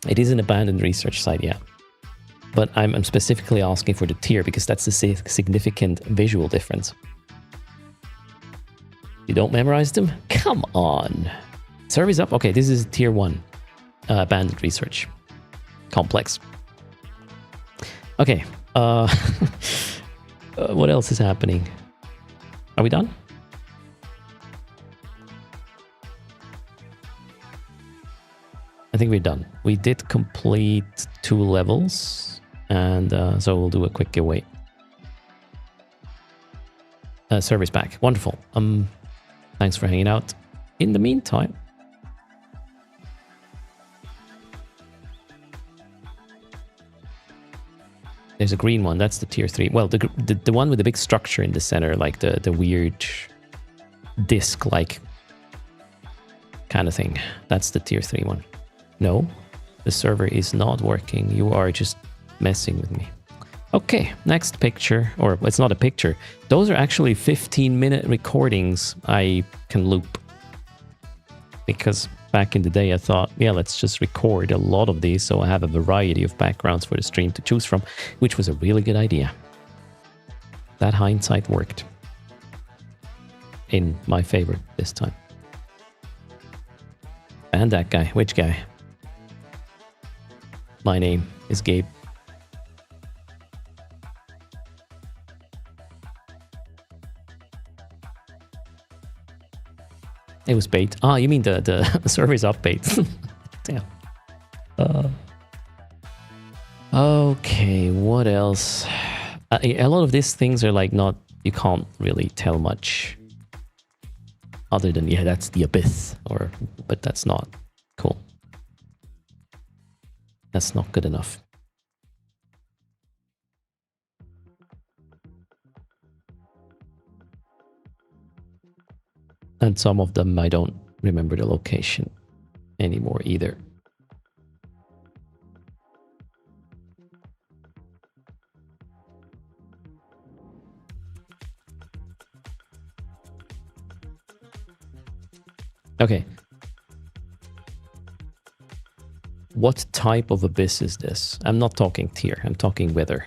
It is an abandoned research site, yeah. But I'm specifically asking for the tier because that's the significant visual difference. You don't memorize them? Come on. Survey's up. Okay, this is tier 1. Abandoned research. Complex. Okay. What else is happening? Are we done? I think we're done. We did complete 2 levels. And so we'll do a quick giveaway. Service back. Wonderful. Thanks for hanging out. In the meantime, there's a green one. That's the tier 3. Well, the one with the big structure in the center, like the weird disc-like kind of thing. That's the tier 3 one. No, the server is not working. You are just messing with me. Okay, next picture, or it's not a picture. Those are actually 15-minute recordings I can loop. Because back in the day I thought, yeah, let's just record a lot of these so I have a variety of backgrounds for the stream to choose from, which was a really good idea. That hindsight worked. In my favor this time. And that guy, which guy? My name is Gabe. It was bait. Ah, you mean the server's up bait. Damn. Okay, what else? A lot of these things are like not... You can't really tell much. Other than, yeah, that's the abyss. But that's not cool. That's not good enough. And some of them I don't remember the location anymore either. Okay. What type of abyss is this? I'm not talking tier, I'm talking weather.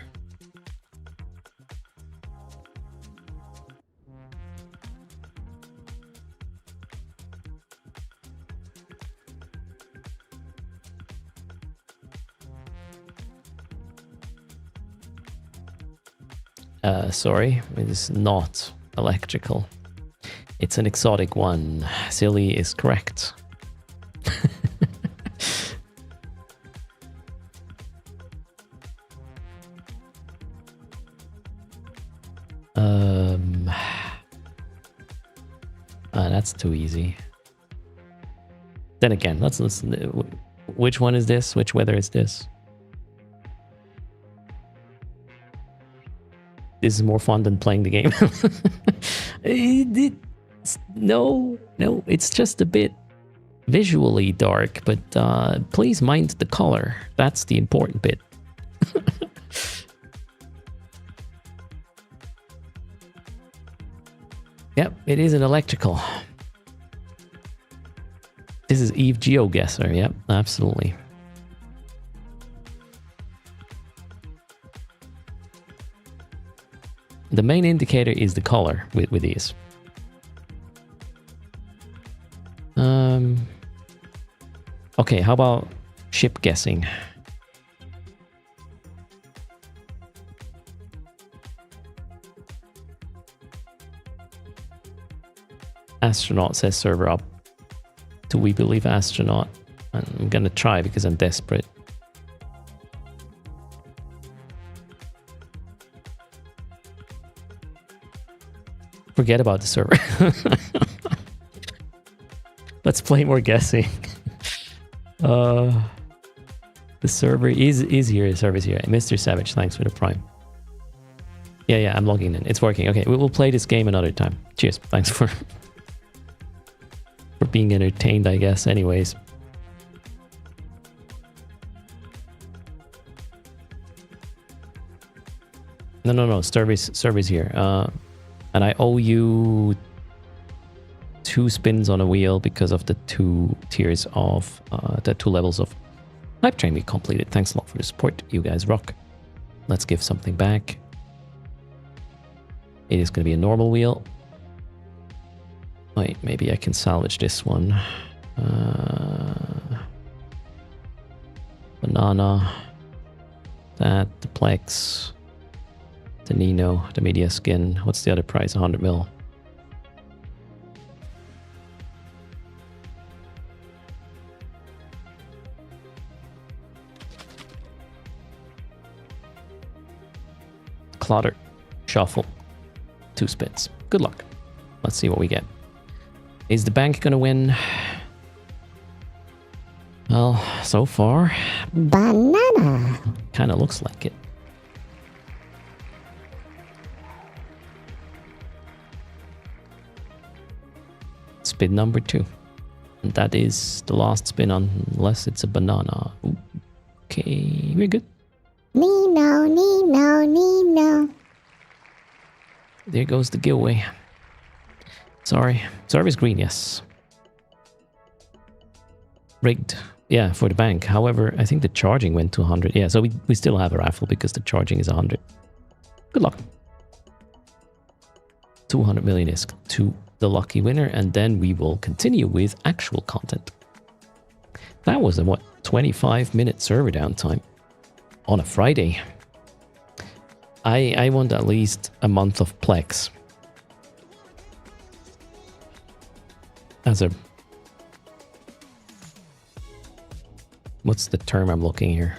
Sorry, it is not electrical. It's an exotic one. Silly is correct. That's too easy. Then again, let's which one is this? Which weather is this? This is more fun than playing the game. No, it's just a bit visually dark, but please mind the color. That's the important bit. Yep, it is an electrical. This is Eve GeoGuessr. Yep, absolutely. The main indicator is the color with these. Okay, how about ship guessing? Astronaut says server up. Do we believe astronaut? I'm gonna try because I'm desperate. Forget about the server. Let's play more guessing. The server is here. The server is here. Mr. Savage, thanks for the prime. Yeah, I'm logging in. It's working. Okay, we will play this game another time. Cheers. Thanks for being entertained, I guess. Anyways. No. Server's here. And I owe you 2 spins on a wheel because of the 2 tiers of the 2 levels of hype train we completed. Thanks a lot for the support. You guys rock. Let's give something back. It is going to be a normal wheel. Wait, maybe I can salvage this one. Banana. That, the Plex. The Nino, the media skin. What's the other price? 100 mil. Clotter. Shuffle. 2 spins. Good luck. Let's see what we get. Is the bank gonna win? Well, so far... Banana! Kinda looks like it. Spin number 2. And that is the last spin unless it's a banana. Ooh. Okay, we're good. Nino. There goes the giveaway. Sorry. Service green, yes. Rigged. Yeah, for the bank. However, I think the charging went to 100. Yeah, so we still have a raffle because the charging is 100. Good luck. 200 million is to the lucky winner, and then we will continue with actual content. That was a, 25-minute server downtime on a Friday. I want at least a month of Plex. As a... What's the term I'm looking here?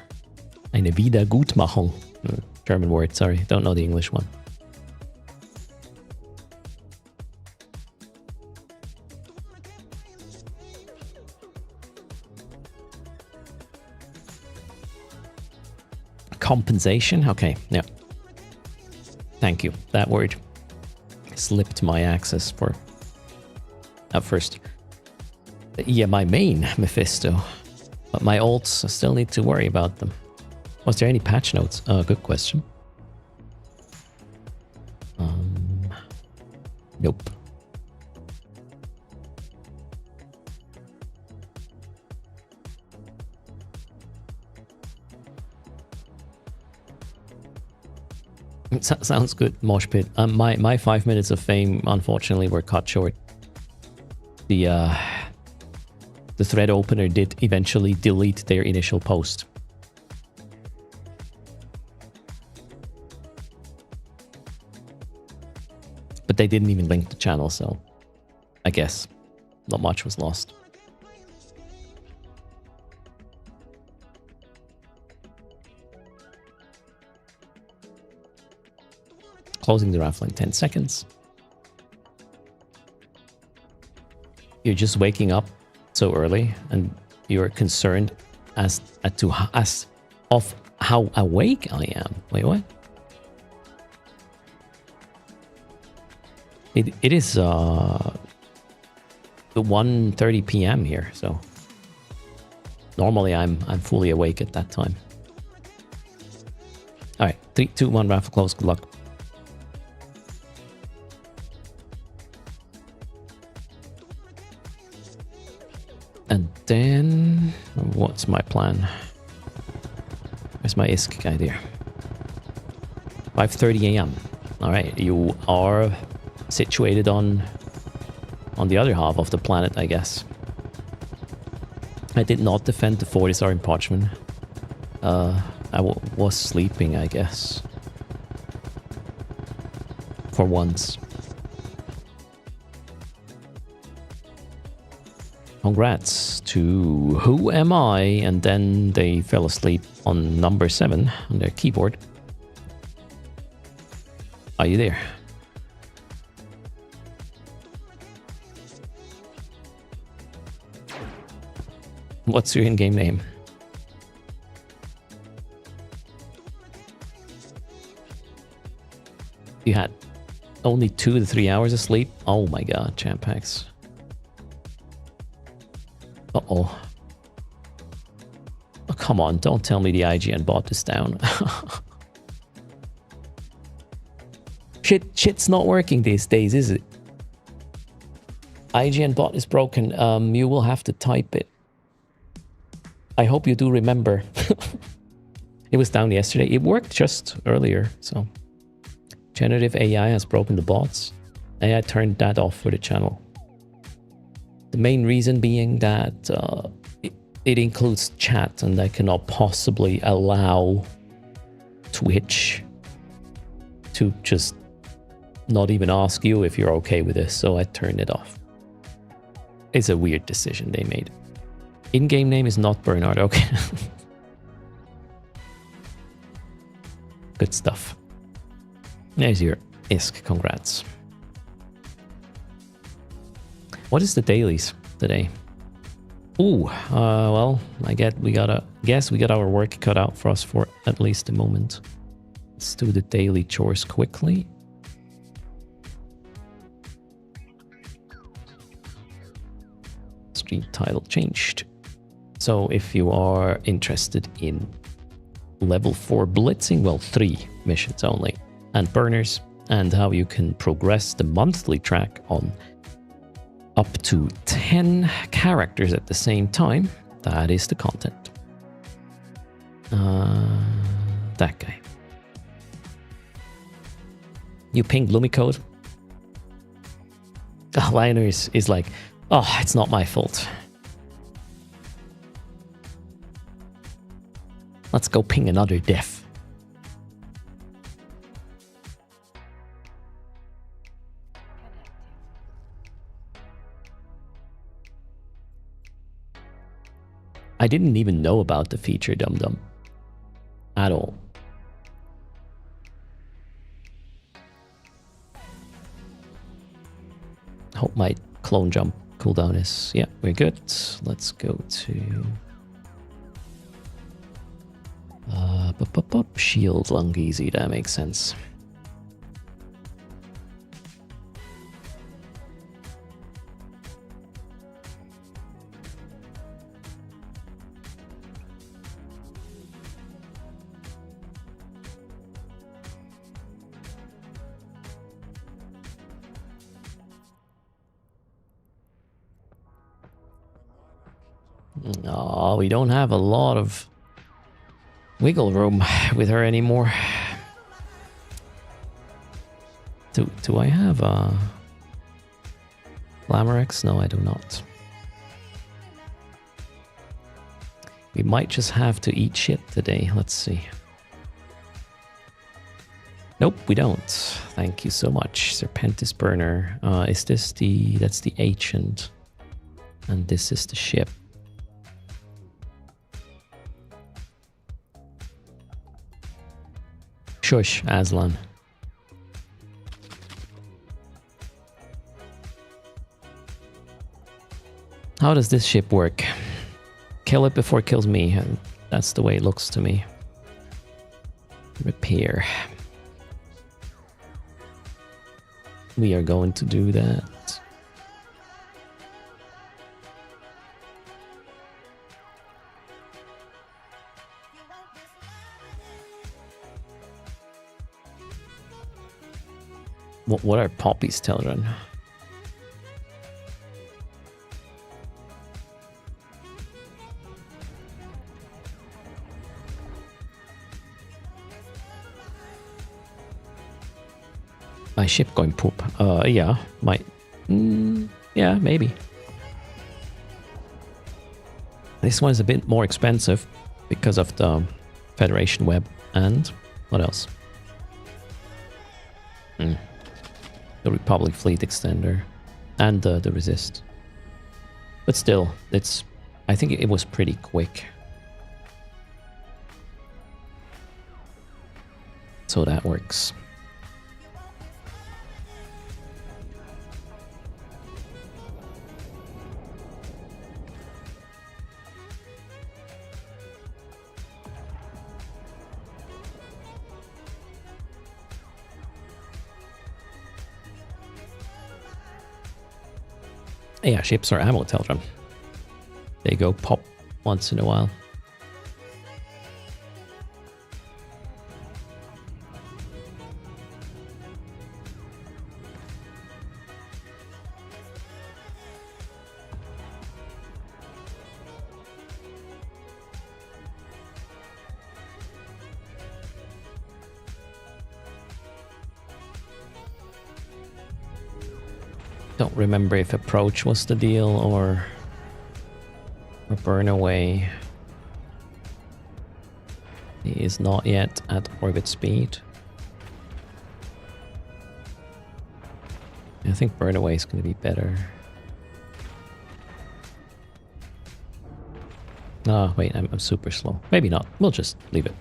Eine Wiedergutmachung. German word, sorry. Don't know the English one. Compensation? Okay, yeah. Thank you. That word slipped my access for at first. Yeah, my main Mephisto. But my alts, I still need to worry about them. Was there any patch notes? Good question. Nope. Sounds good, Mosh Pit. My 5 minutes of fame, unfortunately, were cut short. The thread opener did eventually delete their initial post. But they didn't even link the channel, so I guess not much was lost. Closing the raffle in 10 seconds. You're just waking up so early and you're concerned as of how awake I am. Wait, what? It is the 1:30 p.m. here, so normally I'm fully awake at that time. All right, 3, 2, 1, raffle close. Good luck. And then, what's my plan? Where's my ISK guy there? 5:30 a.m. All right, you are situated on the other half of the planet, I guess. I did not defend the 40-star in Parchment. I was sleeping, I guess. For once. Congrats to Who Am I? And then they fell asleep on number 7 on their keyboard. Are you there? What's your in-game name? You had only 2 to 3 hours of sleep? Oh my god, champ packs. Uh-oh. Oh, come on, don't tell me the IGN bot is down. Shit's not working these days, is it? IGN bot is broken. You will have to type it. I hope you do remember. It was down yesterday. It worked just earlier, so... Generative AI has broken the bots. And I turned that off for the channel. The main reason being that it includes chat, and I cannot possibly allow Twitch to just not even ask you if you're okay with this, so I turned it off. It's a weird decision they made. In-game name is not Bernard, okay. Good stuff. There's your ISK, congrats. What is the dailies today? Ooh, well, I guess we got our work cut out for us for at least a moment. Let's do the daily chores quickly. Stream title changed. So if you are interested in level 4 blitzing, well, 3 missions only, and burners, and how you can progress the monthly track on up to 10 characters at the same time, that is the content. That guy. You ping Lumicode? Lionel is like, oh, it's not my fault. Let's go ping another death. I didn't even know about the feature, Dum Dum. At all. Hope my clone jump cooldown is... Yeah, we're good. Let's go to... Shield Lung Easy, that makes sense. Oh, we don't have a lot of wiggle room with her anymore. Do I have Glamorex? No, I do not. We might just have to eat shit today. Let's see. Nope, we don't. Thank you so much. Serpentis Burner. Is this the... That's the ancient. And this is the ship. Shush, Aslan. How does this ship work? Kill it before it kills me. And that's the way it looks to me. Repair. We are going to do that. What are Poppy's children? My ship going poop. Yeah, might. Yeah, maybe. This one is a bit more expensive because of the Federation web and what else? The Republic fleet extender and the resist. But still, I think it was pretty quick. So that works. Yeah, ships are ammo Teldrum. They go pop once in a while. Don't remember if approach was the deal or burn away. He is not yet at orbit speed. I think burn away is going to be better. Oh, wait, I'm super slow. Maybe not. We'll just leave it.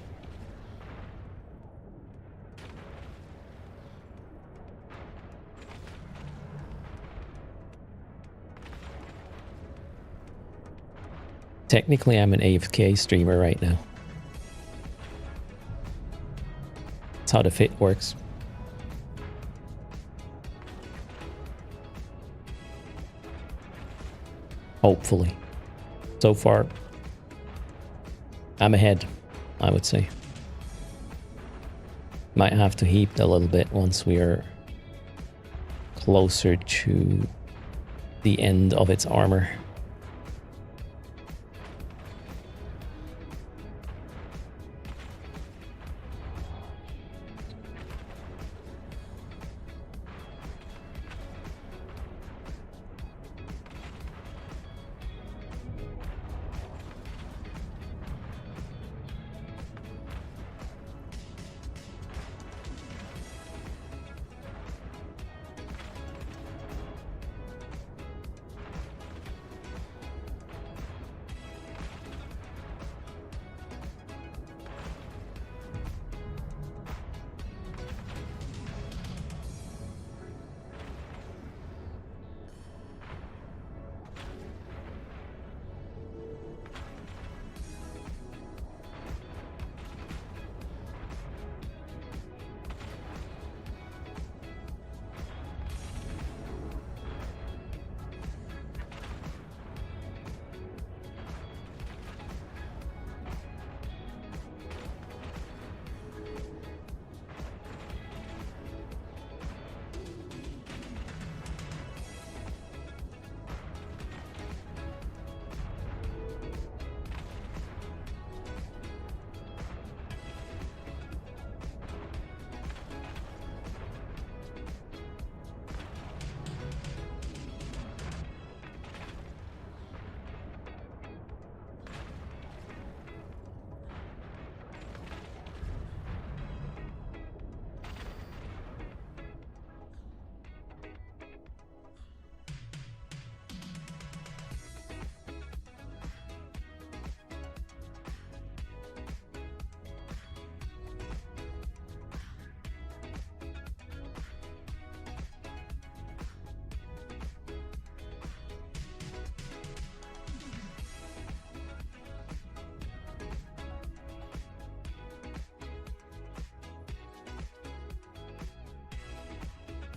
Technically, I'm an AFK streamer right now. That's how the fit works. Hopefully. So far, I'm ahead, I would say. Might have to heap a little bit once we are closer to the end of its armor.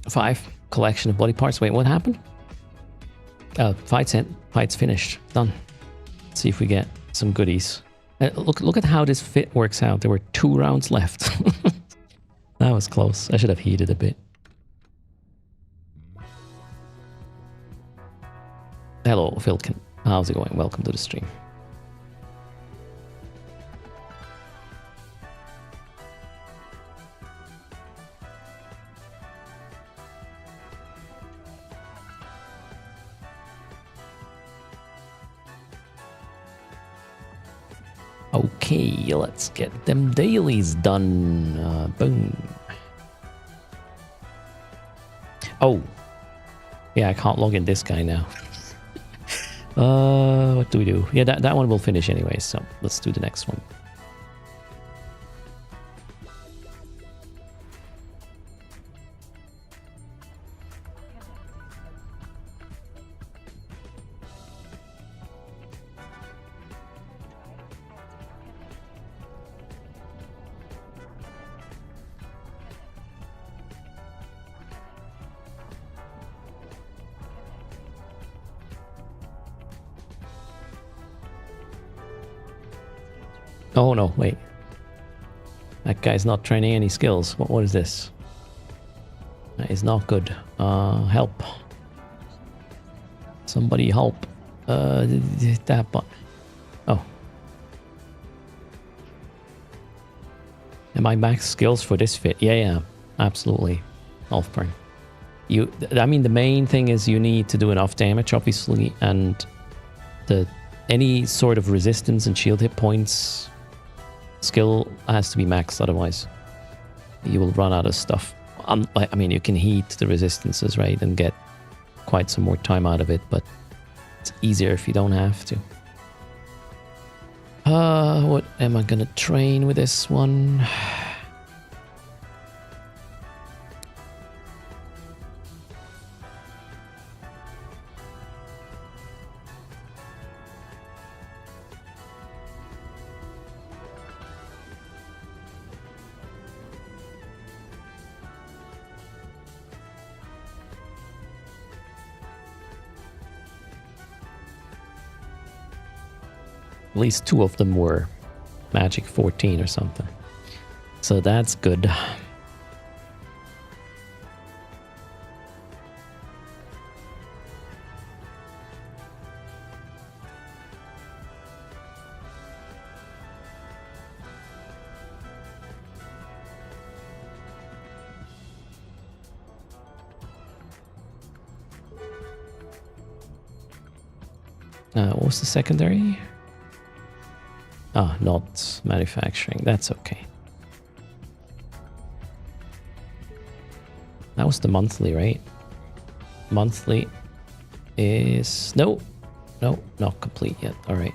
Five collection of body parts. Wait, what happened? Fight's finished. Done. Let's see if we get some goodies. Look at how this fit works out. There were 2 rounds left. That was close. I should have heated a bit. Hello, Philkin. How's it going? Welcome to the stream. Okay, let's get them dailies done. Boom. Oh. Yeah, I can't log in this guy now. What do we do? Yeah, that one will finish anyway, so let's do the next one. Oh no, wait. That guy's not training any skills. What is this? That is not good. Help. Somebody help. That but oh. Am I max skills for this fit? Yeah, absolutely. Elfburn. I mean, the main thing is you need to do enough damage, obviously, and any sort of resistance and shield hit points skill has to be maxed, otherwise you will run out of stuff. I mean, you can heat the resistances, right, and get quite some more time out of it, but it's easier if you don't have to. What am I gonna train with this one? At least 2 of them were magic 14 or something. So that's good. What was the secondary? Ah, not manufacturing. That's okay. That was the monthly, right? Monthly is... No, not complete yet. All right.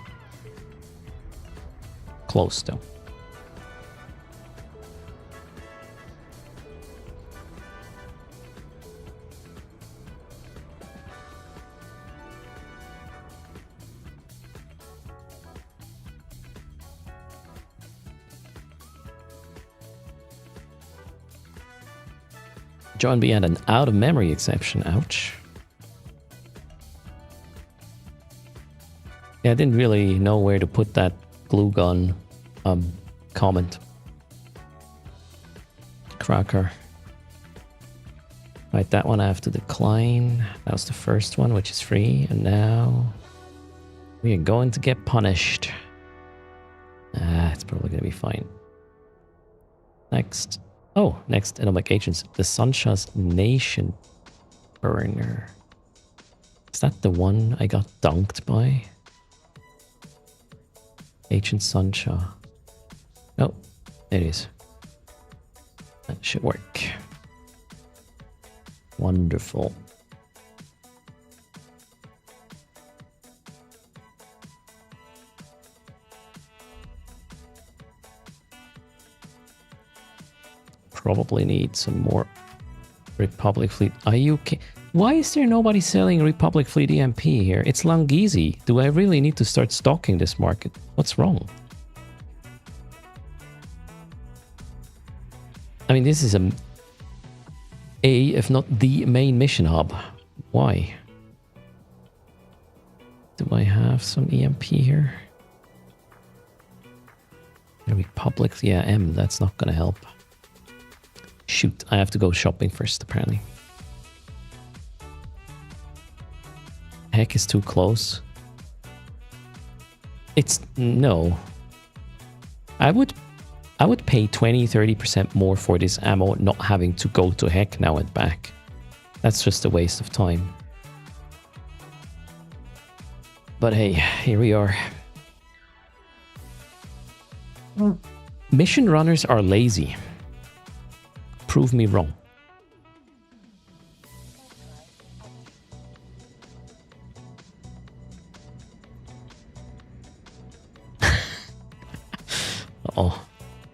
Close, though. John B had an out of memory exception. Ouch. Yeah, I didn't really know where to put that glue gun comment. Cracker. Right, that one I have to decline. That was the first one, which is free. And now we are going to get punished. It's probably going to be fine. Next. Oh, next Enomic Agents. The Sunsha's Nation Burner. Is that the one I got dunked by? Agent Sunsha. Oh, it is. That should work. Wonderful. Probably need some more Republic Fleet. Are you okay? Why is there nobody selling Republic Fleet EMP here? It's Langizi. Do I really need to start stocking this market? What's wrong? I mean, this is if not the main mission hub. Why? Do I have some EMP here? Republic, yeah, M. That's not gonna help. Shoot, I have to go shopping first, apparently. Heck is too close. It's... no. I would pay 20-30% more for this ammo not having to go to Heck now and back. That's just a waste of time. But hey, here we are. Mission runners are lazy. Prove me wrong. Oh,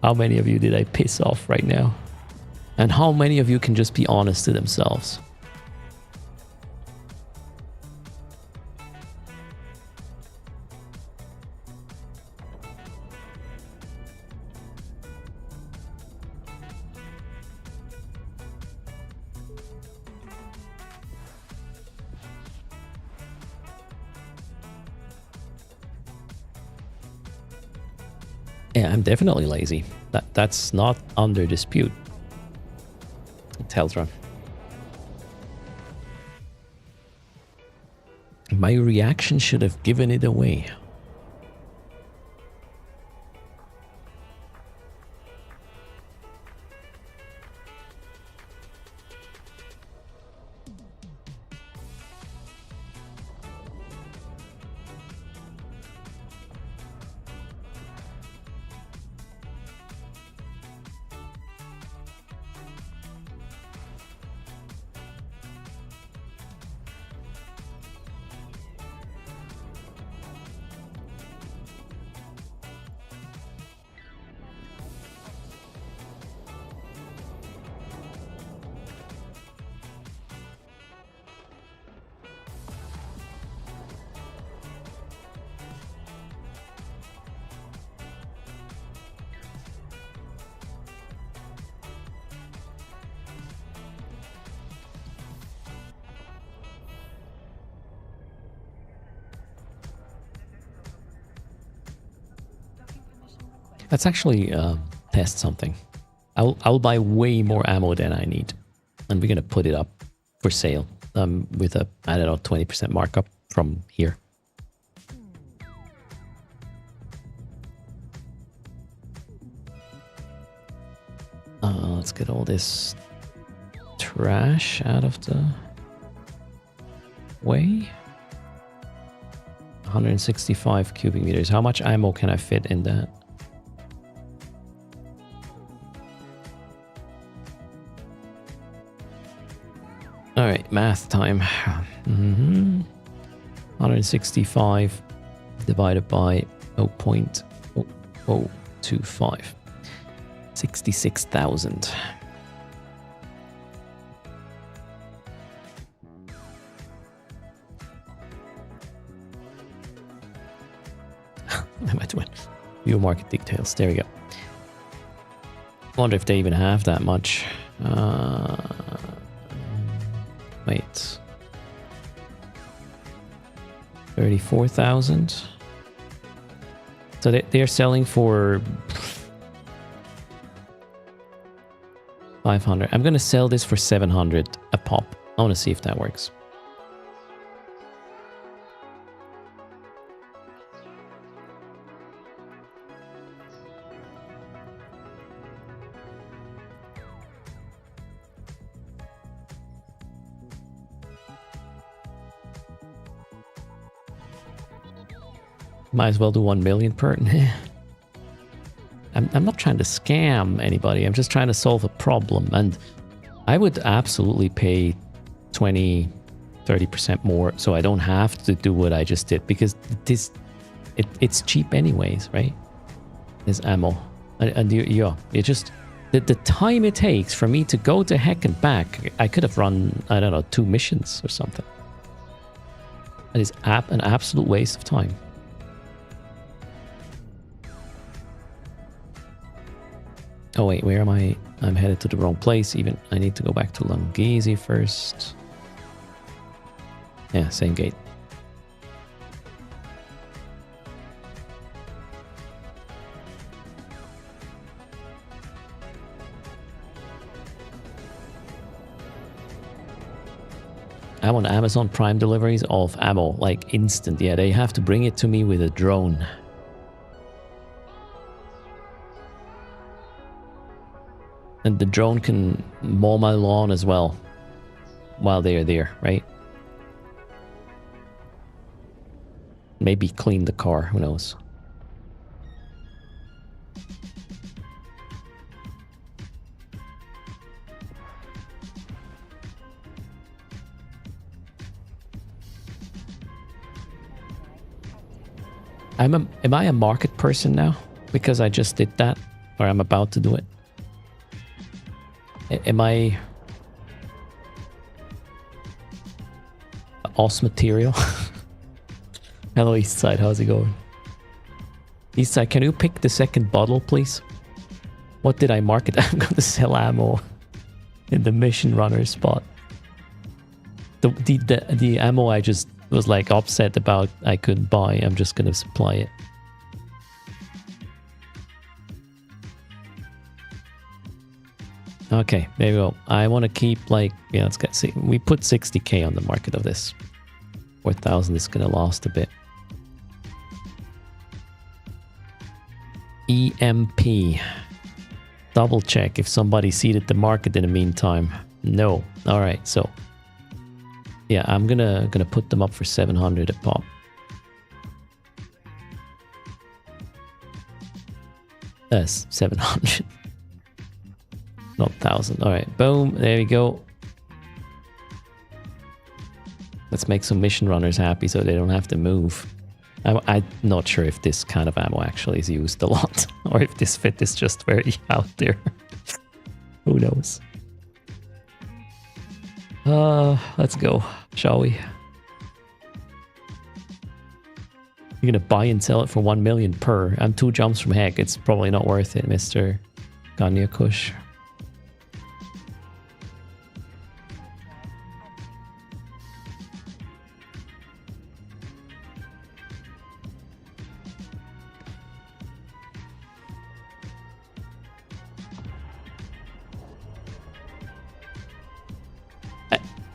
how many of you did I piss off right now? And how many of you can just be honest to themselves? Yeah, I'm definitely lazy. That's not under dispute. Teltron. My reaction should have given it away. Let's actually test something. I'll buy way more ammo than I need, and we're gonna put it up for sale with a, I don't know, 20% markup from here. Let's get all this trash out of the way. 165 cubic meters. How much ammo can I fit in that? All right, math time. 165 divided by 0.0025. 66,000. I might win. View market details. There we go. Wonder if they even have that much. Wait. 34,000. So they're selling for 500. I'm going to sell this for 700 a pop. I want to see if that works. Might as well do 1 million per. I'm not trying to scam anybody. I'm just trying to solve a problem. And I would absolutely pay 20, 30% more so I don't have to do what I just did, because it's cheap anyways, right? This ammo. And you just, the time it takes for me to go to heck and back, I could have run, I don't know, 2 missions or something. That is an absolute waste of time. Oh wait, where am I? I'm headed to the wrong place even. I need to go back to Lunghese first. Yeah, same gate. I want Amazon Prime deliveries of ammo, like instant. Yeah, they have to bring it to me with a drone. And the drone can mow my lawn as well while they are there, right? Maybe clean the car, who knows? Am I a market person now? Because I just did that, or I'm about to do it. Am I os material? Hello Eastside, how's it going? Eastside, can you pick the second bottle, please? What did I market? I'm going to sell ammo in the mission runner spot. The ammo I just was like upset about I couldn't buy. I'm just going to supply it. Okay, there we go. I want to keep like, yeah, let's get, see, we put 60k on the market of this. 4,000 is going to last a bit. EMP. Double check if somebody seeded the market in the meantime. No. All right, so yeah, I'm gonna put them up for 700 a pop. That's 700. Not 1,000. All right, boom. There we go. Let's make some mission runners happy so they don't have to move. I'm not sure if this kind of ammo actually is used a lot, or if this fit is just very out there. Who knows? Let's go, shall we? You're gonna buy and sell it for 1 million per. I'm 2 jumps from heck. It's probably not worth it, Mr. Ganya Kush.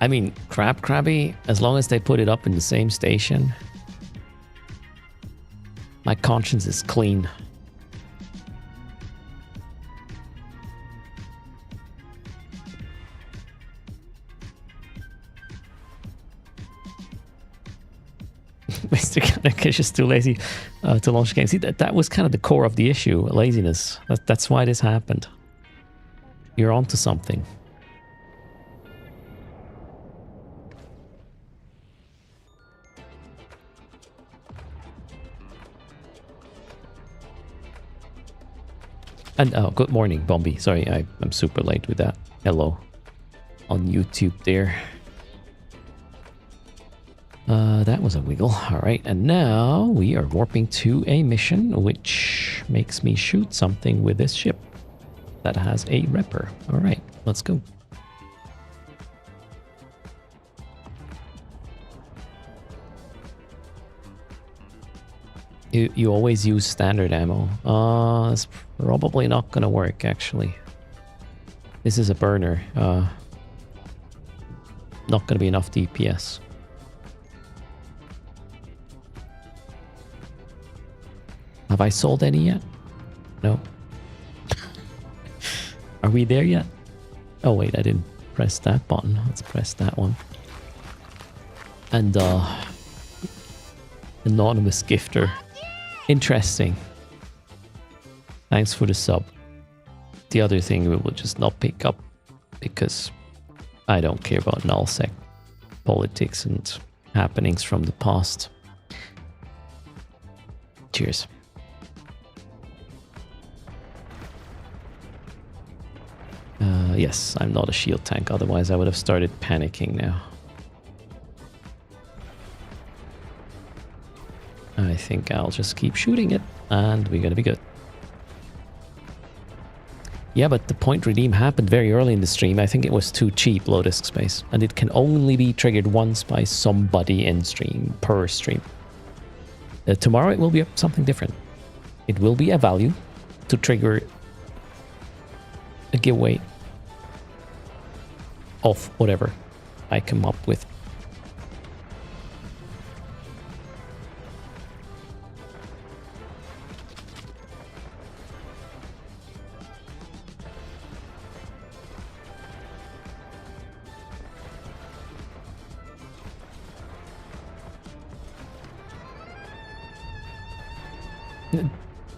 I mean, Krabby, as long as they put it up in the same station, my conscience is clean. Mr. Kanek is just too lazy to launch games. See, that was kind of the core of the issue, laziness. That's why this happened. You're onto something. And oh, good morning, Bombi. Sorry, I'm super late with that. Hello. On YouTube there. That was a wiggle. Alright, and now we are warping to a mission which makes me shoot something with this ship that has a repper. Alright, let's go. You always use standard ammo. It's probably not gonna work, actually. This is a burner. Not gonna be enough DPS. Have I sold any yet? No. Are we there yet? Oh wait, I didn't press that button. Let's press that one. And anonymous gifter. Interesting. Thanks for the sub. The other thing we will just not pick up because I don't care about nullsec politics and happenings from the past. Cheers. Yes, I'm not a shield tank, otherwise I would have started panicking now. I think I'll just keep shooting it, and we're gonna be good. Yeah, but the point redeem happened very early in the stream. I think it was too cheap, low disk space. And it can only be triggered once by somebody in stream, per stream. Tomorrow it will be something different. It will be a value to trigger a giveaway of whatever I come up with.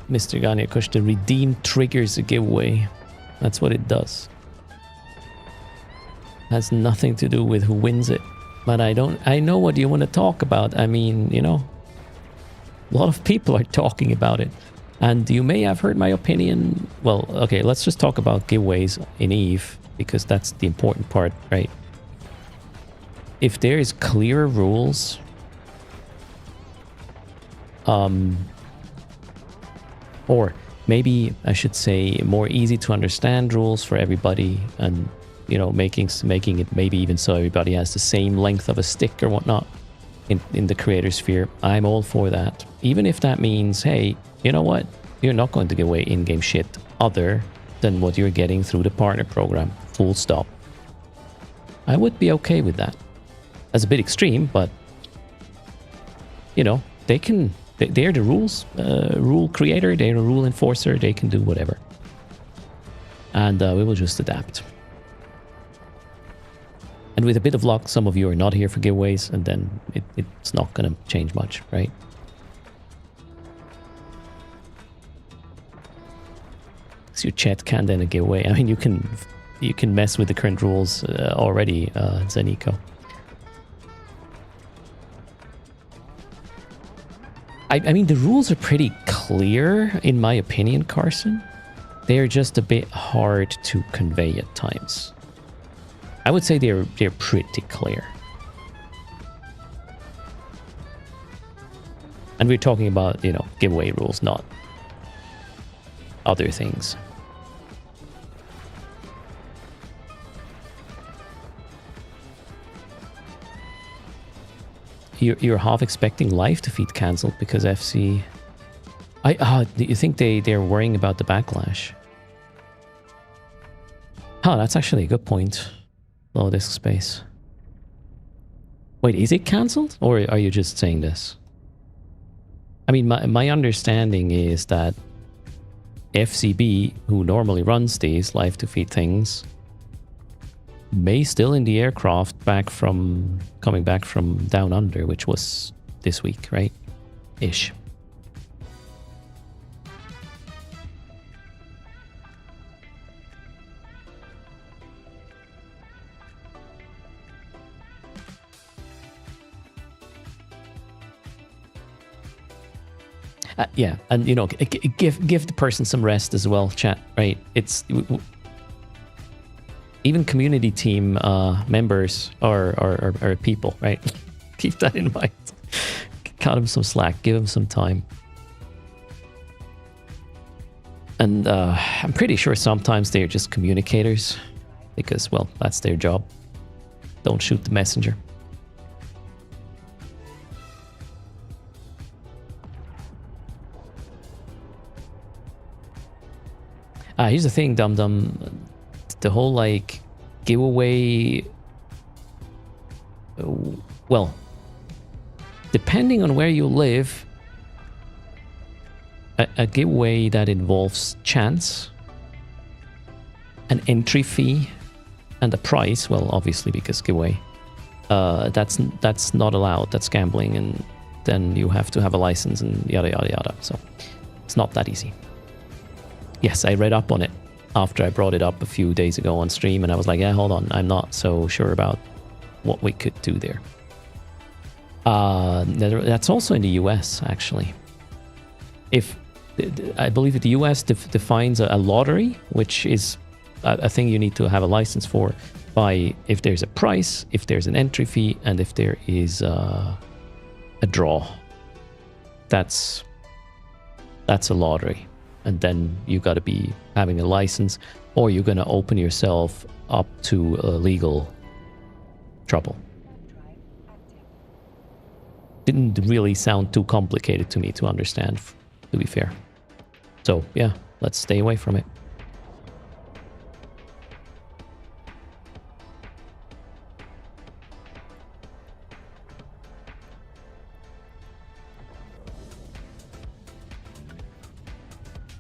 Mr. Ganya Kush, the redeem triggers a giveaway. That's what it does. Has nothing to do with who wins it. But I know what you want to talk about. I mean, you know, A lot of people are talking about it. And you may have heard my opinion. Well, okay, let's just talk about giveaways in Eve, because that's the important part, right? If there is clear rules, or maybe I should say more easy to understand rules for everybody, and you know, making it maybe even so everybody has the same length of a stick or whatnot in the creator sphere, I'm all for that. Even if that means, hey, you know what? You're not going to give away in-game shit other than what you're getting through the partner program. Full stop. I would be okay with that. That's a bit extreme, but you know, they're the rule creator, they're a rule enforcer, they can do whatever. And we will just adapt. And with a bit of luck, some of you are not here for giveaways, and then it's not going to change much, right? So your chat can then a giveaway. I mean, you can mess with the current rules already, Zeniko. I mean, the rules are pretty clear, in my opinion, Carson. They're just a bit hard to convey at times. I would say they're pretty clear. And we're talking about, you know, giveaway rules, not other things. You're half expecting live defeat cancelled because FC... do you think they're worrying about the backlash? Oh, that's actually a good point. Low disk space. Wait, is it cancelled? Or are you just saying this? I mean, my understanding is that FCB, who normally runs these live defeat things, may still in the aircraft coming back from down under, which was this week, right? Ish. Yeah, and you know, give the person some rest as well, chat. Right? It's even community team members are people, right? Keep that in mind. Cut them some slack. Give them some time. And I'm pretty sure sometimes they're just communicators, because well, that's their job. Don't shoot the messenger. Here's the thing, Dum Dum. The whole like giveaway. Well, depending on where you live, a giveaway that involves chance, an entry fee, and a price. Well, obviously because giveaway. That's not allowed. That's gambling, and then you have to have a license and yada yada yada. So it's not that easy. Yes, I read up on it after I brought it up a few days ago on stream, and I was like, yeah, hold on, I'm not so sure about what we could do there. That's also in the US, actually. I believe that the US defines a lottery, which is a thing you need to have a license for, by if there's a price, if there's an entry fee, and if there is a draw. That's a lottery. And then you got to be having a license, or you're going to open yourself up to legal trouble. Didn't really sound too complicated to me to understand, to be fair. So yeah, let's stay away from it.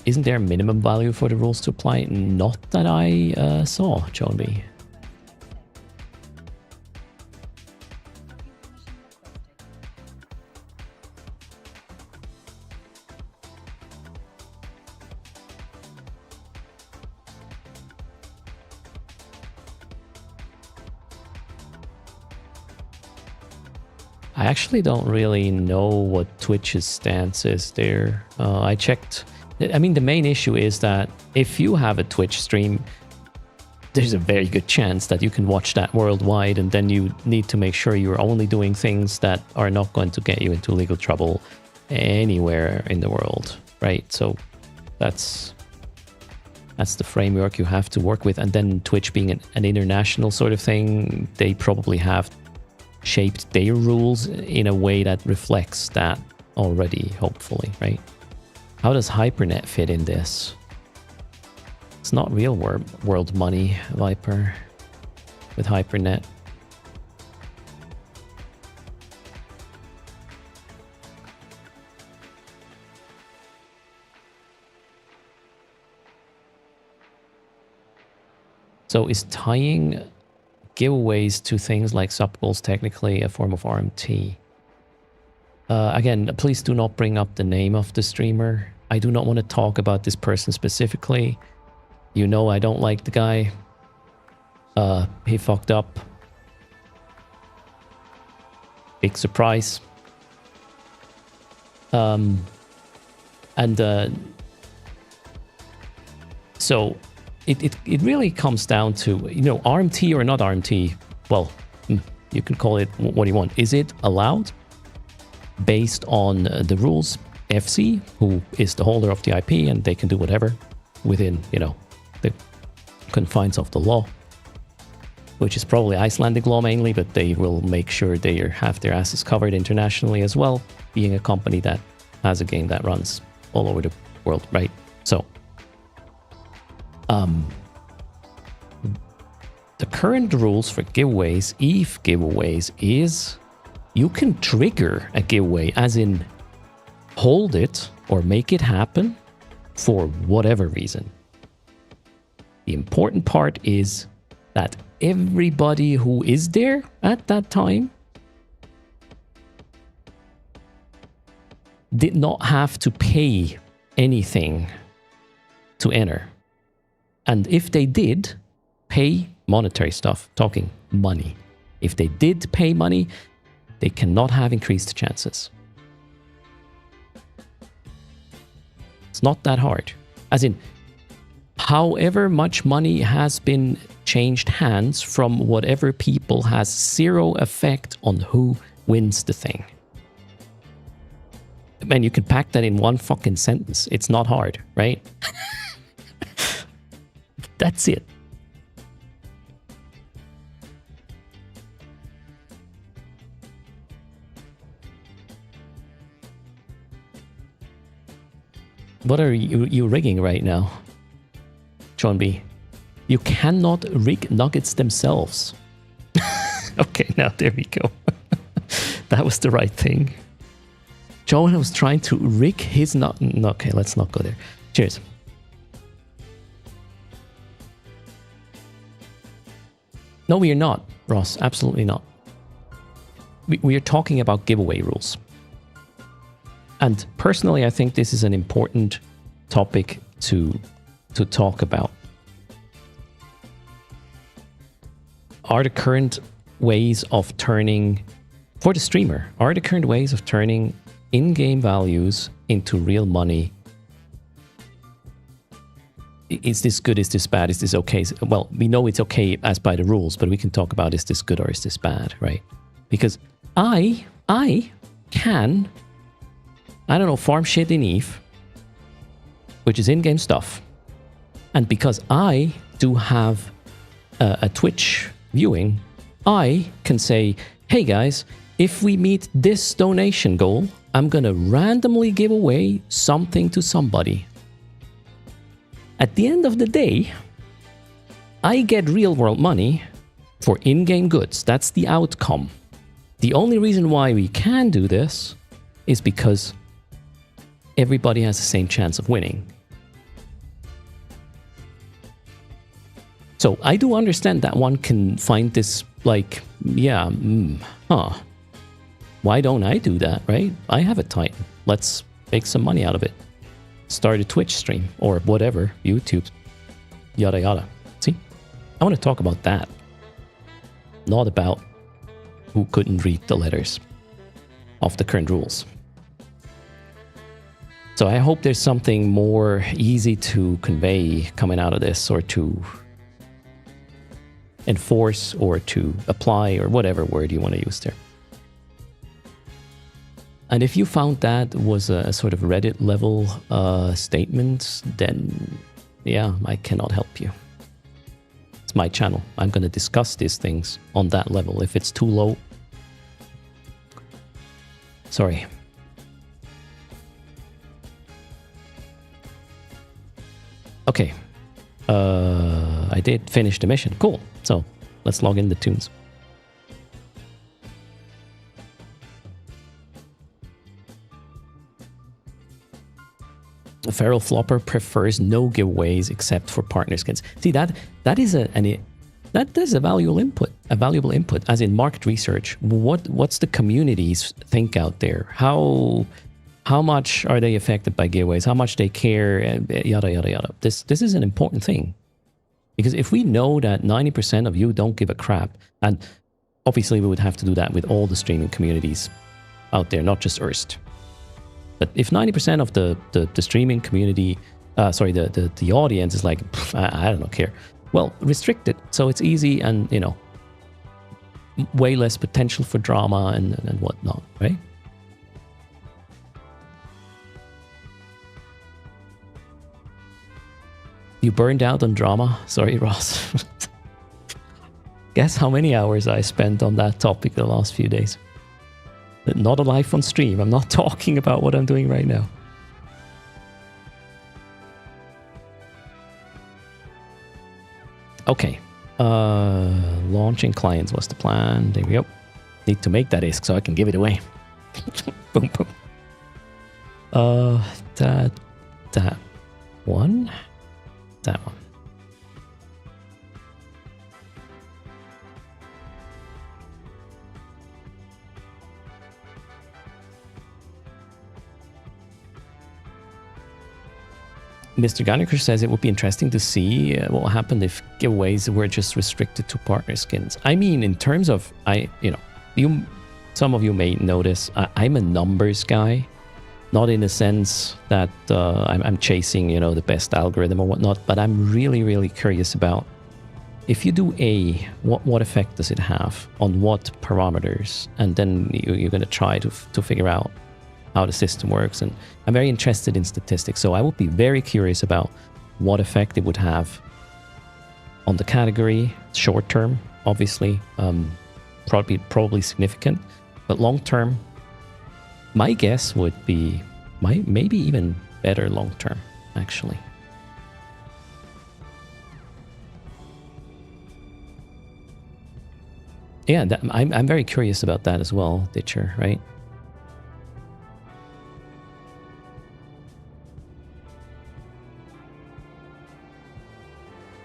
Isn't there a minimum value for the rules to apply? Not that I saw, John B. I actually don't really know what Twitch's stance is there. I checked. I mean, the main issue is that if you have a Twitch stream, there's a very good chance that you can watch that worldwide, and then you need to make sure you're only doing things that are not going to get you into legal trouble anywhere in the world, right? So that's the framework you have to work with. And then Twitch being an international sort of thing, they probably have shaped their rules in a way that reflects that already, hopefully, right? How does Hypernet fit in this? It's not real world money, Viper, with Hypernet. So is tying giveaways to things like sub goals technically a form of RMT? Again, please do not bring up the name of the streamer. I do not want to talk about this person specifically. You know I don't like the guy. He fucked up. Big surprise. So it really comes down to, you know, RMT or not RMT. Well, you can call it what you want. Is it allowed based on the rules? FC, who is the holder of the IP, and they can do whatever within, you know, the confines of the law, which is probably Icelandic law mainly, but they will make sure they have their asses covered internationally as well, being a company that has a game that runs all over the world, right? So, the current rules for giveaways, EVE giveaways, is you can trigger a giveaway, as in hold it or make it happen for whatever reason. The important part is that everybody who is there at that time did not have to pay anything to enter. And if they did pay monetary stuff, talking money, if they did pay money, they cannot have increased chances. It's not that hard. As in, however much money has been changed hands from whatever people has zero effect on who wins the thing. Man, you can pack that in one fucking sentence. It's not hard, right? That's it. What are you rigging right now, John B? You cannot rig nuggets themselves. Okay, now there we go. That was the right thing. John was trying to rig his nut. Okay, let's not go there. Cheers. No, we are not, Ross. Absolutely not. We are talking about giveaway rules. And personally, I think this is an important topic to talk about. Are the current ways of turning, for the streamer, are the current ways of turning in-game values into real money? Is this good? Is this bad? Is this okay? Well, we know it's okay as by the rules, but we can talk about, is this good or is this bad, right? Because I can, I don't know, farm shit in EVE, which is in-game stuff. And because I do have a Twitch viewing, I can say, hey guys, if we meet this donation goal, I'm gonna randomly give away something to somebody. At the end of the day, I get real world money for in-game goods. That's the outcome. The only reason why we can do this is because everybody has the same chance of winning. So I do understand that one can find this like, yeah, why don't I do that, right? I have a Titan. Let's make some money out of it. Start a Twitch stream or whatever, YouTube, yada yada. See, I want to talk about that, not about who couldn't read the letters. of the current rules. So I hope there's something more easy to convey coming out of this, or to enforce, or to apply, or whatever word you want to use there. And if you found that was a sort of Reddit level statement, then yeah, I cannot help you. It's my channel. I'm going to discuss these things on that level. If it's too low, sorry. Okay. I did finish the mission. Cool. So let's log in the tunes. Feral Flopper prefers no giveaways except for partner skins. See, that is a valuable input. A valuable input, as in market research. What's the communities think out there? How much are they affected by giveaways? How much they care? Yada yada yada. This is an important thing, because if we know that 90% of you don't give a crap, and obviously we would have to do that with all the streaming communities out there, not just Erst. But if 90% of the streaming community, the audience is like, I don't care. Well, restrict it so it's easy, and way less potential for drama and whatnot, right? You burned out on drama? Sorry, Ross. Guess how many hours I spent on that topic the last few days. Not a live on stream. I'm not talking about what I'm doing right now. Okay. Launching clients was the plan. There we go. Need to make that ISK so I can give it away. Boom, boom. That one. That one. Mr. Garniker says it would be interesting to see what will happen if giveaways were just restricted to partner skins. I mean, in terms of, some of you may notice, I'm a numbers guy, not in the sense that I'm chasing, the best algorithm or whatnot, but I'm really, really curious about, if you do A, what effect does it have on what parameters? And then you're going to try to figure out how the system works, and I'm very interested in statistics, so I would be very curious about what effect it would have on the category. Short term, obviously, probably significant, but long term, my guess would be maybe even better long term, actually. Yeah, I'm very curious about that as well, Ditcher, right?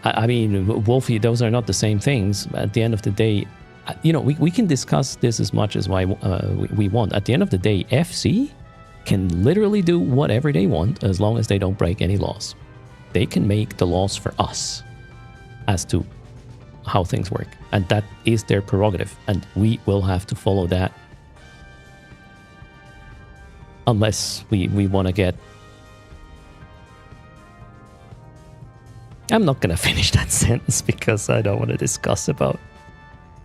I mean, Wolfie, those are not the same things. At the end of the day, we can discuss this as much as we want. At the end of the day, FC can literally do whatever they want as long as they don't break any laws. They can make the laws for us as to how things work. And that is their prerogative. And we will have to follow that. Unless we want to get... I'm not going to finish that sentence because I don't want to discuss about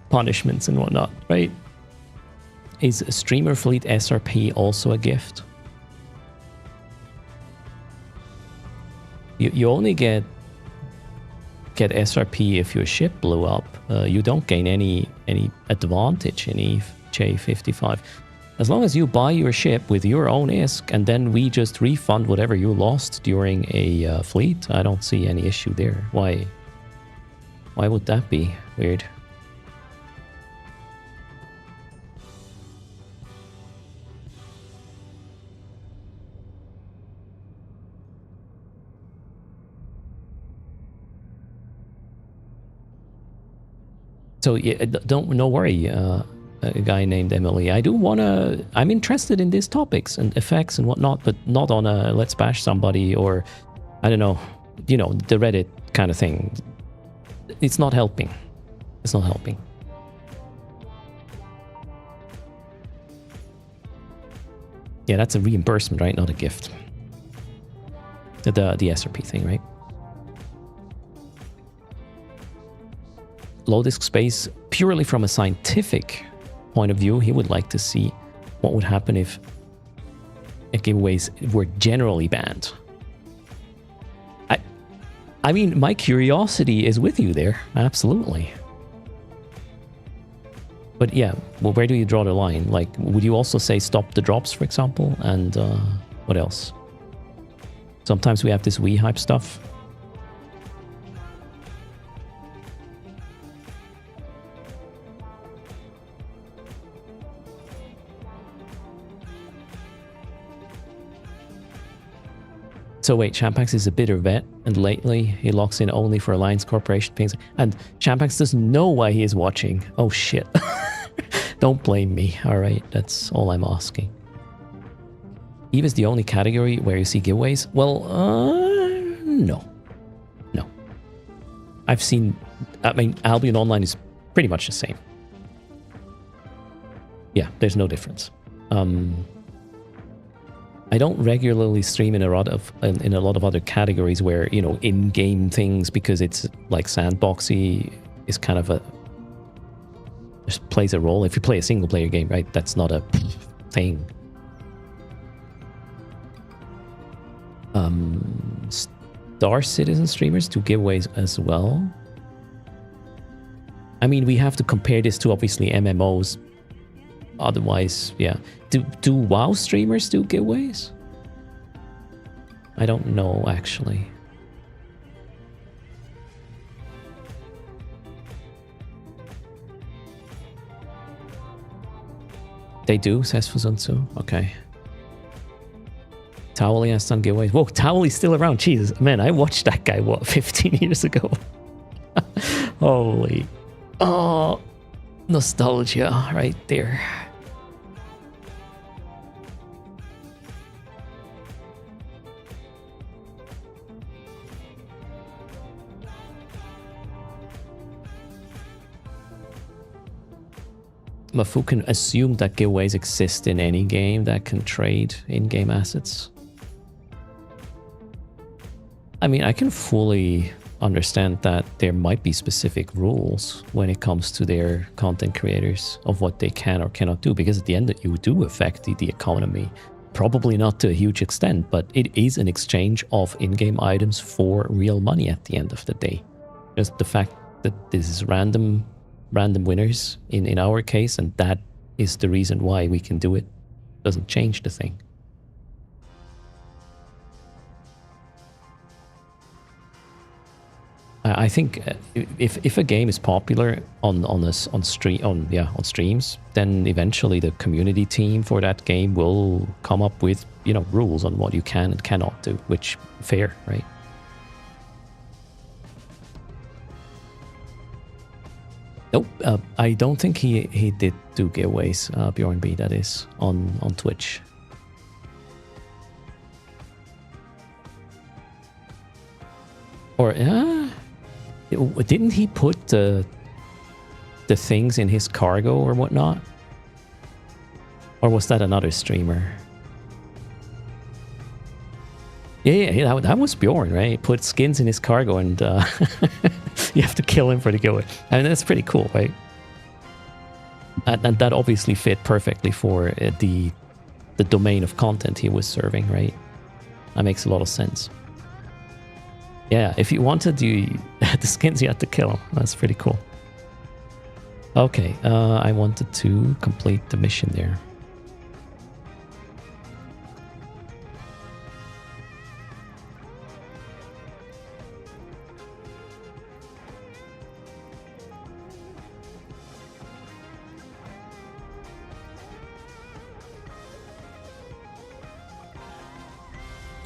punishments and whatnot, right? Is Streamer Fleet SRP also a gift? You only get SRP if your ship blew up. You don't gain any advantage in EJ55. As long as you buy your ship with your own ISK and then we just refund whatever you lost during a fleet, I don't see any issue there. Why would that be weird? So yeah, no worry, a guy named Emily. I'm interested in these topics and effects and whatnot, but not on a let's bash somebody or, I don't know, the Reddit kind of thing. It's not helping. It's not helping. Yeah, that's a reimbursement, right? Not a gift. The SRP thing, right? Low disk space, purely from a scientific point of view, he would like to see what would happen if giveaways were generally banned. I mean, my curiosity is with you there, absolutely. But yeah, well, where do you draw the line? Like, would you also say stop the drops, for example? And what else? Sometimes we have this Wii hype stuff. So wait, Champax is a bitter vet, and lately he locks in only for Alliance Corporation things. And Champax doesn't know why he is watching. Oh shit. Don't blame me, alright? That's all I'm asking. Eve is the only category where you see giveaways? Well, no. No. I've seen... I mean, Albion Online is pretty much the same. Yeah, there's no difference. I don't regularly stream in a lot of other categories where, you know, in-game things, because it's like sandboxy is kind of a... just plays a role. If you play a single-player game, right, that's not a thing. Star Citizen streamers do giveaways as well. I mean, we have to compare this to obviously MMOs. Otherwise, yeah. Do WoW streamers do giveaways? I don't know, actually. They do, says Fuzunsu. Okay. Towley has done giveaways. Whoa, Towley's still around. Jesus, man, I watched that guy, what, 15 years ago? Holy. Oh, nostalgia right there. Mafu can assume that giveaways exist in any game that can trade in-game assets. I mean, I can fully understand that there might be specific rules when it comes to their content creators of what they can or cannot do, because at the end you do affect the economy. Probably not to a huge extent, but it is an exchange of in-game items for real money at the end of the day. Just the fact that this is random winners in our case, and that is the reason why we can do it, doesn't change the thing. I think if a game is popular on streams, then eventually the community team for that game will come up with, you know, rules on what you can and cannot do, which fair, right? Nope, I don't think he did do giveaways, Bjorn B, that is, on Twitch. Or, didn't he put the things in his cargo or whatnot? Or was that another streamer? Yeah, that was Bjorn, right? He put skins in his cargo and you have to kill him for the giveaway. I mean, that's pretty cool, right? And that obviously fit perfectly for the domain of content he was serving, right? That makes a lot of sense. Yeah, if you wanted the skins, you had to kill him. That's pretty cool. Okay, I wanted to complete the mission there.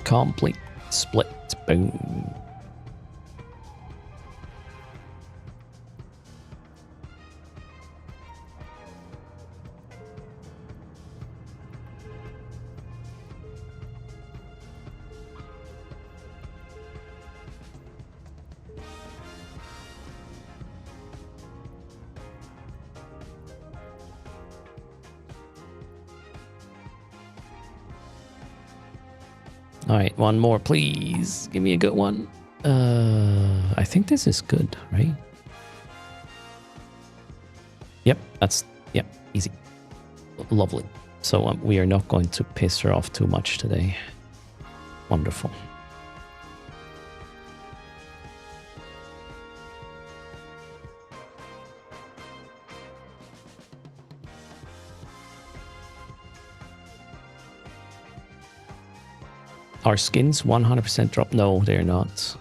Complete. Split. Boom. All right, one more, please. Give me a good one. I think this is good, right? Yep, yep, easy. Lovely. So we are not going to piss her off too much today. Wonderful. Are skins 100% drop? No, they're not.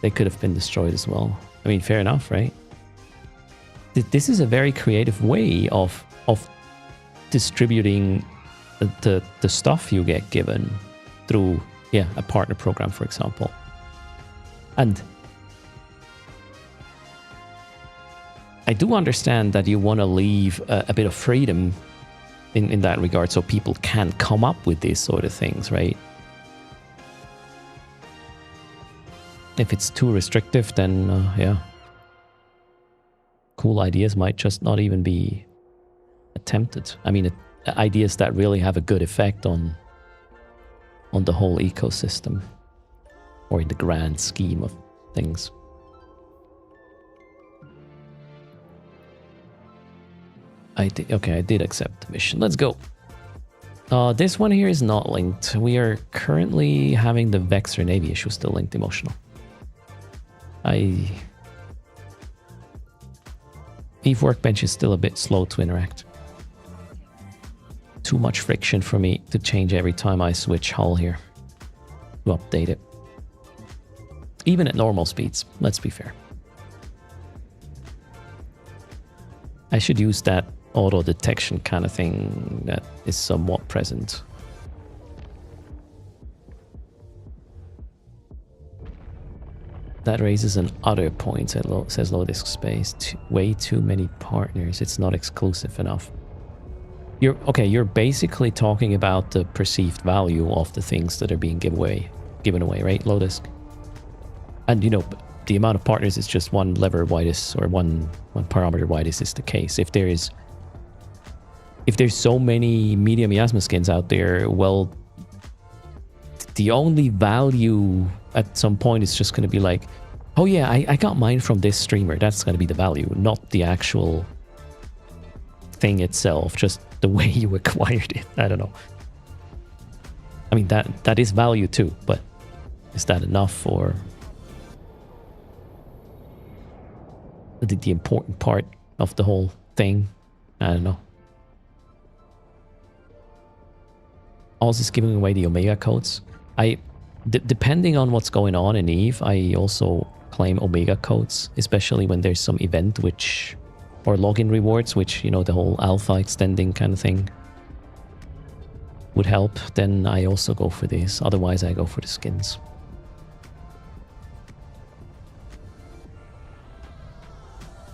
They could have been destroyed as well. I mean, fair enough, right? This is a very creative way of distributing the stuff you get given through, yeah, a partner program, for example. And I do understand that you want to leave a bit of freedom in that regard, so people can come up with these sort of things, right? If it's too restrictive, then yeah, cool ideas might just not even be attempted. I mean, ideas that really have a good effect on the whole ecosystem, or in the grand scheme of things. I did accept the mission. Let's go. This one here is not linked. We are currently having the Vexer Navy issue still linked emotional. Eve Workbench is still a bit slow to interact. Too much friction for me to change every time I switch hull here. To update it. Even at normal speeds, let's be fair. I should use that auto detection kind of thing that is somewhat present. That raises an other point, says low disk space. Way too many partners. It's not exclusive enough. You're basically talking about the perceived value of the things that are being given away, right, low disk? And you know, the amount of partners is just one lever why this, or one parameter why this is the case. If there's so many medium miasma skins out there, well, the only value at some point is just going to be like, oh yeah, I got mine from this streamer. That's going to be the value, not the actual thing itself, just the way you acquired it. I don't know. I mean, that is value too, but is that enough for the important part of the whole thing? I don't know. Also, is giving away the Omega codes. Depending on what's going on in Eve, I also claim Omega codes, especially when there's some event or login rewards, which, you know, the whole alpha extending kind of thing would help. Then I also go for this. Otherwise, I go for the skins.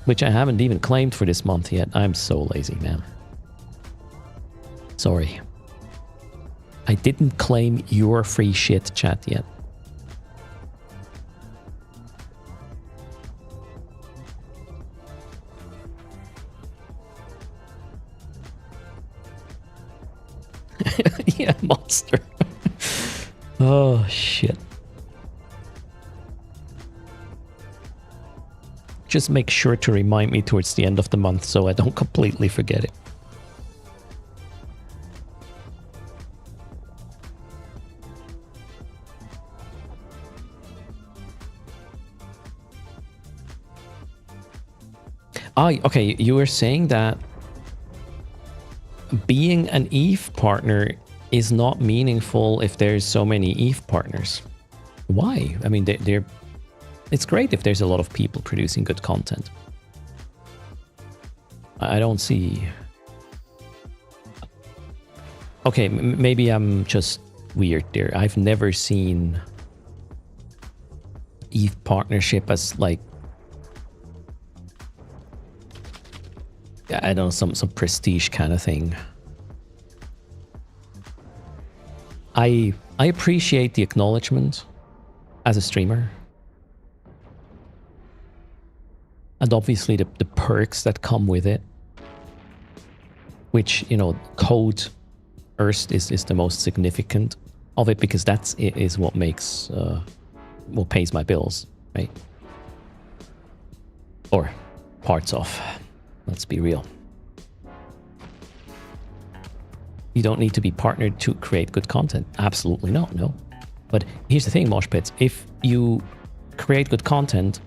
Which I haven't even claimed for this month yet. I'm so lazy, man. Sorry. I didn't claim your free shit, chat, yet. Yeah, monster. Oh, shit. Just make sure to remind me towards the end of the month so I don't completely forget it. Okay, you were saying that being an Eve partner is not meaningful if there's so many Eve partners. Why? I mean, it's great if there's a lot of people producing good content. I don't see... Okay, maybe I'm just weird there. I've never seen Eve partnership as like, I don't know, some prestige kind of thing. I appreciate the acknowledgement as a streamer. And obviously the perks that come with it. Which, you know, code erst is the most significant of it, because that's is what makes what pays my bills, right? Or parts of. Let's be real. You don't need to be partnered to create good content. Absolutely not, no. But here's the thing, Mosh Pits. If you create good content,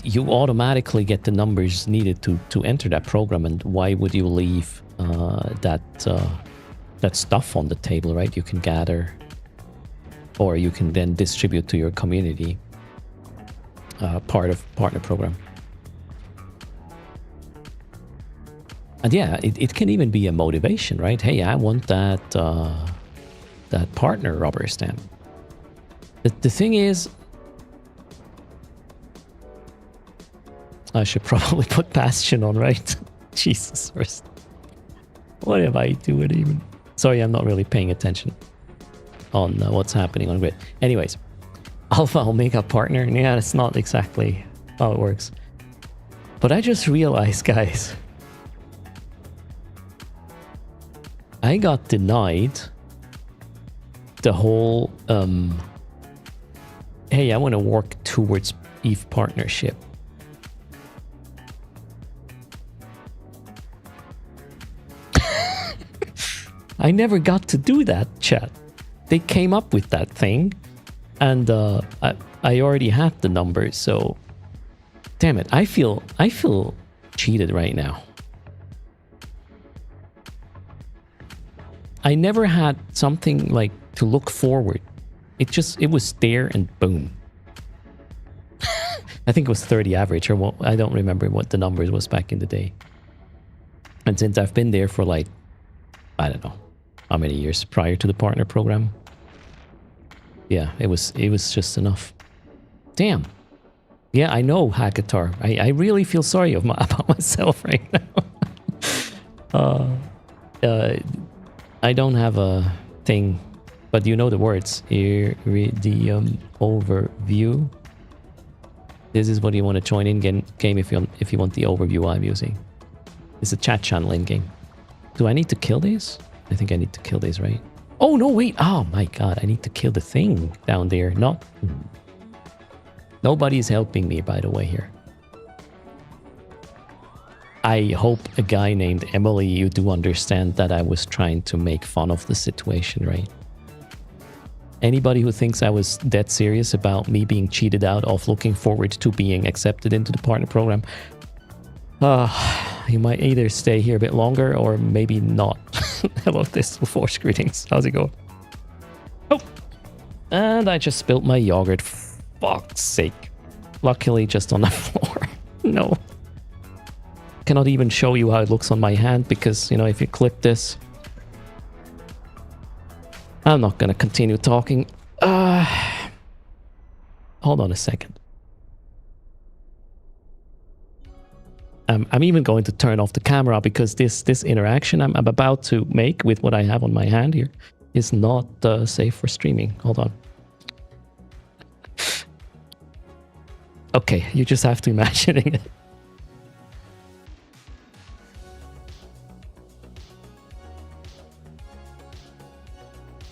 you automatically get the numbers needed to enter that program. And why would you leave that stuff on the table, right? You can gather, or you can then distribute to your community, part of partner program. And yeah, it can even be a motivation, right? Hey, I want that that partner rubber stamp. The thing is, I should probably put Bastion on, right? Jesus Christ. What am I doing even? Sorry, I'm not really paying attention on what's happening on grid. Anyways, Alpha Omega partner. Yeah, that's not exactly how it works. But I just realized, guys, I got denied the whole, hey, I want to work towards ETH partnership. I never got to do that, chat. They came up with that thing, and I already had the numbers, so damn it, I feel cheated right now. I never had something like to look forward. It was there and boom. I think it was 30 average, or what, I don't remember what the numbers was back in the day. And since I've been there for like, I don't know how many years prior to the partner program. Yeah, it was just enough. Damn. Yeah, I know, Hackatar. I really feel sorry about myself right now. I don't have a thing, but you know the words. Iridium overview. This is what you want to join in game if you want the overview I'm using. It's a chat channel in game. Do I need to kill these? I think I need to kill these, right? Oh no, wait. Oh my god, I need to kill the thing down there. Not. Nobody's helping me, by the way, here. I hope a guy named Emily, you do understand that I was trying to make fun of the situation, right? Anybody who thinks I was dead serious about me being cheated out of looking forward to being accepted into the partner program, you might either stay here a bit longer or maybe not. Hello, this Force greetings. How's it going? Oh, and I just spilled my yogurt. Fuck's sake. Luckily, just on the floor. No. Cannot even show you how it looks on my hand because, you know, if you click this, I'm not gonna continue talking. Hold on a second. I'm even going to turn off the camera because this interaction I'm about to make with what I have on my hand here is not safe for streaming. Hold on. Okay, you just have to imagine it.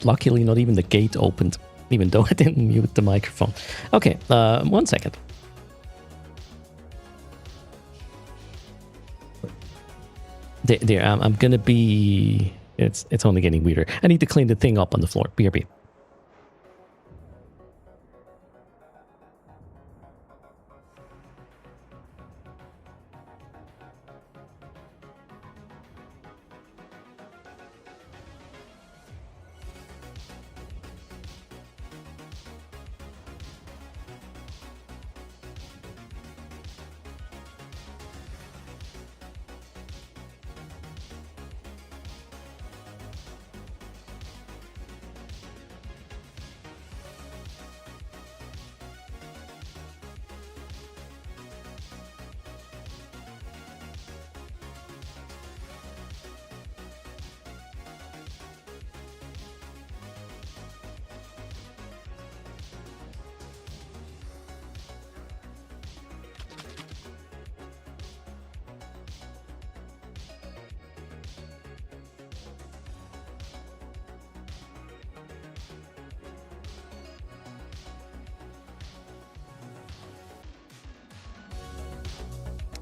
Luckily, not even the gate opened, even though I didn't mute the microphone. Okay, 1 second. There, I'm gonna be... It's only getting weirder. I need to clean the thing up on the floor. BRB.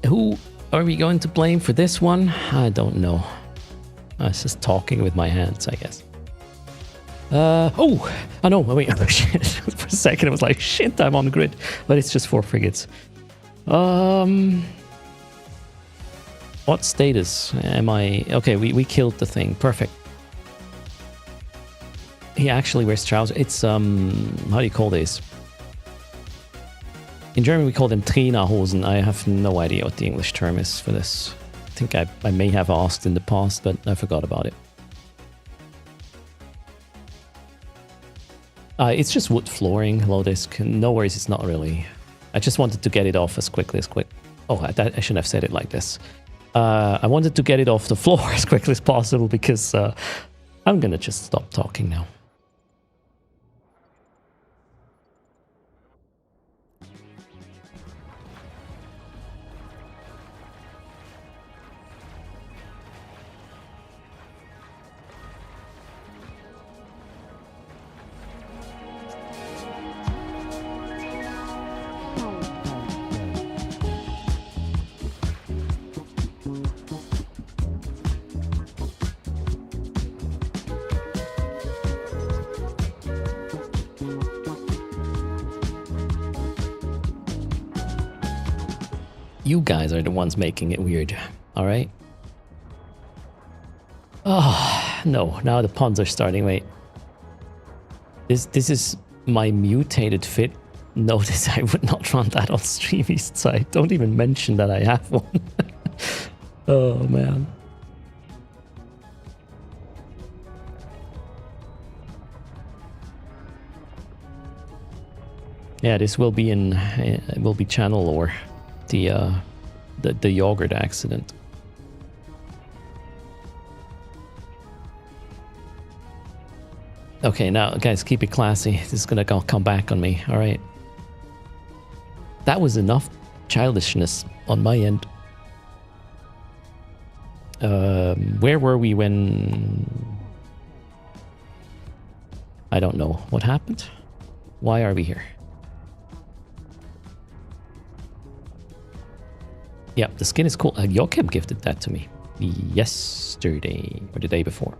Who are we going to blame for this one? I don't know. I was just talking with my hands, I guess. Oh no, wait, oh, shit. For a second I was like, shit, I'm on grid. But it's just 4 frigates. What status am I? Okay, we killed the thing. Perfect. He actually wears trousers. It's, how do you call this? In German we call them Trainerhosen. I have no idea what the English term is for this. I think I may have asked in the past, but I forgot about it. It's just wood flooring, low disc. No worries, it's not really. I just wanted to get it off as quickly as quick. Oh, I shouldn't have said it like this. I wanted to get it off the floor as quickly as possible because I'm gonna just stop talking now. You guys are the ones making it weird, all right? Oh, no, now the puns are starting. Wait. This is my mutated fit. Notice I would not run that on Stream East Side. Don't even mention that I have one. Oh, man. Yeah, this will be in, it will be channel lore. The yogurt accident. Okay, now guys, keep it classy. This is gonna come back on me. All right. That was enough childishness on my end. Where were we when? I don't know what happened. Why are we here? Yeah, the skin is cool. Joachim gifted that to me yesterday or the day before.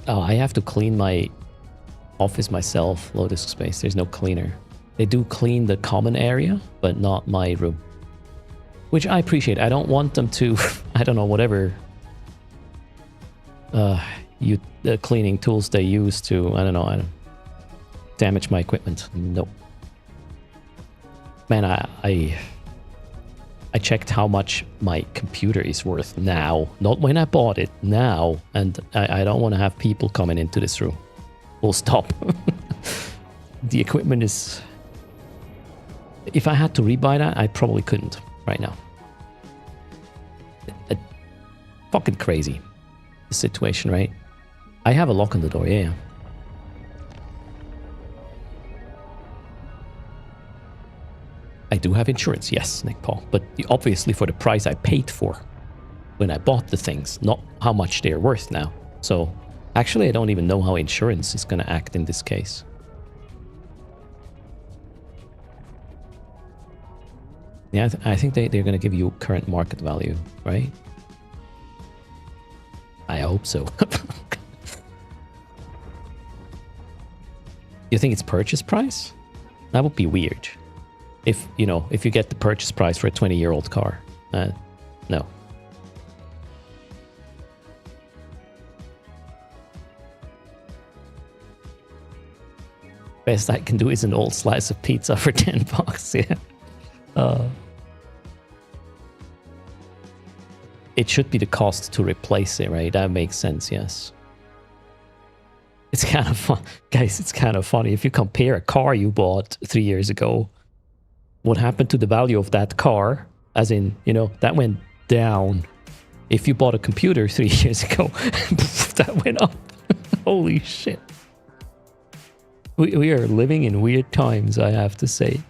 Oh, I have to clean my office myself, low disk space. There's no cleaner. They do clean the common area, but not my room. Which I appreciate. I don't want them to, I don't know, whatever cleaning tools they use to, I don't know, damage my equipment. Nope. Man, I checked how much my computer is worth now. Not when I bought it, now. And I don't want to have people coming into this room. Full stop. The equipment is... If I had to rebuy that, I probably couldn't right now. Fucking crazy. The situation, right? I have a lock on the door, yeah. I do have insurance, yes, Nick Paul, but obviously for the price I paid for when I bought the things, not how much they're worth now. So actually, I don't even know how insurance is going to act in this case. Yeah, I think they're going to give you current market value, right? I hope so. You think it's purchase price? That would be weird. If, you know, if you get the purchase price for a 20-year-old car. No. Best I can do is an old slice of pizza for 10 bucks, yeah. It should be the cost to replace it, right? That makes sense, yes. It's kind of fun. Guys, it's kind of funny. If you compare a car you bought 3 years ago, what happened to the value of that car, as in, you know, that went down. If you bought a computer 3 years ago, that went up. Holy shit. We are living in weird times, I have to say.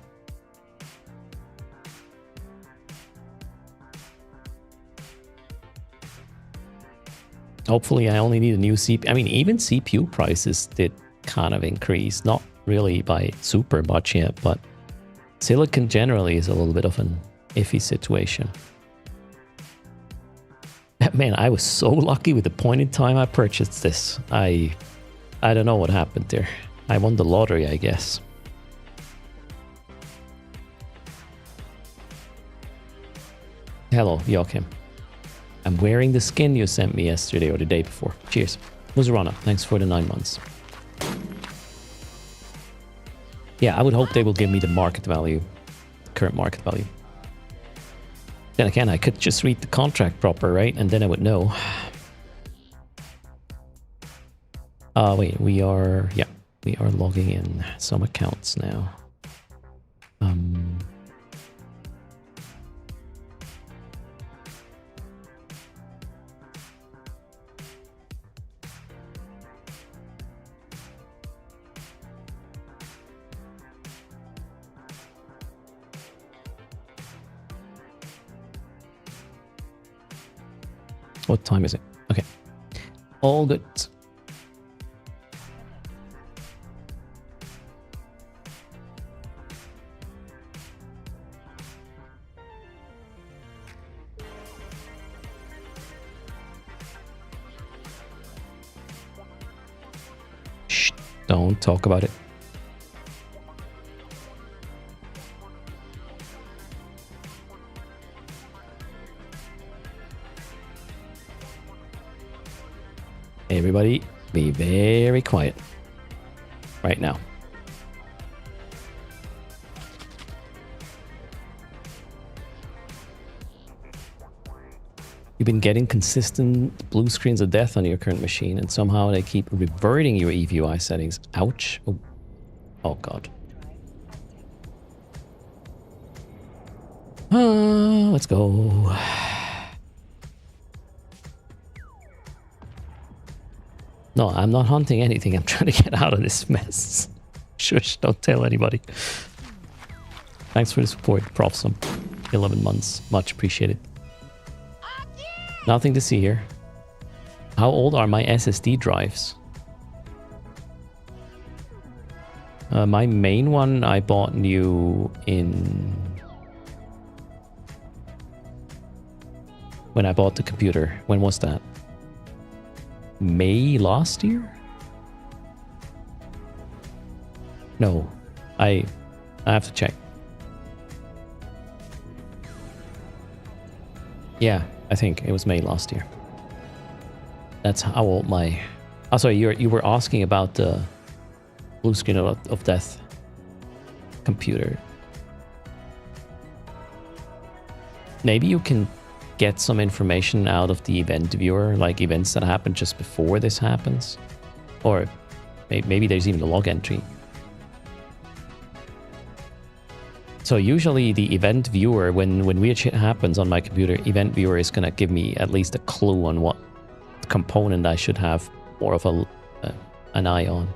Hopefully I only need a new CPU. I mean, even CPU prices did kind of increase. Not really by super much yet, but silicon generally is a little bit of an iffy situation. Man, I was so lucky with the point in time I purchased this. I don't know what happened there. I won the lottery, I guess. Hello, Joachim. I'm wearing the skin you sent me yesterday or the day before. Cheers. Muzurana, thanks for the 9 months. Yeah, I would hope they will give me the market value, current market value. Then again, I could just read the contract proper, right? And then I would know. Wait, we are logging in some accounts now. What time is it? Okay. All good. Shh, don't talk about it. Everybody, be very quiet right now. You've been getting consistent blue screens of death on your current machine, and somehow they keep reverting your EVUI settings. Ouch. Oh God. Let's go. No, I'm not hunting anything. I'm trying to get out of this mess. Shush, don't tell anybody. Thanks for the support, Prof. Some 11 months. Much appreciated. Nothing to see here. How old are my SSD drives? My main one I bought new when I bought the computer. When was that? May last year? No, I have to check. Yeah, I think it was May last year. That's how old my... Oh, sorry, you were asking about the blue screen of death computer. Maybe you can get some information out of the event viewer, like events that happen just before this happens. Or maybe there's even a log entry. So usually the event viewer, when weird shit happens on my computer, event viewer is going to give me at least a clue on what component I should have more of an eye on.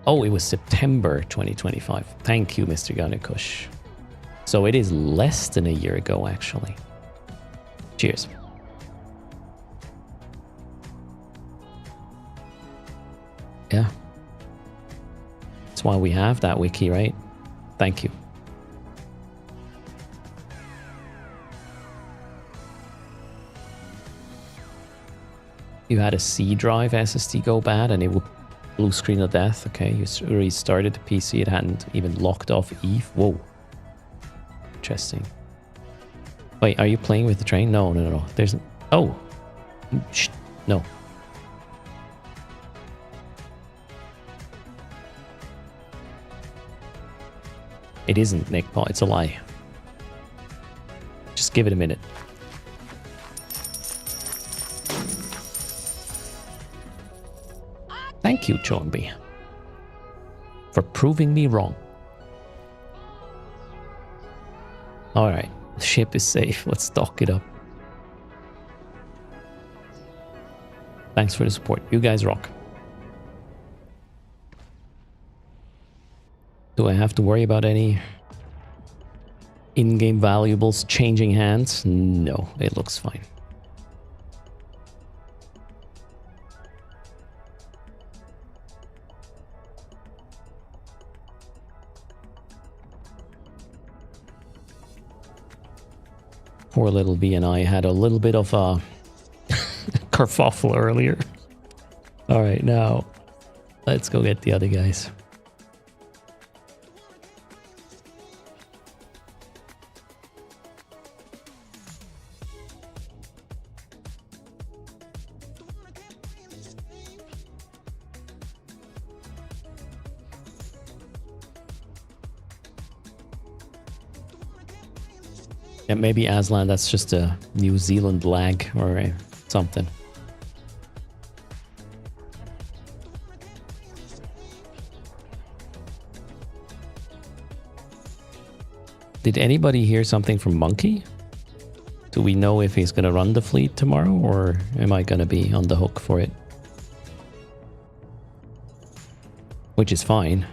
Oh, it was September 2025. Thank you, Mr. Ganekush. So it is less than a year ago, actually. Cheers. Yeah. That's why we have that wiki, right? Thank you. You had a C drive SSD go bad and it would blue screen of death. Okay, you restarted the PC. It hadn't even locked off Eve. Whoa. Interesting. Wait, are you playing with the train? No. There's... Oh. Shh. No. It isn't, Nick Paul. It's a lie. Just give it a minute. Thank you, Chonby, for proving me wrong. Alright, the ship is safe. Let's stock it up. Thanks for the support. You guys rock. Do I have to worry about any in-game valuables changing hands? No, it looks fine. Poor little B and I had a little bit of a kerfuffle earlier. All right, now let's go get the other guys. Yeah, maybe Aslan, that's just a New Zealand lag or something. Did anybody hear something from Monkey? Do we know if he's going to run the fleet tomorrow, or am I going to be on the hook for it? Which is fine.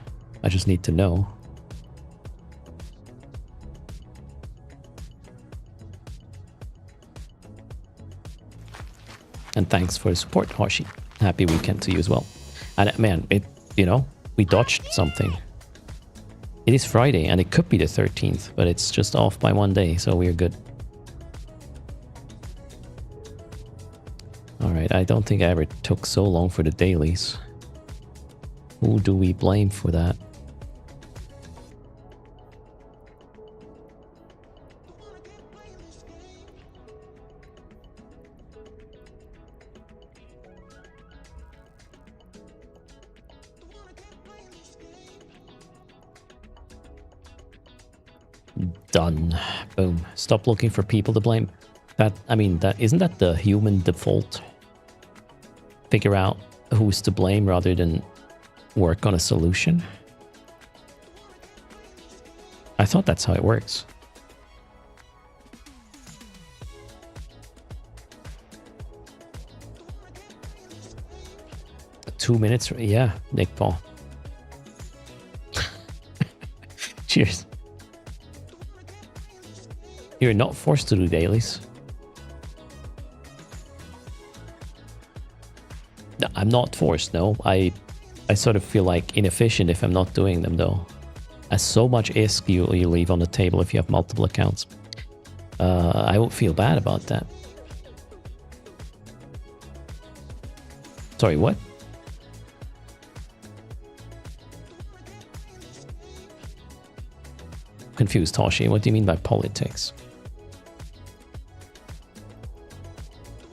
I just need to know. And thanks for the support, Hoshi. Happy weekend to you as well. And man, we dodged something. It is Friday, and it could be the 13th, but it's just off by 1 day, so we're good. Alright, I don't think I ever took so long for the dailies. Who do we blame for that? Done. Boom. Stop looking for people to blame. Isn't that the human default? Figure out who's to blame rather than work on a solution. I thought that's how it works. Two minutes? Yeah, Nick Paul. Cheers. You're not forced to do dailies. No, I'm not forced, no. I sort of feel like inefficient if I'm not doing them, though. As so much ISK you leave on the table if you have multiple accounts. I won't feel bad about that. Sorry, what? Confused, Toshi. What do you mean by politics?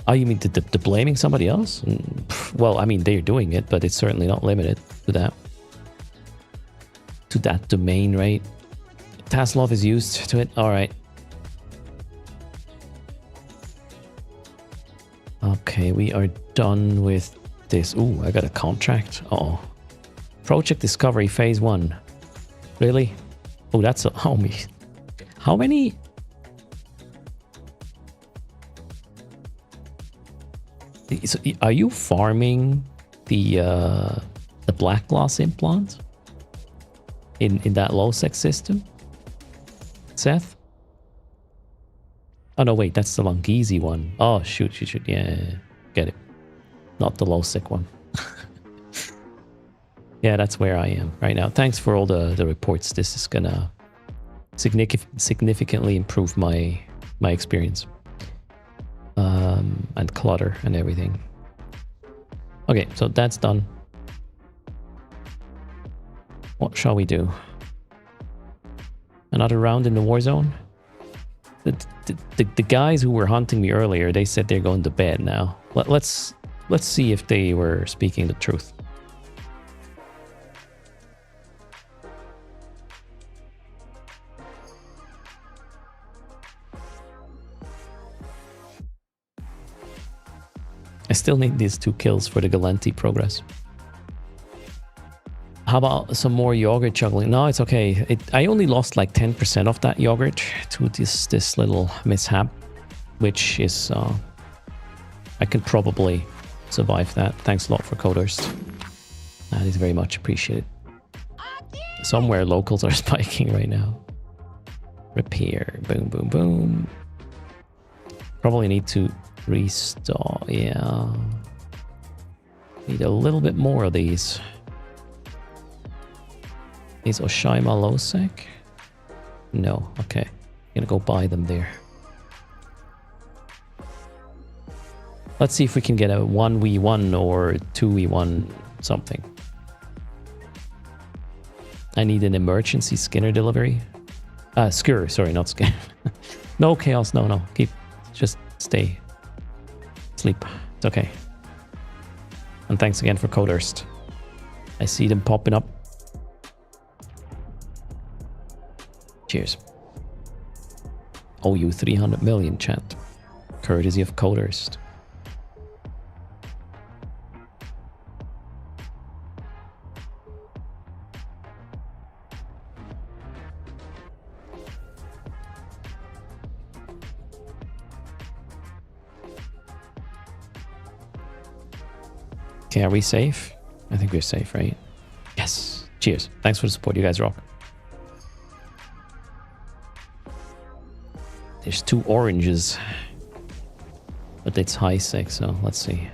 Oh, you mean the blaming somebody else? Well, I mean, they're doing it, but it's certainly not limited to that. To that domain, right? Taslov is used to it. All right. Okay, we are done with this. Ooh, I got a contract. Uh-oh. Project Discovery Phase 1. Really? Oh, that's a homie. How many? So, are you farming the black glass implant in that low sec system, Seth? Oh no, wait, that's the Longeezy one. Oh shoot, yeah, get it. Not the low sec one. Yeah, that's where I am right now. Thanks for all the reports. This is gonna significantly improve my experience. And clutter and everything. Okay, so that's done. What shall we do? Another round in the war zone? The guys who were hunting me earlier, they said they're going to bed now. Let's see if they were speaking the truth. I still need these 2 kills for the Gallente progress. How about some more yogurt juggling? No, it's okay. I only lost like 10% of that yogurt to this little mishap, which is I can probably survive that. Thanks a lot for Coders. That is very much appreciated. Somewhere locals are spiking right now. Repair. Boom, boom, boom. Probably need to restart. Yeah. Need a little bit more of these. Is Oshima Losec? No. Okay. Gonna go buy them there. Let's see if we can get a 1v1 or 2v1 something. I need an emergency Skinner delivery. Skewer, sorry, not Skinner. No chaos, no. Just stay. Sleep. It's okay. And thanks again for Code Erst. I see them popping up. Cheers. Owe you 300 million, chat. Courtesy of Code Erst. Okay, are we safe? I think we're safe, right? Yes. Cheers. Thanks for the support. You guys rock. There's 2 oranges. But it's high 6, so let's see.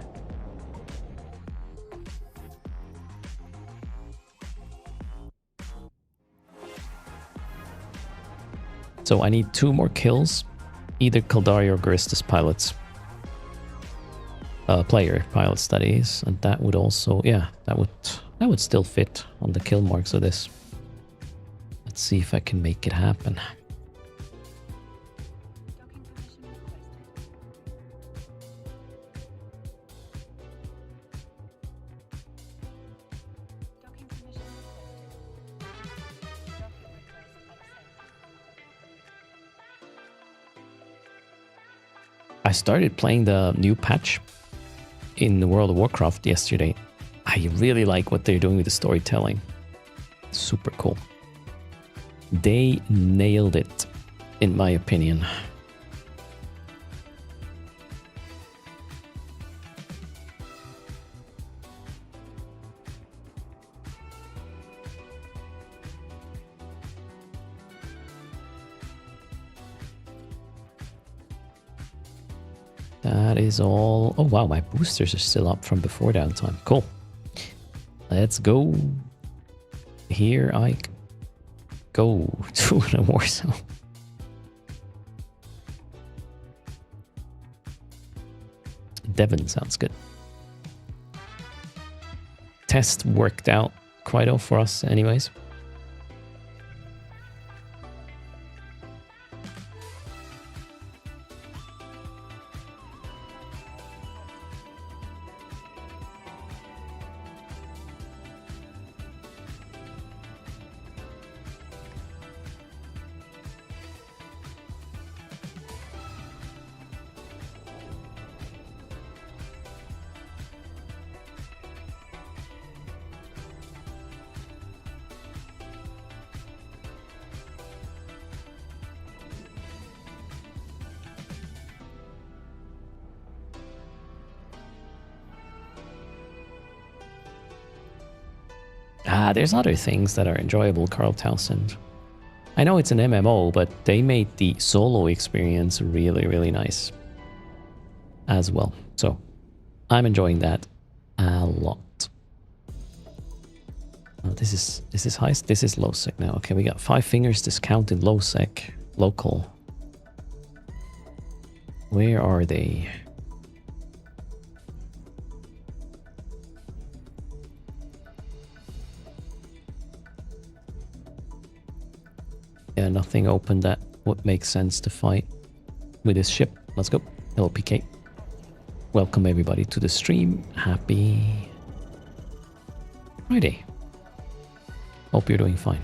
So I need 2 more kills. Either Kaldari or Garistas pilots. Player pilots, that is. And that would also... Yeah, that would still fit on the kill marks of this. Let's see if I can make it happen. I started playing the new patch in the World of Warcraft yesterday. I really like what they're doing with the storytelling. Super cool. They nailed it, in my opinion. That is all. Oh wow, my boosters are still up from before downtime. Cool. Let's go. Here I go to the war zone. Devon sounds good. Test worked out quite well for us anyways. There's other things that are enjoyable, Carl Townsend. I know it's an MMO, but they made the solo experience really, really nice as well. So I'm enjoying that a lot. Oh, this is high. This is low sec now. Okay, we got 5 fingers discounted low sec local. Where are they? Yeah, nothing open that would make sense to fight with this ship. Let's go. Hello, PK. Welcome everybody to the stream. Happy Friday. Hope you're doing fine.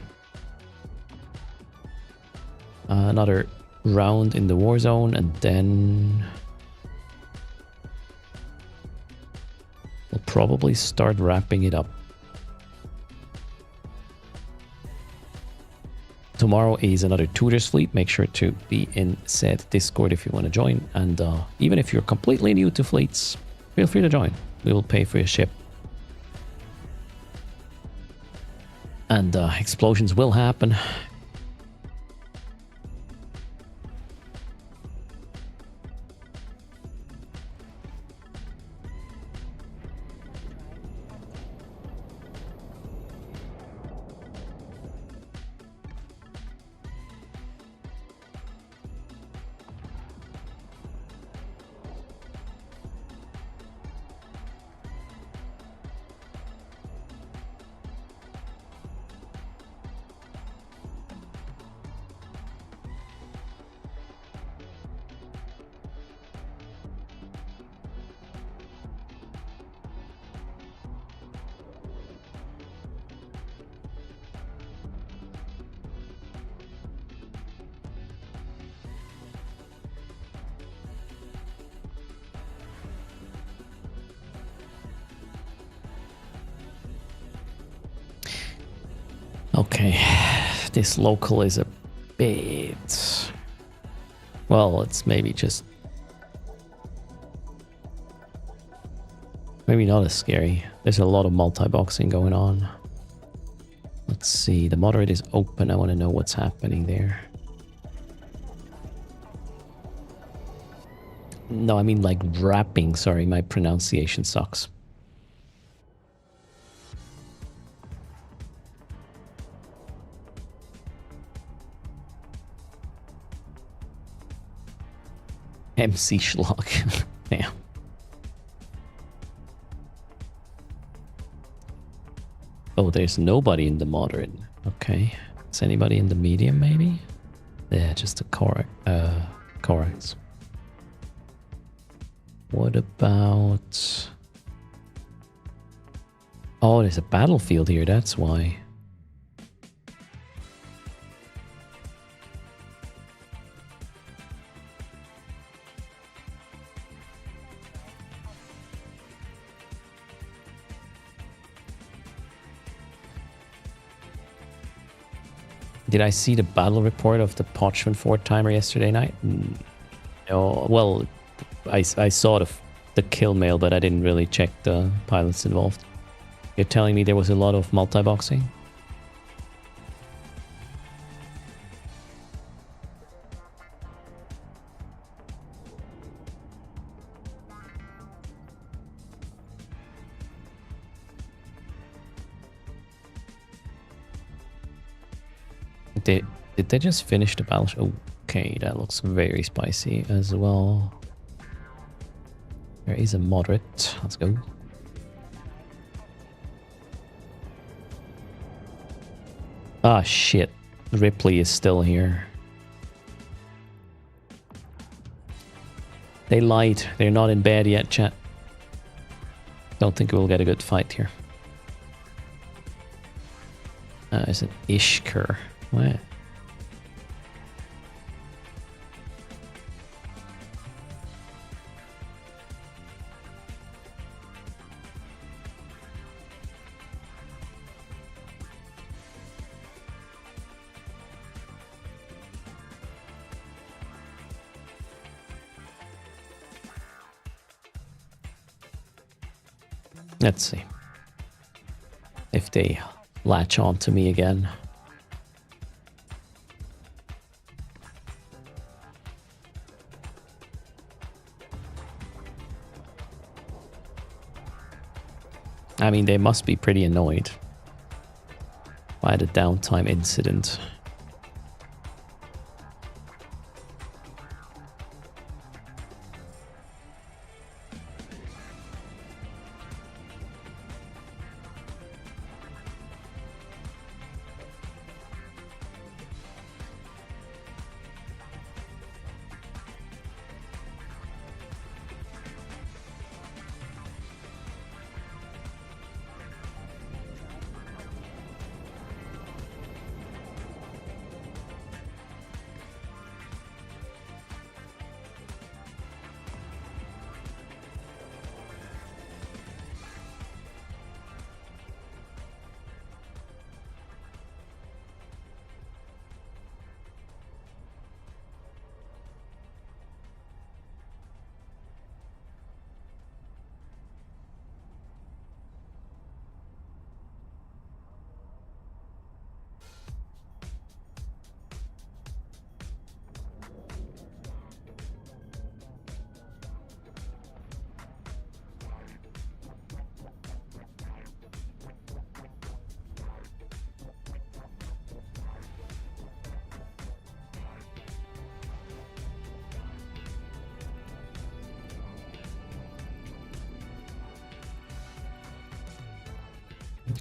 Another round in the war zone, and then we'll probably start wrapping it up. Tomorrow is another Tutors Fleet. Make sure to be in said Discord if you want to join. And even if you're completely new to fleets, feel free to join. We will pay for your ship. And explosions will happen. Okay, this local is a bit... Well, it's maybe just... Maybe not as scary. There's a lot of multi-boxing going on. Let's see, the moderate is open. I want to know what's happening there. No, I mean like rapping. Sorry, my pronunciation sucks. MC Schlock. Damn. Oh, there's nobody in the moderate. Okay. Is anybody in the medium, maybe? Yeah, just a chorus. What about... Oh, there's a battlefield here, that's why. Did I see the battle report of the Parchment Fort timer yesterday night? No. Well, I saw the kill mail, but I didn't really check the pilots involved. You're telling me there was a lot of multi-boxing? Did they just finish the battle? Okay, that looks very spicy as well. There is a moderate. Let's go. Ah, shit. Ripley is still here. They lied. They're not in bed yet, chat. Don't think we'll get a good fight here. There's an Ishkur. What? Let's see if they latch on to me again. I mean, they must be pretty annoyed by the downtime incident.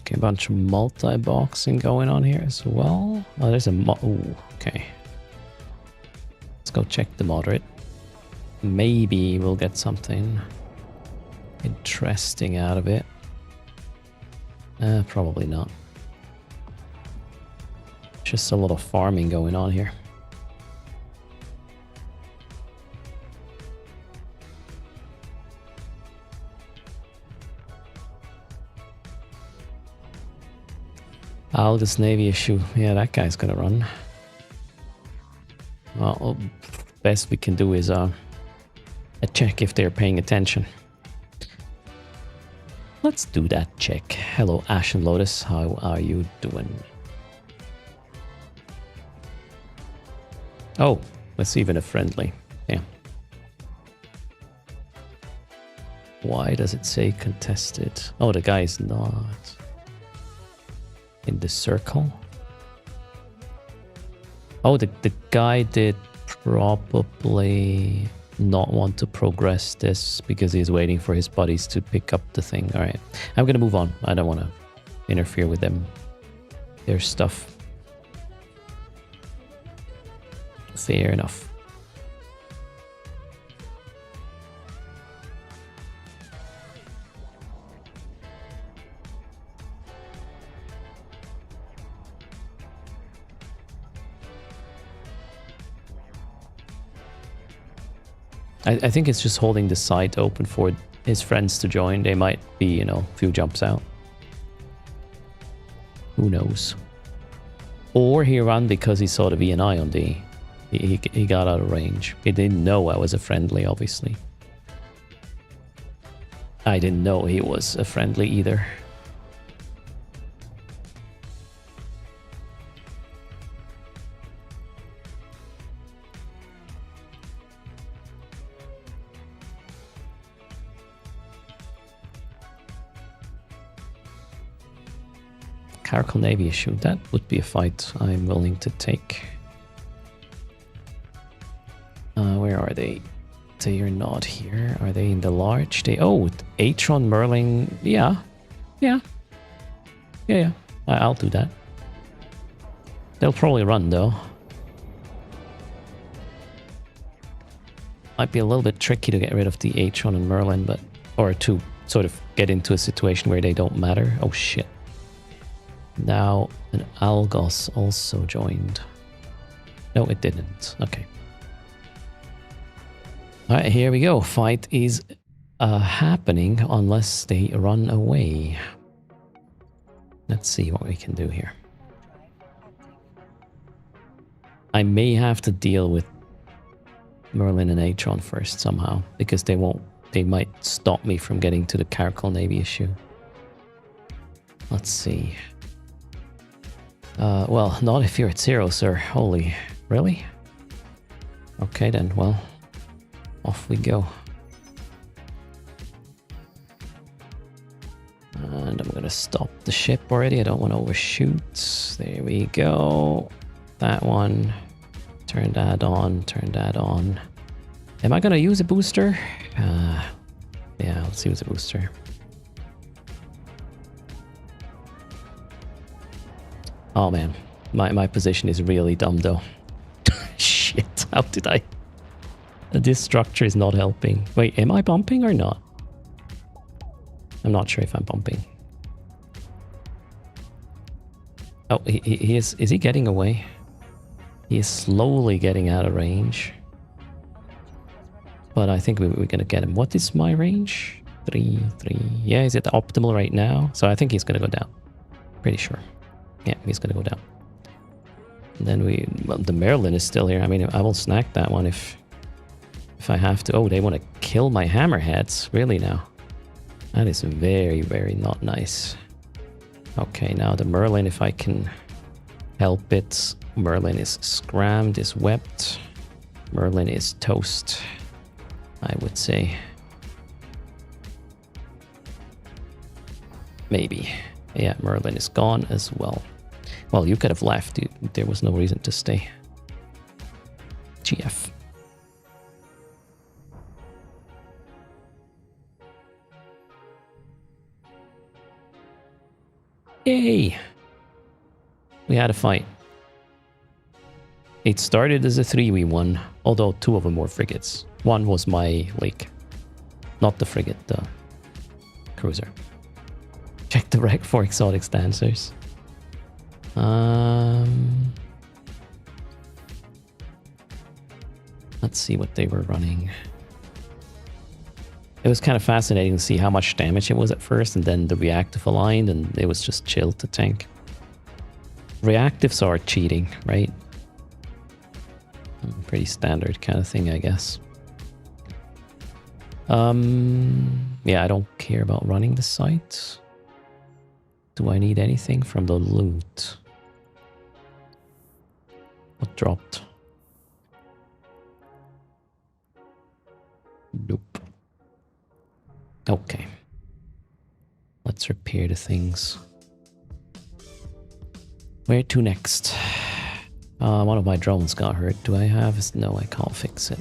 Okay, a bunch of multi-boxing going on here as well. Oh, there's a ooh, okay. Let's go check the moderate. Maybe we'll get something interesting out of it. Probably not. Just a lot of farming going on here. Aldous Navy issue. Yeah, that guy's gonna run. Well, best we can do is a check if they're paying attention. Let's do that check. Hello, Ash and Lotus. How are you doing? Oh, it's even a friendly. Yeah. Why does it say contested? Oh, the guy's not in the circle. Oh, the guy did probably not want to progress this because he's waiting for his buddies to pick up the thing. All right, I'm gonna move on. I don't want to interfere with them, their stuff. Fair enough. I think it's just holding the site open for his friends to join. They might be, you know, a few jumps out. Who knows? Or he ran because he saw the VNI on D. He got out of range. He didn't know I was a friendly, obviously. I didn't know he was a friendly either. Caracal Navy issue. That would be a fight I'm willing to take. Where are they? They are not here. Are they in the large? They Atron Merlin. Yeah. I'll do that. They'll probably run though. Might be a little bit tricky to get rid of the Atron and Merlin, but or to sort of get into a situation where they don't matter. Oh shit. Now an Algos also joined. No, it didn't. Okay. Alright, here we go. Fight is happening unless they run away. Let's see what we can do here. I may have to deal with Merlin and Atron first somehow, because they might stop me from getting to the Caracal Navy issue. Let's see. Well, not if you're at 0, sir. Holy, really? Okay then, well, off we go. And I'm gonna stop the ship already. I don't want to overshoot. There we go. That one. Turn that on, turn that on. Am I gonna use a booster? Yeah, let's use a booster. Oh man, my position is really dumb though. Shit, how did I... This structure is not helping. Wait, am I bumping or not? I'm not sure if I'm bumping. Oh, he is he getting away? He is slowly getting out of range. But I think we're gonna get him. What is my range? 3. Yeah, he's at the optimal right now. So I think he's gonna go down. Pretty sure. Yeah, he's gonna go down. And then well, the Merlin is still here. I mean, I will snack that one if I have to. Oh, they want to kill my hammerheads. Really now? That is very, very not nice. Okay, now the Merlin, if I can help it. Merlin is scrammed, is wept. Merlin is toast, I would say. Maybe. Yeah, Merlin is gone as well. Well, you could have left. There was no reason to stay. GF. Yay! We had a fight. It started as a 3v1, although 2 of them were frigates. One was my wake. Not the frigate, the cruiser. Check the wreck for exotic dancers. Let's see what they were running. It was kind of fascinating to see how much damage it was at first, and then the reactive aligned, and it was just chill to tank. Reactives are cheating, right? Pretty standard kind of thing, I guess. Yeah, I don't care about running the site. Do I need anything from the loot? What dropped? Nope. Okay. Let's repair the things. Where to next? One of my drones got hurt. Do I have? No, I can't fix it.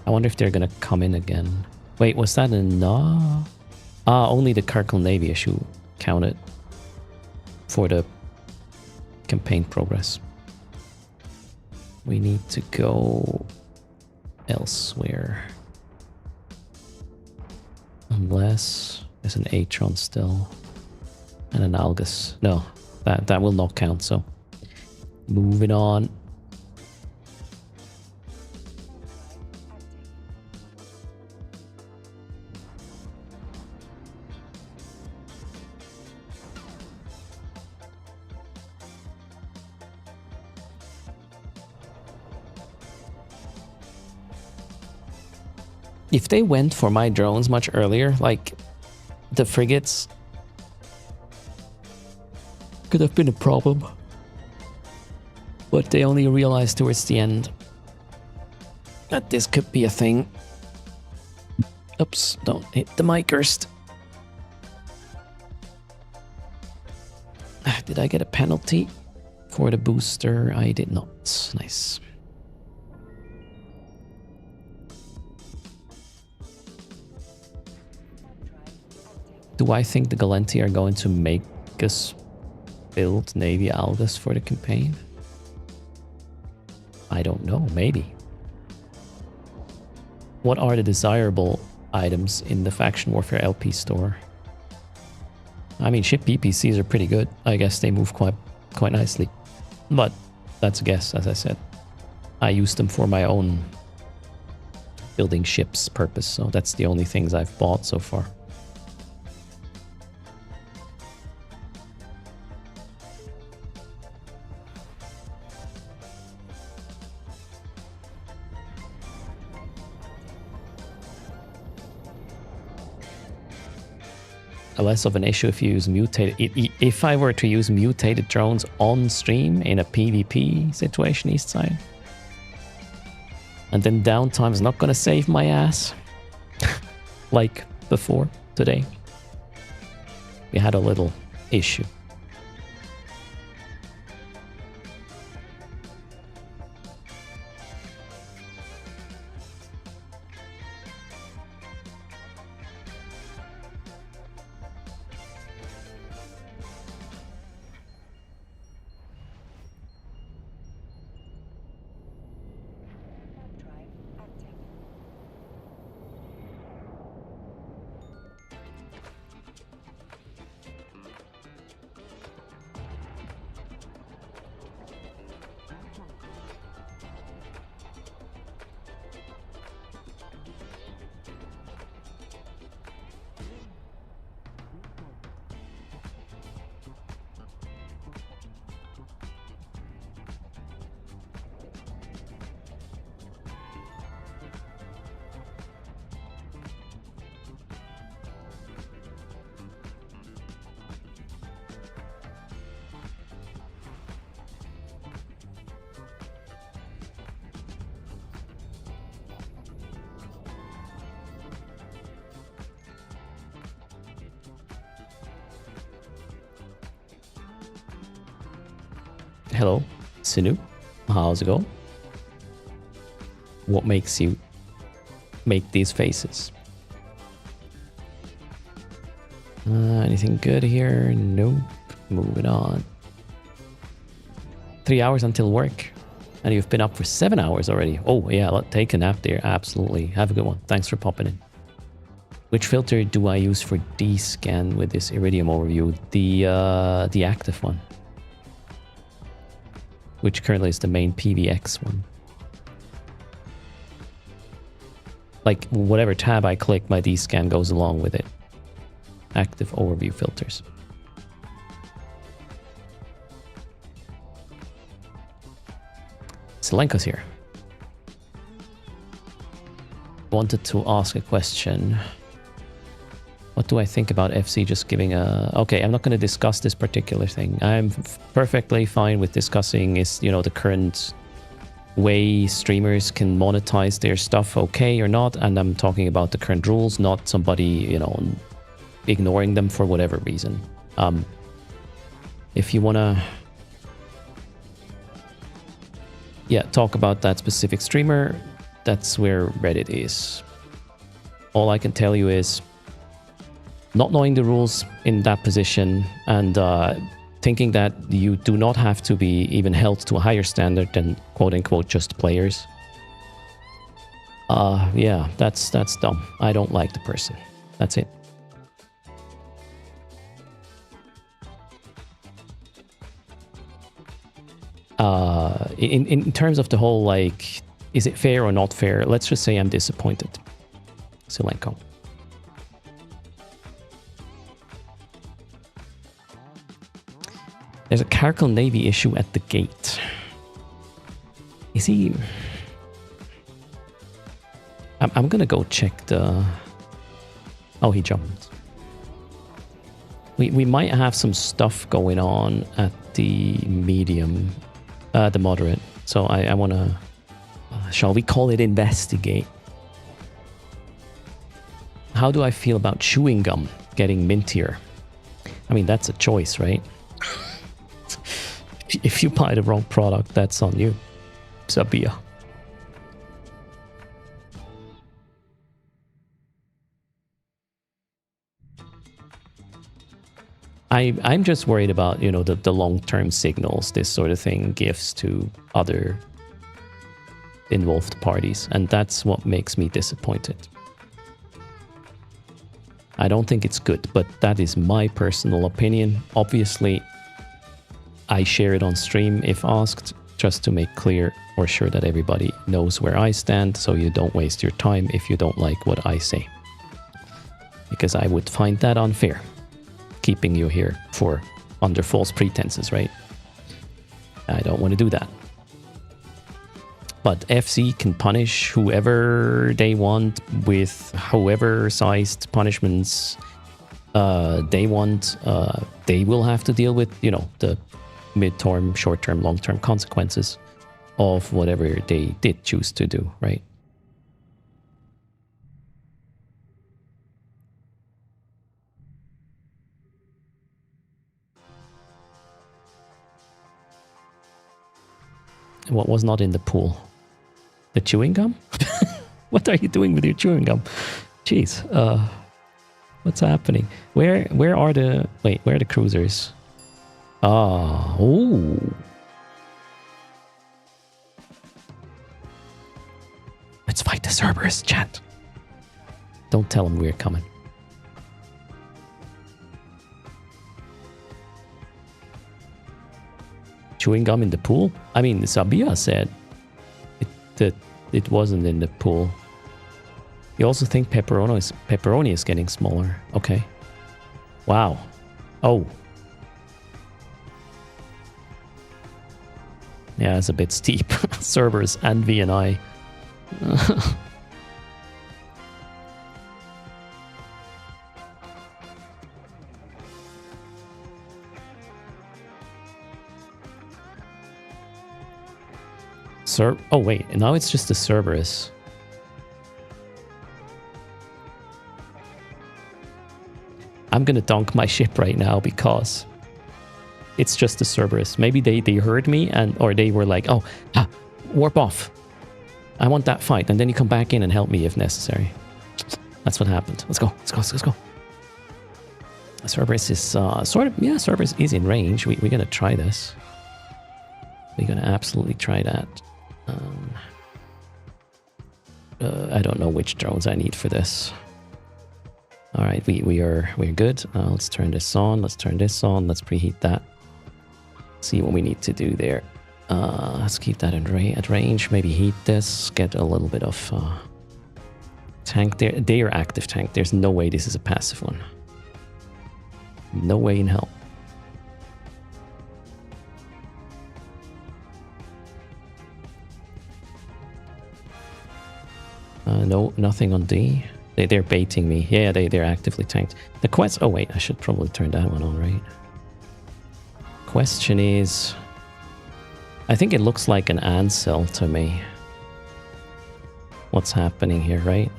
I wonder if they're gonna come in again. Wait, was that a no? Only the Kirkle Navy issue counted for the campaign progress. We need to go elsewhere. Unless there's an Atron still. And an Algus. No, that will not count, so moving on. If they went for my drones much earlier, like the frigates, could have been a problem. But they only realized towards the end that this could be a thing. Oops, don't hit the mic, Erst. Did I get a penalty for the booster? I did not. Nice. Do I think the Gallente are going to make us build Navy Algus for the campaign? I don't know, maybe. What are the desirable items in the Faction Warfare LP store? I mean, ship PPCs are pretty good. I guess they move quite nicely. But that's a guess, as I said. I use them for my own building ships purpose, so that's the only things I've bought so far. Less of an issue if you use mutated. If I were to use mutated drones on stream in a PvP situation, east side, and then downtime is not gonna save my ass, like before today, we had a little issue. Hello, Sinu. How's it going? What makes you make these faces? Anything good here? Nope. Moving on. 3 hours until work. And you've been up for 7 hours already. Oh, yeah, take a nap there. Absolutely. Have a good one. Thanks for popping in. Which filter do I use for D-scan with this Iridium overview? The active one. Which currently is the main PVX one. Like, whatever tab I click, my D-scan goes along with it. Active overview filters. Selenko's here. Wanted to ask a question. What do I think about FC just giving a... Okay, I'm not going to discuss this particular thing. I'm perfectly fine with discussing the current way streamers can monetize their stuff, okay or not. And I'm talking about the current rules, not somebody, ignoring them for whatever reason. If you want to... Yeah, talk about that specific streamer, that's where Reddit is. All I can tell you is not knowing the rules in that position and thinking that you do not have to be even held to a higher standard than quote-unquote just players. Yeah, that's dumb. I don't like the person. That's it. In terms of the whole, like, is it fair or not fair? Let's just say I'm disappointed. Selenko. There's a Carkle Navy issue at the gate. Is he... I'm gonna go check the... Oh, he jumped. We might have some stuff going on at the medium, the moderate. So I want to... shall we call it investigate? How do I feel about chewing gum getting mintier? I mean, that's a choice, right? If you buy the wrong product, that's on you. Sabia. I'm just worried about, the long-term signals this sort of thing gives to other involved parties. And that's what makes me disappointed. I don't think it's good, but that is my personal opinion. Obviously, I share it on stream if asked, just to make clear or sure that everybody knows where I stand, so you don't waste your time if you don't like what I say. Because I would find that unfair, keeping you here for under false pretenses, right? I don't want to do that. But FC can punish whoever they want with however sized punishments they want. They will have to deal with, the mid-term, short-term, long-term consequences of whatever they did choose to do, right? What was not in the pool? The chewing gum? What are you doing with your chewing gum? Jeez, what's happening? Where are the... Wait, where are the cruisers? Ah, oh. Let's fight the Cerberus, chat. Don't tell them we're coming. Chewing gum in the pool? I mean, Sabia said that it wasn't in the pool. You also think pepperoni is getting smaller. Okay. Wow. Oh. Yeah, it's a bit steep. Cerberus and VNI. Oh wait, now it's just the Cerberus. I'm gonna dunk my ship right now because it's just the Cerberus. Maybe they heard me or they were like, oh, warp off. I want that fight, and then you come back in and help me if necessary. That's what happened. Let's go. Cerberus is sort of, yeah, Cerberus is in range. We're going to try this. We're going to absolutely try that. I don't know which drones I need for this. All right, we're good. Let's turn this on. Let's turn this on. Let's preheat that. See what we need to do there. Let's keep that at range. Maybe heat this. Get a little bit of tank there. They are active tank. There's no way this is a passive one. No way in hell. No, nothing on D. They're baiting me. Yeah, they're actively tanked. The quest... Oh, wait. I should probably turn that one on, right? Question is... I think it looks like an Ansel to me. What's happening here, right?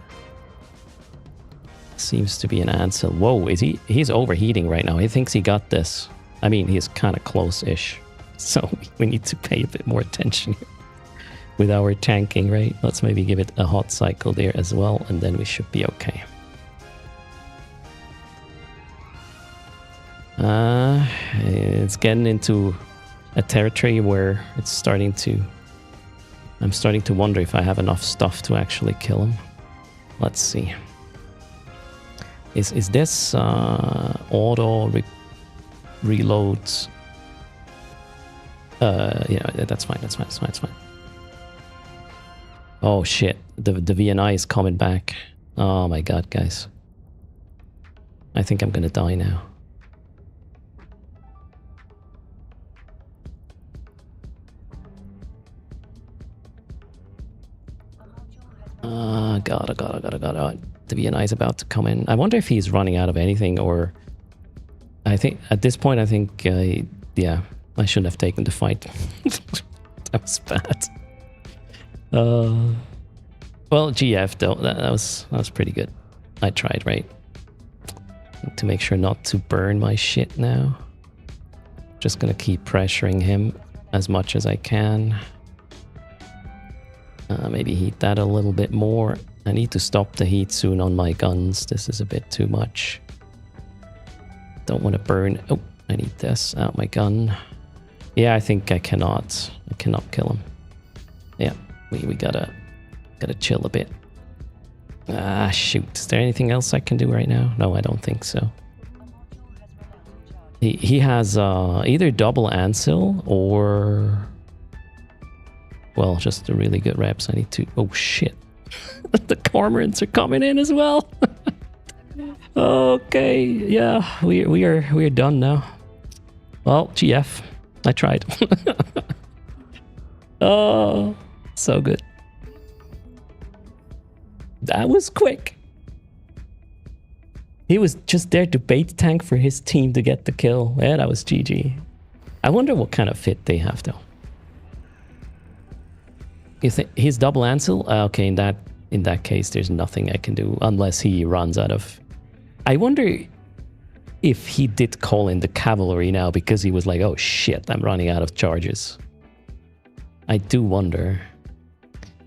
Seems to be an Ansel. Whoa, is he? He's overheating right now. He thinks he got this. I mean, he's kind of close-ish. So we need to pay a bit more attention here with our tanking, right? Let's maybe give it a hot cycle there as well, and then we should be okay. It's getting into a territory where it's starting to... I'm starting to wonder if I have enough stuff to actually kill him. Let's see. Is this auto reloads? Yeah, that's fine. That's fine. That's fine. That's fine. Oh shit! The VNI is coming back. Oh my god, guys! I think I'm gonna die now. God, oh god, oh god, oh god. Oh, the VNI is about to come in. I wonder if he's running out of anything, or... I think, at this point, I think, yeah, I shouldn't have taken the fight. That was bad. Well, GF, though, that was pretty good. I tried, right? To make sure not to burn my shit now. Just gonna keep pressuring him as much as I can. Maybe heat that a little bit more. I need to stop the heat soon on my guns. This is a bit too much. Don't want to burn... Oh, I need this out my gun. Yeah, I think I cannot kill him. Yeah, we gotta chill a bit. Ah, shoot. Is there anything else I can do right now? No, I don't think so. He has either double Ansel or... Well, just the really good reps. I need to... Oh, shit. The cormorants are coming in as well. Okay, yeah, we are done now. Well, GF, I tried. Oh, so good. That was quick. He was just there to bait tank for his team to get the kill. Yeah, that was GG. I wonder what kind of fit they have, though. You think he's double Ansel? Okay, in that case, there's nothing I can do unless he runs out of... I wonder if he did call in the cavalry now because he was like, oh shit, I'm running out of charges. I do wonder.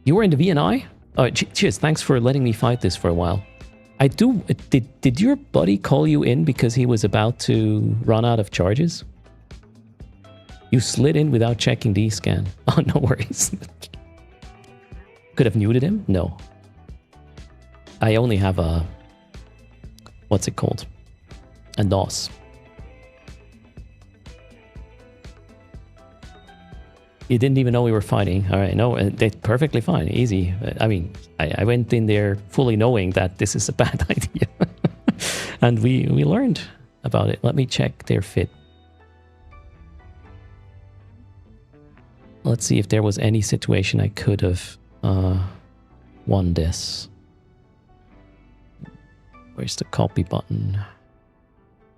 You were in the VNI? Oh, cheers, thanks for letting me fight this for a while. I do... Did your buddy call you in because he was about to run out of charges? You slid in without checking D-scan. Oh, no worries. Could have muted him? No. I only have a... What's it called? A DOS. You didn't even know we were fighting. All right, no, that's perfectly fine, easy. I mean, I went in there fully knowing that this is a bad idea. And we learned about it. Let me check their fit. Let's see if there was any situation I could have won this. Where's the copy button?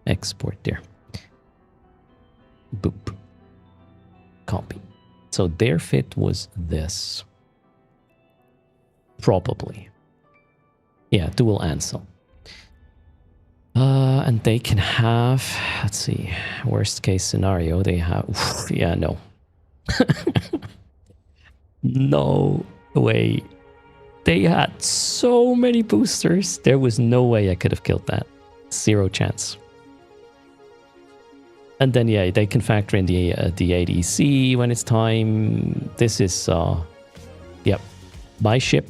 Export there. Boop. Copy. So their fit was this. Probably. Yeah, dual Ansel. And they can have... Let's see. Worst case scenario, they have... Yeah, no. No way. They had so many boosters. There was no way I could have killed that. Zero chance. And then, yeah, they can factor in the ADC when it's time. This is, yep. My ship,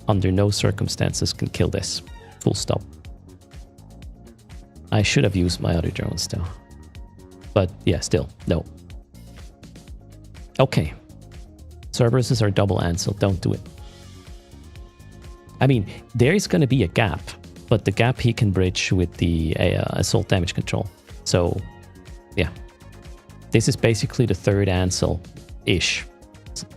under no circumstances, can kill this. Full stop. I should have used my other drones still. But, yeah, still, no. Okay. Cerberuses are double Ansel. Don't do it. I mean, there is going to be a gap, but the gap he can bridge with the assault damage control. So, yeah. This is basically the third Ansel-ish.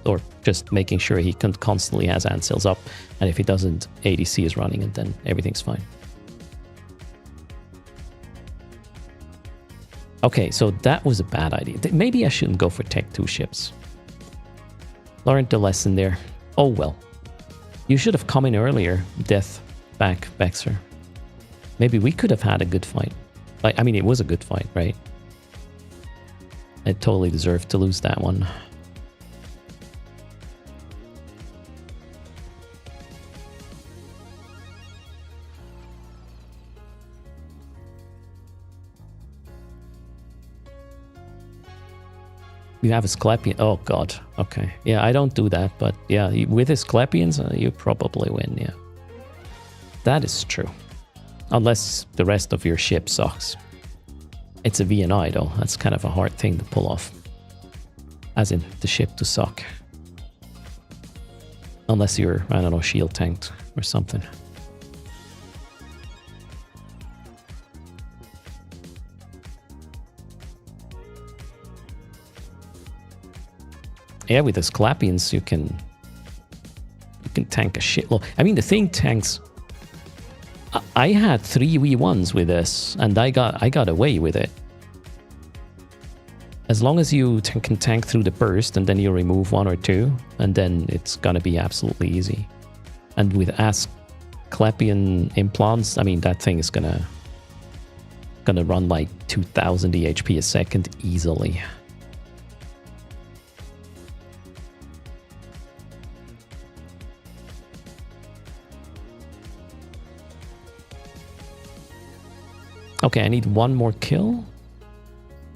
Or just making sure he constantly has Ansels up. And if he doesn't, ADC is running and then everything's fine. Okay, so that was a bad idea. Maybe I shouldn't go for Tech 2 ships. Learned the lesson there. Oh well. You should have come in earlier, Death back, Bexer. Maybe we could have had a good fight. Like, I mean, it was a good fight, right? I totally deserved to lose that one. You have a Sclepion. Oh, God. Okay. Yeah, I don't do that. But yeah, with Asclepions, you probably win. Yeah. That is true. Unless the rest of your ship sucks. It's a VNI, though. That's kind of a hard thing to pull off. As in, the ship to suck. Unless you're, I don't know, shield tanked or something. Yeah, with the Sclapians, you can tank a shitload. I mean, the thing tanks. I had 3 V1s with this, and I got away with it. As long as you can tank through the burst, and then you remove 1 or 2, and then it's gonna be absolutely easy. And with Asclepian implants, I mean, that thing is gonna run like 2000 EHP a second easily. Okay, I need 1 more kill.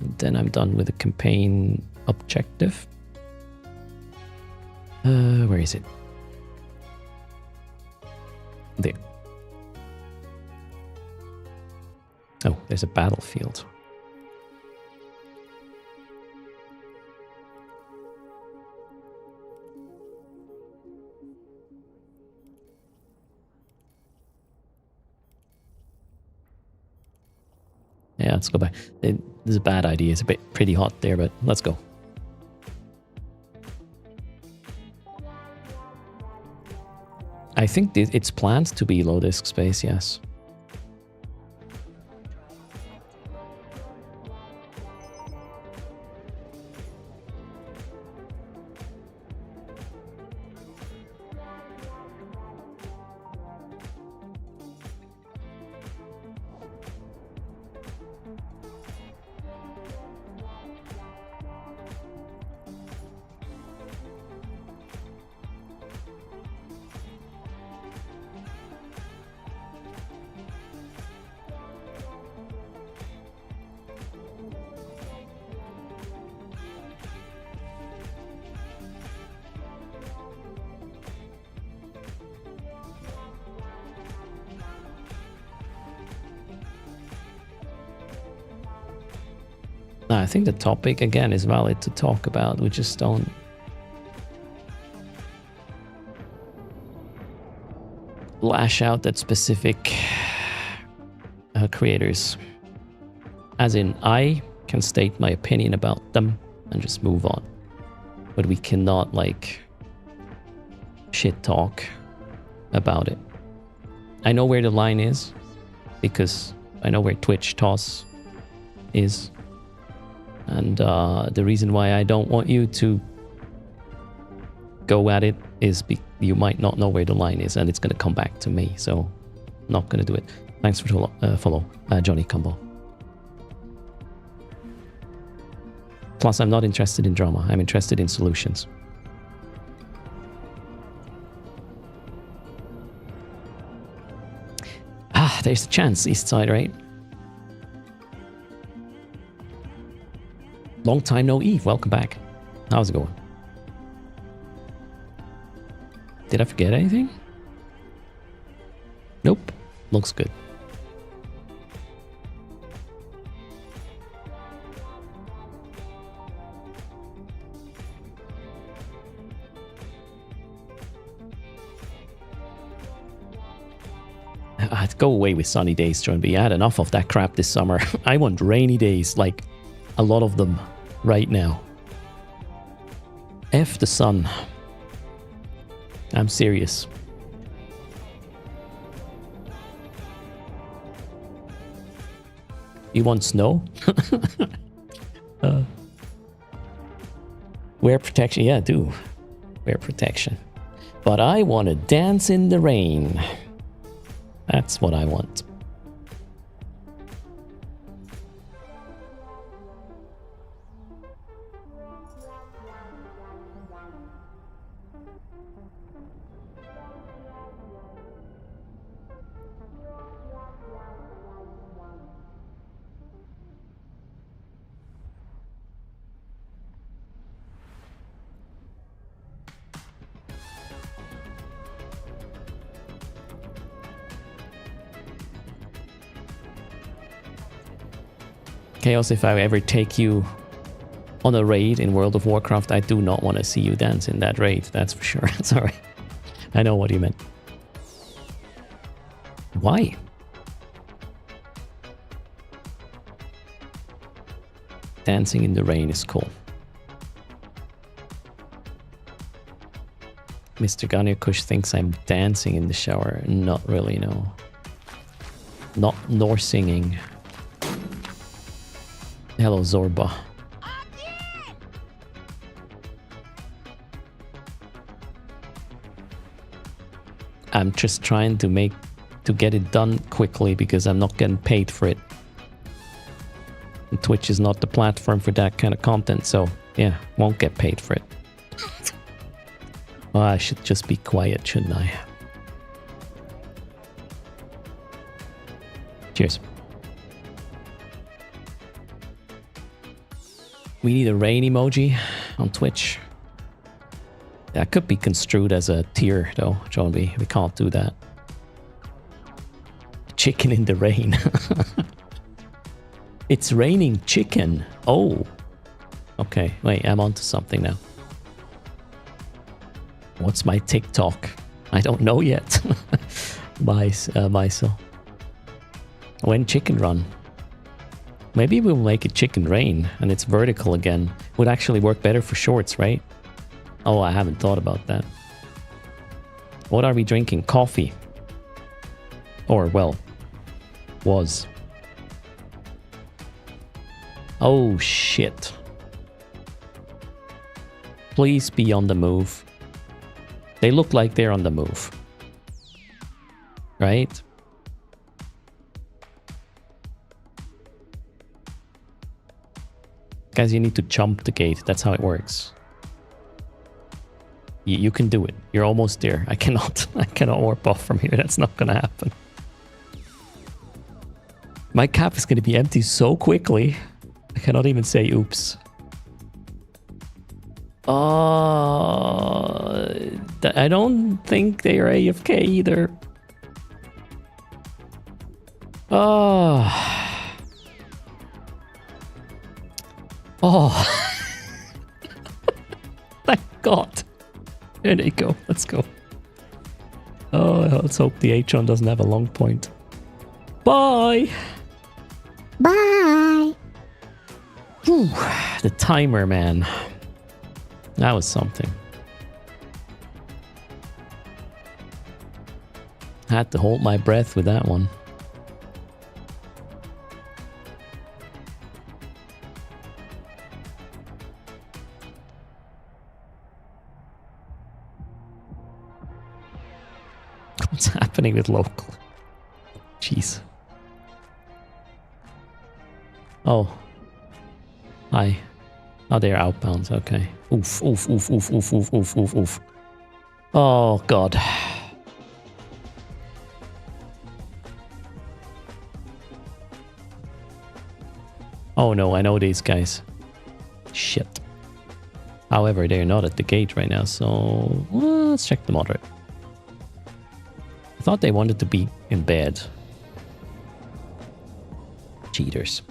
And then I'm done with the campaign objective. Where is it? There. Oh, there's a battlefield. Yeah, let's go back. This is a bad idea. It's pretty hot there, but let's go. I think it's planned to be low disk space, yes. I think the topic, again, is valid to talk about. We just don't... lash out at specific creators. As in, I can state my opinion about them and just move on. But we cannot, like, shit talk about it. I know where the line is, because I know where Twitch toss is. And the reason why I don't want you to go at it is you might not know where the line is, and it's going to come back to me. So, I'm not going to do it. Thanks for follow, Johnny Combo. Plus, I'm not interested in drama. I'm interested in solutions. Ah, there's a chance, East Side, right? Long time no Eve. Welcome back. How's it going? Did I forget anything? Nope. Looks good. I'd go away with sunny days, John B. I had enough of that crap this summer. I want rainy days, like a lot of them right now. F the sun. I'm serious. You want snow? Wear protection. Yeah, I do. Wear protection. But I want to dance in the rain. That's what I want. Chaos, if I ever take you on a raid in World of Warcraft, I do not want to see you dance in that raid, that's for sure. Sorry. I know what you meant. Why? Dancing in the rain is cool. Mr. Ganyakush thinks I'm dancing in the shower. Not really, no. Not nor singing. Hello, Zorba. I'm just trying to get it done quickly because I'm not getting paid for it. And Twitch is not the platform for that kind of content, so yeah, won't get paid for it. Oh, I should just be quiet, shouldn't I? Cheers. We need a rain emoji on Twitch. That could be construed as a tier, though, John B. We can't do that. Chicken in the rain. It's raining chicken. Oh. Okay, wait, I'm onto something now. What's my TikTok? I don't know yet. Myself. When chicken run? Maybe we'll make it chicken rain and it's vertical again. Would actually work better for shorts, right? Oh, I haven't thought about that. What are we drinking? Coffee. Or, well, was. Oh, shit. Please be on the move. They look like they're on the move. Right? Guys, you need to jump the gate. That's how it works. You can do it. You're almost there. I cannot warp off from here. That's not gonna happen. My cap is gonna be empty so quickly. I cannot even say oops. I don't think they are AFK either. Thank God. There they go. Let's go. Oh, let's hope the H-on doesn't have a long point. Bye. Bye. Whew, the timer, man. That was something. Had to hold my breath with that one. What's happening with local? Jeez. Oh. Hi. Oh, they're outbounds. Okay. Oof, oof, oof, oof, oof, oof, oof, oof, oof. Oh, God. Oh, no. I know these guys. Shit. However, they're not at the gate right now, so well, let's check the moderate. I thought they wanted to be in bed. Cheaters.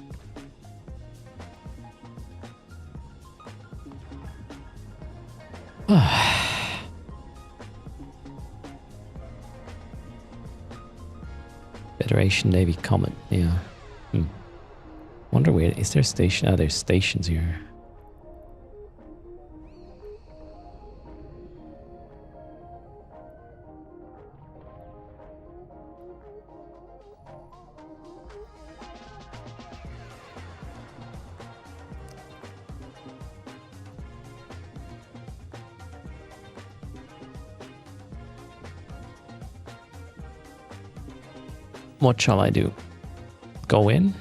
Federation Navy Comet, yeah. Wonder where is there a station? Oh, there's stations here. What shall I do? Go in?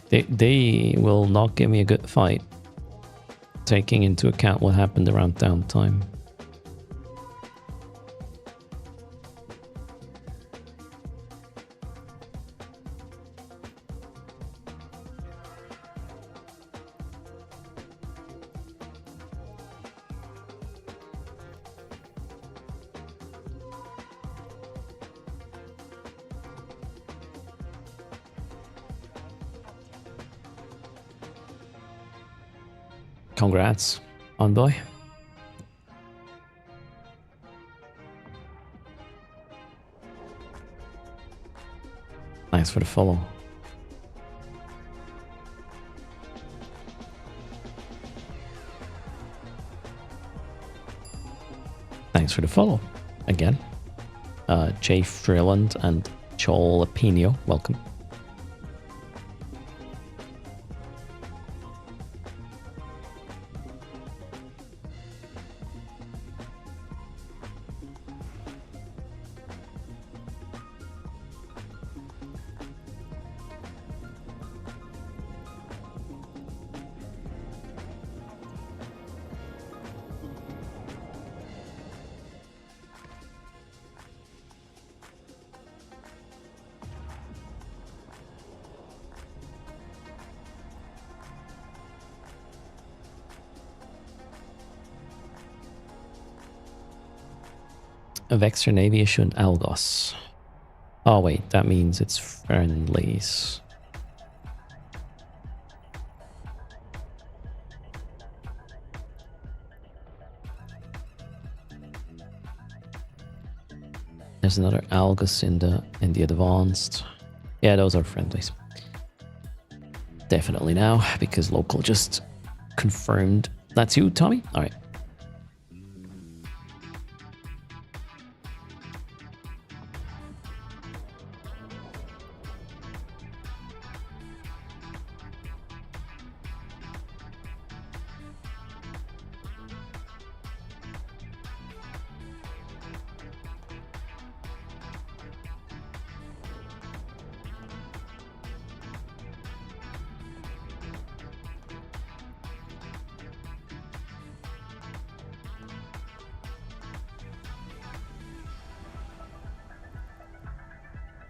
They will not give me a good fight, taking into account what happened around downtime. Congrats, Envoy. Thanks for the follow. Thanks for the follow. Again. Jay Freeland and Joel Apinio, welcome. Vexor Navy issued Algos. Oh wait, that means it's friendlies. There's another Algos in the advanced. Yeah, those are friendlies. Definitely now, because local just confirmed. That's you, Tommy? Alright.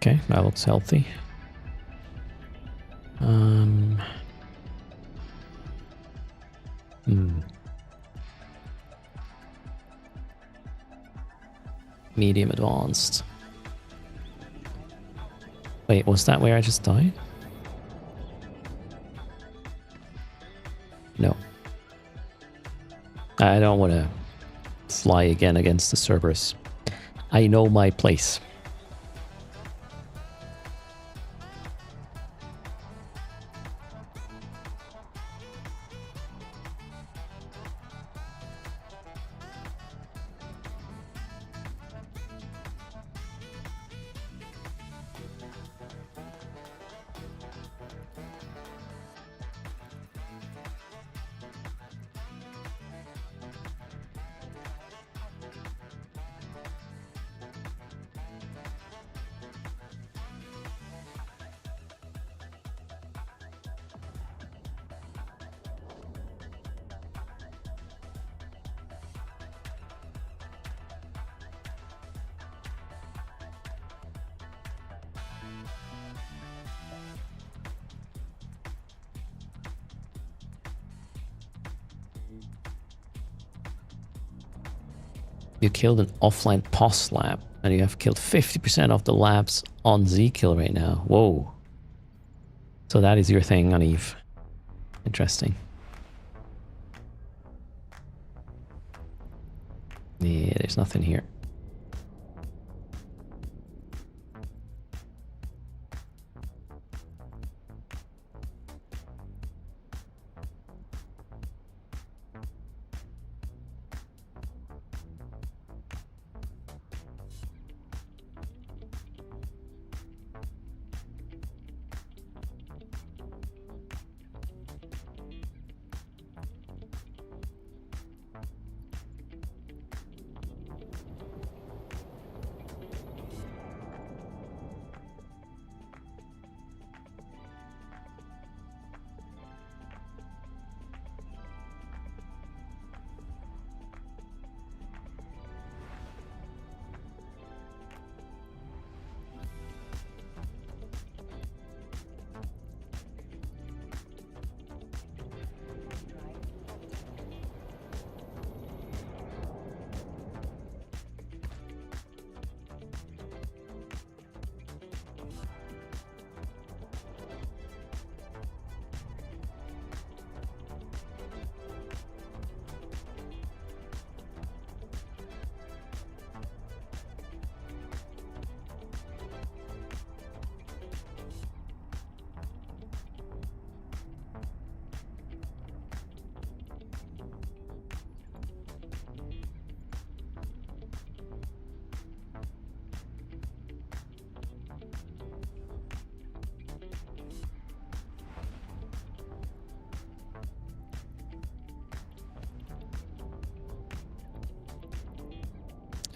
Okay, that looks healthy. Medium advanced. Wait, was that where I just died? No. I don't want to fly again against the Cerberus. I know my place. You killed an offline POS lab, and you have killed 50% of the labs on Z-Kill right now. Whoa. So that is your thing on Eve. Interesting. Yeah, there's nothing here.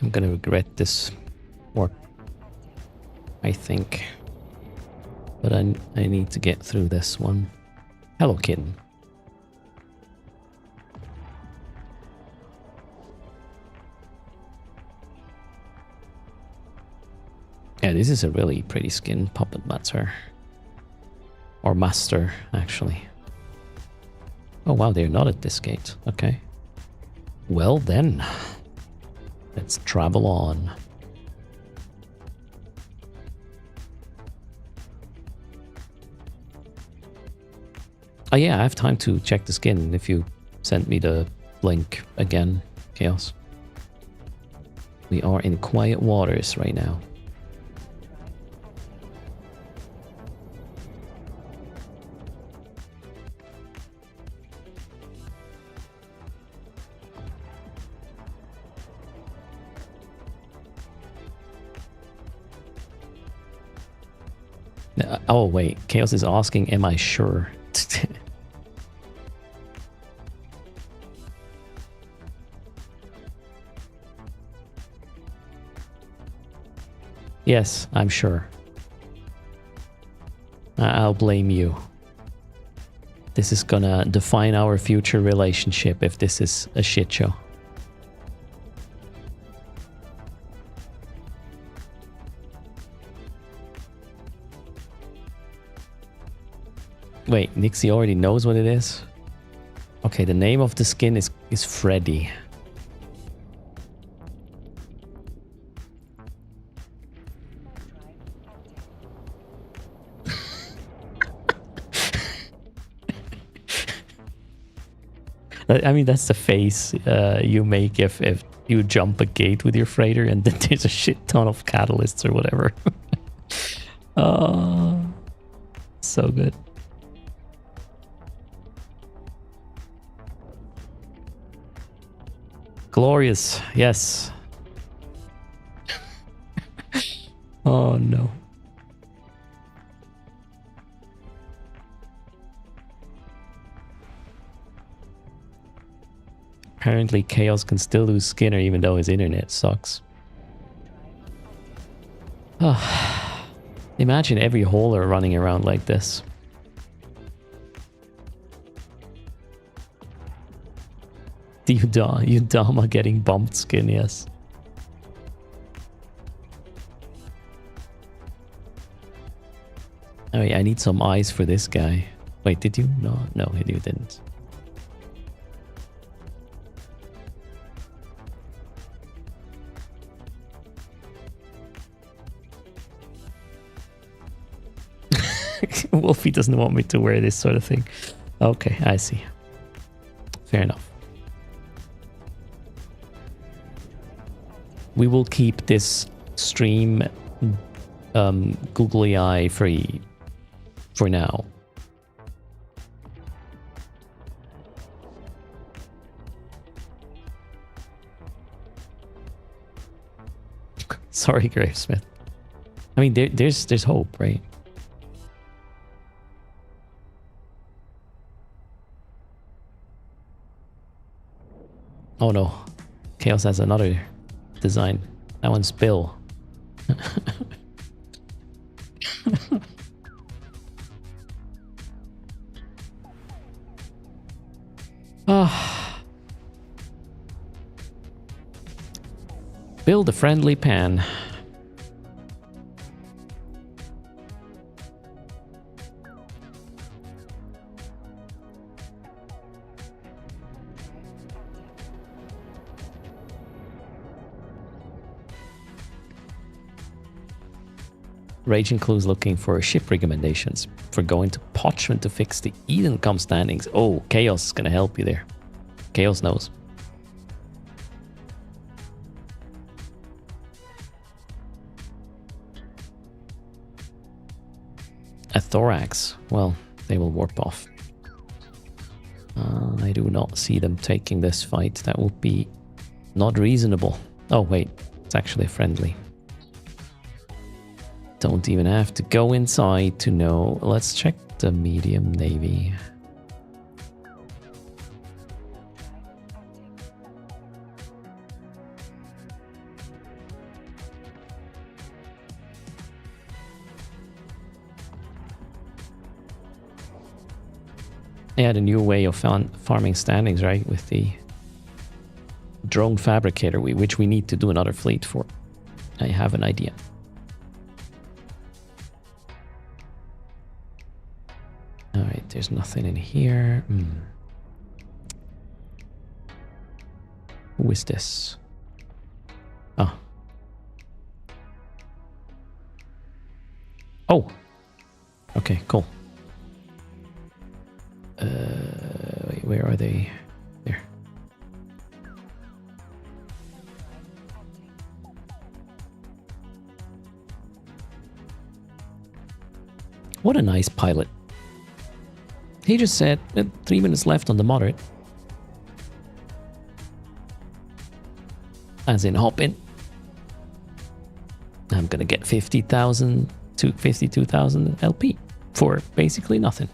I'm gonna regret this work, I think. But I need to get through this one. Hello, kitten. Yeah, this is a really pretty skin, Puppet Master. Or Master, actually. Oh wow, they're not at this gate. Okay. Well then. Let's travel on. Oh yeah, I have time to check the skin if you send me the link again, Chaos. We are in quiet waters right now. Oh wait, Chaos is asking, am I sure? Yes, I'm sure. I'll blame you. This is gonna define our future relationship if this is a shit show. Wait, Nixie already knows what it is? Okay, the name of the skin is Freddy. I mean, that's the face you make if you jump a gate with your freighter and then there's a shit ton of catalysts or whatever. Oh, so good. Glorious, yes. Oh no. Apparently Chaos can still lose Skinner even though his internet sucks. Oh, imagine every holer running around like this. The Udama getting bumped skin, yes. Oh yeah, I need some eyes for this guy. Wait, did you? No, you didn't. Wolfie doesn't want me to wear this sort of thing. Okay, I see. Fair enough. We will keep this stream googly eye free for now. Sorry, Gravesmith. I mean, there's hope, right? Oh no, Chaos has another design. That one's Bill. Build a friendly pan. Raging Clue's looking for ship recommendations for going to Pochman to fix the Eden.com standings. Oh, Chaos is gonna help you there. Chaos knows. A thorax. Well, they will warp off. I do not see them taking this fight. That would be not reasonable. Oh, wait. It's actually friendly. Don't even have to go inside to know. Let's check the medium navy. Yeah, the new way of farming standings, right? With the drone fabricator, which we need to do another fleet for. I have an idea. Alright, there's nothing in here. Who is this? Oh. Oh! Okay, cool. Wait, where are they? There. What a nice pilot. He just said 3 minutes left on the moderate. As in hop in. I'm gonna get 50,000 to 52,000 LP for basically nothing.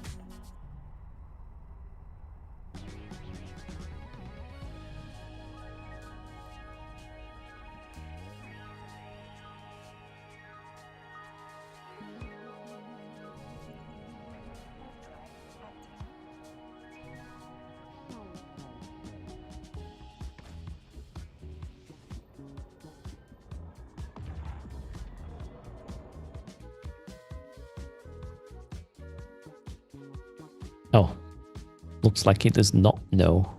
Oh, looks like he does not know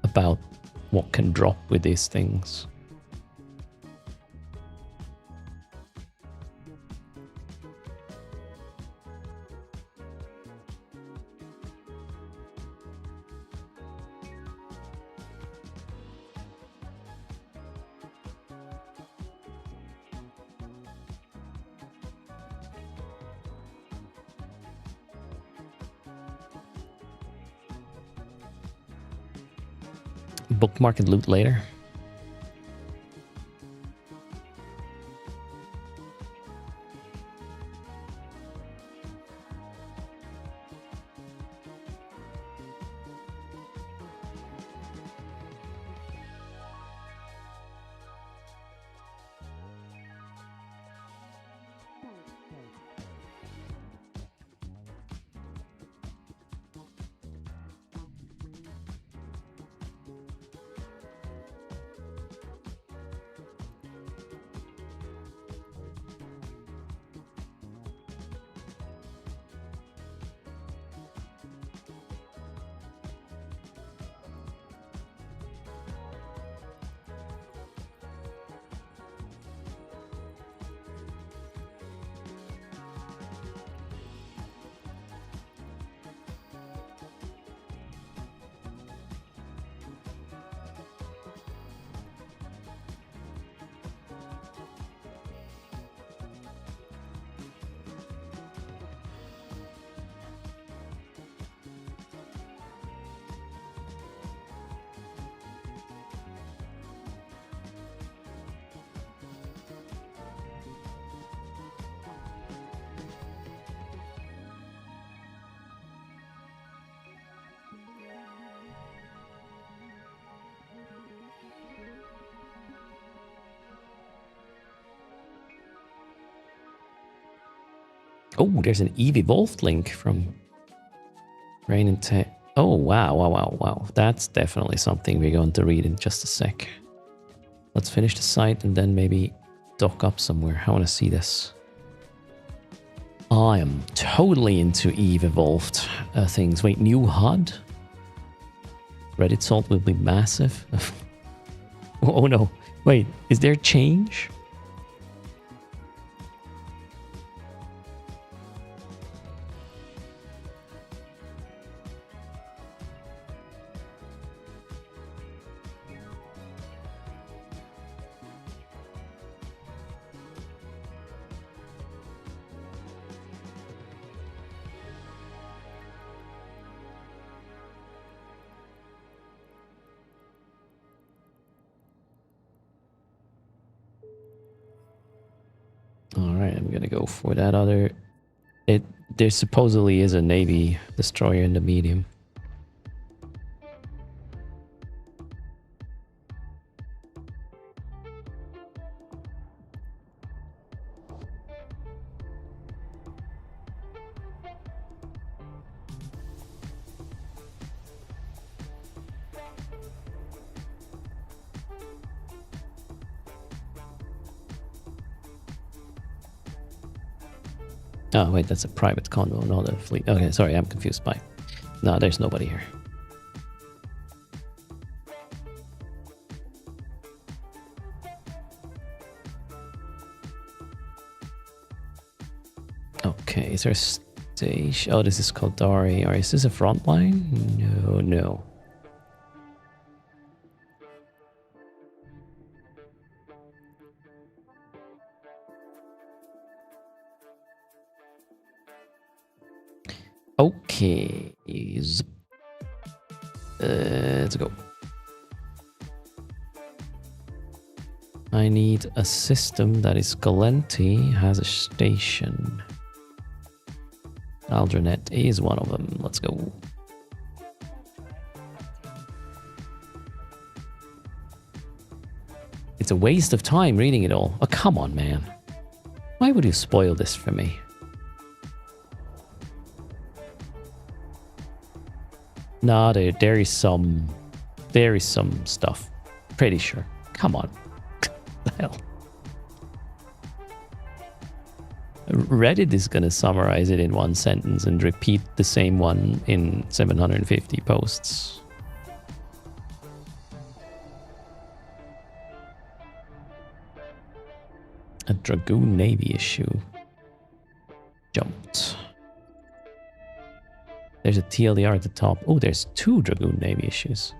about what can drop with these things. Bookmark and loot later. Oh, there's an Eve Evolved link from Rain and Tech. Oh, wow, wow, wow, wow. That's definitely something we're going to read in just a sec. Let's finish the site and then maybe dock up somewhere. I want to see this. I am totally into Eve Evolved things. Wait, new HUD? Reddit salt will be massive. Oh no. Wait, is there change? Alright, I'm gonna go for that other... There supposedly is a Navy destroyer in the medium. Oh, wait, that's a private convo, not a fleet. Okay, sorry, I'm confused by... No, there's nobody here. Okay, is there a station? Oh, this is called Dari. Or is this a front line? No, no. Okay, let's go. I need a system that is Gallente, has a station. Aldrenet is one of them. Let's go. It's a waste of time reading it all. Oh, come on, man. Why would you spoil this for me? Nah, there is some stuff. Pretty sure. Come on. The hell. Reddit is gonna summarize it in one sentence and repeat the same one in 750 posts. A Dragoon Navy issue. Jumped. There's a TLDR at the top. Oh, there's two Dragoon Navy issues.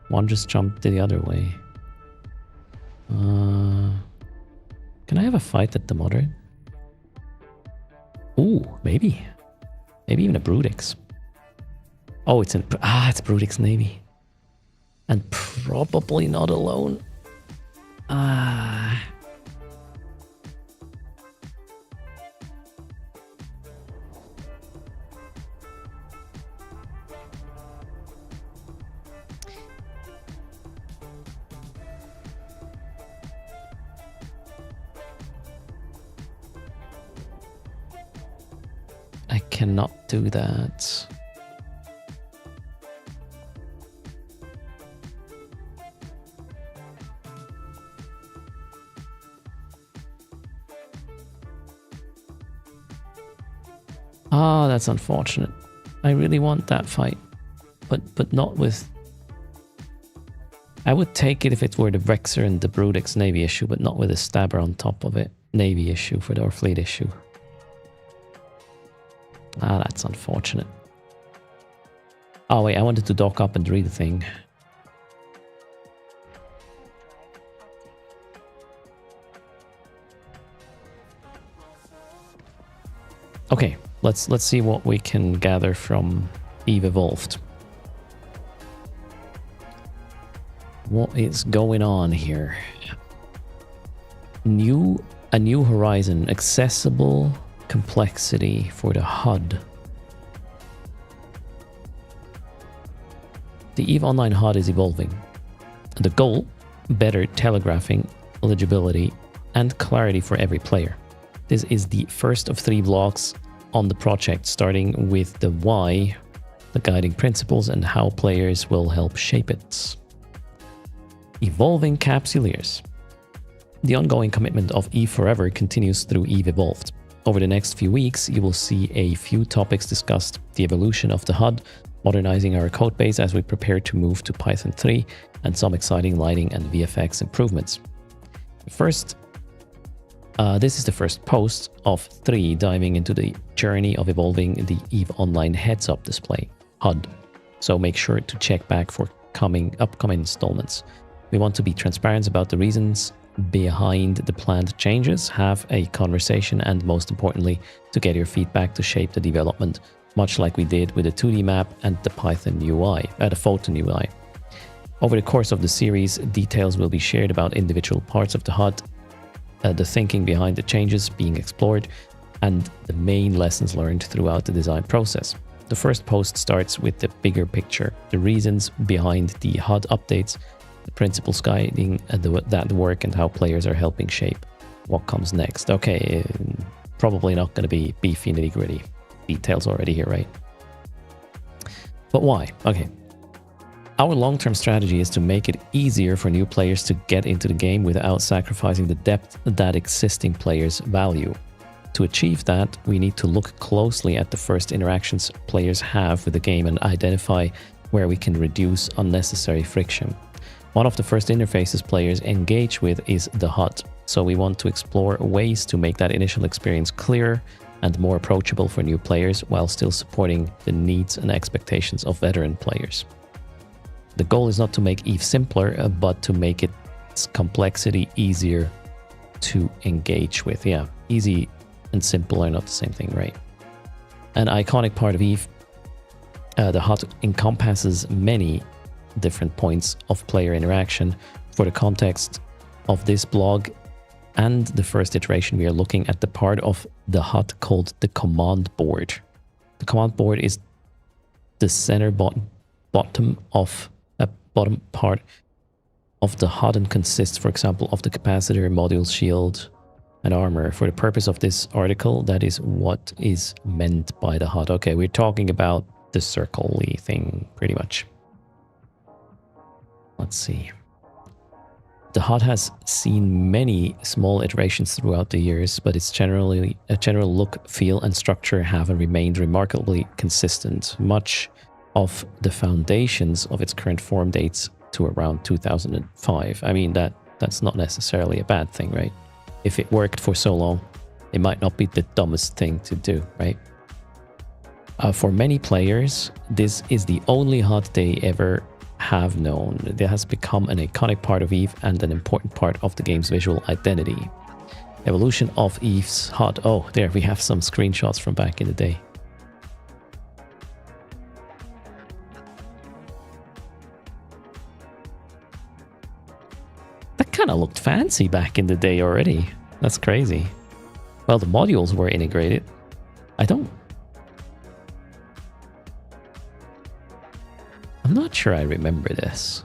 One just jumped the other way. Can I have a fight at the moderate? Ooh, maybe. Maybe even a Brutix. Oh, it's it's Brutix Navy. And probably not alone. I cannot do that. Ah, that's unfortunate. I really want that fight, but not with... I would take it if it were the Vexor and the Brutix Navy issue, but not with a Stabber on top of it. Navy issue for our fleet issue. Ah, that's unfortunate. Oh wait, I wanted to dock up and read the thing. Okay, let's see what we can gather from Eve Evolved. What is going on here? A new horizon, accessible complexity for the HUD. The EVE Online HUD is evolving. The goal, better telegraphing, legibility, and clarity for every player. This is the first of 3 blocks on the project, starting with the why, the guiding principles, and how players will help shape it. Evolving Capsuleers. The ongoing commitment of EVE Forever continues through EVE Evolved. Over the next few weeks, you will see a few topics discussed: the evolution of the HUD, modernizing our codebase as we prepare to move to Python 3, and some exciting lighting and VFX improvements. First, this is the first post of 3 diving into the journey of evolving the EVE Online heads-up display, HUD. So make sure to check back for upcoming installments. We want to be transparent about the reasons behind the planned changes, have a conversation, and most importantly, to get your feedback to shape the development, much like we did with the 2D map and the Python UI, the Photon UI. Over the course of the series, details will be shared about individual parts of the HUD, the thinking behind the changes being explored, and the main lessons learned throughout the design process. The first post starts with the bigger picture, the reasons behind the HUD updates, the principles guiding that work, and how players are helping shape what comes next. Okay, probably not going to be beefy nitty-gritty details already here, right? But why? Okay. Our long-term strategy is to make it easier for new players to get into the game without sacrificing the depth that existing players value. To achieve that, we need to look closely at the first interactions players have with the game and identify where we can reduce unnecessary friction. One of the first interfaces players engage with is the HUD, so we want to explore ways to make that initial experience clearer and more approachable for new players while still supporting the needs and expectations of veteran players. The goal is not to make EVE simpler, but to make its complexity easier to engage with. Yeah, easy and simple are not the same thing, right? An iconic part of EVE, the HUD encompasses many different points of player interaction. For the context of this blog and the first iteration, we are looking at the part of the HUD called the command board. The command board is the center bottom part of the HUD and consists, for example, of the capacitor, module, shield, and armor. For the purpose of this article, that is what is meant by the HUD. Okay, we're talking about the circle-y thing, pretty much. Let's see. The HUD has seen many small iterations throughout the years, but its general look, feel, and structure have remained remarkably consistent. Much of the foundations of its current form dates to around 2005. I mean, that's not necessarily a bad thing, right? If it worked for so long, it might not be the dumbest thing to do, right? For many players, this is the only HUD they ever have known. It has become an iconic part of EVE and an important part of the game's visual identity. Evolution of EVE's HUD. Oh, there we have some screenshots from back in the day. That kind of looked fancy back in the day already. That's crazy. Well, the modules were integrated. I'm not sure I remember this.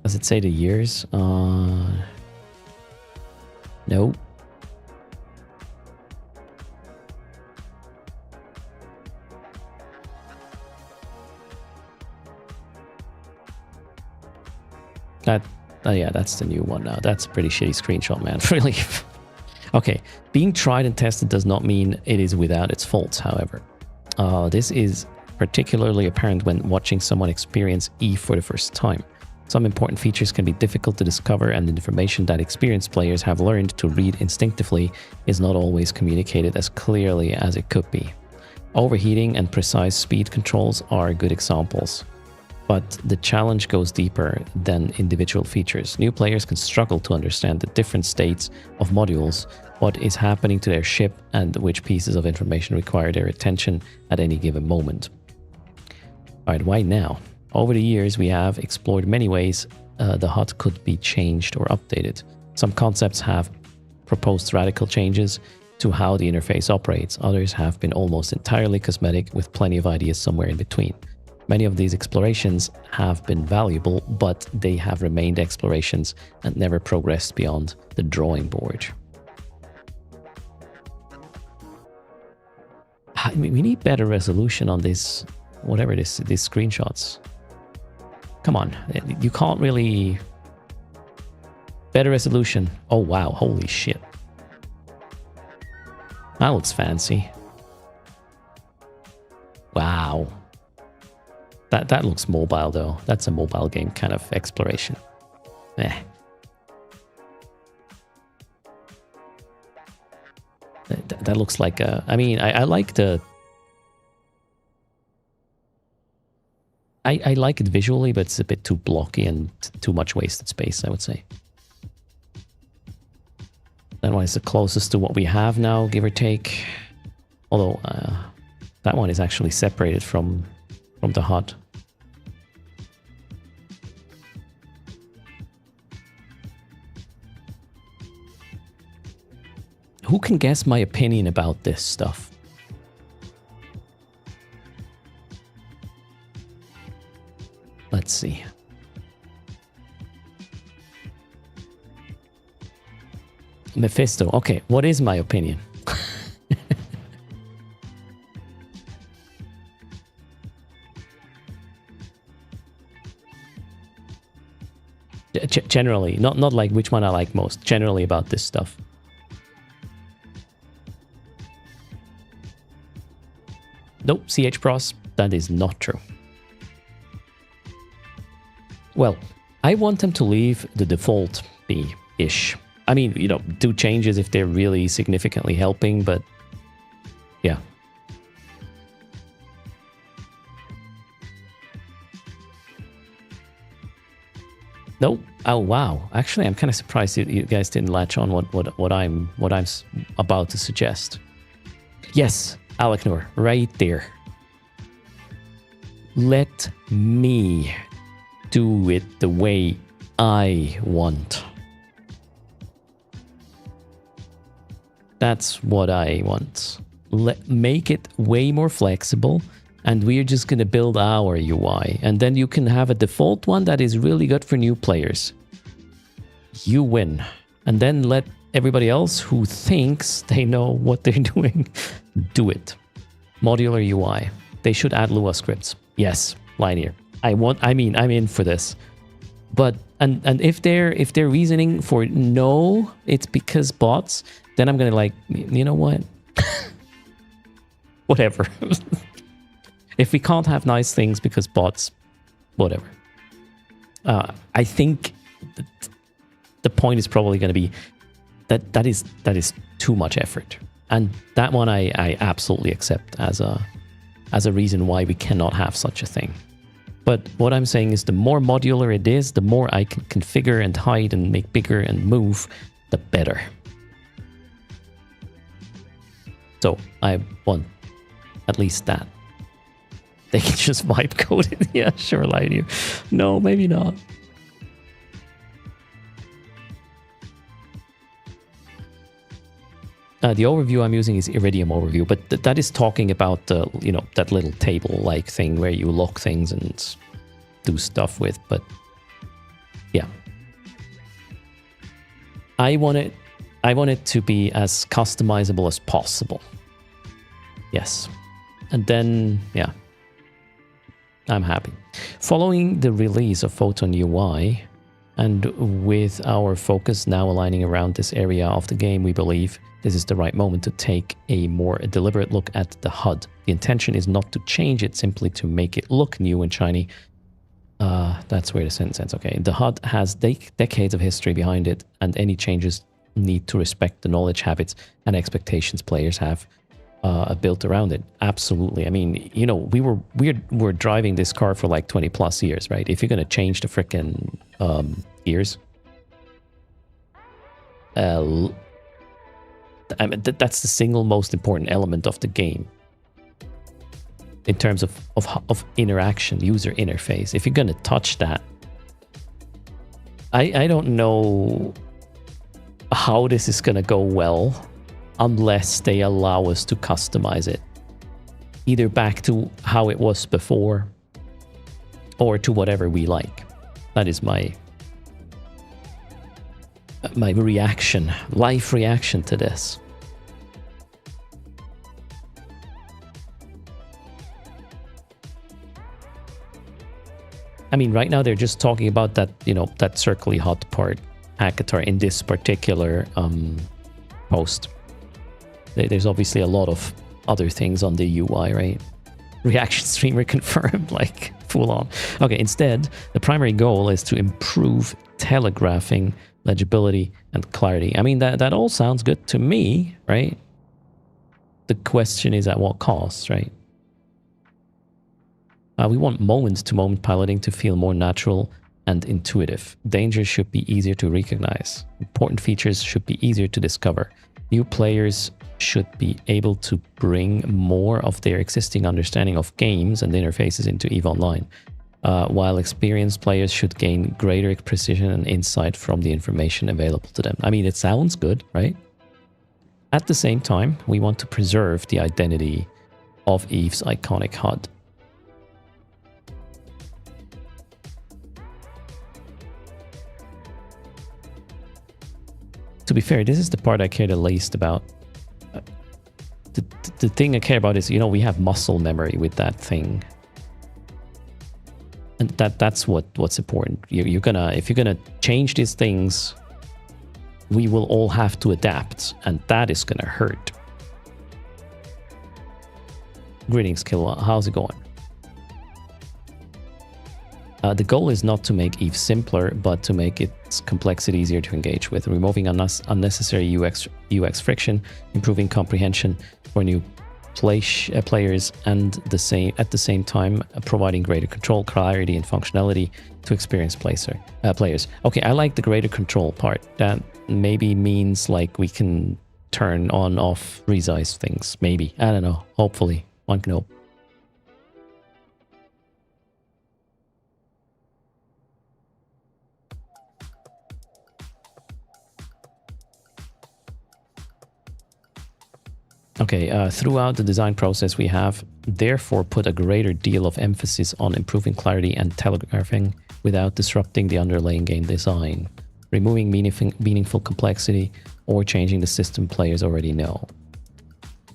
Does it say the years? No. Yeah, that's the new one now. That's a pretty shitty screenshot, man. Really. Okay, being tried and tested does not mean it is without its faults, however. This is particularly apparent when watching someone experience EVE for the first time. Some important features can be difficult to discover, and the information that experienced players have learned to read instinctively is not always communicated as clearly as it could be. Overheating and precise speed controls are good examples. But the challenge goes deeper than individual features. New players can struggle to understand the different states of modules, what is happening to their ship, and which pieces of information require their attention at any given moment. Alright, why now? Over the years, we have explored many ways the HUD could be changed or updated. Some concepts have proposed radical changes to how the interface operates. Others have been almost entirely cosmetic, with plenty of ideas somewhere in between. Many of these explorations have been valuable, but they have remained explorations and never progressed beyond the drawing board. We need better resolution on this, whatever these screenshots. Come on, you can't really... Better resolution. Oh wow, holy shit. That looks fancy. Wow. That looks mobile though. That's a mobile game kind of exploration. Eh. That looks like a... I mean, I like the... I like it visually, but it's a bit too blocky and too much wasted space, I would say. That one is the closest to what we have now, give or take. Although, that one is actually separated from the HUD. Who can guess my opinion about this stuff? Let's see. Mephisto. Okay, what is my opinion? Generally, not like which one I like most. Generally about this stuff. Nope, CH Pros, that is not true. Well, I want them to leave the default be-ish. I mean, you know, do changes if they're really significantly helping, but yeah. Nope. Oh wow. Actually, I'm kind of surprised you guys didn't latch on what I'm about to suggest. Yes, Aleknor, right there. Let me do it the way I want. That's what I want. Make it way more flexible, and we're just going to build our UI. And then you can have a default one that is really good for new players. You win. And then let everybody else who thinks they know what they're doing, do it. Modular UI. They should add Lua scripts. Yes, linear. I'm in for this. But and if they're reasoning for no, it's because bots, then I'm gonna like, you know what? Whatever. If we can't have nice things because bots, whatever. I think the point is probably going to be that is too much effort, and that one I absolutely accept as a reason why we cannot have such a thing. But what I'm saying is the more modular it is, the more I can configure and hide and make bigger and move, the better. So I want at least that. They can just vibe code it. Yeah, sure, lie to you. No, maybe not. The overview I'm using is Iridium overview, but that is talking about the, you know, that little table-like thing where you lock things and do stuff with. But yeah, I want it to be as customizable as possible. Yes, and then yeah, I'm happy. Following the release of Photon UI, and with our focus now aligning around this area of the game, we believe this is the right moment to take a more deliberate look at the HUD. The intention is not to change it, simply to make it look new and shiny. That's where the sentence ends. Okay, the HUD has decades of history behind it, and any changes need to respect the knowledge, habits, and expectations players have built around it. Absolutely. I mean, you know, we're driving this car for like 20 plus years, right? If you're going to change the frickin' gears, I mean, that's the single most important element of the game in terms of interaction, user interface. If you're going to touch that, I don't know how this is going to go well unless they allow us to customize it. Either back to how it was before or to whatever we like. That is my reaction, life reaction to this. I mean, right now they're just talking about that, you know, that circly hot part, Hackathon, in this particular post. There's obviously a lot of other things on the UI, right? Reaction streamer confirmed, like full on. Okay, instead, the primary goal is to improve telegraphing, legibility, and clarity. I mean, that all sounds good to me, right? The question is at what cost, right? We want moment-to-moment piloting to feel more natural and intuitive. Dangers should be easier to recognize. Important features should be easier to discover. New players should be able to bring more of their existing understanding of games and interfaces into EVE Online, while experienced players should gain greater precision and insight from the information available to them. I mean, it sounds good, right? At the same time, we want to preserve the identity of EVE's iconic HUD. To be fair, this is the part I care the least about. The thing I care about is, you know, we have muscle memory with that thing, and that's what's important. You're gonna, if you're gonna change these things, we will all have to adapt, and that is gonna hurt. Greetings, Killa. How's it going? The goal is not to make EVE simpler, but to make its complexity easier to engage with, removing unnecessary UX friction, improving comprehension for new players, and at the same time providing greater control, clarity, and functionality to experienced players. Okay, I like the greater control part. That maybe means like we can turn on, off, resize things. Maybe, I don't know. Hopefully, one can hope. Okay, throughout the design process, we have therefore put a greater deal of emphasis on improving clarity and telegraphing without disrupting the underlying game design, removing meaningful complexity, or changing the system players already know.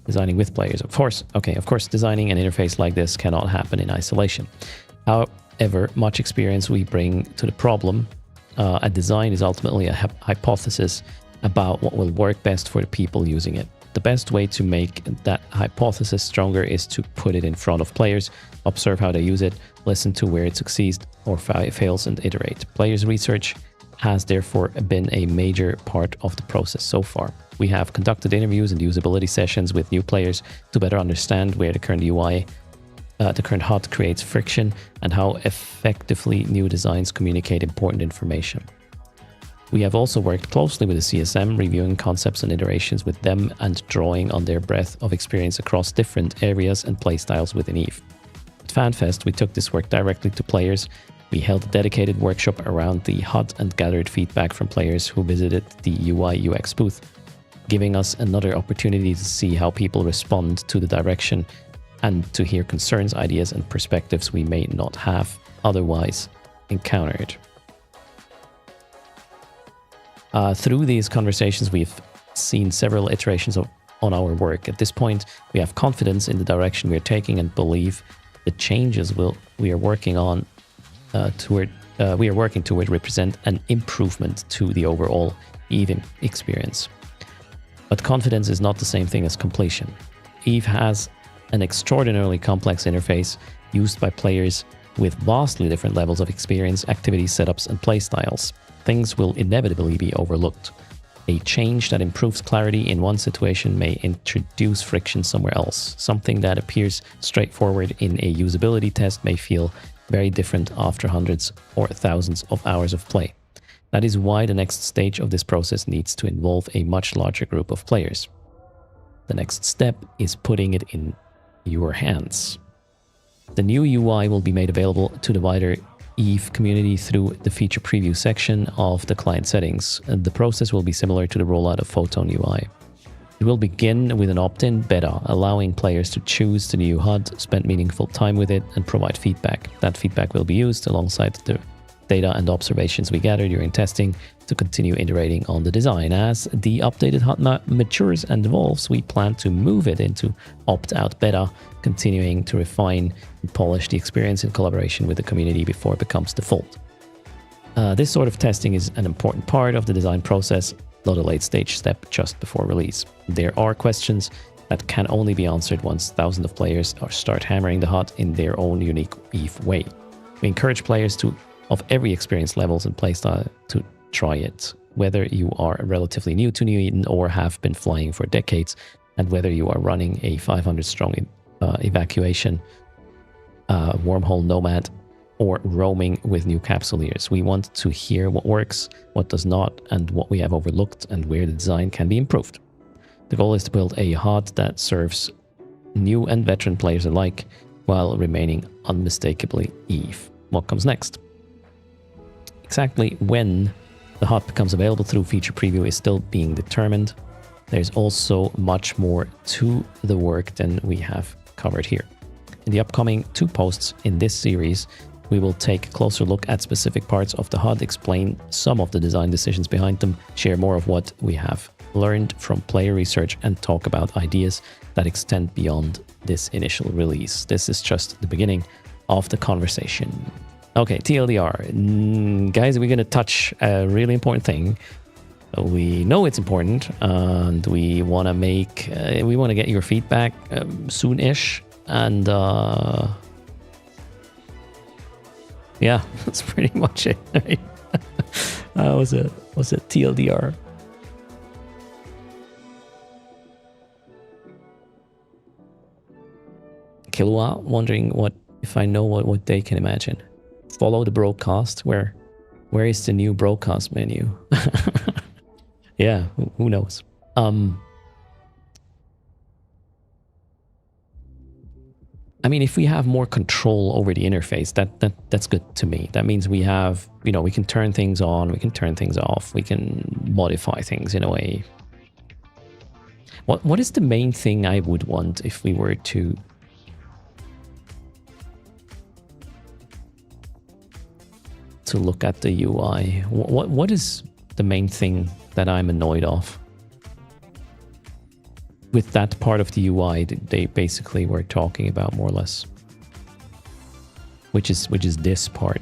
Designing with players, of course. Okay, of course, designing an interface like this cannot happen in isolation. However, much experience we bring to the problem, a design is ultimately a hypothesis about what will work best for the people using it. The best way to make that hypothesis stronger is to put it in front of players, observe how they use it, listen to where it succeeds or fails, and iterate. Players' research has therefore been a major part of the process so far. We have conducted interviews and usability sessions with new players to better understand where the current UI, the current HUD creates friction, and how effectively new designs communicate important information. We have also worked closely with the CSM, reviewing concepts and iterations with them and drawing on their breadth of experience across different areas and playstyles within EVE. At FanFest, we took this work directly to players. We held a dedicated workshop around the HUD and gathered feedback from players who visited the UI UX booth, giving us another opportunity to see how people respond to the direction and to hear concerns, ideas, and perspectives we may not have otherwise encountered. Through these conversations, we've seen several iterations on our work. At this point, we have confidence in the direction we are taking and believe the changes we are working toward represent an improvement to the overall EVE experience. But confidence is not the same thing as completion. EVE has an extraordinarily complex interface used by players with vastly different levels of experience, activity setups, and playstyles. Things will inevitably be overlooked. A change that improves clarity in one situation may introduce friction somewhere else. Something that appears straightforward in a usability test may feel very different after hundreds or thousands of hours of play. That is why the next stage of this process needs to involve a much larger group of players. The next step is putting it in your hands. The new UI will be made available to the wider EVE community through the feature preview section of the client settings. And the process will be similar to the rollout of Photon UI. It will begin with an opt-in beta, allowing players to choose the new HUD, spend meaningful time with it, and provide feedback. That feedback will be used alongside the data and observations we gather during testing to continue iterating on the design. As the updated HUD matures and evolves, we plan to move it into opt-out beta, continuing to refine and polish the experience in collaboration with the community before it becomes default. This sort of testing is an important part of the design process, not a late-stage step just before release. There are questions that can only be answered once thousands of players start hammering the HUD in their own unique EVE way. We encourage players of every experience levels and playstyle to try it, whether you are relatively new to New Eden or have been flying for decades, and whether you are running a 500-strong evacuation, wormhole nomad, or roaming with new capsuleers. We want to hear what works, what does not, and what we have overlooked, and where the design can be improved. The goal is to build a HUD that serves new and veteran players alike, while remaining unmistakably EVE. What comes next? Exactly when the HUD becomes available through feature preview is still being determined. There's also much more to the work than we have covered here. In the upcoming 2 posts in this series, we will take a closer look at specific parts of the HUD, explain some of the design decisions behind them, share more of what we have learned from player research, and talk about ideas that extend beyond this initial release. This is just the beginning of the conversation. Okay, TLDR. Guys, we're going to touch a really important thing. We know it's important, and we want to get your feedback soon-ish. And yeah, that's pretty much it. Right? was it TLDR? Killua wondering if I know what they can imagine. Follow the broadcast. Where is the new broadcast menu? Yeah, who knows? I mean, if we have more control over the interface, that's good to me. That means we have, we can turn things on, we can turn things off, we can modify things in a way. What is the main thing I would want if we were to look at the UI? What is the main thing that I'm annoyed of? With that part of the UI, they basically were talking about more or less, which is this part.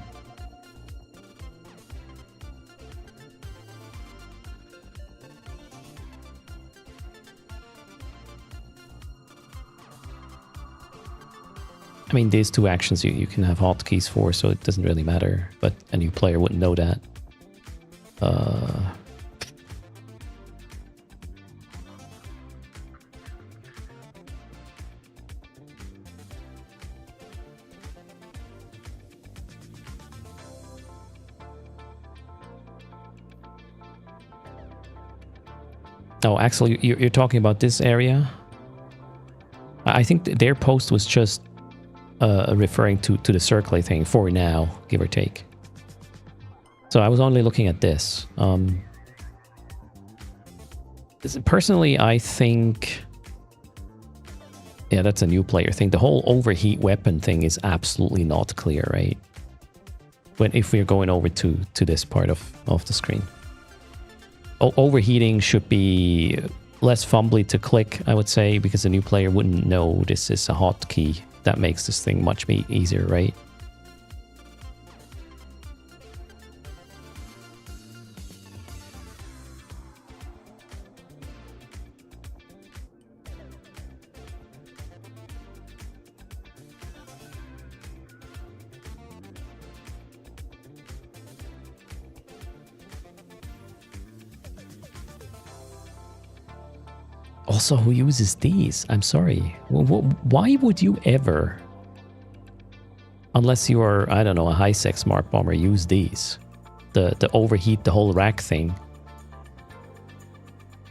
I mean, these 2 actions you can have hotkeys for, so it doesn't really matter, but a new player wouldn't know that. Oh, Axel, you're talking about this area? I think their post was just referring to the circle thing for now, give or take. So I was only looking at this. Personally, I think... Yeah, that's a new player thing. The whole overheat weapon thing is absolutely not clear, right? If we're going over to this part of the screen. Overheating should be less fumbly to click, I would say, because a new player wouldn't know this is a hotkey. That makes this thing much easier, right? Also, who uses these? I'm sorry. Why would you ever, unless you are, I don't know, a high-sec smart bomber, use these? The overheat the whole rack thing.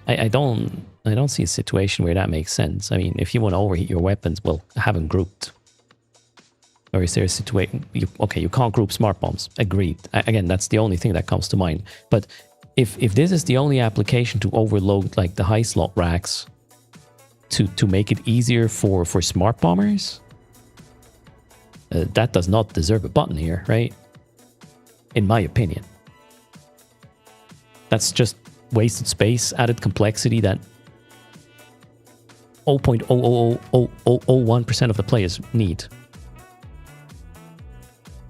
I don't see a situation where that makes sense. I mean, if you want to overheat your weapons, well, have them grouped. Or is there a situation... Okay, you can't group smart bombs. Agreed. Again, that's the only thing that comes to mind. But if this is the only application to overload like the high slot racks to make it easier for smart bombers, that does not deserve a button here, right? In my opinion. That's just wasted space, added complexity that 0.00001% of the players need.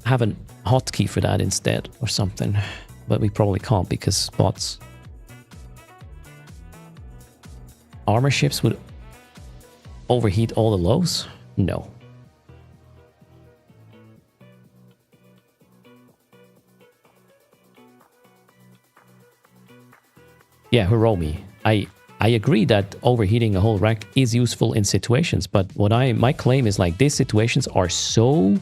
Have a hotkey for that instead or something, but we probably can't because bots. Armor ships would overheat all the lows? No. Yeah, Hiromi. I agree that overheating a whole rack is useful in situations, but my claim is like these situations are so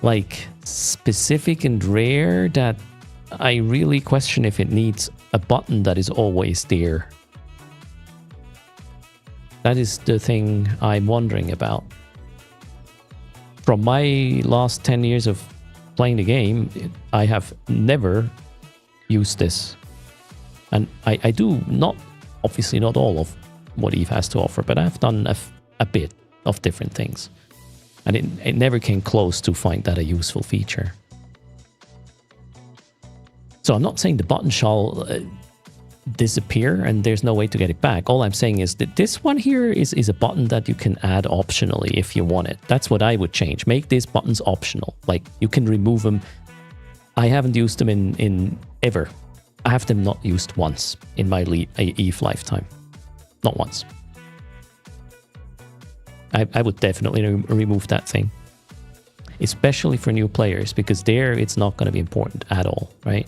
like specific and rare that I really question if it needs a button that is always there. That is the thing I'm wondering about. From my last 10 years of playing the game, I have never used this. And I do not, obviously not all of what EVE has to offer, but I've done a bit of different things. And it never came close to find that a useful feature. So I'm not saying the button shall disappear and there's no way to get it back. All I'm saying is that this one here is a button that you can add optionally if you want it. That's what I would change. Make these buttons optional. Like you can remove them. I haven't used them in ever. I have them not used once in my EVE lifetime. Not once. I would definitely remove that thing. Especially for new players, because there it's not going to be important at all, right?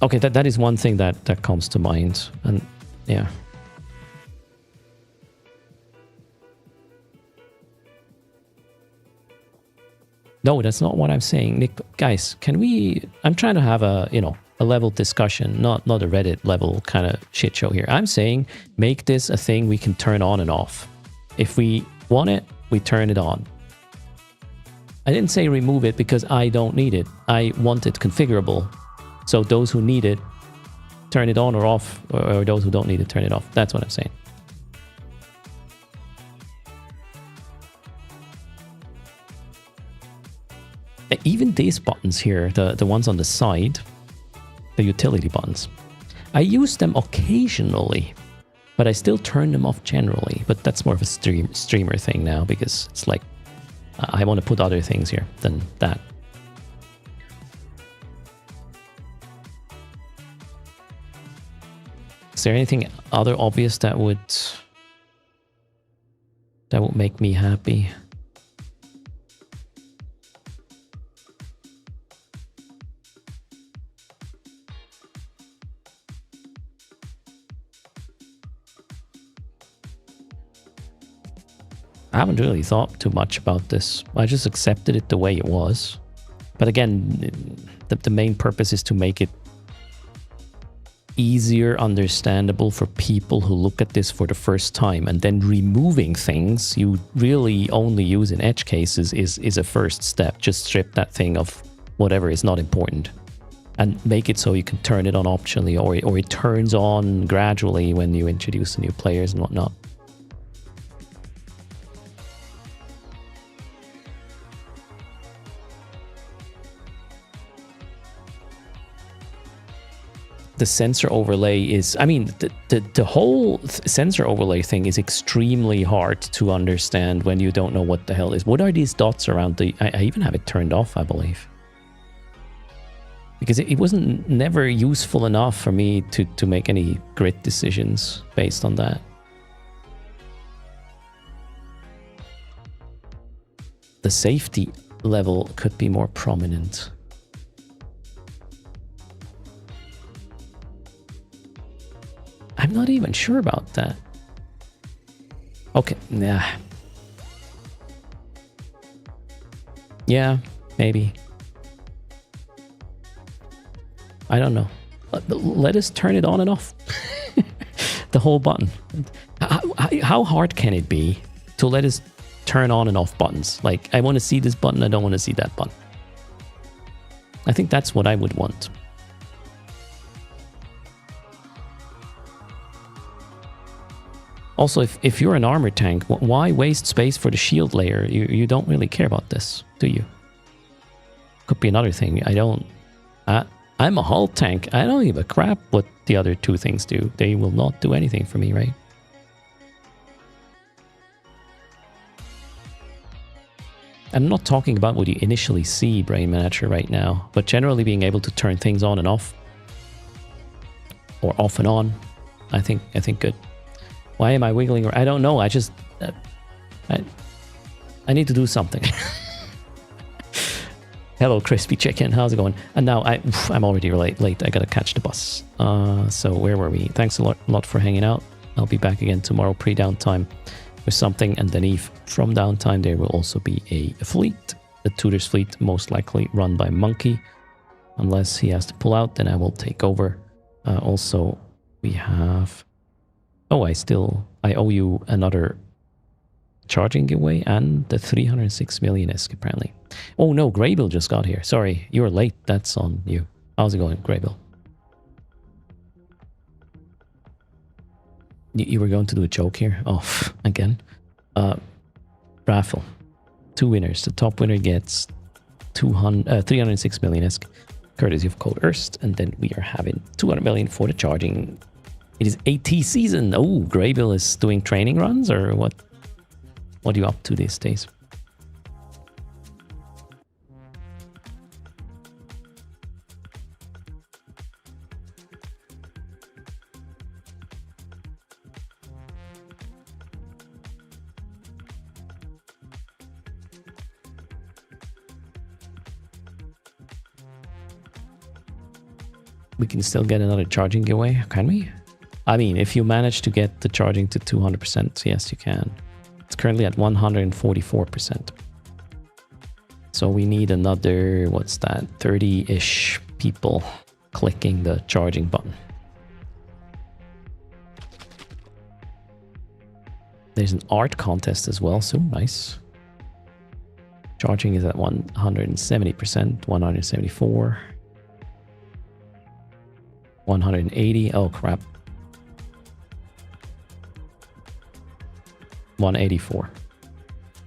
Okay, that is one thing that comes to mind. And yeah. No, that's not what I'm saying. Nick, guys, can we... I'm trying to have a level discussion, not a Reddit level kind of shit show here. I'm saying make this a thing we can turn on and off. If we want it, we turn it on. I didn't say remove it because I don't need it. I want it configurable. So those who need it, turn it on or off, or those who don't need it, turn it off. That's what I'm saying. Even these buttons here, the ones on the side, the utility buttons, I use them occasionally, but I still turn them off generally. But that's more of a streamer thing now, because it's like, I want to put other things here than that. Is there anything other obvious that would make me happy? I haven't really thought too much about this. I just accepted it the way it was. But again, the main purpose is to make it easier understandable for people who look at this for the first time, and then removing things you really only use in edge cases is a first step. Just strip that thing of whatever is not important and make it so you can turn it on optionally, or it turns on gradually when you introduce the new players and whatnot. The sensor overlay is, I mean, the whole sensor overlay thing is extremely hard to understand when you don't know what the hell is. What are these dots around the... I even have it turned off, I believe. Because it wasn't never useful enough for me to make any grid decisions based on that. The safety level could be more prominent. I'm not even sure about that. Okay, nah. Yeah, maybe. I don't know. Let us turn it on and off. The whole button. How hard can it be to let us turn on and off buttons? Like, I want to see this button, I don't want to see that button. I think that's what I would want. Also, if you're an armor tank, why waste space for the shield layer? You don't really care about this, do you? Could be another thing. I'm a hull tank. I don't give a crap what the other two things do. They will not do anything for me, right? I'm not talking about what you initially see, Brain Manager, right now, but generally being able to turn things on and off, or off and on, I think good. Why am I wiggling? I don't know. I just I need to do something. Hello, Crispy Chicken. How's it going? And now I'm already late. I gotta catch the bus. So where were we? Thanks a lot for hanging out. I'll be back again tomorrow pre-downtime with something, and then from downtime there will also be a fleet, the Tutor's fleet, most likely run by Monkey, unless he has to pull out. Then I will take over. Also, we have. Oh, I owe you another charging giveaway and the 306 million ISK apparently. Oh no, Graybill just got here. Sorry, you're late. That's on you. How's it going, Graybill? You were going to do a joke here? Oh, again. Raffle. 2 winners. The top winner gets 306 million ISK, courtesy of code erst, and then we are having 200 million for the charging. It is AT season. Oh, Graybill is doing training runs, or what? What are you up to these days? We can still get another charging giveaway, can we? I mean, if you manage to get the charging to 200%, yes, you can. It's currently at 144%. So we need another, what's that, 30-ish people clicking the charging button. There's an art contest as well, so nice. Charging is at 170%, 174, 180, oh crap. 184.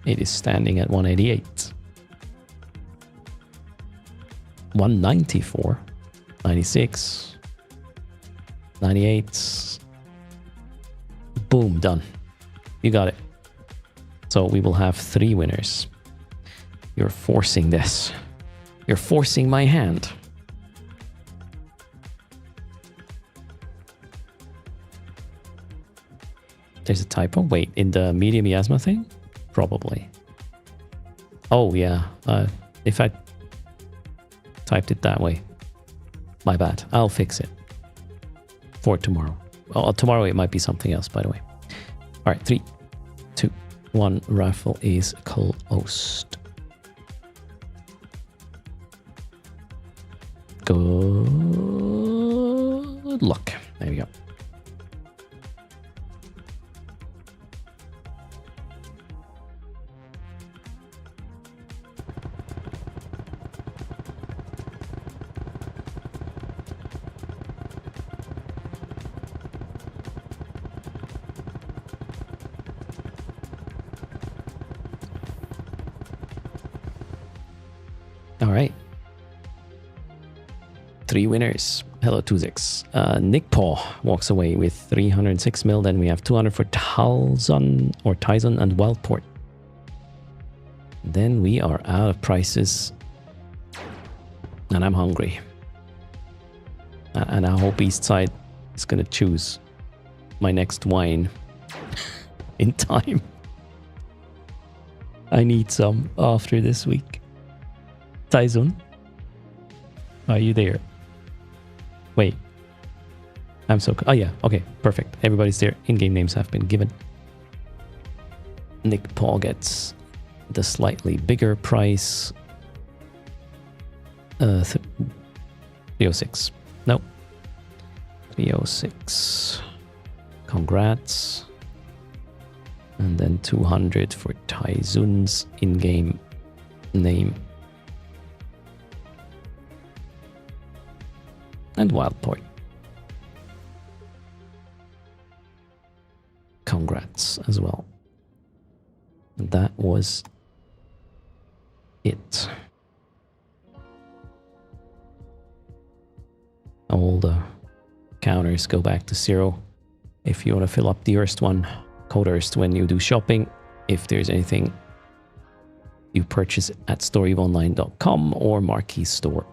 It is standing at 188. 194. 96. 98. Boom, done. You got it. So we will have 3 winners. You're forcing this. You're forcing my hand. There's a typo. Wait, in the medium miasma thing? Probably. Oh, yeah. If I typed it that way. My bad. I'll fix it. For tomorrow. Oh, tomorrow it might be something else, by the way. All right, 3, 2, 1. Raffle is closed. Good luck. There we go. All right. 3 winners. Hello, 26. Nick Paw walks away with 306 mil. Then we have 200 for Tyson and Wildport. Then we are out of prices. And I'm hungry. And I hope Eastside is going to choose my next wine in time. I need some after this week. Tyson, are you there? Wait. I'm so... Oh, yeah. Okay, perfect. Everybody's there. In-game names have been given. Nick Paul gets the slightly bigger price. 306. No. 306. Congrats. And then 200 for Taizun's in-game name. And wild point. Congrats as well. And that was it. All the counters go back to 0. If you want to fill up the erst one, code erst when you do shopping. If there's anything you purchase at storyonline.com or Marquee Store,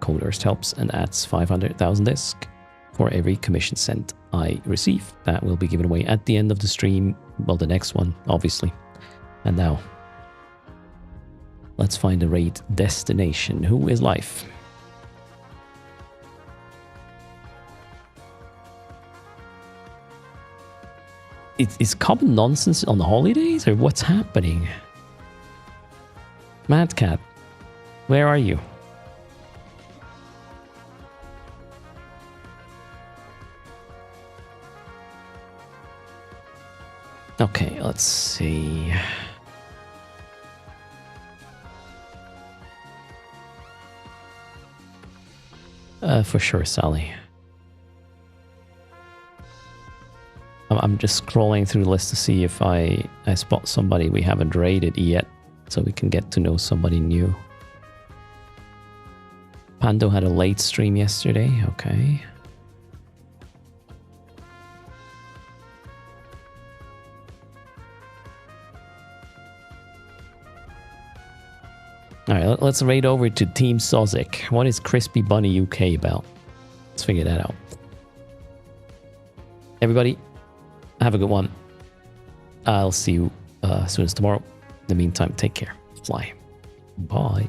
code erst helps and adds 500,000 disk for every commission cent I receive. That will be given away at the end of the stream. Well, the next one, obviously. And now, let's find a raid destination. Who is life? Is common nonsense on the holidays, or what's happening? Mad Cat, where are you? Okay, let's see. For sure, Sally. I'm just scrolling through the list to see if I spot somebody we haven't raided yet, so we can get to know somebody new. Pando had a late stream yesterday, okay. Alright, let's raid over to Team Sozik. What is Crispy Bunny UK about? Let's figure that out. Everybody, have a good one. I'll see you as soon as tomorrow. In the meantime, take care. Fly. Bye.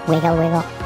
Wiggle, wiggle.